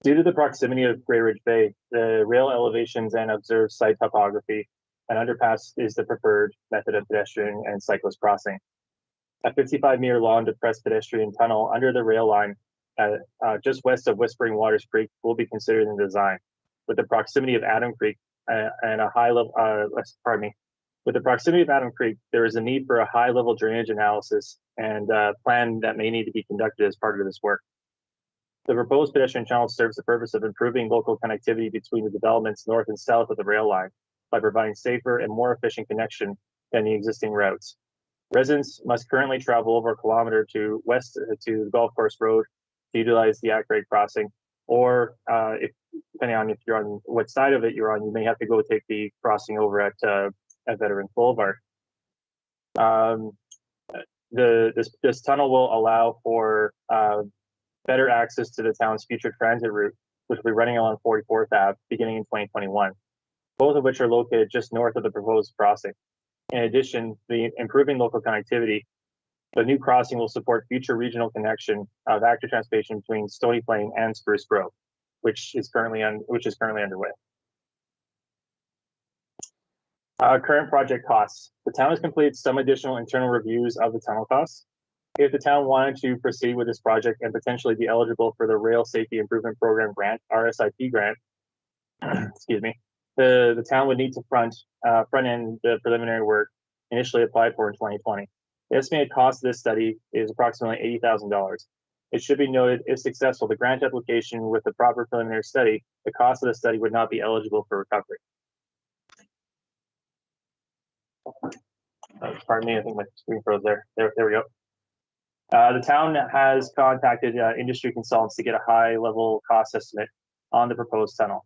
Due to the proximity of Grey Ridge Bay, the rail elevations and observed site topography, an underpass is the preferred method of pedestrian and cyclist crossing. A 55-meter long depressed pedestrian tunnel under the rail line just west of Whispering Waters Creek will be considered in the design. With the proximity of Adam Creek and a high level, with the proximity of Adam Creek, there is a need for a high-level drainage analysis and plan that may need to be conducted as part of this work. The proposed pedestrian channel serves the purpose of improving local connectivity between the developments north and south of the rail line by providing safer and more efficient connection than the existing routes. Residents must currently travel over a kilometer to west to the Golf Course Road to utilize the at-grade crossing, or depending on if you're on what side of it you're on, you may have to go take the crossing over at Veterans Boulevard. This tunnel will allow for better access to the town's future transit route, which will be running along 44th Ave beginning in 2021, both of which are located just north of the proposed crossing. In addition, the improving local connectivity, the new crossing will support future regional connection of active transportation between Stony Plain and Spruce Grove, which is currently underway. Current project costs. The town has completed some additional internal reviews of the tunnel costs. If the town wanted to proceed with this project and potentially be eligible for the Rail Safety Improvement Program grant, RSIP grant, excuse me, the town would need to front end the preliminary work initially applied for in 2020. The estimated cost of this study is approximately $80,000. It should be noted, if successful, the grant application with the proper preliminary study, the cost of the study would not be eligible for recovery. Pardon me, I think my screen froze there. There we go. The town has contacted industry consultants to get a high-level cost estimate on the proposed tunnel.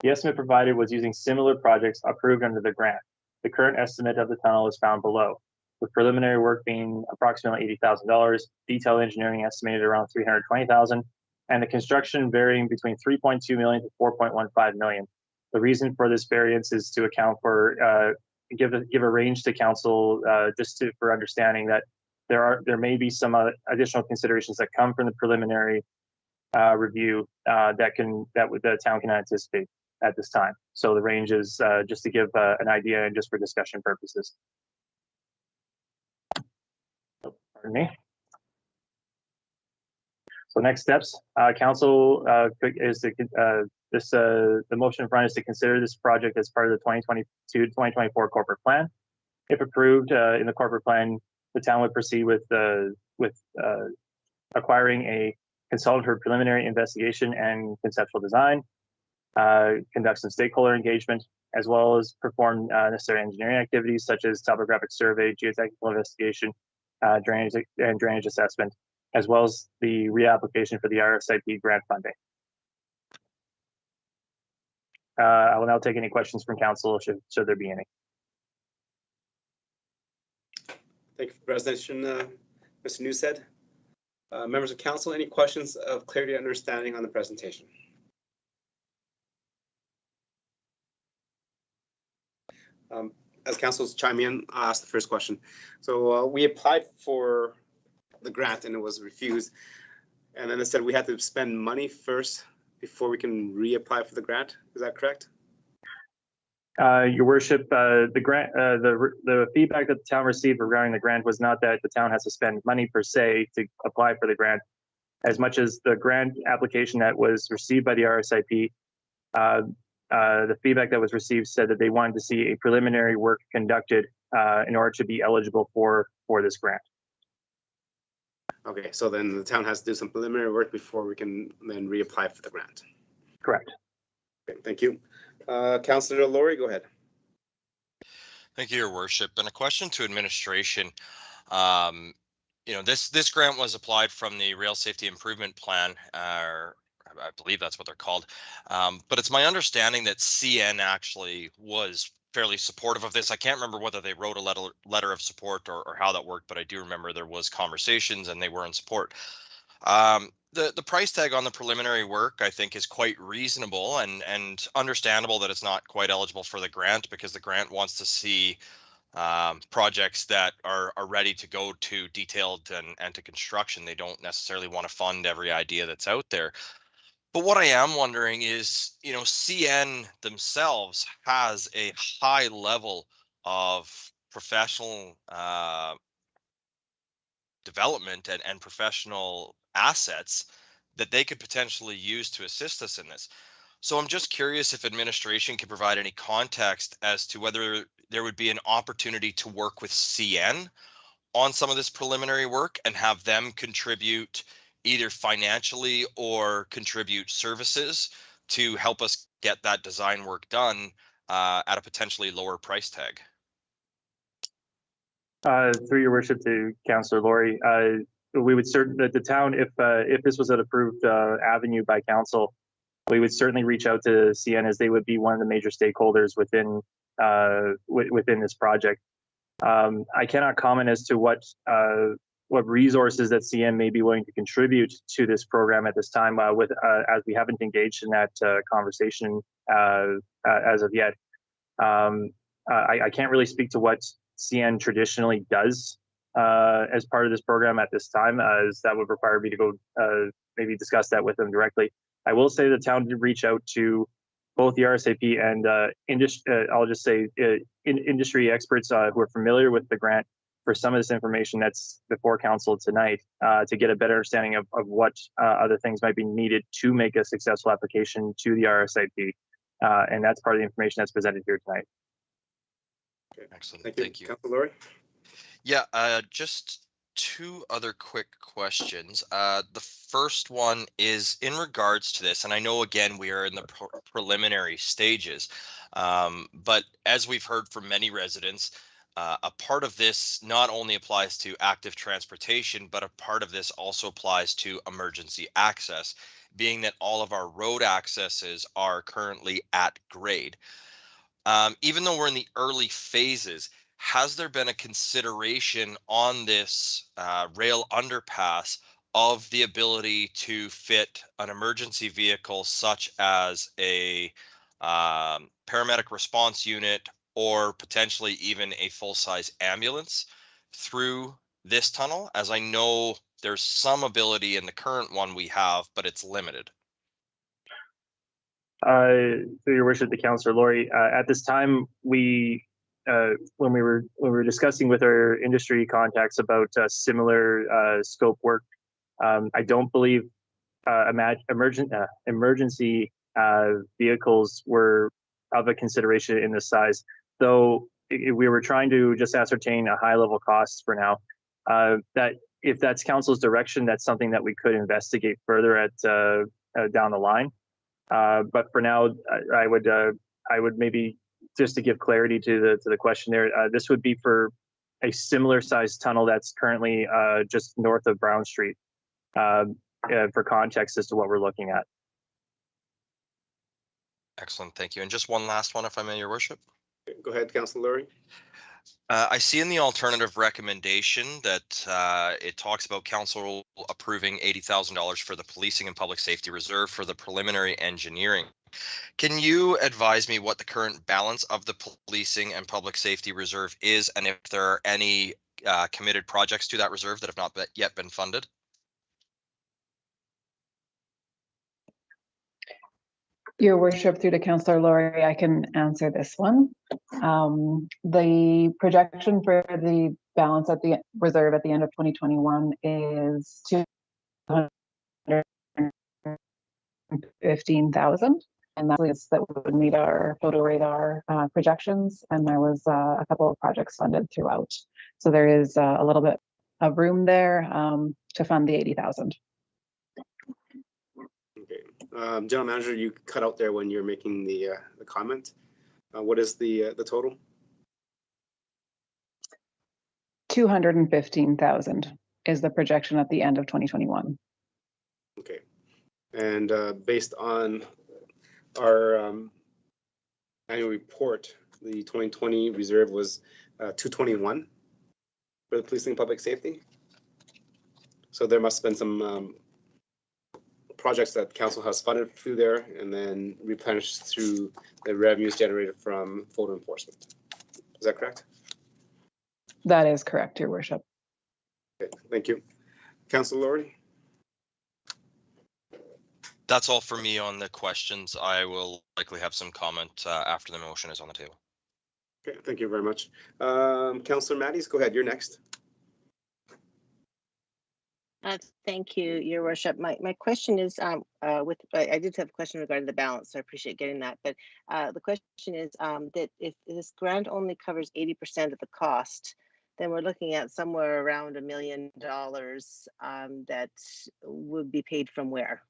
The estimate provided was using similar projects approved under the grant. The current estimate of the tunnel is found below, with preliminary work being approximately $80,000, detailed engineering estimated around $320,000, and the construction varying between $3.2 million to $4.15 million. The reason for this variance is to account for give a range to council for understanding that there may be some additional considerations that come from the preliminary review that the town can anticipate at this time. So the range is just to give an idea and just for discussion purposes. Pardon me. So next steps, council is to the motion in front is to consider this project as part of the 2022-2024 corporate plan. If approved in the corporate plan, the town would proceed with acquiring a consultant for preliminary investigation and conceptual design, conduct some stakeholder engagement, as well as perform necessary engineering activities such as topographic survey, geotechnical investigation, drainage assessment, as well as the reapplication for the RSIP grant funding. I will now take any questions from council should there be any. Thank you for the presentation, Mr. Newstead. Members of council, any questions of clarity and understanding on the presentation? As council's chime in, I'll ask the first question. So we applied for the grant and it was refused. And then it said we had to spend money first before we can reapply for the grant. Is that correct? Your worship, the grant, the feedback that the town received regarding the grant was not that the town has to spend money per se to apply for the grant, as much as the grant application that was received by the RSIP. The feedback that was received said that they wanted to see a preliminary work conducted in order to be eligible for this grant. Okay, so then the town has to do some preliminary work before we can then reapply for the grant. Correct. Okay, thank you. Councillor Laurie, go ahead. Thank you, Your Worship. And a question to administration. You know, this grant was applied from the Rail Safety Improvement Plan, or I believe that's what they're called. But it's my understanding that CN actually was fairly supportive of this. I can't remember whether they wrote a letter of support or how that worked, but I do remember there was conversations and they were in support. The price tag on the preliminary work, I think, is quite reasonable and understandable that it's not quite eligible for the grant because the grant wants to see projects that are ready to go to detailed and to construction. They don't necessarily want to fund every idea that's out there. But what I am wondering is, you know, CN themselves has a high level of professional development and professional assets that they could potentially use to assist us in this. So I'm just curious if administration can provide any context as to whether there would be an opportunity to work with CN on some of this preliminary work and have them contribute either financially or contribute services to help us get that design work done at a potentially lower price tag. Through your worship to Councillor Laurie, we would certainly, the town, if this was an approved avenue by council, we would certainly reach out to CN as they would be one of the major stakeholders within within this project. I cannot comment as to what resources that CN may be willing to contribute to this program at this time, as we haven't engaged in that conversation as of yet. I can't really speak to what CN traditionally does as part of this program at this time, as that would require me to go maybe discuss that with them directly. I will say the town did reach out to both the RSAP and I'll just say industry experts who are familiar with the grant for some of this information that's before council tonight to get a better understanding of what other things might be needed to make a successful application to the RSIP. And that's part of the information that's presented here tonight. Okay, excellent. Thank you. Councilor Laurie. Yeah, just two other quick questions. The first one is in regards to this, and I know again we are in the preliminary stages, but as we've heard from many residents, a part of this not only applies to active transportation, but a part of this also applies to emergency access, being that all of our road accesses are currently at grade. Even though we're in the early phases, has there been a consideration on this rail underpass of the ability to fit an emergency vehicle such as a paramedic response unit or potentially even a full-size ambulance through this tunnel? As I know there's some ability in the current one we have, but it's limited. Through your worship, the Councillor Laurie, at this time, when we were discussing with our industry contacts about similar scope work, I don't believe emergency vehicles were of a consideration in this size, though we were trying to just ascertain a high level cost for now. That if that's council's direction, that's something that we could investigate further at down the line. But for now, I would maybe, just to give clarity to the question there, this would be for a similar sized tunnel that's currently just north of Brown Street, for context as to what we're looking at. Excellent, thank you. And just one last one, if I may, your worship. Go ahead, Councillor Laurie. I see in the alternative recommendation that it talks about council approving $80,000 for the policing and public safety reserve for the preliminary engineering. Can you advise me what the current balance of the policing and public safety reserve is, and if there are any committed projects to that reserve that have not yet been funded? Your worship, through to Councillor Laurie, I can answer this one. The projection for the balance at the reserve at the end of 2021 is $215,000, and that would meet our photo radar projections. And there was a couple of projects funded throughout, so there is a little bit of room there to fund the $80,000. General Manager, you cut out there when you're making the comment. What is the total? 215,000 is the projection at the end of 2021. Okay, and based on our annual report, the 2020 reserve was 221 for the policing and public safety. So there must have been some projects that council has funded through there and then replenished through the revenues generated from photo enforcement. Is that correct? That is correct, your worship. Okay, thank you. Councillor Laurie? That's all for me on the questions. I will likely have some comment after the motion is on the table. Okay, thank you very much. Councillor Matties, go ahead, you're next. Thank you, your worship. My question is I did have a question regarding the balance, so I appreciate getting that. But the question is that if this grant only covers 80% of the cost, then we're looking at somewhere around $1 million that would be paid from where?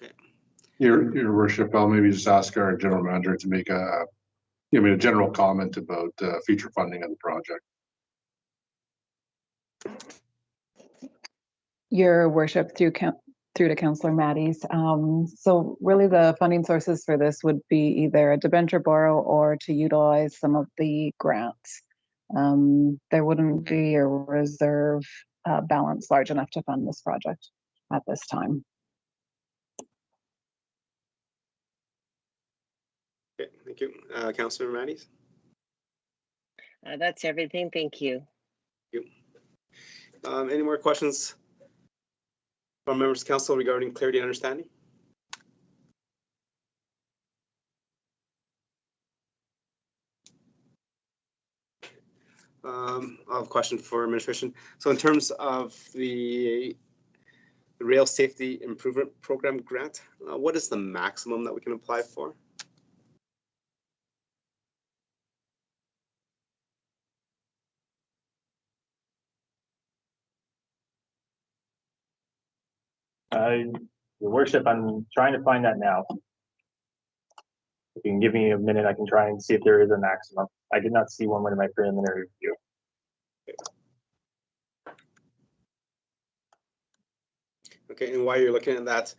Okay. Your worship, I'll maybe just ask our general manager to make a general comment about future funding of the project. Your worship, through to Councillor Matties. So really the funding sources for this would be either a debenture borrow or to utilize some of the grants. There wouldn't be a reserve balance large enough to fund this project at this time. Okay, thank you. Councillor Matties? That's everything. Thank you. Thank you. Any more questions from members of council regarding clarity and understanding? I have a question for administration. So in terms of the Rail Safety Improvement Program grant, what is the maximum that we can apply for? Your worship, I'm trying to find that now. If you can give me a minute, I can try and see if there is a maximum. I did not see one in my preliminary review. Okay, and while you're looking at that,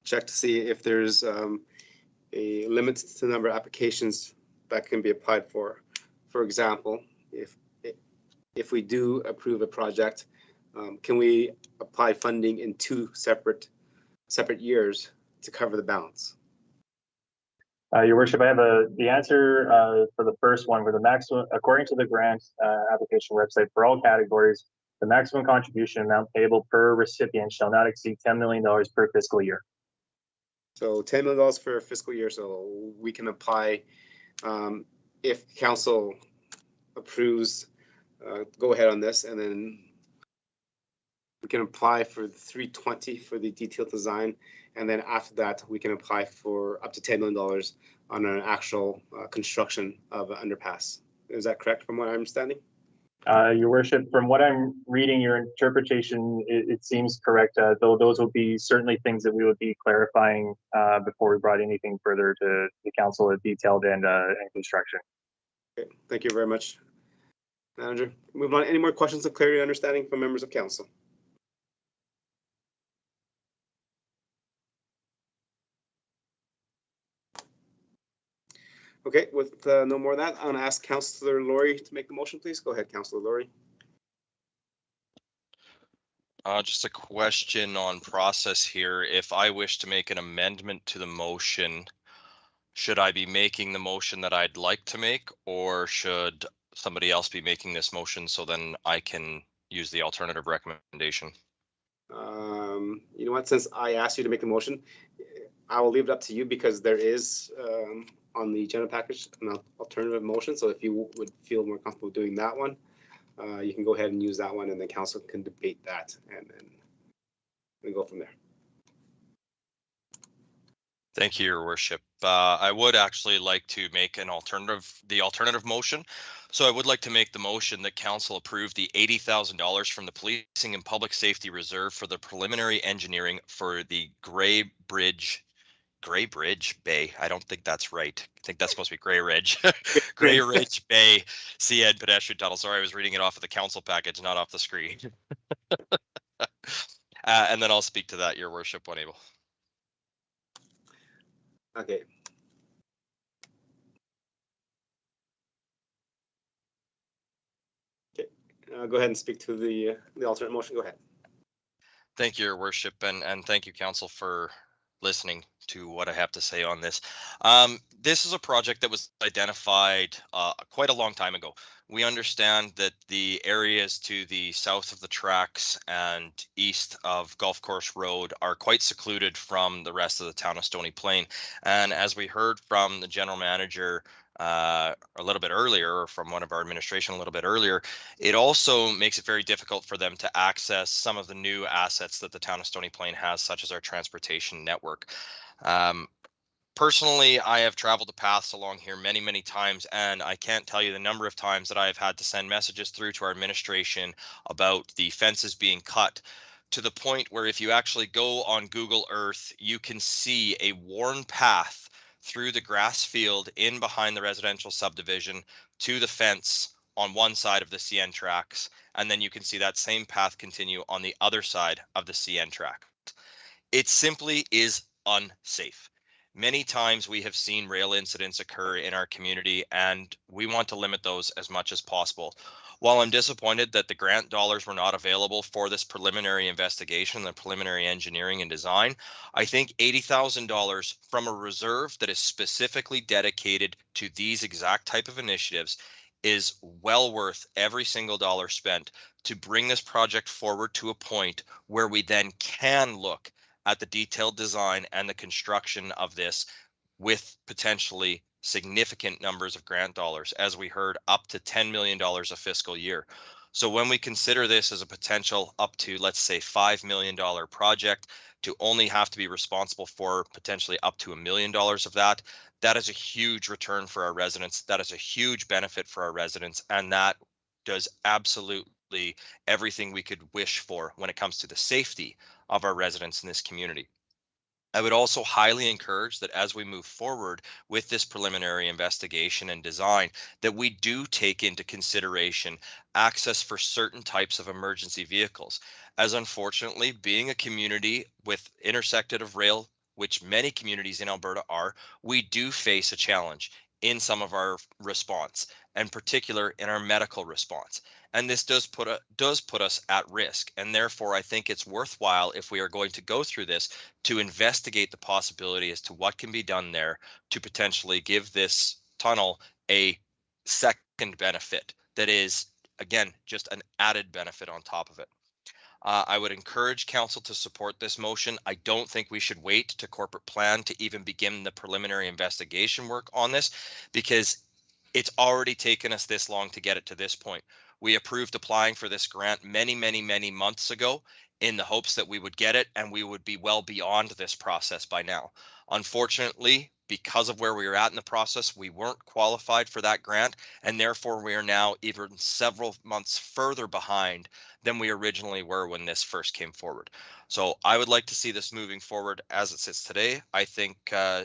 check to see if there's a limit to the number of applications that can be applied for. For example, if we do approve a project, can we apply funding in two separate years to cover the balance? Your worship, I have the answer for the first one, where the maximum, according to the grant application website, for all categories, the maximum contribution amount payable per recipient shall not exceed $10 million per fiscal year. So $10 million for a fiscal year. So we can apply, if council approves, go ahead on this, and then we can apply for the 320 for the detailed design. And then after that, we can apply for up to $10 million on an actual construction of an underpass. Is that correct from what I'm understanding? Your worship, from what I'm reading, your interpretation, it seems correct, though those will be certainly things that we would be clarifying before we brought anything further to the council at detailed and construction. Okay, thank you very much, Manager. Move on. Any more questions of clarity and understanding from members of council? Okay, with no more of that, I'm gonna ask Councillor Laurie to make the motion, please. Go ahead, Councillor Laurie. Just a question on process here. If I wish to make an amendment to the motion, should I be making the motion that I'd like to make, or should somebody else be making this motion so then I can use the alternative recommendation? You know what, since I asked you to make the motion, I will leave it up to you, because there is on the agenda package an alternative motion. So if you would feel more comfortable doing that one, you can go ahead and use that one, and the council can debate that, and then we go from there. Thank you, Your Worship. I would actually like to make the alternative motion. So I would like to make the motion that council approve the $80,000 from the Policing and Public Safety Reserve for the preliminary engineering for the Grey Bridge Bay. I don't think that's right. I think that's supposed to be Grey Ridge. Grey Ridge Bay CN pedestrian tunnel. Sorry, I was reading it off of the council package, not off the screen. And then I'll speak to that, Your Worship, when able. Okay. Okay, go ahead and speak to the alternate motion. Go ahead. Thank you, Your Worship, and thank you, Council, for listening to what I have to say on this. This is a project that was identified quite a long time ago. We understand that the areas to the south of the tracks and east of Golf Course Road are quite secluded from the rest of the town of Stony Plain. And as we heard from the general manager a little bit earlier, or from one of our administration a little bit earlier, it also makes it very difficult for them to access some of the new assets that the town of Stony Plain has, such as our transportation network. Personally, I have traveled the paths along here many, many times, and I can't tell you the number of times that I have had to send messages through to our administration about the fences being cut, to the point where if you actually go on Google Earth, you can see a worn path through the grass field in behind the residential subdivision to the fence on one side of the CN tracks, and then you can see that same path continue on the other side of the CN track. It simply is unsafe. Many times we have seen rail incidents occur in our community, and we want to limit those as much as possible. While I'm disappointed that the grant dollars were not available for this preliminary investigation, the preliminary engineering and design, I think $80,000 from a reserve that is specifically dedicated to these exact type of initiatives is well worth every single dollar spent to bring this project forward to a point where we then can look at the detailed design and the construction of this with potentially significant numbers of grant dollars, as we heard, up to $10 million a fiscal year. So when we consider this as a potential up to, let's say, $5 million project, to only have to be responsible for potentially up to $1 million of that, that is a huge return for our residents. That is a huge benefit for our residents, and that does absolutely absolutely everything we could wish for when it comes to the safety of our residents in this community. I would also highly encourage that as we move forward with this preliminary investigation and design, that we do take into consideration access for certain types of emergency vehicles. As unfortunately, being a community with intersected of rail, which many communities in Alberta are, we do face a challenge in some of our response, and particular in our medical response. And this does put us at risk. And therefore, I think it's worthwhile, if we are going to go through this, to investigate the possibility as to what can be done there to potentially give this tunnel a second benefit that is, again, just an added benefit on top of it. I would encourage council to support this motion. I don't think we should wait to corporate plan to even begin the preliminary investigation work on this, because it's already taken us this long to get it to this point. We approved applying for this grant many, many, many months ago in the hopes that we would get it and we would be well beyond this process by now. Unfortunately, because of where we were at in the process, we weren't qualified for that grant, and therefore we are now even several months further behind than we originally were when this first came forward. So I would like to see this moving forward as it sits today. I think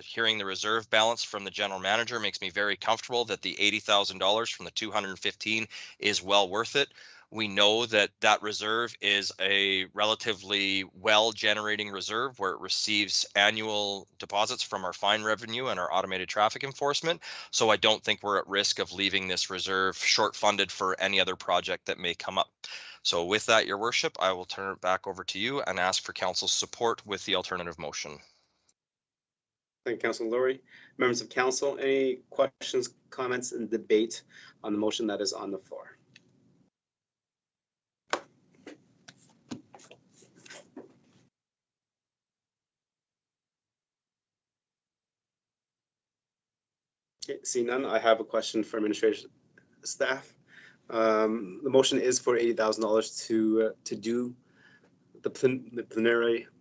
hearing the reserve balance from the general manager makes me very comfortable that the $80,000 from the 215 is well worth it. We know that that reserve is a relatively well generating reserve where it receives annual deposits from our fine revenue and our automated traffic enforcement. So I don't think we're at risk of leaving this reserve short funded for any other project that may come up. So with that, Your Worship, I will turn it back over to you and ask for council's support with the alternative motion. Thank you, Councilor Laurie. Members of council, any questions, comments, and debate on the motion that is on the floor? Okay, seeing none, I have a question for administration staff. The motion is for $80,000 to do the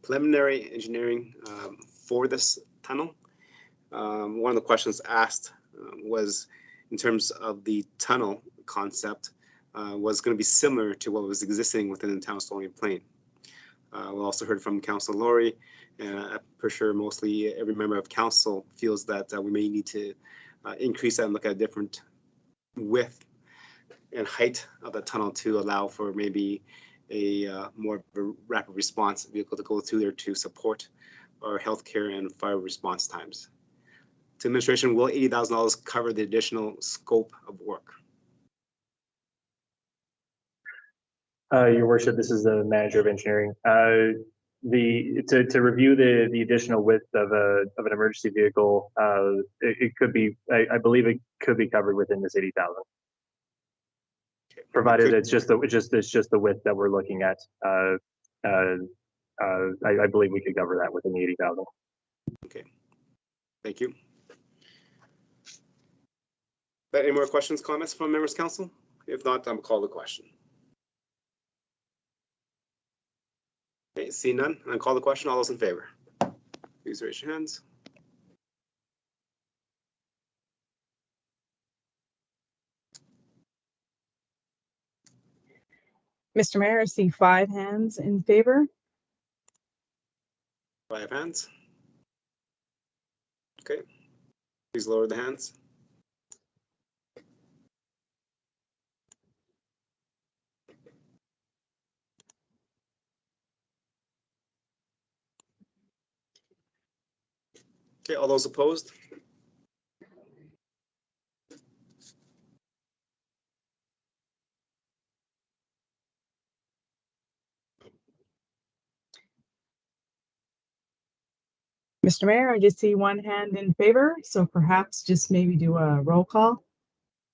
preliminary engineering for this tunnel. One of the questions asked was in terms of the tunnel concept was going to be similar to what was existing within the town of Stony Plain. We also heard from Councilor Laurie, and I'm pretty sure mostly every member of council feels that we may need to increase that and look at a different width and height of the tunnel to allow for maybe a more of a rapid response vehicle to go through there to support our healthcare and fire response times. To administration, will $80,000 cover the additional scope of work? Your Worship, this is the manager of engineering. To review the additional width of an emergency vehicle, it could be, I believe it could be covered within this 80,000. Provided it's just the width that we're looking at. I believe we could cover that within the 80,000. Okay, thank you. Any more questions, comments from members of council? If not, I'll call the question. Okay, see none, I'll call the question. All those in favor, please raise your hands. Mr. Mayor, I see 5 hands in favor. 5 hands. Okay, please lower the hands. Okay, all those opposed? Mr. Mayor, I just see 1 hand in favor, so perhaps just maybe do a roll call.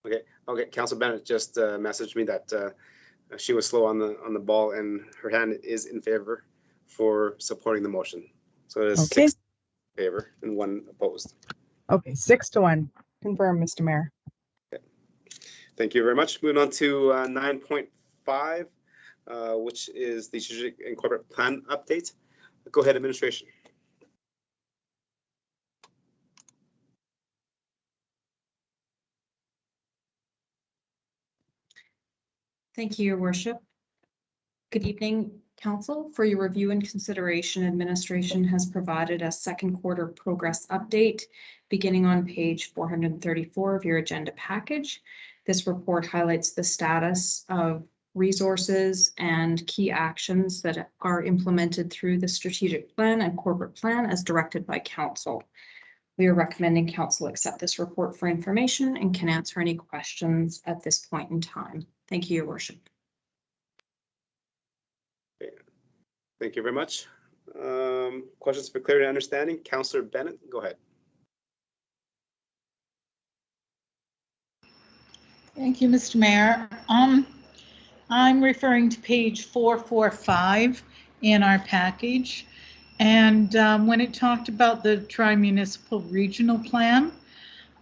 Okay, Councilor Bennett just messaged me that she was slow on the ball and her hand is in favor for supporting the motion. So it is Okay. 6 in favor and 1 opposed. Okay, 6-1. Confirm, Mr. Mayor. Okay. Thank you very much. Moving on to 9.5, which is the strategic and corporate plan update. Go ahead, administration. Thank you, Your Worship. Good evening, Council. For your review and consideration, administration has provided a second quarter progress update beginning on page 434 of your agenda package. This report highlights the status of resources and key actions that are implemented through the strategic plan and corporate plan as directed by Council. We are recommending Council accept this report for information and can answer any questions at this point in time. Thank you, Your Worship. Thank you very much. Questions for clarity and understanding? Councillor Bennett, go ahead. Thank you, Mr. Mayor. I'm referring to page 445 in our package. And when it talked about the tri-municipal regional plan,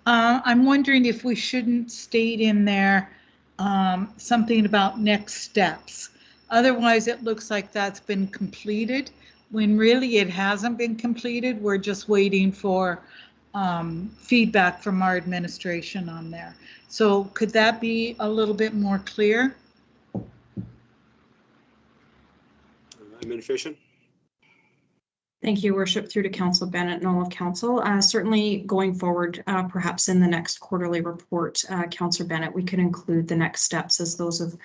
I'm wondering if we shouldn't state in there something about next steps. Otherwise, it looks like that's been completed when really it hasn't been completed. We're just waiting for feedback from our administration on there. So could that be a little bit more clear? Administration. Thank you, Worship, through to Council Bennett and all of Council. Certainly going forward, perhaps in the next quarterly report, Councillor Bennett, we could include the next steps as those have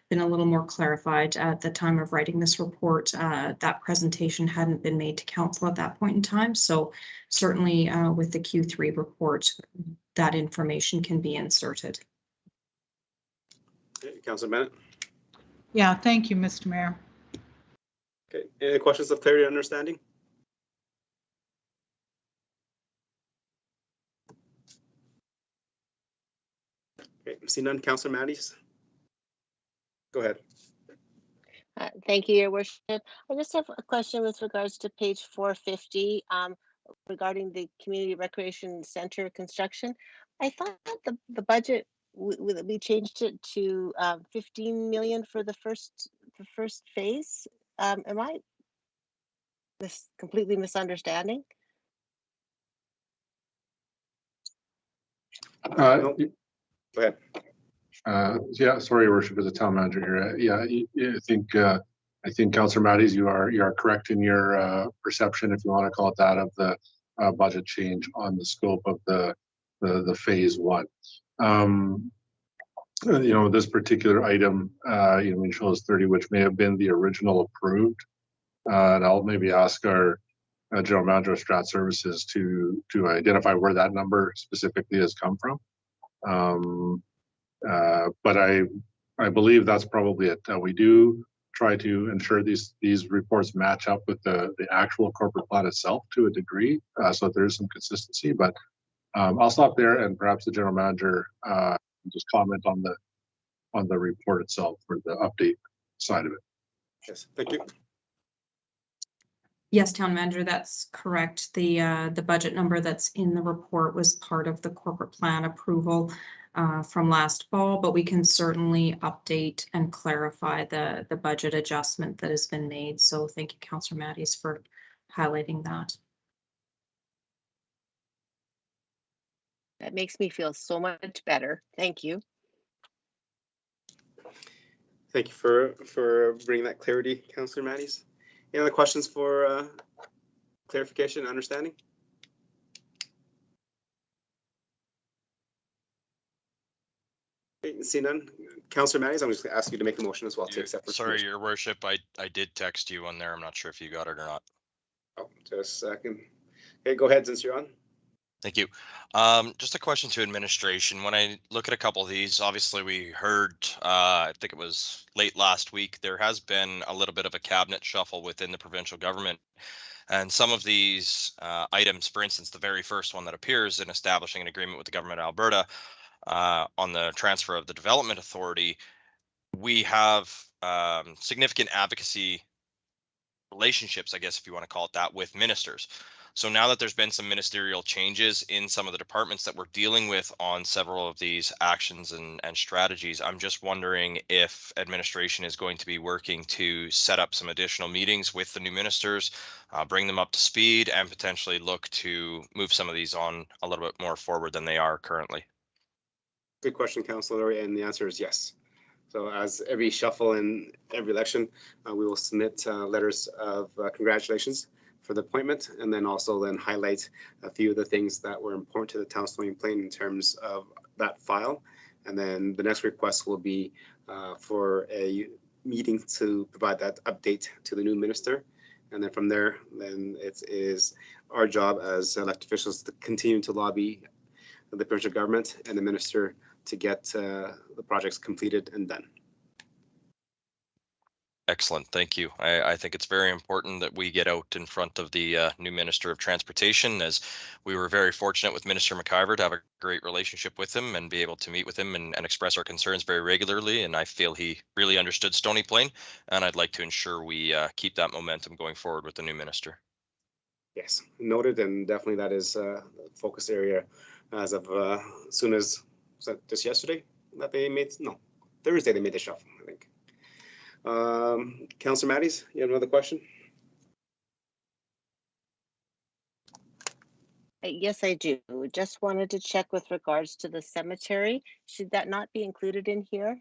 been a little more clarified at the time of writing this report. That presentation hadn't been made to Council at that point in time. So certainly with the Q3 report, that information can be inserted. Okay, Councillor Bennett. Yeah, thank you, Mr. Mayor. Okay, any questions of clarity and understanding? Okay, see none. Councillor Matties. Go ahead. Thank you, Your Worship. I just have a question with regards to page 450 regarding the Community Recreation Center construction. I thought the budget, we changed it to 15 million for the first phase. Am I completely misunderstanding? Go ahead. Yeah, sorry, Your Worship, as a town manager here. Yeah, I think Councillor Matties, you are correct in your perception, if you want to call it that, of the budget change on the scope of the phase one. You know, this particular item, you know, shows 30, which may have been the original approved, and I'll maybe ask our General Manager of Strat Services to identify where that number specifically has come from. But I believe that's probably it. We do try to ensure these reports match up with the actual corporate plan itself to a degree, so that there's some consistency. But I'll stop there, and perhaps the General Manager just comment on the report itself for the update side of it. Yes, thank you. Yes, Town Manager, that's correct. The budget number that's in the report was part of the corporate plan approval from last fall, but we can certainly update and clarify the budget adjustment that has been made. So thank you, Councillor Matties, for highlighting that. That makes me feel so much better. Thank you. Thank you for bringing that clarity, Councillor Matties. Any other questions for clarification and understanding? Okay, see none. Councillor Matties, I'm just going to ask you to make a motion as well to accept. Sorry, Your Worship, I did text you on there. I'm not sure if you got it or not. Oh, just a second. Okay, go ahead since you're on. Thank you. Just a question to administration. When I look at a couple of these, obviously we heard, I think it was late last week, there has been a little bit of a cabinet shuffle within the provincial government. And some of these items, for instance, the very first one that appears in establishing an agreement with the government of Alberta on the transfer of the development authority, we have significant advocacy relationships, I guess, if you want to call it that, with ministers. So now that there's been some ministerial changes in some of the departments that we're dealing with on several of these actions and strategies, I'm just wondering if administration is going to be working to set up some additional meetings with the new ministers, bring them up to speed, and potentially look to move some of these on a little bit more forward than they are currently. Good question, Councillor, and the answer is yes. So as every shuffle in every election, we will submit letters of congratulations for the appointment, and then also then highlight a few of the things that were important to the town of Stony Plain in terms of that file. And then the next request will be for a meeting to provide that update to the new minister. And then from there, then it is our job as elected officials to continue to lobby the provincial government and the minister to get the projects completed and done. Excellent, thank you. I think it's very important that we get out in front of the new Minister of Transportation, as we were very fortunate with Minister McIver to have a great relationship with him and be able to meet with him and express our concerns very regularly. And I feel he really understood Stony Plain, and I'd like to ensure we keep that momentum going forward with the new minister. Yes, noted, and definitely that is a focus area as of soon as, was that just yesterday that they made, no, Thursday they made the shuffle, I think. Councillor Matties, you have another question? Yes, I do. Just wanted to check with regards to the cemetery. Should that not be included in here?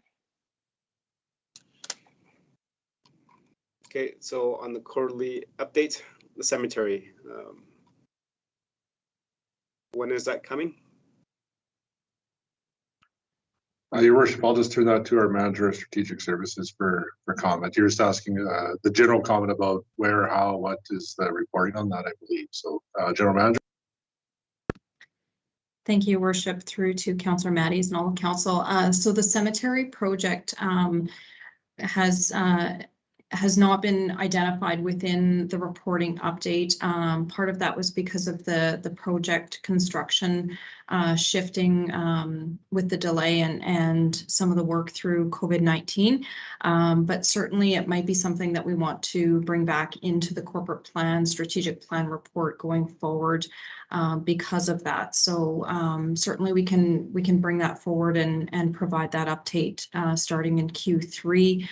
Okay, so on the quarterly update, the cemetery, when is that coming? Your worship, I'll just turn that to our manager of strategic services for comment. You're just asking the general comment about where, how, what is the reporting on that, I believe. So general manager. Thank you, Worship, through to Councillor Matties and all of council. So the cemetery project has not been identified within the reporting update. Part of that was because of the project construction shifting with the delay and some of the work through COVID-19. But certainly it might be something that we want to bring back into the corporate plan, strategic plan report going forward because of that. So certainly we can bring that forward and provide that update starting in Q3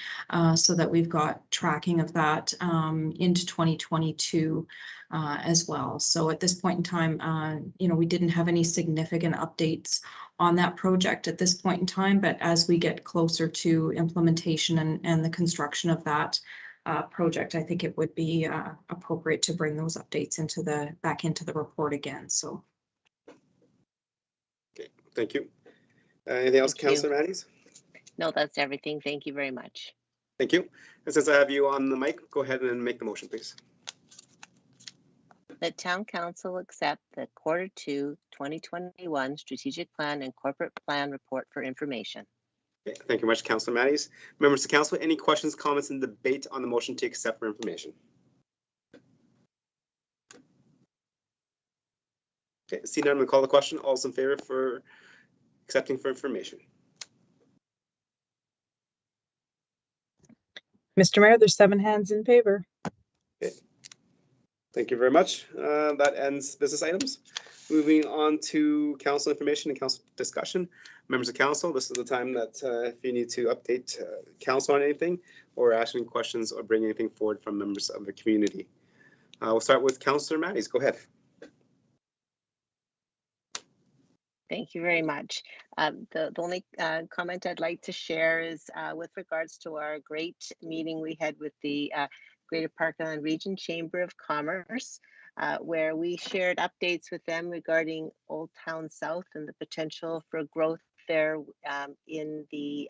so that we've got tracking of that into 2022 as well. So at this point in time, we didn't have any significant updates on that project at this point in time, but as we get closer to implementation and the construction of that project, I think it would be appropriate to bring those updates back into the report again. So. Okay, thank you. Anything else, Councillor Matties? No, that's everything. Thank you very much. Thank you. And since I have you on the mic, go ahead and make the motion, please. That Town Council accept the Quarter 2 2021 Strategic Plan and Corporate Plan Report for information. Okay, thank you much, Councillor Matties. Members of Council, any questions, comments, and debate on the motion to accept for information? Okay, see none, we call the question. All those in favor for accepting for information? Mr. Mayor, there's 7 hands in favor. Okay. Thank you very much. That ends business items. Moving on to council information and council discussion. Members of council, this is the time that if you need to update council on anything or ask any questions or bring anything forward from members of the community. We'll start with Councillor Matties. Go ahead. Thank you very much. The only comment I'd like to share is with regards to our great meeting we had with the Greater Park Island Region Chamber of Commerce, where we shared updates with them regarding Old Town South and the potential for growth there in the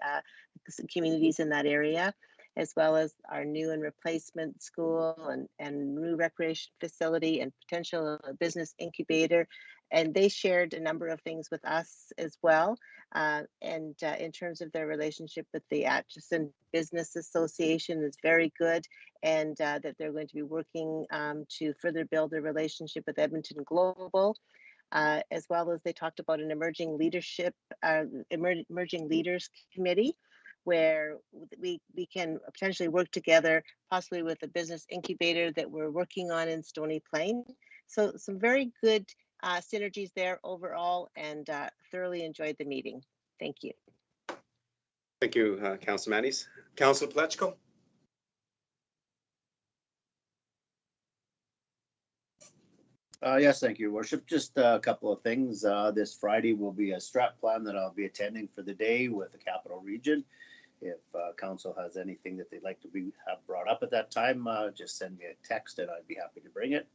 communities in that area, as well as our new and replacement school and new recreation facility and potential business incubator. And they shared a number of things with us as well. In terms of their relationship with the Atchison Business Association is very good, and that they're going to be working to further build their relationship with Edmonton Global. As well as they talked about an emerging leaders committee, where we can potentially work together, possibly with a business incubator that we're working on in Stony Plain. So some very good synergies there overall, and thoroughly enjoyed the meeting. Thank you. Thank you, Councillor Matties. Councillor Plechko. Yes, thank you, Worship. Just a couple of things. This Friday will be a strat plan that I'll be attending for the day with the Capital Region. If council has anything that they'd like to have brought up at that time, just send me a text and I'd be happy to bring it.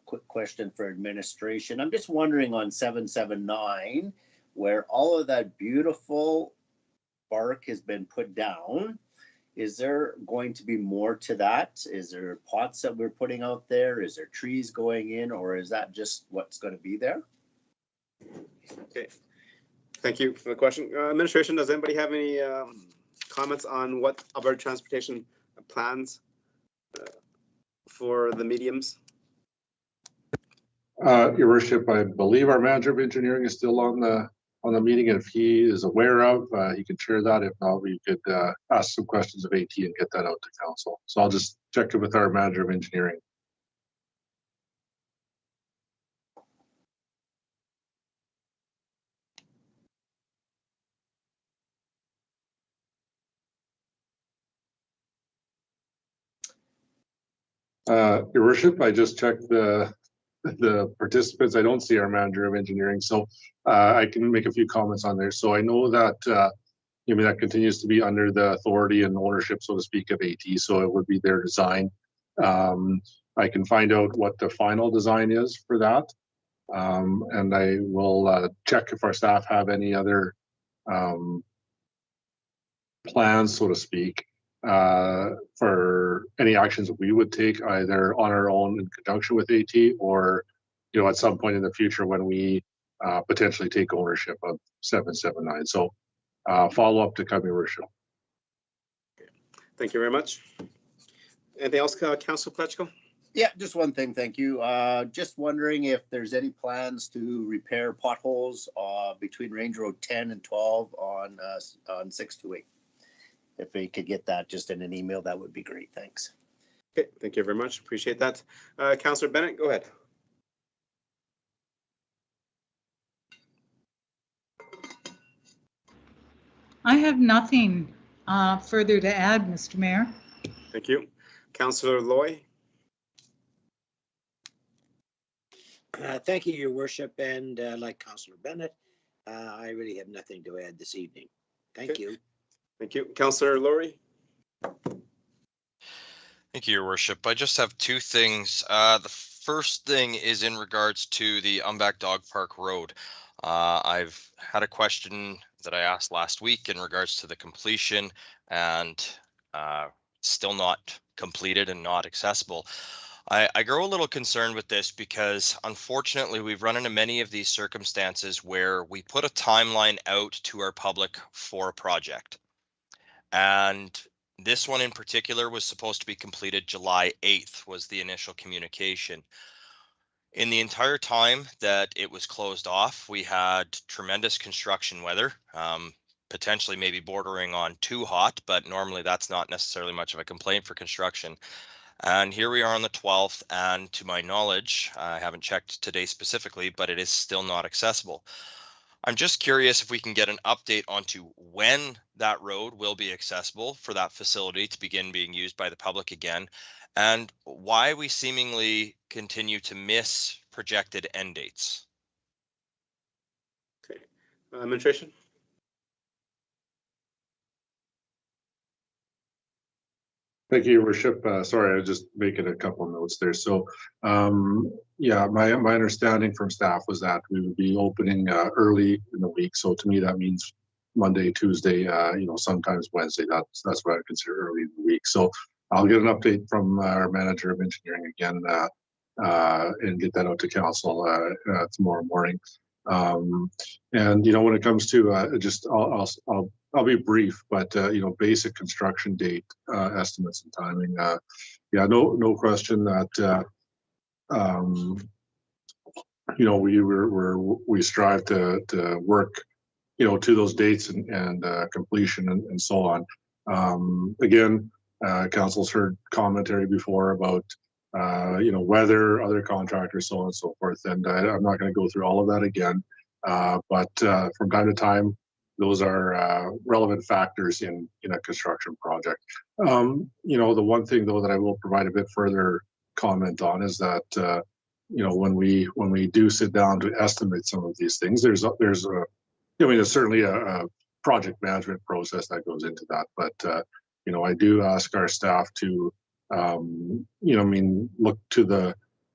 Quick question for administration. I'm just wondering on 779, where all of that beautiful bark has been put down, is there going to be more to that? Is there pots that we're putting out there? Is there trees going in, or is that just what's going to be there? Okay, thank you for the question. Administration, does anybody have any comments on what Alberta Transportation plans for the mediums? Your worship, I believe our manager of engineering is still on the meeting, and if he is aware of, he can share that. If not, we could ask some questions of AT and get that out to council. So I'll just check it with our manager of engineering. Your worship, I just checked the participants. I don't see our manager of engineering, so I can make a few comments on there. So I know that that continues to be under the authority and ownership, so to speak, of AT. So it would be their design. I can find out what the final design is for that, and I will check if our staff have any other plans, so to speak, for any actions that we would take either on our own in conjunction with AT, or at some point in the future when we potentially take ownership of 779. So follow up to come, your worship. Thank you very much. Anything else, Councilor Pletchko? Yeah, just one thing, thank you. Just wondering if there's any plans to repair potholes between Range Road 10 and 12 on 628. If we could get that just in an email, that would be great. Thanks. Okay, thank you very much. Appreciate that. Councillor Bennett, go ahead. I have nothing further to add, Mr. Mayor. Thank you. Councillor Loy. Thank you, Your Worship, and like Councillor Bennett, I really have nothing to add this evening. Thank you. Thank you. Councillor Laurie. Thank you, Your Worship. I just have two things. The first thing is in regards to the Umbak Dog Park Road. I've had a question that I asked last week in regards to the completion, and still not completed and not accessible. I grow a little concerned with this because unfortunately we've run into many of these circumstances where we put a timeline out to our public for a project. And this one in particular was supposed to be completed July 8th was the initial communication. In the entire time that it was closed off, we had tremendous construction weather, potentially maybe bordering on too hot, but normally that's not necessarily much of a complaint for construction. And here we are on the 12th, and to my knowledge, I haven't checked today specifically, but it is still not accessible. I'm just curious if we can get an update onto when that road will be accessible for that facility to begin being used by the public again, and why we seemingly continue to miss projected end dates. Okay, administration. Thank you, Your Worship. Sorry, I was just making a couple of notes there. So, yeah, my understanding from staff was that we would be opening early in the week. So to me, that means Monday, Tuesday, sometimes Wednesday. That's what I consider early in the week. So I'll get an update from our manager of engineering again and get that out to council tomorrow morning. And when it comes to just I'll be brief, but basic construction date estimates and timing. Yeah, no question that we strive to work to those dates and completion and so on. Again, council's heard commentary before about weather, other contractors, so on and so forth, and I'm not going to go through all of that again. But from time to time, those are relevant factors in a construction project. The one thing though that I will provide a bit further comment on is that when we do sit down to estimate some of these things, there's certainly a project management process that goes into that. But you know, I do ask our staff to you know, I mean, look to the,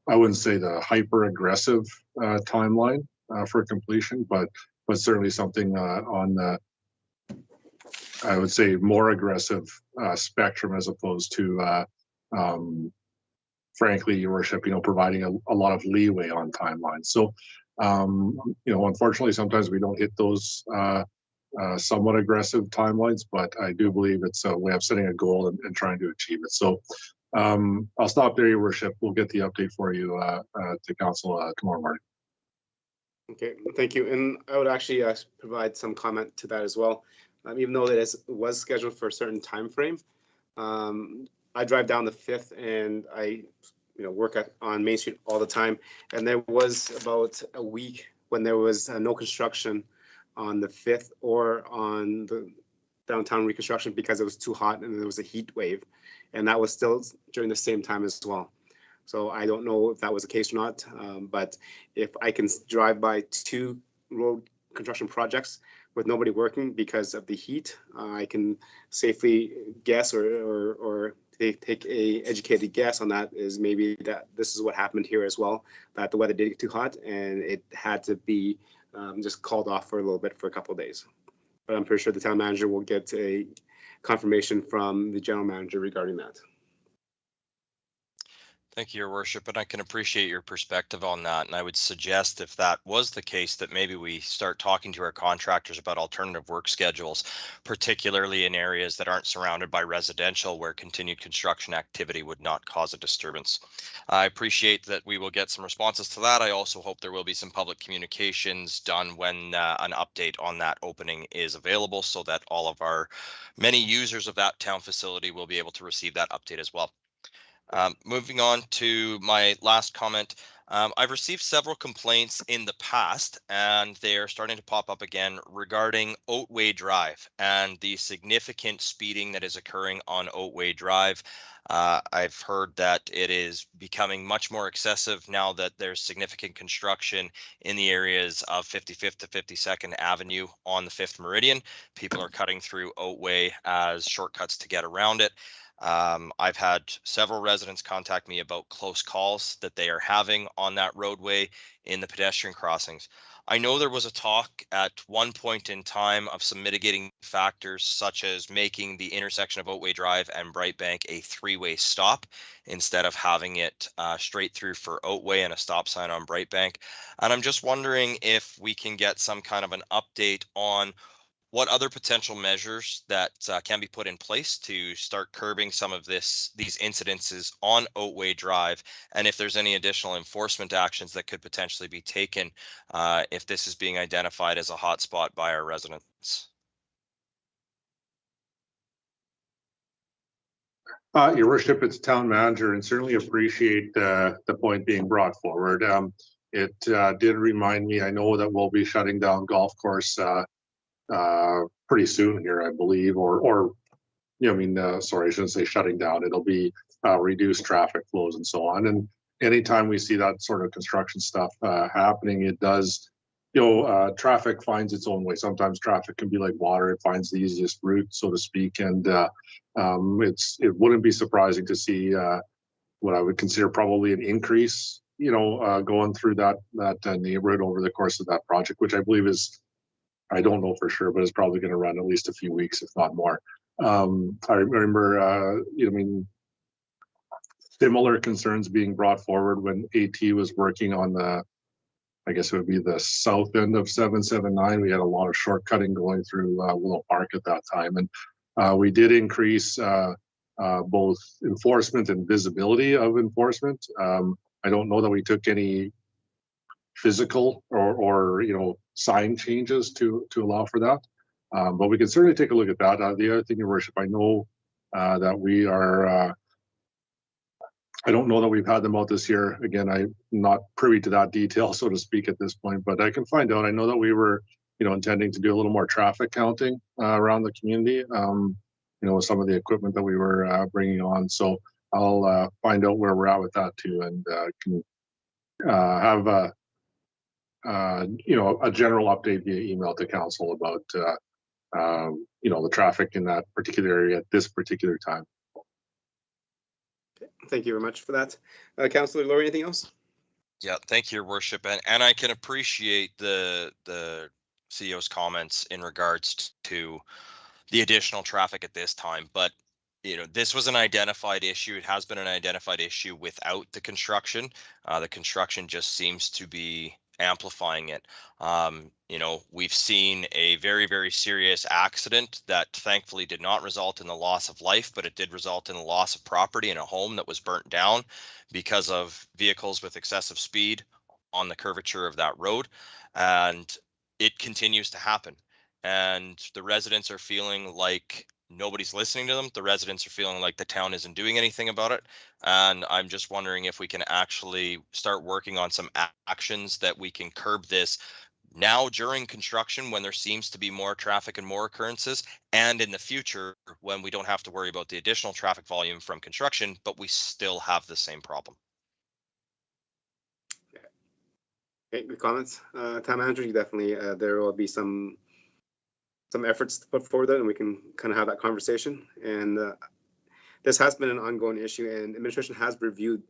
I wouldn't say the hyper aggressive timeline for completion, but certainly something on the, I would say, more aggressive spectrum, as opposed to frankly, Your Worship, you know, providing a lot of leeway on timelines. So you know, unfortunately, sometimes we don't hit those somewhat aggressive timelines, but I do believe it's a way of setting a goal and trying to achieve it. So I'll stop there, Your Worship. We'll get the update for you to council tomorrow morning. Okay, thank you. And I would actually provide some comment to that as well. Even though it was scheduled for a certain time frame, I drive down the 5th and I work on Main Street all the time. And there was about a week when there was no construction on the 5th or on the downtown reconstruction because it was too hot and there was a heat wave. And that was still during the same time as well. So I don't know if that was the case or not, but if I can drive by 2 road construction projects with nobody working because of the heat, I can safely guess or take a educated guess on that, is maybe that this is what happened here as well, that the weather did get too hot and it had to be just called off for a little bit for a couple of days. But I'm pretty sure the town manager will get a confirmation from the general manager regarding that. Thank you, Your Worship, and I can appreciate your perspective on that. And I would suggest, if that was the case, that maybe we start talking to our contractors about alternative work schedules, particularly in areas that aren't surrounded by residential, where continued construction activity would not cause a disturbance. I appreciate that we will get some responses to that. I also hope there will be some public communications done when an update on that opening is available, so that all of our many users of that town facility will be able to receive that update as well. Moving on to my last comment, I've received several complaints in the past, and they are starting to pop up again regarding Oatway Drive and the significant speeding that is occurring on Oatway Drive. I've heard that it is becoming much more excessive now that there's significant construction in the areas of 55th to 52nd Avenue on the 5th Meridian. People are cutting through Oatway as shortcuts to get around it. I've had several residents contact me about close calls that they are having on that roadway in the pedestrian crossings. I know there was a talk at one point in time of some mitigating factors, such as making the intersection of Oatway Drive and Bright Bank a 3-way stop instead of having it straight through for Oatway and a stop sign on Bright Bank. And I'm just wondering if we can get some kind of an update on what other potential measures that can be put in place to start curbing some of these incidences on Oatway Drive, and if there's any additional enforcement actions that could potentially be taken if this is being identified as a hotspot by our residents. Your Worship, it's town manager, and certainly appreciate the point being brought forward. It did remind me, I know that we'll be shutting down golf course pretty soon here, I believe, or you know, I mean, sorry, I shouldn't say shutting down. It'll be reduced traffic flows and so on. And anytime we see that sort of construction stuff happening, it does, you know, traffic finds its own way. Sometimes traffic can be like water; it finds the easiest route, so to speak. And it wouldn't be surprising to see what I would consider probably an increase, you know, going through that neighborhood over the course of that project, which I believe is, I don't know for sure, but it's probably going to run at least a few weeks, if not more. I remember, you know, I mean, similar concerns being brought forward when AT was working on the, I guess it would be the south end of 779. We had a lot of shortcutting going through Willow Park at that time. And we did increase both enforcement and visibility of enforcement. I don't know that we took any physical or you know, sign changes to allow for that, but we can certainly take a look at that. The other thing, Your Worship, I know that we are I don't know that we've had them out this year. Again, I'm not privy to that detail, so to speak, at this point, but I can find out. I know that we were, you know, intending to do a little more traffic counting around the community, you know, with some of the equipment that we were bringing on. So I'll find out where we're at with that too, and can have a you know, a general update via email to council about the traffic in that particular area at this particular time. Thank you very much for that. Councillor Laurie, anything else? Yeah, thank you, Your Worship, and I can appreciate the CEO's comments in regards to the additional traffic at this time, but this was an identified issue. It has been an identified issue without the construction. The construction just seems to be amplifying it. We've seen a very, very serious accident that thankfully did not result in the loss of life, but it did result in the loss of property in a home that was burnt down because of vehicles with excessive speed on the curvature of that road. And it continues to happen. And the residents are feeling like nobody's listening to them. The residents are feeling like the town isn't doing anything about it. And I'm just wondering if we can actually start working on some actions that we can curb this now during construction when there seems to be more traffic and more occurrences, and in the future when we don't have to worry about the additional traffic volume from construction, but we still have the same problem. Okay, good comments. Town manager, you definitely, there will be some efforts to put forward, and we can kind of have that conversation. And this has been an ongoing issue, and administration has reviewed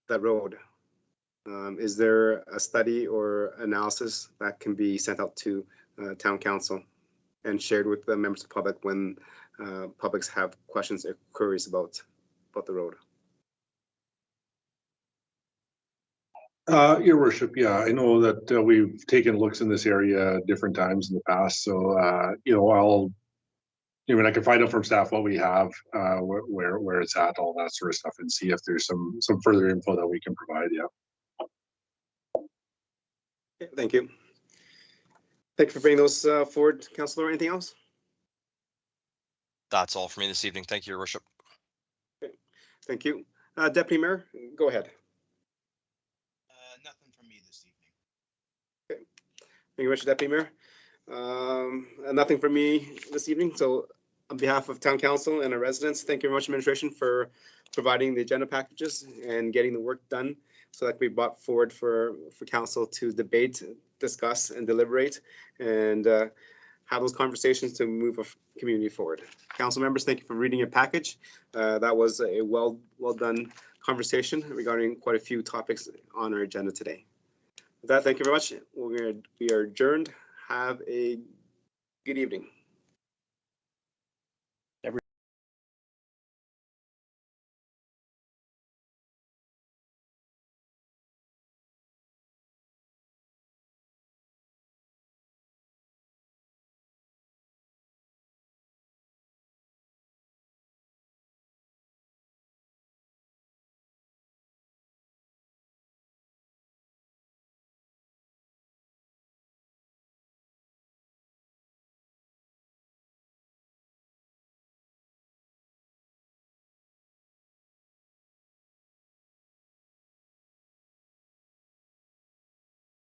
that road. Is there a study or analysis that can be sent out to town council and shared with the members of the public when publics have questions or queries about the road? Your Worship, yeah, I know that we've taken looks in this area different times in the past. So, I can find out from staff what we have, where it's at, all that sort of stuff, and see if there's some further info that we can provide. Yeah. Okay, thank you. Thank you for bringing those forward, Councillor. Anything else? That's all for me this evening. Thank you, Your Worship. Okay. Thank you. Deputy Mayor, go ahead. Nothing from me this evening. Okay. Thank you very much, Deputy Mayor. Nothing from me this evening. So on behalf of Town Council and our residents, thank you very much, administration, for providing the agenda packages and getting the work done so that we brought forward for council to debate, discuss, and deliberate, and have those conversations to move a community forward. Council members, thank you for reading your package. That was a well done conversation regarding quite a few topics on our agenda today. With that, thank you very much. We are adjourned. Have a good evening.